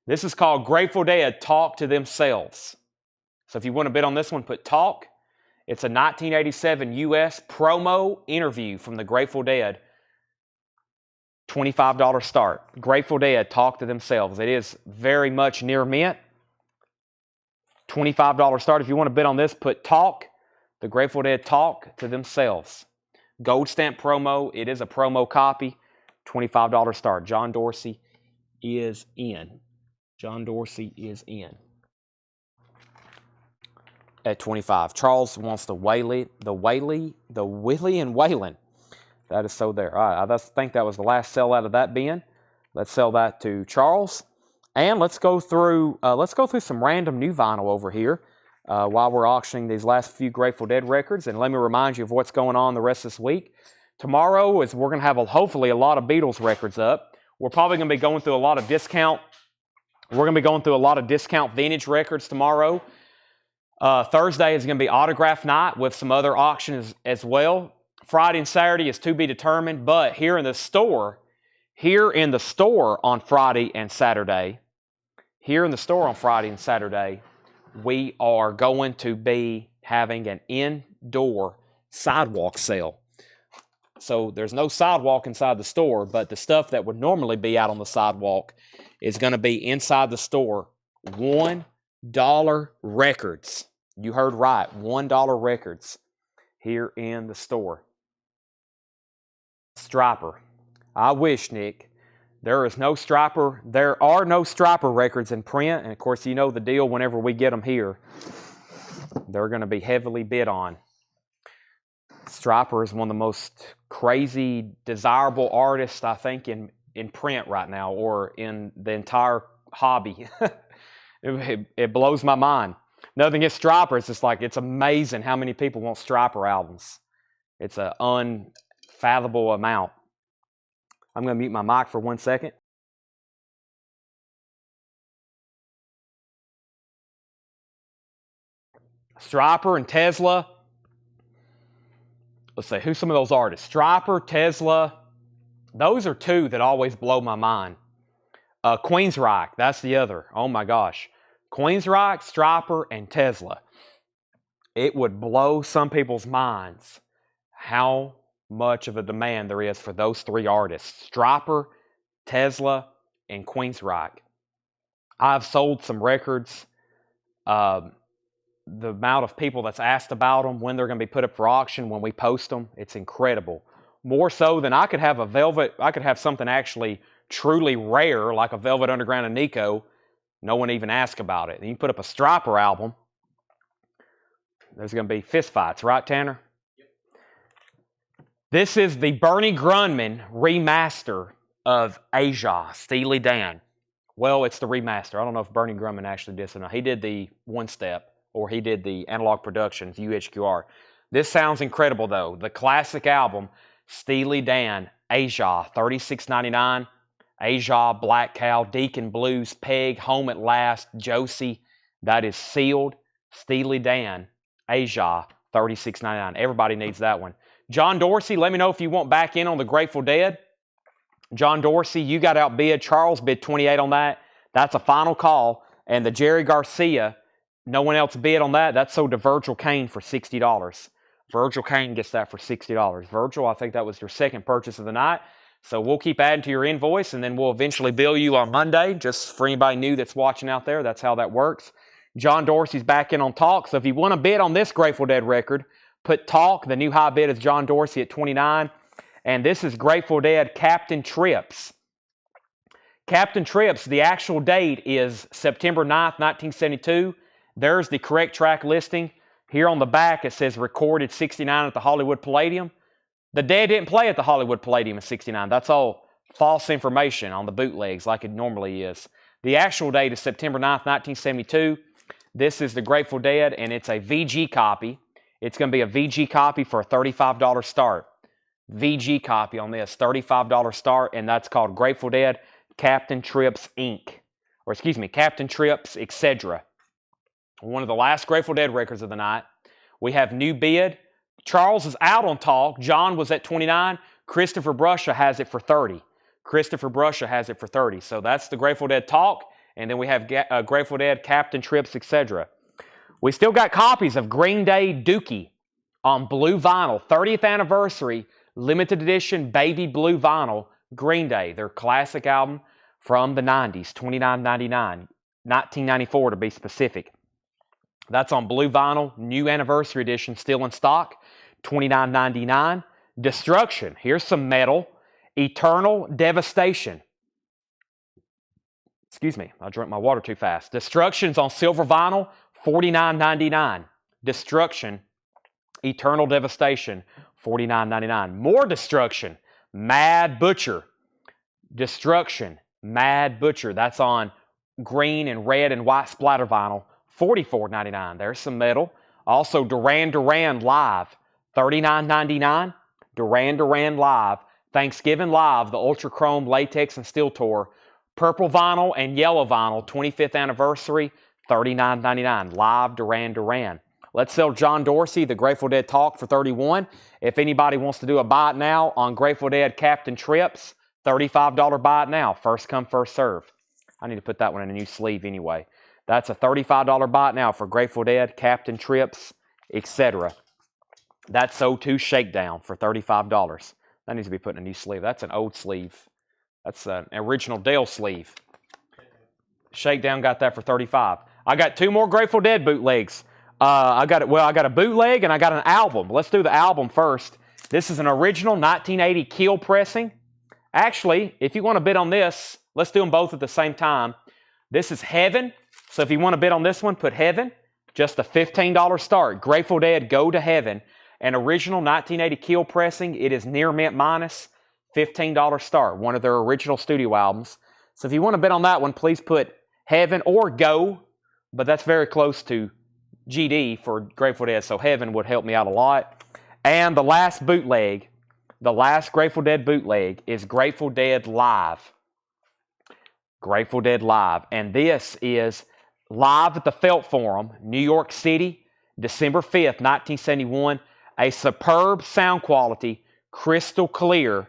This is called Grateful Dead Talk to Themselves. So if you want to bid on this one, put Talk. It's a 1987 U.S. promo interview from the Grateful Dead. $25 start. Grateful Dead Talk to Themselves. It is very much near mint. $25 start. If you want to bid on this, put Talk. The Grateful Dead Talk to Themselves. Gold stamp promo. It is a promo copy. $25 start. John Dorsey is in. John Dorsey is in. At 25. Charles wants the Willie and Waylon. That is so there. All right, I think that was the last sell out of that bin. Let's sell that to Charles. And let's go through some random new vinyl over here. While we're auctioning these last few Grateful Dead records. And let me remind you of what's going on the rest of this week. Tomorrow we're going to have hopefully a lot of Beatles records up. We're probably going to be going through a lot of discount. We're going to be going through a lot of discount vintage records tomorrow. Thursday is going to be autograph night with some other auctions as well. Friday and Saturday is to be determined. But here in the store on Friday and Saturday, we are going to be having an indoor sidewalk sale. So there's no sidewalk inside the store, but the stuff that would normally be out on the sidewalk is going to be inside the store. $1 records. You heard right. $1 records here in the store. Striper. I wish, Nick. There are no Striper records in print, and of course you know the deal whenever we get them here. They're going to be heavily bid on. Striper is one of the most crazy, desirable artists, I think, in in print right now or in the entire hobby. It blows my mind. Nothing against Striper. It's just like, it's amazing how many people want Striper albums. It's an unfathomable amount. I'm going to mute my mic for 1 second. Striper and Tesla. Let's see, who's some of those artists? Striper, Tesla. Those are two that always blow my mind. Queensryche, that's the other. Oh my gosh. Queensryche, Striper, and Tesla. It would blow some people's minds how much of a demand there is for those three artists. Striper, Tesla, and Queensryche. I've sold some records. The amount of people that's asked about them, when they're going to be put up for auction, when we post them, it's incredible. More so than I could have a Velvet, I could have something actually truly rare, like a Velvet Underground and Nico. No one even asked about it. And you put up a Striper album, there's going to be fist fights, right, Tanner? Yep. This is the Bernie Grundman remaster of Asia, Steely Dan. Well, it's the remaster. I don't know if Bernie Grundman actually did this or not. He did the one step, or he did the Analog Productions, UHQR. This sounds incredible, though. The classic album, Steely Dan, Asia, $36.99. Asia, Black Cow, Deacon Blues, Peg, Home at Last, Josie. That is sealed. Steely Dan, Asia, $36.99. Everybody needs that one. John Dorsey, let me know if you want back in on the Grateful Dead. John Dorsey, you got outbid. Charles bid $28 on that. That's a final call. And the Jerry Garcia, no one else bid on that. That's sold to Virgil Kane for $60. Virgil Kane gets that for $60. Virgil, I think that was your second purchase of the night. So we'll keep adding to your invoice, and then we'll eventually bill you on Monday. Just for anybody new that's watching out there, that's how that works. John Dorsey's back in on Talk. So if you want to bid on this Grateful Dead record, put Talk. The new high bid is John Dorsey at $29. And this is Grateful Dead Captain Trips. Captain Trips, the actual date is September 9th, 1972. There's the correct track listing. Here on the back, it says recorded 69 at the Hollywood Palladium. The Dead didn't play at the Hollywood Palladium in 69. That's all false information on the bootlegs like it normally is. The actual date is September 9th, 1972. This is the Grateful Dead, and it's a VG copy. It's going to be a VG copy for a $35 start. VG copy on this, $35 start, and that's called Grateful Dead Captain Trips Inc. Or excuse me, Captain Trips, etc. One of the last Grateful Dead records of the night. We have new bid. Charles is out on Talk. John was at $29. Christopher Brusha has it for $30. Christopher Brusha has it for $30. So that's the Grateful Dead Talk. And then we have Grateful Dead, Captain Trips, etc. We still got copies of Green Day Dookie on blue vinyl. 30th anniversary, limited edition baby blue vinyl. Green Day, their classic album from the 90s, $29.99. 1994 to be specific. That's on blue vinyl, new anniversary edition, still in stock, $29.99. Destruction, here's some metal. Eternal Devastation. Excuse me, I drank my water too fast. Destruction's on silver vinyl, $49.99. Destruction, Eternal Devastation, $49.99. More Destruction, Mad Butcher. Destruction, Mad Butcher. That's on green and red and white splatter vinyl, $44.99. There's some metal. Also, Duran Duran Live, $39.99. Duran Duran Live. Thanksgiving Live, the Ultra Chrome Latex and Steel Tour. Purple vinyl and yellow vinyl, 25th anniversary, $39.99. Live Duran Duran. Let's sell John Dorsey, the Grateful Dead Talk, for $31. If anybody wants to do a buy it now on Grateful Dead Captain Trips, $35 buy it now. First come, first serve. I need to put that one in a new sleeve anyway. That's a $35 buy it now for Grateful Dead, Captain Trips, etc. That's O2 Shakedown for $35. That needs to be put in a new sleeve. That's an old sleeve. That's an original Dale sleeve. Shakedown got that for $35. I got two more Grateful Dead bootlegs. I got a bootleg and I got an album. Let's do the album first. This is an original 1980 keel pressing. Actually, if you want to bid on this, let's do them both at the same time. This is Heaven. So if you want to bid on this one, put Heaven. Just a $15 start. Grateful Dead, Go to Heaven. An original 1980 keel pressing. It is near mint minus. $15 start, one of their original studio albums. So if you want to bet on that one, please put Heaven or Go, but that's very close to GD for Grateful Dead, so Heaven would help me out a lot. And the last bootleg, the last Grateful Dead bootleg is Grateful Dead Live. Grateful Dead Live. And this is live at the Felt Forum, New York City, December 5th, 1971. A superb sound quality, crystal clear,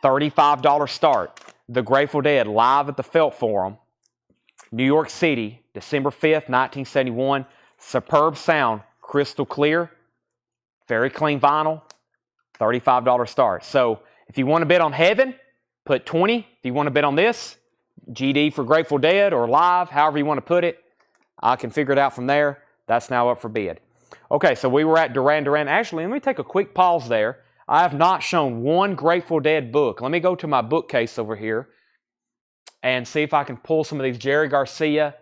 $35 start. The Grateful Dead live at the Felt Forum, New York City, December 5th, 1971. Superb sound, crystal clear, very clean vinyl, $35 start. So if you want to bet on Heaven, put 20. If you want to bet on this, GD for Grateful Dead or Live, however you want to put it, I can figure it out from there. That's now up for bid. Okay, so we were at Duran Duran. Actually, let me take a quick pause there. I have not shown one Grateful Dead book. Let me go to my bookcase over here and see if I can pull some of these Jerry Garcia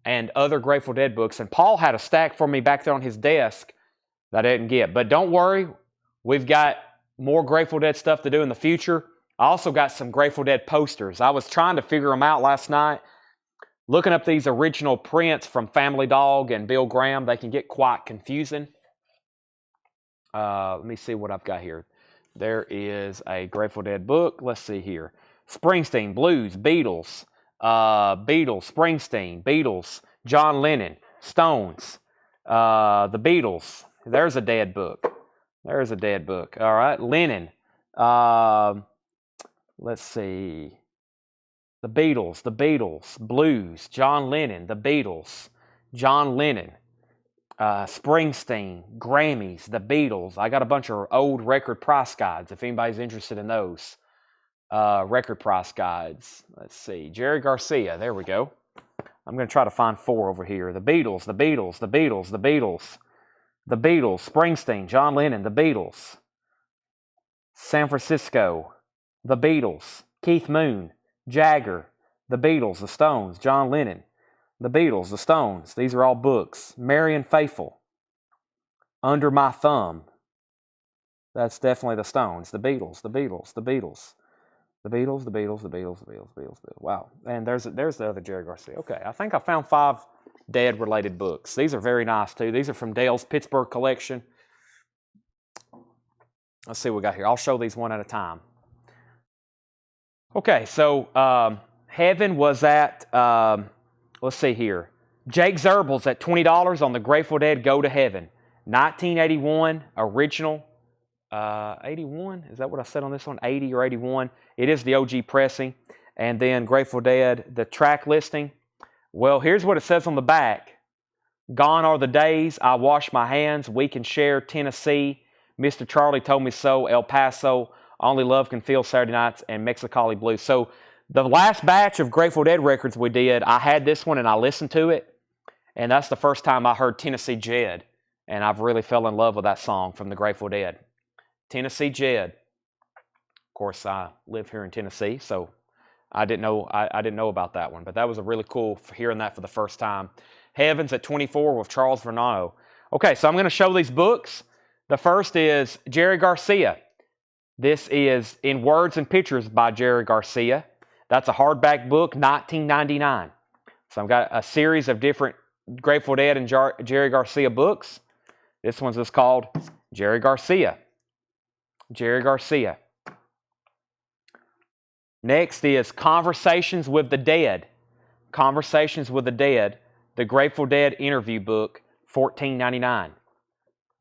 and other Grateful Dead books. And Paul had a stack for me back there on his desk that I didn't get. But don't worry, we've got more Grateful Dead stuff to do in the future. I also got some Grateful Dead posters. I was trying to figure them out last night. Looking up these original prints from Family Dog and Bill Graham, they can get quite confusing. Let me see what I've got here. There is a Grateful Dead book. Let's see here. Springsteen, Blues, Beatles, Springsteen, Beatles, John Lennon, Stones, the Beatles. There's a Dead book. There's a Dead book. All right, Lennon. Let's see. The Beatles, Blues, John Lennon, the Beatles, John Lennon, Springsteen, Grammys, the Beatles. I got a bunch of old record price guides if anybody's interested in those. Record price guides. Let's see. Jerry Garcia. There we go. I'm going to try to find 4 over here. The Beatles, Springsteen, John Lennon, the Beatles. San Francisco, the Beatles. Keith Moon, Jagger, the Beatles, the Stones, John Lennon, the Beatles, the Stones. These are all books. Marian Faithfull, Under My Thumb. That's definitely the Stones. The Beatles. Wow. And there's the other Jerry Garcia. Okay, I think I found 5 Dead-related books. These are very nice, too. These are from Dale's Pittsburgh collection. Let's see what we got here. I'll show these one at a time. Okay, so Heaven was at, let's see here. Jake Zerbel's at $20 on the Grateful Dead Go to Heaven. 1981 original. 81? Is that what I said on this one? 80 or 81? It is the OG pressing. And then Grateful Dead, the track listing. Well, here's what it says on the back. Gone are the days I wash my hands. We can share Tennessee. Mr. Charlie told me so. El Paso. Only Love Can Feel Saturday Nights. And Mexicali Blues. So the last batch of Grateful Dead records we did, I had this one and I listened to it. And that's the first time I heard Tennessee Jed. And I've really fell in love with that song from the Grateful Dead. Tennessee Jed. Of course, I live here in Tennessee, so I didn't know about that one. But that was a really cool hearing that for the first time. Heaven's at 24 with Charles Vernano. Okay, so I'm going to show these books. The first is Jerry Garcia. This is In Words and Pictures by Jerry Garcia. That's a hardback book, $19.99. So I've got a series of different Grateful Dead and Jerry Garcia books. This one's just called Jerry Garcia. Jerry Garcia. Next is Conversations with the Dead. Conversations with the Dead. The Grateful Dead interview book, $14.99.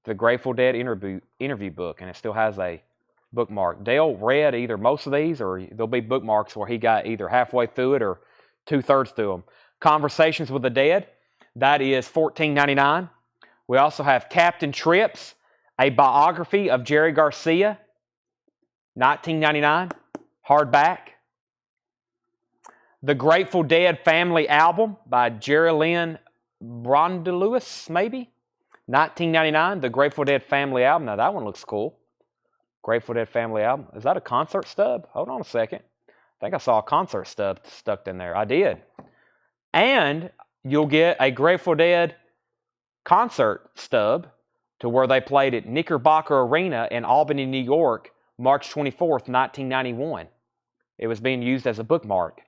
The Grateful Dead interview book, and it still has a bookmark. Dale read either most of these, or there'll be bookmarks where he got either halfway through it or 2/3 through them. Conversations with the Dead. That is $14.99. We also have Captain Trips, a biography of Jerry Garcia, $19.99, hardback. The Grateful Dead Family Album by Jerry Lynn Brondlewis, maybe, $19.99. The Grateful Dead Family Album. Now that one looks cool. Grateful Dead Family Album. Is that a concert stub? Hold on a second. I think I saw a concert stub stuck in there. I did. And you'll get a Grateful Dead concert stub to where they played at Knickerbocker Arena in Albany, New York, March 24th, 1991. It was being used as a bookmark.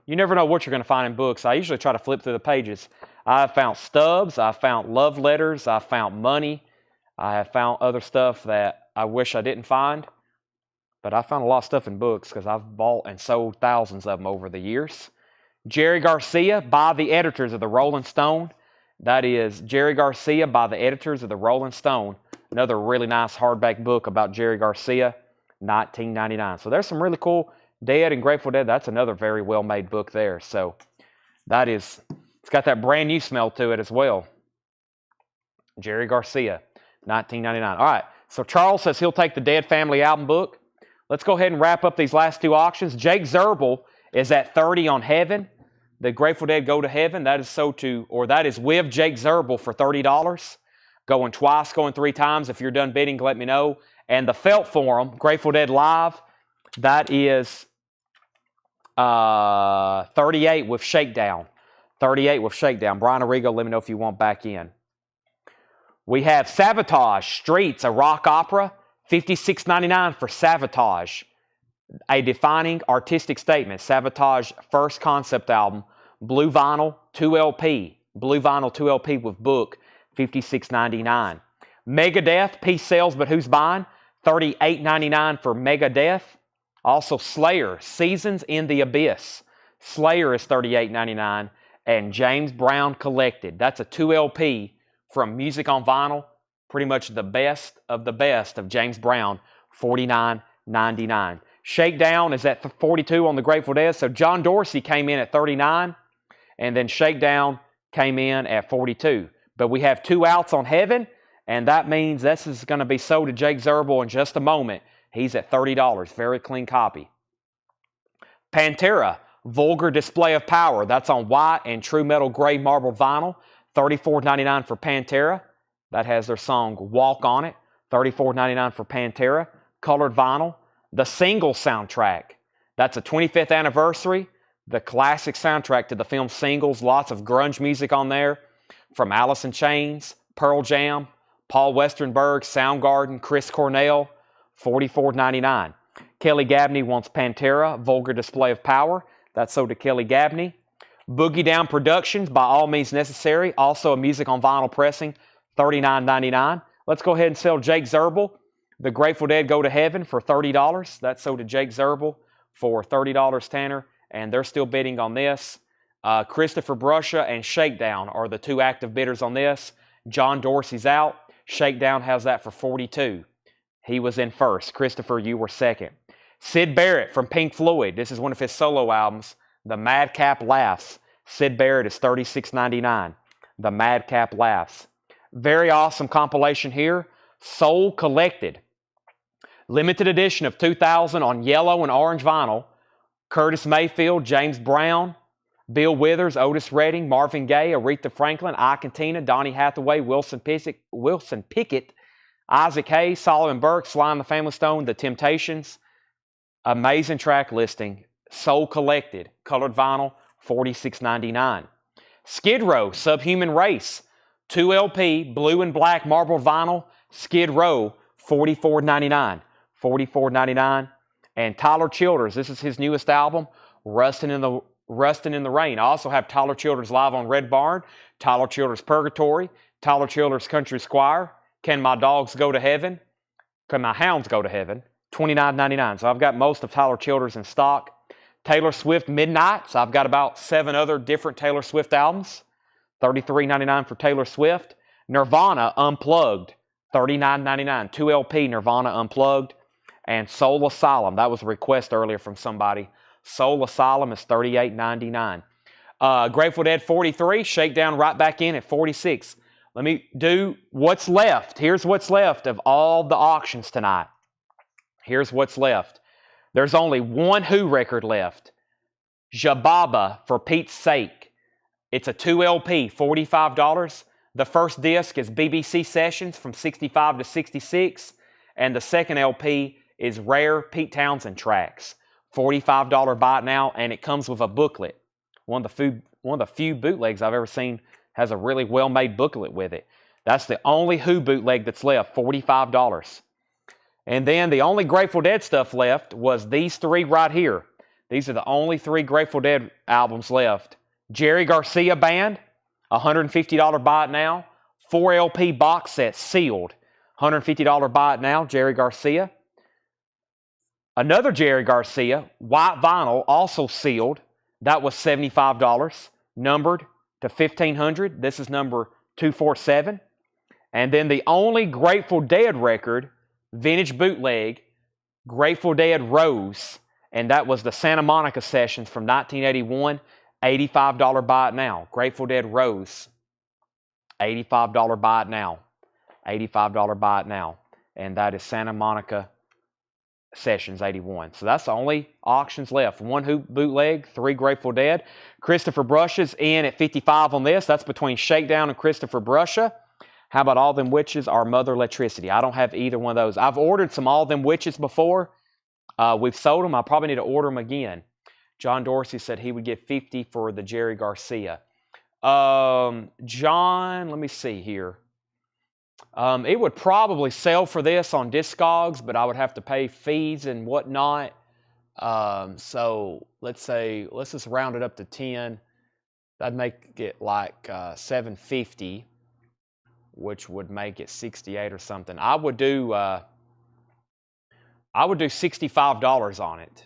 You never know what you're going to find in books. I usually try to flip through the pages. I have found stubs. I found love letters. I found money. I have found other stuff that I wish I didn't find. But I found a lot of stuff in books because I've bought and sold thousands of them over the years. Jerry Garcia by the editors of the Rolling Stone. That is Jerry Garcia by the editors of the Rolling Stone. Another really nice hardback book about Jerry Garcia, 1999. So there's some really cool Dead and Grateful Dead. That's another very well-made book there. So that is, it's got that brand new smell to it as well. Jerry Garcia, 1999. All right, so Charles says he'll take the Dead Family album book. Let's go ahead and wrap up these last two auctions. Jake Zerbel is at 30 on Heaven. The Grateful Dead Go to Heaven. That is with Jake Zerbel for $30. Going twice, going three times. If you're done bidding, let me know. And the Felt Forum, Grateful Dead Live, that is 38 with Shakedown. 38 with Shakedown. Brian Arrigo, let me know if you want back in. We have Sabotage, Streets, a rock opera, $56.99 for Sabotage. A defining artistic statement. Sabotage first concept album, blue vinyl, 2LP. Blue vinyl 2LP with book, $56.99. Megadeth, peace sells, but who's buying? $38.99 for Megadeth. Also Slayer, Seasons in the Abyss. Slayer is $38.99. And James Brown Collected. That's a 2LP from Music on Vinyl. Pretty much the best of James Brown, $49.99. Shakedown is at 42 on the Grateful Dead. So John Dorsey came in at 39, and then Shakedown came in at 42. But we have two outs on Heaven, and that means this is going to be sold to Jake Zerbel in just a moment. He's at $30. Very clean copy. Pantera, Vulgar Display of Power. That's on white and true metal gray marble vinyl. $34.99 for Pantera. That has their song Walk on it. $34.99 for Pantera. Colored vinyl. The Single soundtrack. That's a 25th anniversary. The classic soundtrack to the film Singles. Lots of grunge music on there. From Alice in Chains, Pearl Jam, Paul Westerberg, Soundgarden, Chris Cornell. $44.99. Kelly Gabney wants Pantera, Vulgar Display of Power. That's sold to Kelly Gabney. Boogie Down Productions, By All Means Necessary. Also a music on vinyl pressing, $39.99. Let's go ahead and sell Jake Zerbel. The Grateful Dead Go to Heaven for $30. That's sold to Jake Zerbel for $30, Tanner. And they're still bidding on this. Christopher Brusha and Shakedown are the two active bidders on this. John Dorsey's out. Shakedown has that for $42. He was in first. Christopher, you were second. Sid Barrett from Pink Floyd. This is one of his solo albums. The Madcap Laughs. Sid Barrett is $36.99. The Madcap Laughs. Very awesome compilation here. Soul Collected. Limited edition of 2000 on yellow and orange vinyl. Curtis Mayfield, James Brown, Bill Withers, Otis Redding, Marvin Gaye, Aretha Franklin, Ike and Tina, Donny Hathaway, Wilson Pickett, Isaac Hayes, Solomon Burke, Sly and the Family Stone, The Temptations. Amazing track listing. Soul Collected. Colored vinyl, $46.99. Skid Row, Subhuman Race. 2LP, blue and black marble vinyl. Skid Row, $44.99. $44.99. And Tyler Childers, this is his newest album, Rustin' in the Rain. I also have Tyler Childers live on Red Barn, Tyler Childers Purgatory, Tyler Childers Country Squire, Can My Dogs Go to Heaven? Can My Hounds Go to Heaven? $29.99. So I've got most of Tyler Childers in stock. Taylor Swift Midnight. So I've got about 7 other different Taylor Swift albums. $33.99 for Taylor Swift. Nirvana Unplugged. $39.99. 2LP Nirvana Unplugged. And Soul Asylum. That was a request earlier from somebody. Soul Asylum is $38.99. Grateful Dead 43. Shakedown right back in at 46. Let me do what's left. Here's what's left of all the auctions tonight. Here's what's left. There's only one Who record left. Jababa, For Pete's Sake. It's a 2LP, $45. The first disc is BBC Sessions from 65 to 66. And the second LP is Rare Pete Townsend tracks. $45 buy it now, and it comes with a booklet. One of the few bootlegs I've ever seen has a really well-made booklet with it. That's the only Who bootleg that's left, $45. And then the only Grateful Dead stuff left was these three right here. These are the only three Grateful Dead albums left. Jerry Garcia Band, $150 buy it now. 4 LP box set sealed, $150 buy it now, Jerry Garcia. Another Jerry Garcia, white vinyl, also sealed. That was $75, numbered to 1500. This is number 247. And then the only Grateful Dead record, vintage bootleg, Grateful Dead Rose, and that was the Santa Monica Sessions from 1981, $85 buy it now. Grateful Dead Rose, $85 buy it now. $85 buy it now. And that is Santa Monica Sessions 81. So that's the only auctions left. 1 hoop bootleg, 3 Grateful Dead. Christopher Brushes in at 55 on this. That's between Shakedown and Christopher Brusha. How about All Them Witches or Mother Electricity? I don't have either one of those. I've ordered some All Them Witches before. We've sold them. I probably need to order them again. John Dorsey said he would get 50 for the Jerry Garcia. John, let me see here. It would probably sell for this on Discogs, but I would have to pay fees and whatnot. So let's just round it up to 10. That'd make it like $750, which would make it 68 or something. I would do $65 on it.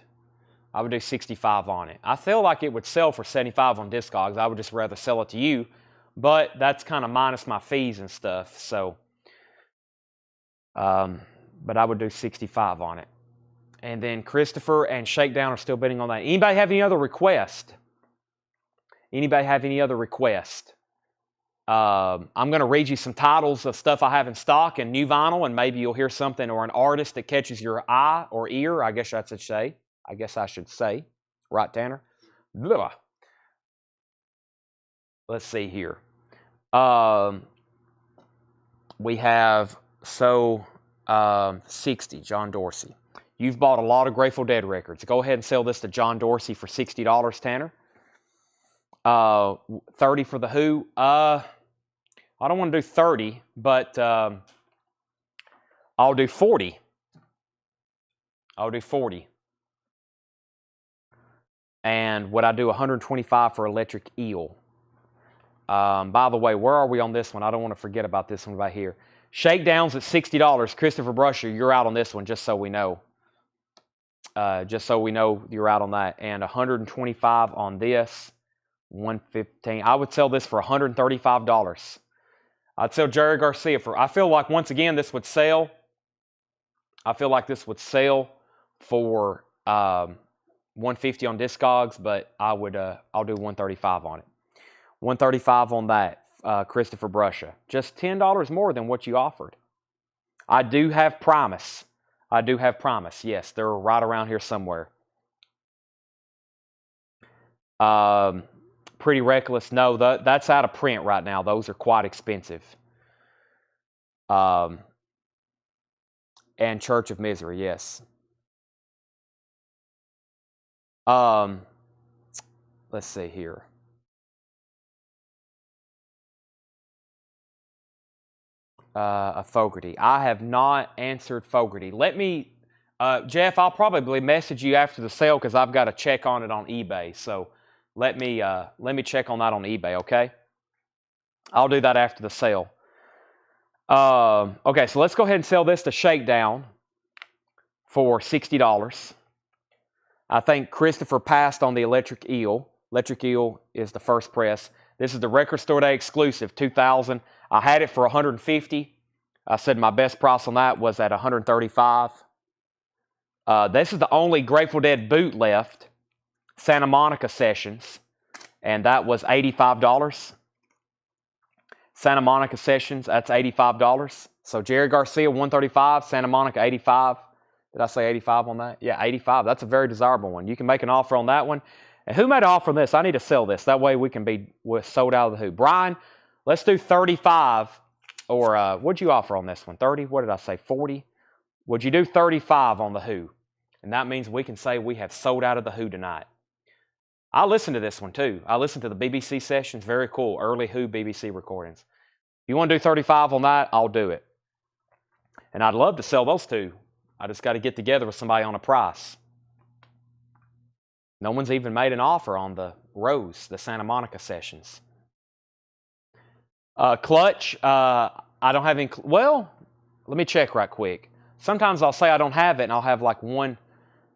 I would do 65 on it. I feel like it would sell for 75 on Discogs. I would just rather sell it to you, but that's kind of minus my fees and stuff. So, but I would do 65 on it. And then Christopher and Shakedown are still bidding on that. Anybody have any other request? Anybody have any other request? I'm going to read you some titles of stuff I have in stock and new vinyl, and maybe you'll hear something or an artist that catches your eye or ear. I guess I should say. Right, Tanner? Blah. Let's see here. We have 60, John Dorsey. You've bought a lot of Grateful Dead records. Go ahead and sell this to John Dorsey for $60, Tanner. 30 for the Who. I don't want to do 30, but I'll do 40. I'll do 40. And would I do 125 for Electric Eel? By the way, where are we on this one? I don't want to forget about this one right here. Shakedown's at $60. Christopher Brusher, you're out on this one, just so we know. Just so we know you're out on that. And 125 on this. 115. I would sell this for $135. I'd sell Jerry Garcia for, I feel like once again this would sell. I feel like this would sell for 150 on Discogs, but I'll do 135 on it. 135 on that, Christopher Brusha. Just $10 more than what you offered. I do have Primus. Yes, they're right around here somewhere. Pretty Reckless. No, that's out of print right now. Those are quite expensive. And Church of Misery, yes. Let's see here. A Fogarty. I have not answered Fogarty. Let me, Jeff, I'll probably message you after the sale because I've got to check on it on eBay. So let me check on that on eBay, okay? I'll do that after the sale. Okay, so let's go ahead and sell this to Shakedown for $60. I think Christopher passed on the Electric Eel. Electric Eel is the first press. This is the Record Store Day exclusive, 2000. I had it for $150. I said my best price on that was at $135. This is the only Grateful Dead boot left, Santa Monica Sessions, and that was $85. Santa Monica Sessions, that's $85. So Jerry Garcia, $135, Santa Monica, $85. Did I say 85 on that? Yeah, 85. That's a very desirable one. You can make an offer on that one. And who made an offer on this? I need to sell this. That way we're sold out of the Who. Brian, let's do 35. Or what'd you offer on this one? 30? What did I say? 40? Would you do 35 on the Who? And that means we can say we have sold out of the Who tonight. I listened to this one too. I listened to the BBC sessions. Very cool. Early Who BBC recordings. If you want to do 35 on that, I'll do it. And I'd love to sell those two. I just got to get together with somebody on a price. No one's even made an offer on the Rose, the Santa Monica sessions. Clutch, I don't have any. Well, let me check right quick. Sometimes I'll say I don't have it, and I'll have like one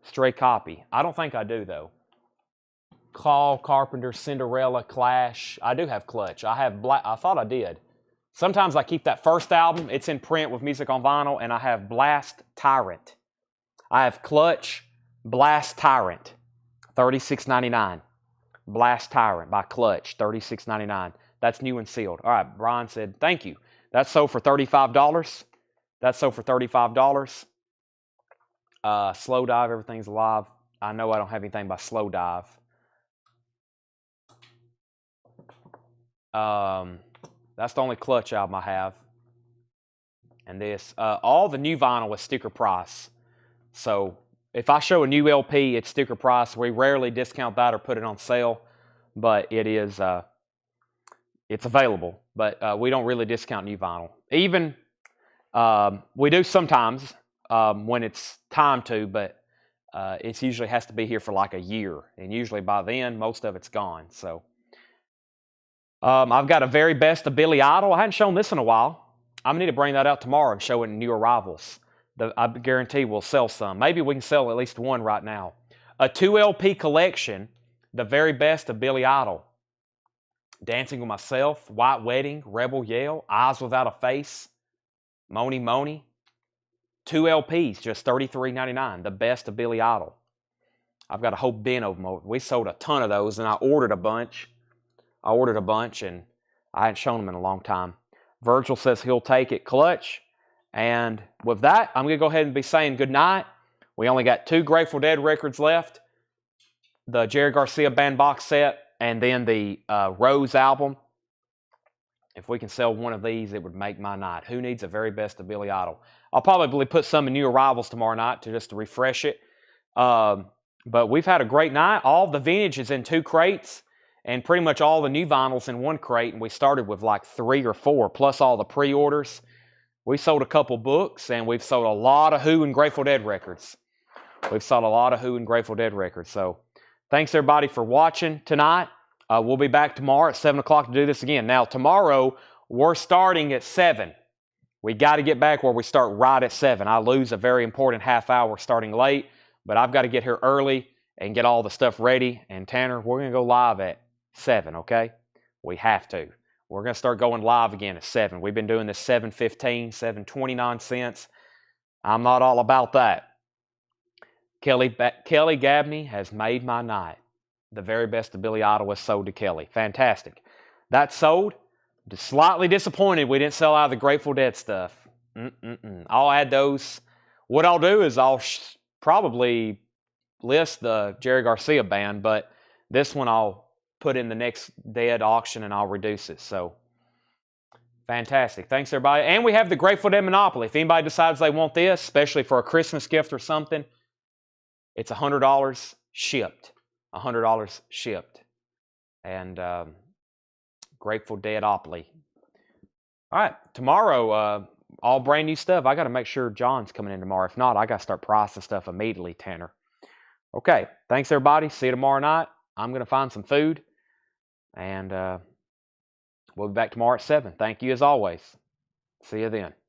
stray copy. I don't think I do, though. Claw, Carpenter, Cinderella, Clash. I do have Clutch. I have Black. I thought I did. Sometimes I keep that first album. It's in print with music on vinyl, and I have Blast Tyrant. I have Clutch, Blast Tyrant, $36.99. Blast Tyrant by Clutch, $36.99. That's new and sealed. All right, Brian said, thank you. That's sold for $35. That's sold for $35. Slow Dive, Everything's Alive. I know I don't have anything by Slow Dive. That's the only Clutch album I have. And this. All the new vinyl is sticker price. So if I show a new LP, it's sticker price. We rarely discount that or put it on sale. But it is... it's available, but we don't really discount new vinyl. Even we do sometimes when it's time to, but it usually has to be here for like a year, and usually by then most of it's gone. So I've got a Very Best of Billy Idol. I hadn't shown this in a while. I'm gonna need to bring that out tomorrow and show it in new arrivals. I guarantee we'll sell some. Maybe we can sell at least one right now. A 2 LP collection, The Very Best of Billy Idol. Dancing with Myself, White Wedding, Rebel Yell, Eyes Without a Face, Moni Moni. 2 LPs, just $33.99. The Best of Billy Idol. I've got a whole bin of them. We sold a ton of those, and I ordered a bunch. And I hadn't shown them in a long time. Virgil says he'll take it. Clutch. And with that, I'm going to go ahead and be saying goodnight. We only got 2 Grateful Dead records left. The Jerry Garcia Band box set, and then the Rose album. If we can sell one of these, it would make my night. Who needs a Very Best of Billy Idol? I'll probably put some in new arrivals tomorrow night just to refresh it. But we've had a great night. All the vintage is in 2 crates, and pretty much all the new vinyls in 1 crate. And we started with like 3 or 4, plus all the pre-orders. We sold a couple books, and we've sold a lot of Who and Grateful Dead records. So thanks, everybody, for watching tonight. We'll be back tomorrow at 7 o'clock to do this again. Now, tomorrow, we're starting at 7. We got to get back where we start right at 7. I lose a very important half hour starting late, but I've got to get here early and get all the stuff ready. And Tanner, we're going to go live at 7, okay? We have to. We're going to start going live again at 7. We've been doing this 7:15, 7:20 nonsense. I'm not all about that. Kelly Gabney has made my night. The Very Best of Billy Idol was sold to Kelly. Fantastic. That's sold. Just slightly disappointed we didn't sell out of the Grateful Dead stuff. I'll add those. What I'll do is I'll probably list the Jerry Garcia Band, but this one I'll put in the next Dead auction and I'll reduce it. So, fantastic. Thanks, everybody. And we have the Grateful Dead Monopoly. If anybody decides they want this, especially for a Christmas gift or something, it's $100 shipped. $100 shipped. And Grateful Deadopoly. All right, tomorrow, all brand new stuff. I got to make sure John's coming in tomorrow. If not, I got to start pricing stuff immediately, Tanner. Okay, thanks, everybody. See you tomorrow night. I'm going to find some food. And we'll be back tomorrow at 7. Thank you as always. See you then.